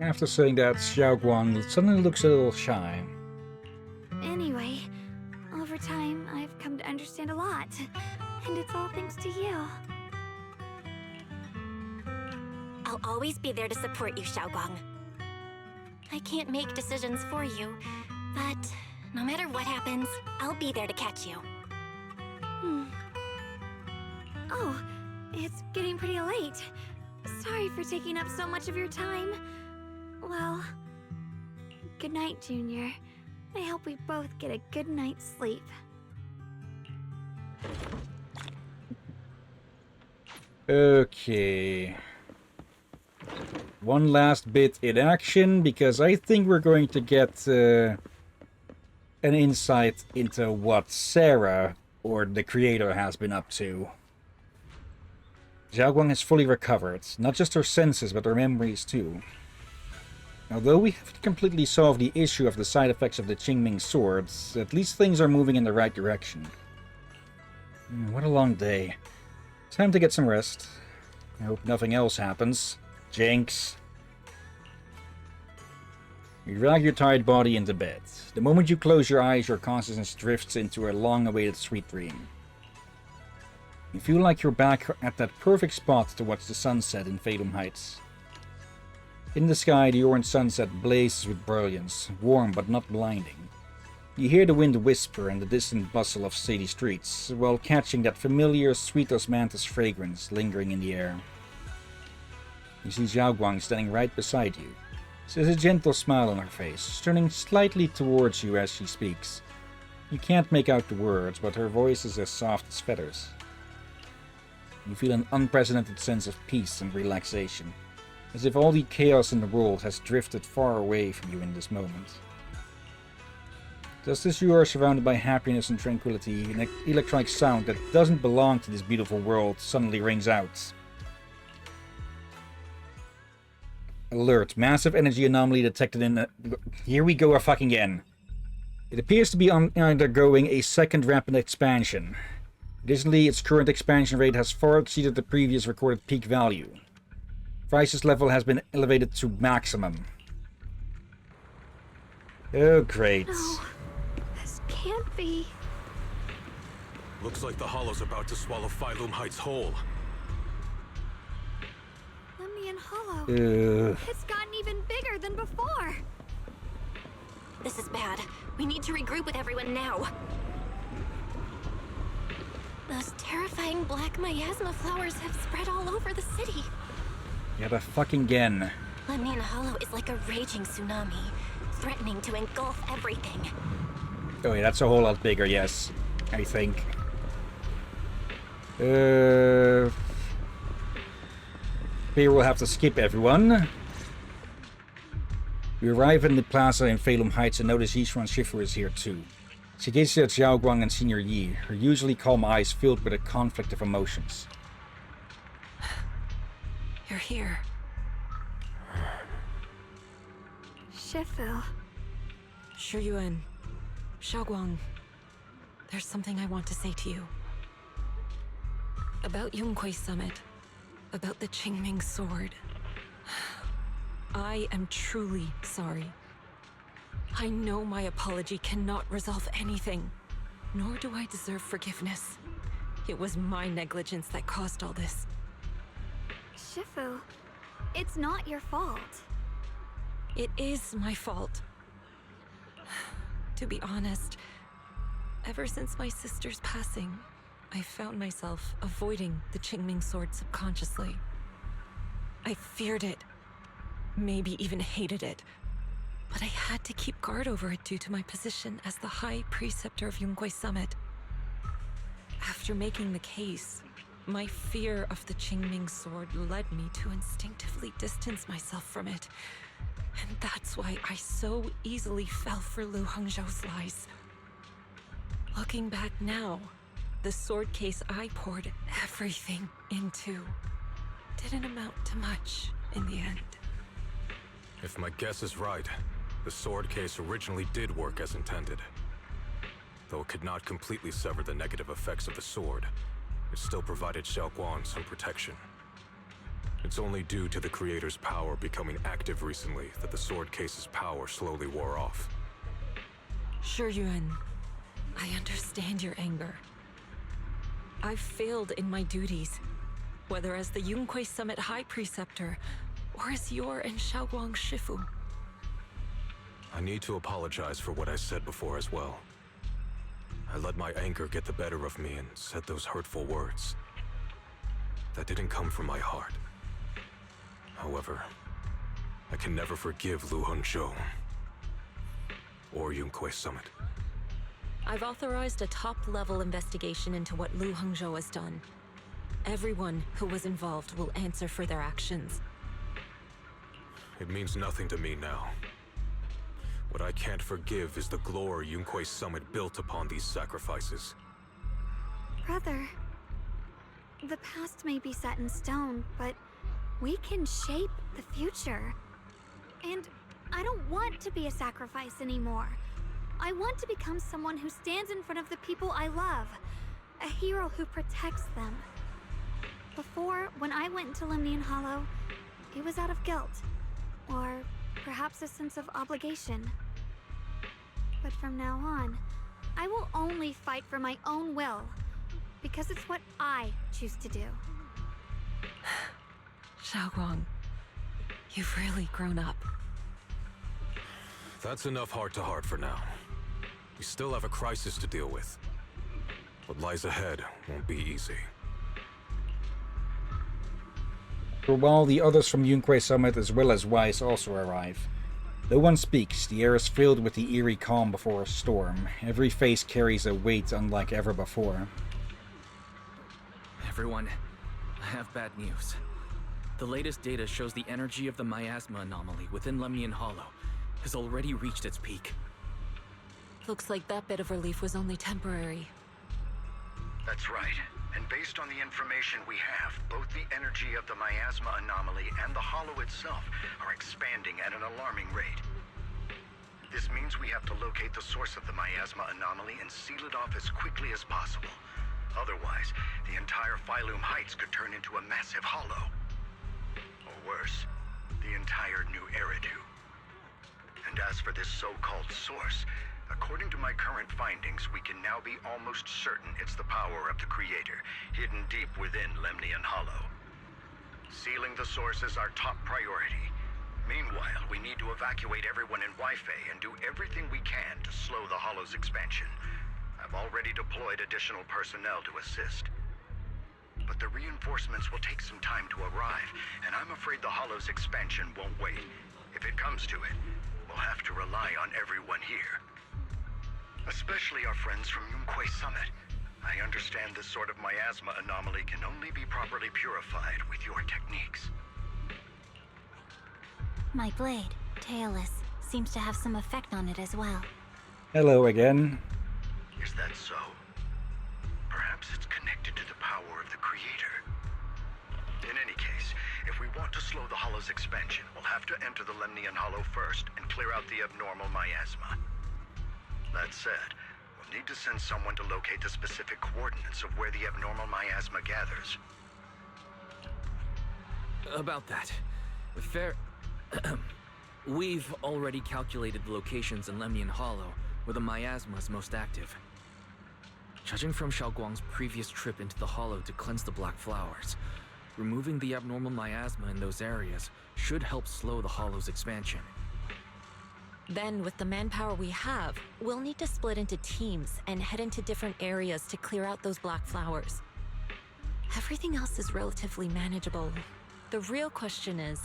After saying that, Xiaoguang suddenly looks a little shy. Anyway, over time, I've come to understand a lot, and it's all thanks to you. I'll always be there to support you, Xiaoguang. I can't make decisions for you, but no matter what happens, I'll be there to catch you. Oh, it's getting pretty late. Sorry for taking up so much of your time. Well, good night, Junior. I hope we both get a good night's sleep. Okay. One last bit in action, because I think we're going to get an insight into what Sarah, or the creator, has been up to. Xiaoguang has fully recovered, not just her senses, but her memories too. Although we haven't completely solved the issue of the side effects of the Qingming swords, at least things are moving in the right direction. What a long day. Time to get some rest. I hope nothing else happens. Jinx. You drag your tired body into bed. The moment you close your eyes, your consciousness drifts into a long-awaited sweet dream. You feel like you're back at that perfect spot to watch the sunset in Phalum Heights. In the sky, the orange sunset blazes with brilliance, warm but not blinding. You hear the wind whisper and the distant bustle of city streets, while catching that familiar sweet osmanthus fragrance lingering in the air. You see Xiaoguang standing right beside you. She has a gentle smile on her face, turning slightly towards you as she speaks. You can't make out the words, but her voice is as soft as feathers. You feel an unprecedented sense of peace and relaxation, as if all the chaos in the world has drifted far away from you in this moment. Just as you are surrounded by happiness and tranquility, an electronic sound that doesn't belong to this beautiful world suddenly rings out. Alert. Massive energy anomaly detected in the... Here we go fucking again. It appears to be undergoing a second rapid expansion. Additionally, its current expansion rate has far exceeded the previous recorded peak value. Crisis level has been elevated to maximum. Oh, great. No, this can't be. Looks like the Hollow's about to swallow Phalum Heights whole. Lemnian Hollow. Ugh. It's gotten even bigger than before. This is bad. We need to regroup with everyone now. Those terrifying black miasma flowers have spread all over the city. Yeah, but fucking again. Lemnian Hollow is like a raging tsunami, threatening to engulf everything. Oh yeah, that's a whole lot bigger, yes. I think. Here we'll have to skip everyone. We arrive in the plaza in Phalum Heights and notice Yishuan Shifu is here too. She gazes at Xiaoguang and Senior Yi, her usually calm eyes filled with a conflict of emotions. You're here. Shifu. Shiyuan. Xiaoguang. There's something I want to say to you. About Yunquei Summit. About the Qingming sword. I am truly sorry. I know my apology cannot resolve anything, nor do I deserve forgiveness. It was my negligence that caused all this. Shifu, it's not your fault. It is my fault. To be honest, ever since my sister's passing, I found myself avoiding the Qingming sword subconsciously. I feared it. Maybe even hated it. But I had to keep guard over it due to my position as the High Preceptor of Yunquay Summit. After making the case, my fear of the Qingming sword led me to instinctively distance myself from it. And that's why I so easily fell for Lu Hongzhou's lies. Looking back now, the sword case I poured everything into didn't amount to much in the end. If my guess is right, the sword case originally did work as intended. Though it could not completely sever the negative effects of the sword, it still provided Xiaoguang some protection. It's only due to the creator's power becoming active recently that the sword case's power slowly wore off. Sure, Yuan. I understand your anger. I've failed in my duties, whether as the Yunquay Summit High Preceptor, or as your and Xiaoguang's Shifu. I need to apologize for what I said before as well. I let my anger get the better of me and said those hurtful words. That didn't come from my heart. However, I can never forgive Lu Hongzhou or Yunquay Summit. I've authorized a top-level investigation into what Lu Hongzhou has done. Everyone who was involved will answer for their actions. It means nothing to me now. What I can't forgive is the glory Yunquay Summit built upon these sacrifices. Brother, the past may be set in stone, but we can shape the future. And I don't want to be a sacrifice anymore. I want to become someone who stands in front of the people I love. A hero who protects them. Before, when I went into Lemnian Hollow, it was out of guilt. Or perhaps a sense of obligation. But from now on, I will only fight for my own will. Because it's what I choose to do. Xiaoguang, you've really grown up. That's enough heart-to-heart for now. We still have a crisis to deal with. What lies ahead won't be easy. For while the others from Yunquay Summit as well as Weiss also arrive. No one speaks, the air is filled with the eerie calm before a storm. Every face carries a weight unlike ever before. Everyone, I have bad news. The latest data shows the energy of the miasma anomaly within Lemnian Hollow has already reached its peak. Looks like that bit of relief was only temporary. That's right. And based on the information we have, both the energy of the miasma anomaly and the hollow itself are expanding at an alarming rate. This means we have to locate the source of the miasma anomaly and seal it off as quickly as possible. Otherwise, the entire Phylum Heights could turn into a massive hollow. Or worse, the entire New Eridu. And as for this so-called source, according to my current findings, we can now be almost certain it's the power of the Creator, hidden deep within Lemnian Hollow. Sealing the source is our top priority. Meanwhile, we need to evacuate everyone in Weifei and do everything we can to slow the Hollow's expansion. I've already deployed additional personnel to assist. But the reinforcements will take some time to arrive, and I'm afraid the Hollow's expansion won't wait. If it comes to it, we'll have to rely on everyone here. Especially our friends from Yunquay Summit. I understand this sort of miasma anomaly can only be properly purified with your techniques. My blade, Tailless, seems to have some effect on it as well. Hello again. Is that so? Perhaps it's connected to the power of the Creator. In any case, if we want to slow the Hollow's expansion, we'll have to enter the Lemnian Hollow first and clear out the abnormal miasma. That said, we'll need to send someone to locate the specific coordinates of where the abnormal miasma gathers. About that, we've already calculated the locations in Lemnian Hollow where the miasma is most active. Judging from Xiaoguang's previous trip into the Hollow to cleanse the Black Flowers, removing the abnormal miasma in those areas should help slow the Hollow's expansion. Then, with the manpower we have, we'll need to split into teams and head into different areas to clear out those black flowers. Everything else is relatively manageable, The real question is,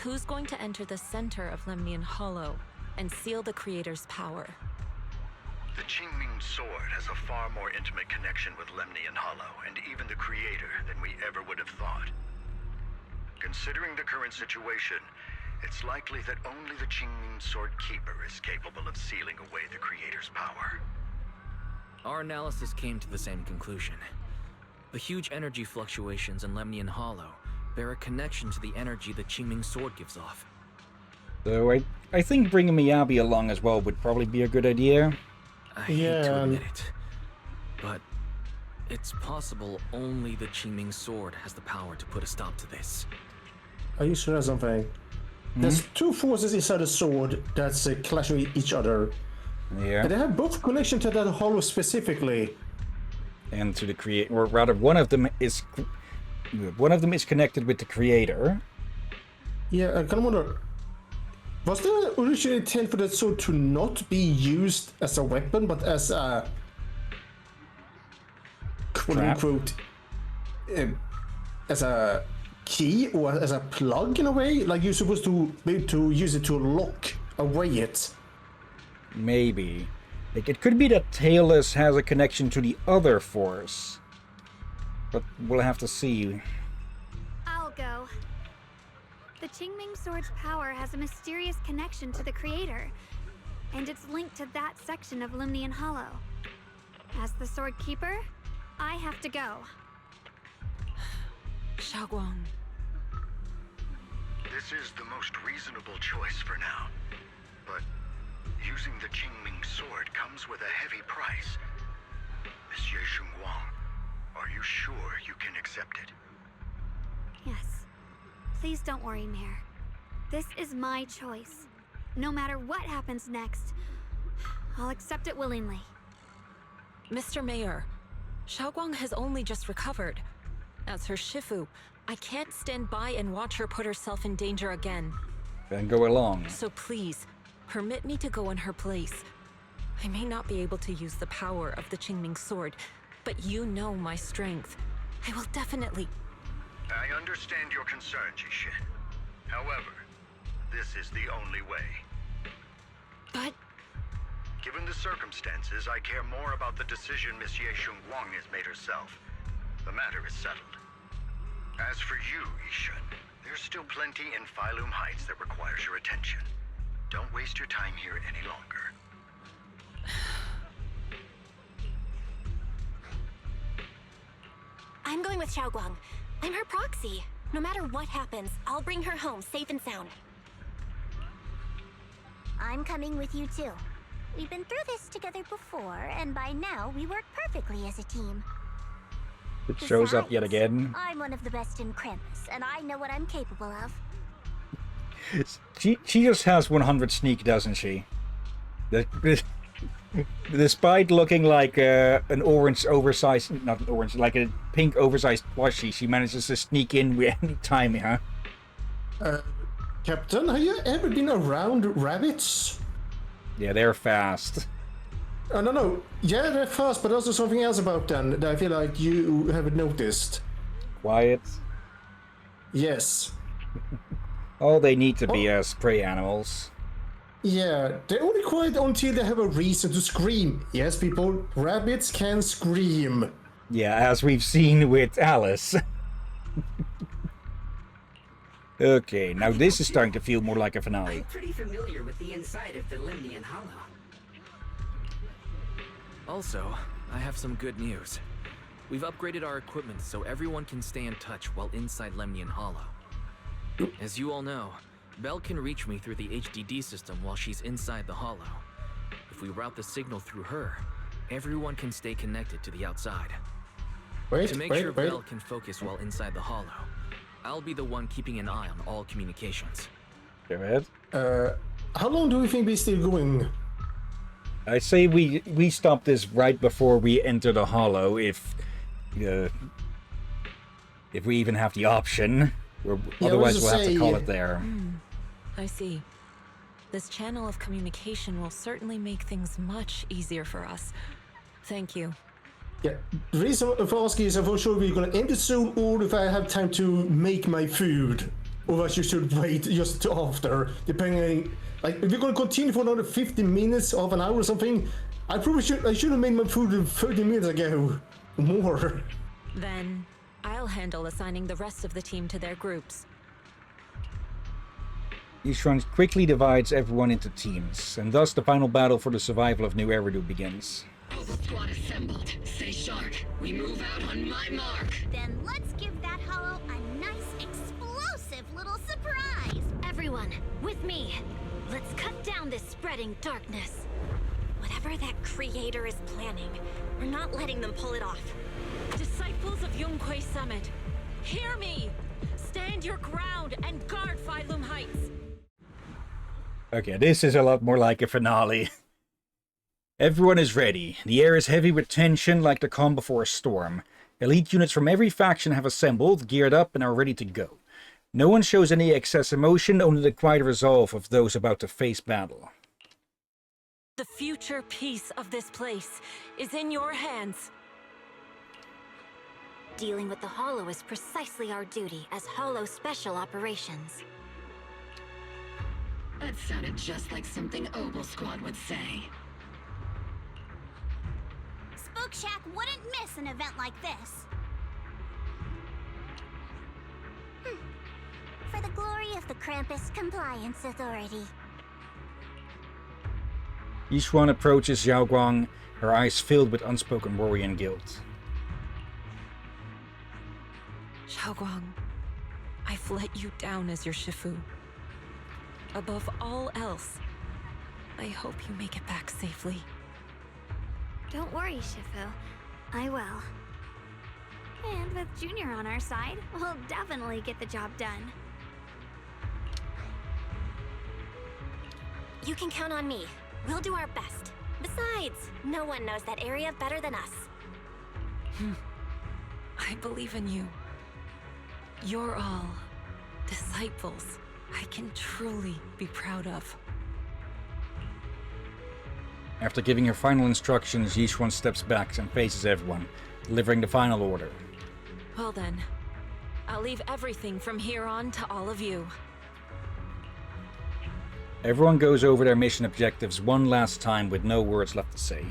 who's going to enter the center of Lemnian Hollow and seal the Creator's power? The Qingming Sword has a far more intimate connection with Lemnian Hollow, and even the Creator, than we ever would have thought. Considering the current situation, it's likely that only the Qingming Sword Keeper is capable of sealing away the Creator's power. Our analysis came to the same conclusion. The huge energy fluctuations in Lemnian Hollow bear a connection to the energy the Qingming Sword gives off. So I think bringing Miyabi along as well would probably be a good idea. I hate to admit it, but it's possible only the Qingming Sword has the power to put a stop to this. Are you sure of something? There's two forces inside the sword that's clashing with each other. Yeah. And they have both connection to that hollow specifically. And to the Creator, or rather, one of them is connected with the Creator. Yeah, I kind of wonder, was there an original intent for that sword to not be used as a weapon, but as a quote-unquote, as a key or as a plug in a way? Like you're supposed to be able to use it to lock away it. Maybe. Like, it could be that Talus has a connection to the other force. But we'll have to see. I'll go. The Qingming Sword's power has a mysterious connection to the Creator, and it's linked to that section of Lemnian Hollow. As the Sword Keeper, I have to go. Xiaoguang. This is the most reasonable choice for now. But using the Qingming Sword comes with a heavy price. Monsieur Xingguang, are you sure you can accept it? Yes. Please don't worry, Mayor. This is my choice. No matter what happens next, I'll accept it willingly. Mr. Mayor, Xiaoguang has only just recovered. As her Shifu, I can't stand by and watch her put herself in danger again. Then go along. So please, permit me to go in her place. I may not be able to use the power of the Qingming Sword, but you know my strength. I will definitely... I understand your concern, Jishin. However, this is the only way. But... Given the circumstances, I care more about the decision Miss Ye Xingguang has made herself. The matter is settled. As for you, Yishun, there's still plenty in Phylum Heights that requires your attention. Don't waste your time here any longer. I'm going with Xiaoguang. I'm her proxy. No matter what happens, I'll bring her home safe and sound. I'm coming with you too. We've been through this together before, and by now we work perfectly as a team. It shows up yet again. I'm one of the best in Krampus, and I know what I'm capable of. She just has 100 sneak, doesn't she? Despite looking like an orange oversized, not an orange, like a pink oversized plushie, she manages to sneak in with any time, huh? Captain, have you ever been around rabbits? Yeah, they're fast. No. Yeah, they're fast, but also something else about them that I feel like you haven't noticed. Quiet? Yes. All they need to be as prey animals. Yeah, they're only quiet until they have a reason to scream. Yes, people, rabbits can scream. Yeah, as we've seen with Alice. Okay, now this is starting to feel more like a finale. I'm pretty familiar with the inside of the Lemnian Hollow. Also, I have some good news. We've upgraded our equipment so everyone can stay in touch while inside Lemnian Hollow. As you all know, Belle can reach me through the HDD system while she's inside the Hollow. If we route the signal through her, everyone can stay connected to the outside. To make sure Belle can focus while inside the Hollow, I'll be the one keeping an eye on all communications. Go ahead. How long do we think we're still going? I say we stop this right before we enter the Hollow, if we even have the option. Otherwise we'll have to call it there. I see. This channel of communication will certainly make things much easier for us. Thank you. Yeah, the reason for asking is if I'm sure we're gonna end it soon, or if I have time to make my food, or if I should wait just to after, depending. Like, if we're gonna continue for another 15 minutes, half an hour or something, I should have made my food 30 minutes ago, more. Then, I'll handle assigning the rest of the team to their groups. Yishuan quickly divides everyone into teams, and thus the final battle for the survival of New Eridu begins. Oval squad assembled. Stay sharp. We move out on my mark. Then let's give that hollow a nice, explosive little surprise. Everyone, with me. Let's cut down this spreading darkness. Whatever that creator is planning, we're not letting them pull it off. Disciples of Yunquay Summit, hear me! Stand your ground and guard Phylum Heights! Okay, this is a lot more like a finale. Everyone is ready. The air is heavy with tension like the calm before a storm. Elite units from every faction have assembled, geared up, and are ready to go. No one shows any excess emotion, only the quiet resolve of those about to face battle. The future peace of this place is in your hands. Dealing with the Hollow is precisely our duty as Hollow Special Operations. That sounded just like something Oval Squad would say. Spook Shack wouldn't miss an event like this. For the glory of the Krampus Compliance Authority. Yishuan approaches Xiaoguang, her eyes filled with unspoken worry and guilt. Xiaoguang, I've let you down as your Shifu. Above all else, I hope you make it back safely. Don't worry, Shifu. I will. And with Junior on our side, we'll definitely get the job done. You can count on me. We'll do our best. Besides, no one knows that area better than us. I believe in you. You're all disciples I can truly be proud of. After giving her final instructions, Yishuan steps back and faces everyone, delivering the final order. Well then, I'll leave everything from here on to all of you. Everyone goes over their mission objectives one last time with no words left to say.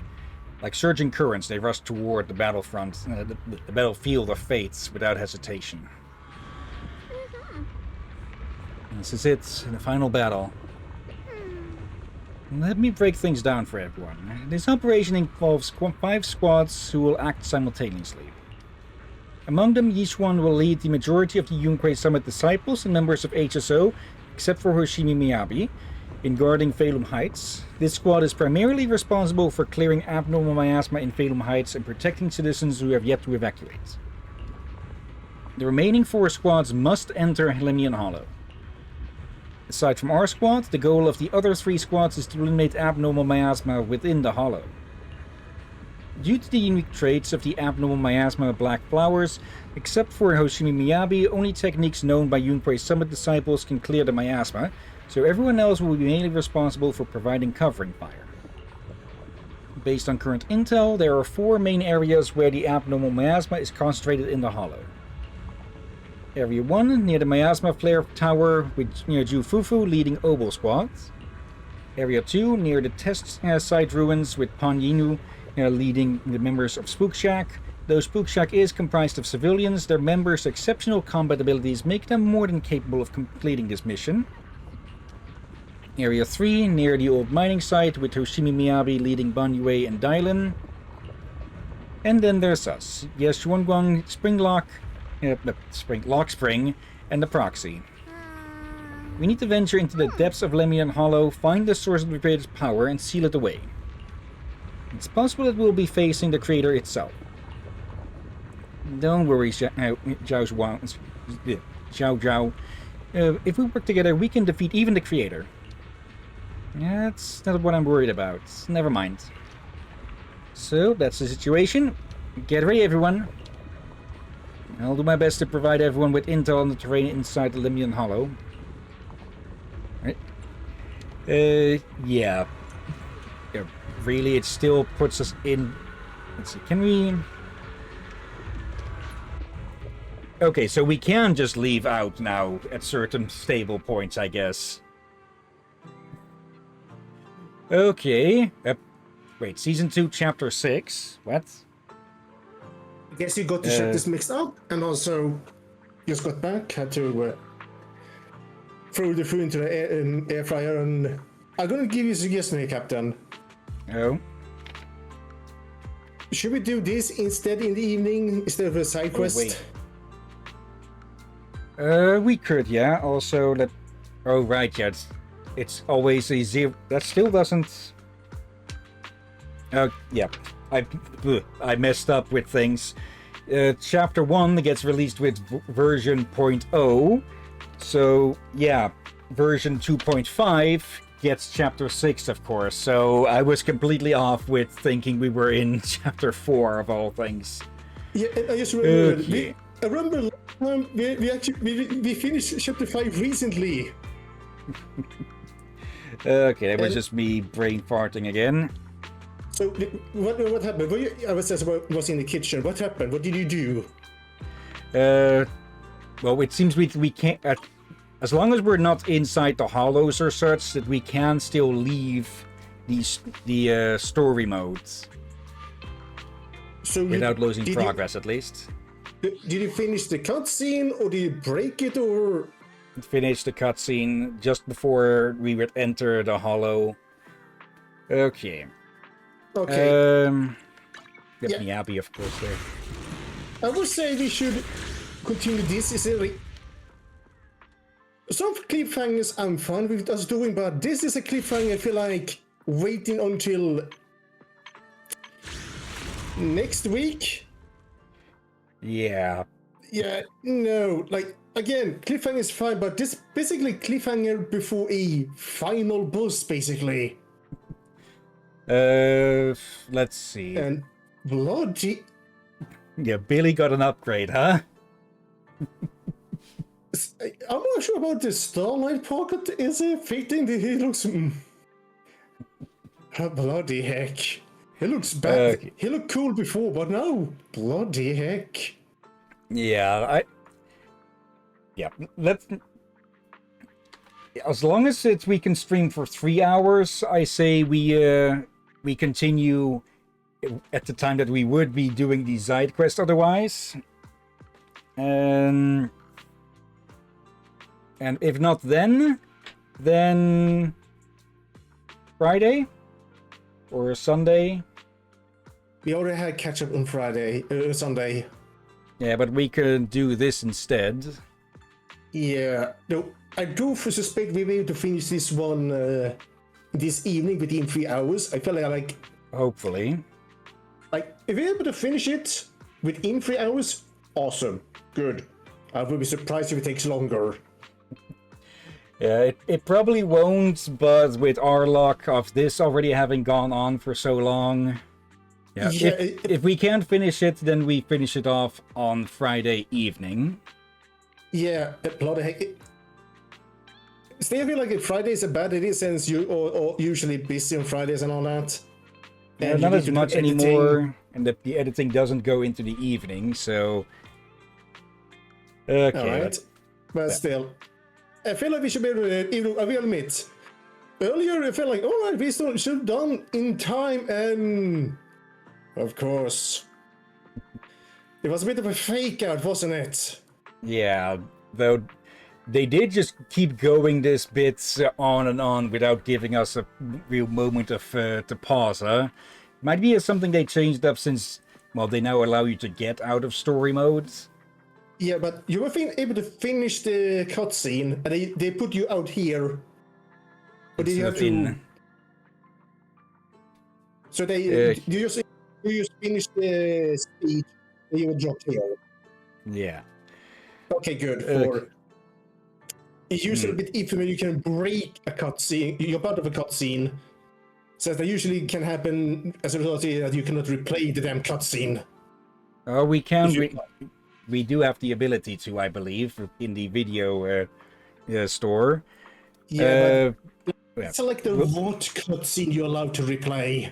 Like surging currents, they rush toward the battlefront, the battlefield of fates without hesitation. This is it, the final battle. Let me break things down for everyone. This operation involves 5 squads who will act simultaneously. Among them, Yishuan will lead the majority of the Yunquay Summit disciples and members of HSO, except for Hoshimi Miyabi, in guarding Phylum Heights. This squad is primarily responsible for clearing abnormal miasma in Phylum Heights and protecting citizens who have yet to evacuate. The remaining 4 squads must enter Hillyan Hollow. Aside from our squad, the goal of the other 3 squads is to eliminate abnormal miasma within the Hollow. Due to the unique traits of the abnormal miasma black flowers, except for Hoshimi Miyabi, only techniques known by Yunquay Summit disciples can clear the miasma, so everyone else will be mainly responsible for providing covering fire. Based on current intel, there are 4 main areas where the abnormal miasma is concentrated in the Hollow. Area 1, near the Miasma Flare Tower, with Jufufu leading Oboe Squad. Area 2, near the test site ruins, with Pan Yinu leading the members of Spook Shack. Though Spook Shack is comprised of civilians, their members' exceptional combat abilities make them more than capable of completing this mission. Area 3, near the old mining site, with Hoshimi Miyabi leading Ban Yue and Dylan. And then there's us, Yeshuanguang, Springlock, Lock Spring, and the Proxy. We need to venture into the depths of Lemmian Hollow, find the source of the creator's power, and seal it away. It's possible that we'll be facing the creator itself. Don't worry, Xiao Zhao. If we work together, we can defeat even the creator. That's not what I'm worried about. Never mind. So, that's the situation. Get ready, everyone. I'll do my best to provide everyone with intel on the terrain inside the Lemmian Hollow. Right. Yeah. Really, it still puts us in... Let's see, can we... Okay, so we can just leave out now at certain stable points, I guess. Okay. Wait, Season 2, Chapter 6. What? I guess you got the chapters mixed up, and also just got back, had to throw the food into the air fryer, and I'm gonna give you a suggestion here, Captain. Oh? Should we do this instead in the evening, instead of a side quest? Wait. We could, yeah. Also, that... Oh, right, yeah. It's always a 0... That still doesn't... Yeah. I messed up with things. Chapter 1 gets released with version 0.0. So, yeah. Version 2.5 gets Chapter 6, of course. So, I was completely off with thinking we were in Chapter 4, of all things. Yeah, I just remembered. Okay. I remember we finished Chapter 5 recently. Okay, that was just me brain farting again. So, what happened? I was in the kitchen. What happened? What did you do? Well, it seems we can't... as long as we're not inside the hollows or such, that we can still leave the story modes. So without losing progress, at least. Did you finish the cutscene, or did you break it, or...? Finish the cutscene just before we would enter the hollow. Okay. Okay. Get me happy, of course, there. I would say we should continue this. Some cliffhangers I'm fine with us doing, but this is a cliffhanger I feel like waiting until next week. Yeah. Yeah, no, like, again, cliffhanger is fine, but this basically cliffhanger before a final boss, basically. Let's see. And bloody... Yeah, Billy got an upgrade, huh? I'm not sure about the Starlight Pocket. Is it fitting? He looks... bloody heck. He looks bad. Okay. He looked cool before, but now, bloody heck. Yeah, let's... As long as we can stream for 3 hours, I say we continue at the time that we would be doing the side quest otherwise. And if not then Friday or Sunday. We already had catch up on Sunday. Yeah, but we could do this instead. Yeah, no, I do suspect we'll be able to finish this one this evening within 3 hours. I feel like... Hopefully. Like, if we're able to finish it within 3 hours, awesome. Good. I will be surprised if it takes longer. Yeah, it probably won't, but with our luck of this already having gone on for so long... Yeah, if we can't finish it, then we finish it off on Friday evening. Yeah, bloody heck. Still, I feel like Fridays are bad it is, since you are usually busy on Fridays and all that. Yeah, not as much anymore, and the editing doesn't go into the evening, so... Okay. Alright, but still. I feel like we should be able to, I will admit, earlier I felt like, alright, we should have done in time, and... Of course. It was a bit of a fake out, wasn't it? Yeah, though they did just keep going this bit on and on without giving us a real moment of to pause, huh? Might be something they changed up since, well, they now allow you to get out of story modes. Yeah, but you were able to finish the cutscene, and they put you out here. But did you have to... So you just finished the speech, and you were dropped here. Yeah. Okay, good. It's usually a bit iffy when you can break a cutscene. You're part of a cutscene. So that usually can happen as a result of that you cannot replay the damn cutscene. Oh, we can. We do have the ability to, I believe, in the video store. Yeah, but it's like the what cutscene you're allowed to replay.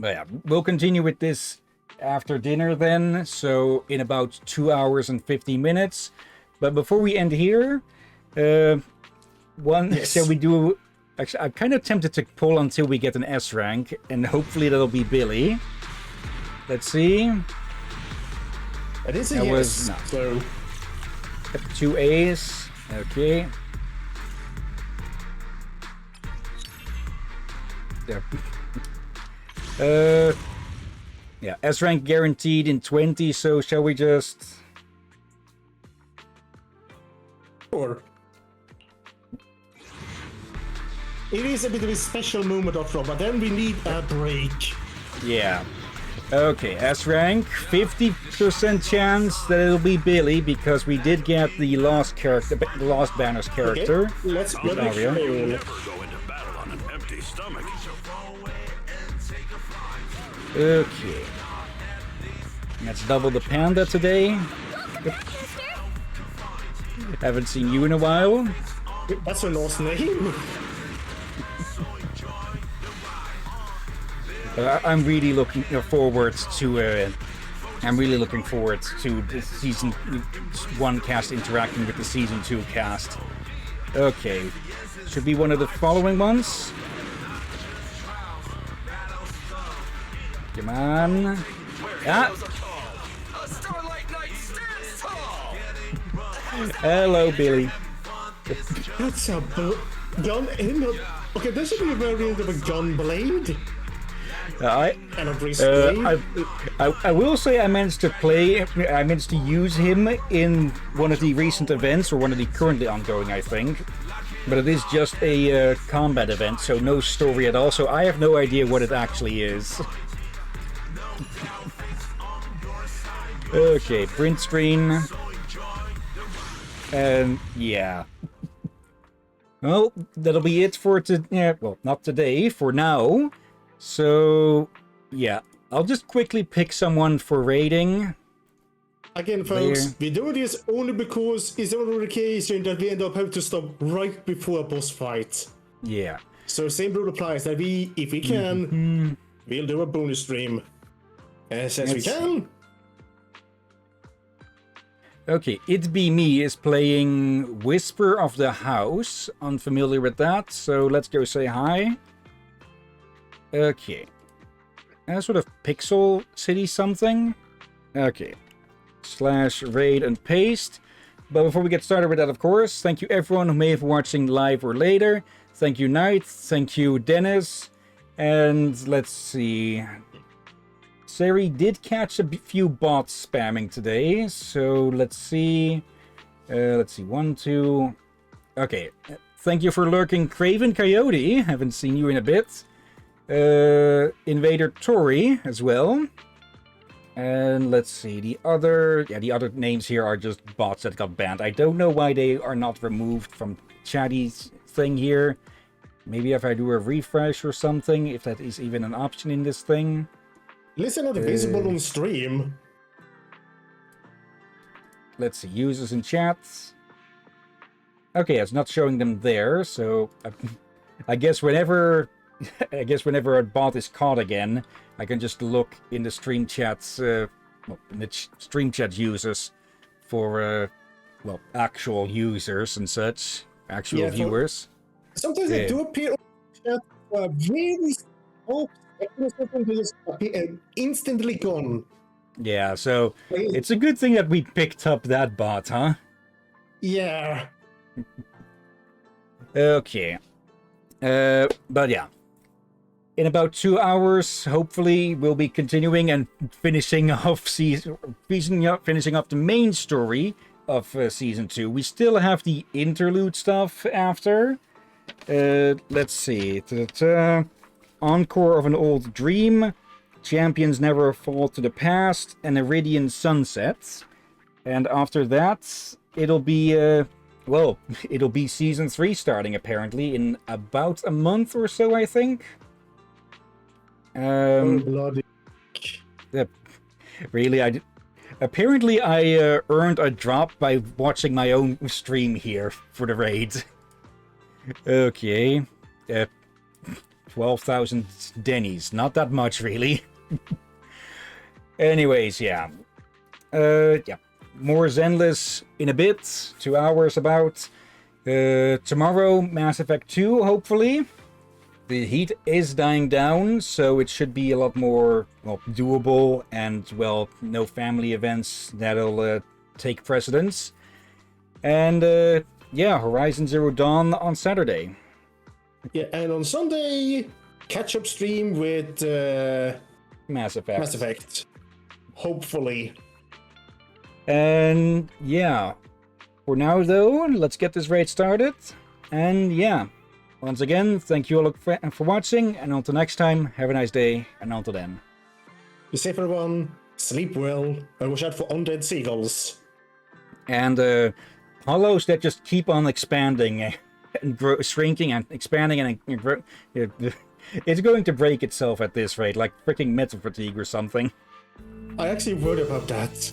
But yeah, we'll continue with this after dinner then, so in about 2 hours and 50 minutes. But before we end here, shall we do... Actually, I'm kind of tempted to pull until we get an S rank, and hopefully that'll be Billy. Let's see. It is a yes, so... 2 A's. Okay. Yeah, S rank guaranteed in 20, so shall we just... Sure. It is a bit of a special moment after all, but then we need a break. Yeah. Okay, S rank, 50% chance that it'll be Billy, because we did get the Lost character, the Lost Banner's character. Okay, let's go. Okay. Let's double the panda today. Haven't seen you in a while. That's a nice name. I'm really looking forward to. I'm really looking forward to the season 1 cast interacting with the season 2 cast. Okay, should be one of the following ones. Come on. Ah. Hello, Billy. That's a gun in a... Okay, this should be a variant of a gun blade. I will say I managed to use him in one of the recent events, or one of the currently ongoing, I think. But it is just a combat event, so no story at all, so I have no idea what it actually is. Okay, print screen. And yeah. Well, that'll be it for well, not today, for now. So, yeah, I'll just quickly pick someone for raiding. Again, folks, we do this only because it's only the case that we end up having to stop right before a boss fight. Yeah. So same rule applies that if we can, we'll do a bonus stream as we can. Okay, It Be Me is playing Whisper of the House. Unfamiliar with that, so let's go say hi. Okay. Sort of Pixel City something. Okay. /raid and paste. But before we get started with that, of course, thank you everyone who may have watching live or later. Thank you, Knight. Thank you, Dennis. And let's see. Sari did catch a few bots spamming today, so let's see. 1, 2. Okay. Thank you for lurking, Craven Coyote. Haven't seen you in a bit. Invader Tori as well. And let's see, the other names here are just bots that got banned. I don't know why they are not removed from Chatty's thing here. Maybe if I do a refresh or something, if that is even an option in this thing. Listen, not visible on stream. Let's see, users and chats. Okay, it's not showing them there, so I guess whenever a bot is caught again, I can just look in the stream chats, in the stream chat users for, actual users and such, actual viewers. Sometimes they do appear on chat, very small seconds, they just appear and instantly gone. Yeah, so it's a good thing that we picked up that bot, huh? Yeah. Okay. But yeah. In about 2 hours, hopefully, we'll be continuing and finishing off finishing up the main story of season 2. We still have the interlude stuff after. Let's see. Encore of an Old Dream, Champions Never Fall to the Past, and Iridian Sunsets. And after that, it'll be it'll be season 3 starting apparently in about a month or so, I think. Bloody. Really, apparently I earned a drop by watching my own stream here for the raid. Okay. 12,000 Denny's. Not that much, really. Anyways, yeah. Yeah. More Zenless in a bit. 2 hours about. Tomorrow, Mass Effect 2, hopefully. The heat is dying down, so it should be a lot more, well, doable, and, well, no family events that'll take precedence. And, yeah, Horizon Zero Dawn on Saturday. Yeah, and on Sunday, catch-up stream with Mass Effect. Mass Effect. Hopefully. And, yeah. For now, though, let's get this raid started. And, yeah. Once again, thank you all for watching, and until next time, have a nice day, and until then. Be safe, everyone. Sleep well, and watch out for undead seagulls. And hollows that just keep on expanding and shrinking and expanding and it's going to break itself at this rate, like freaking metal fatigue or something. I actually worried about that.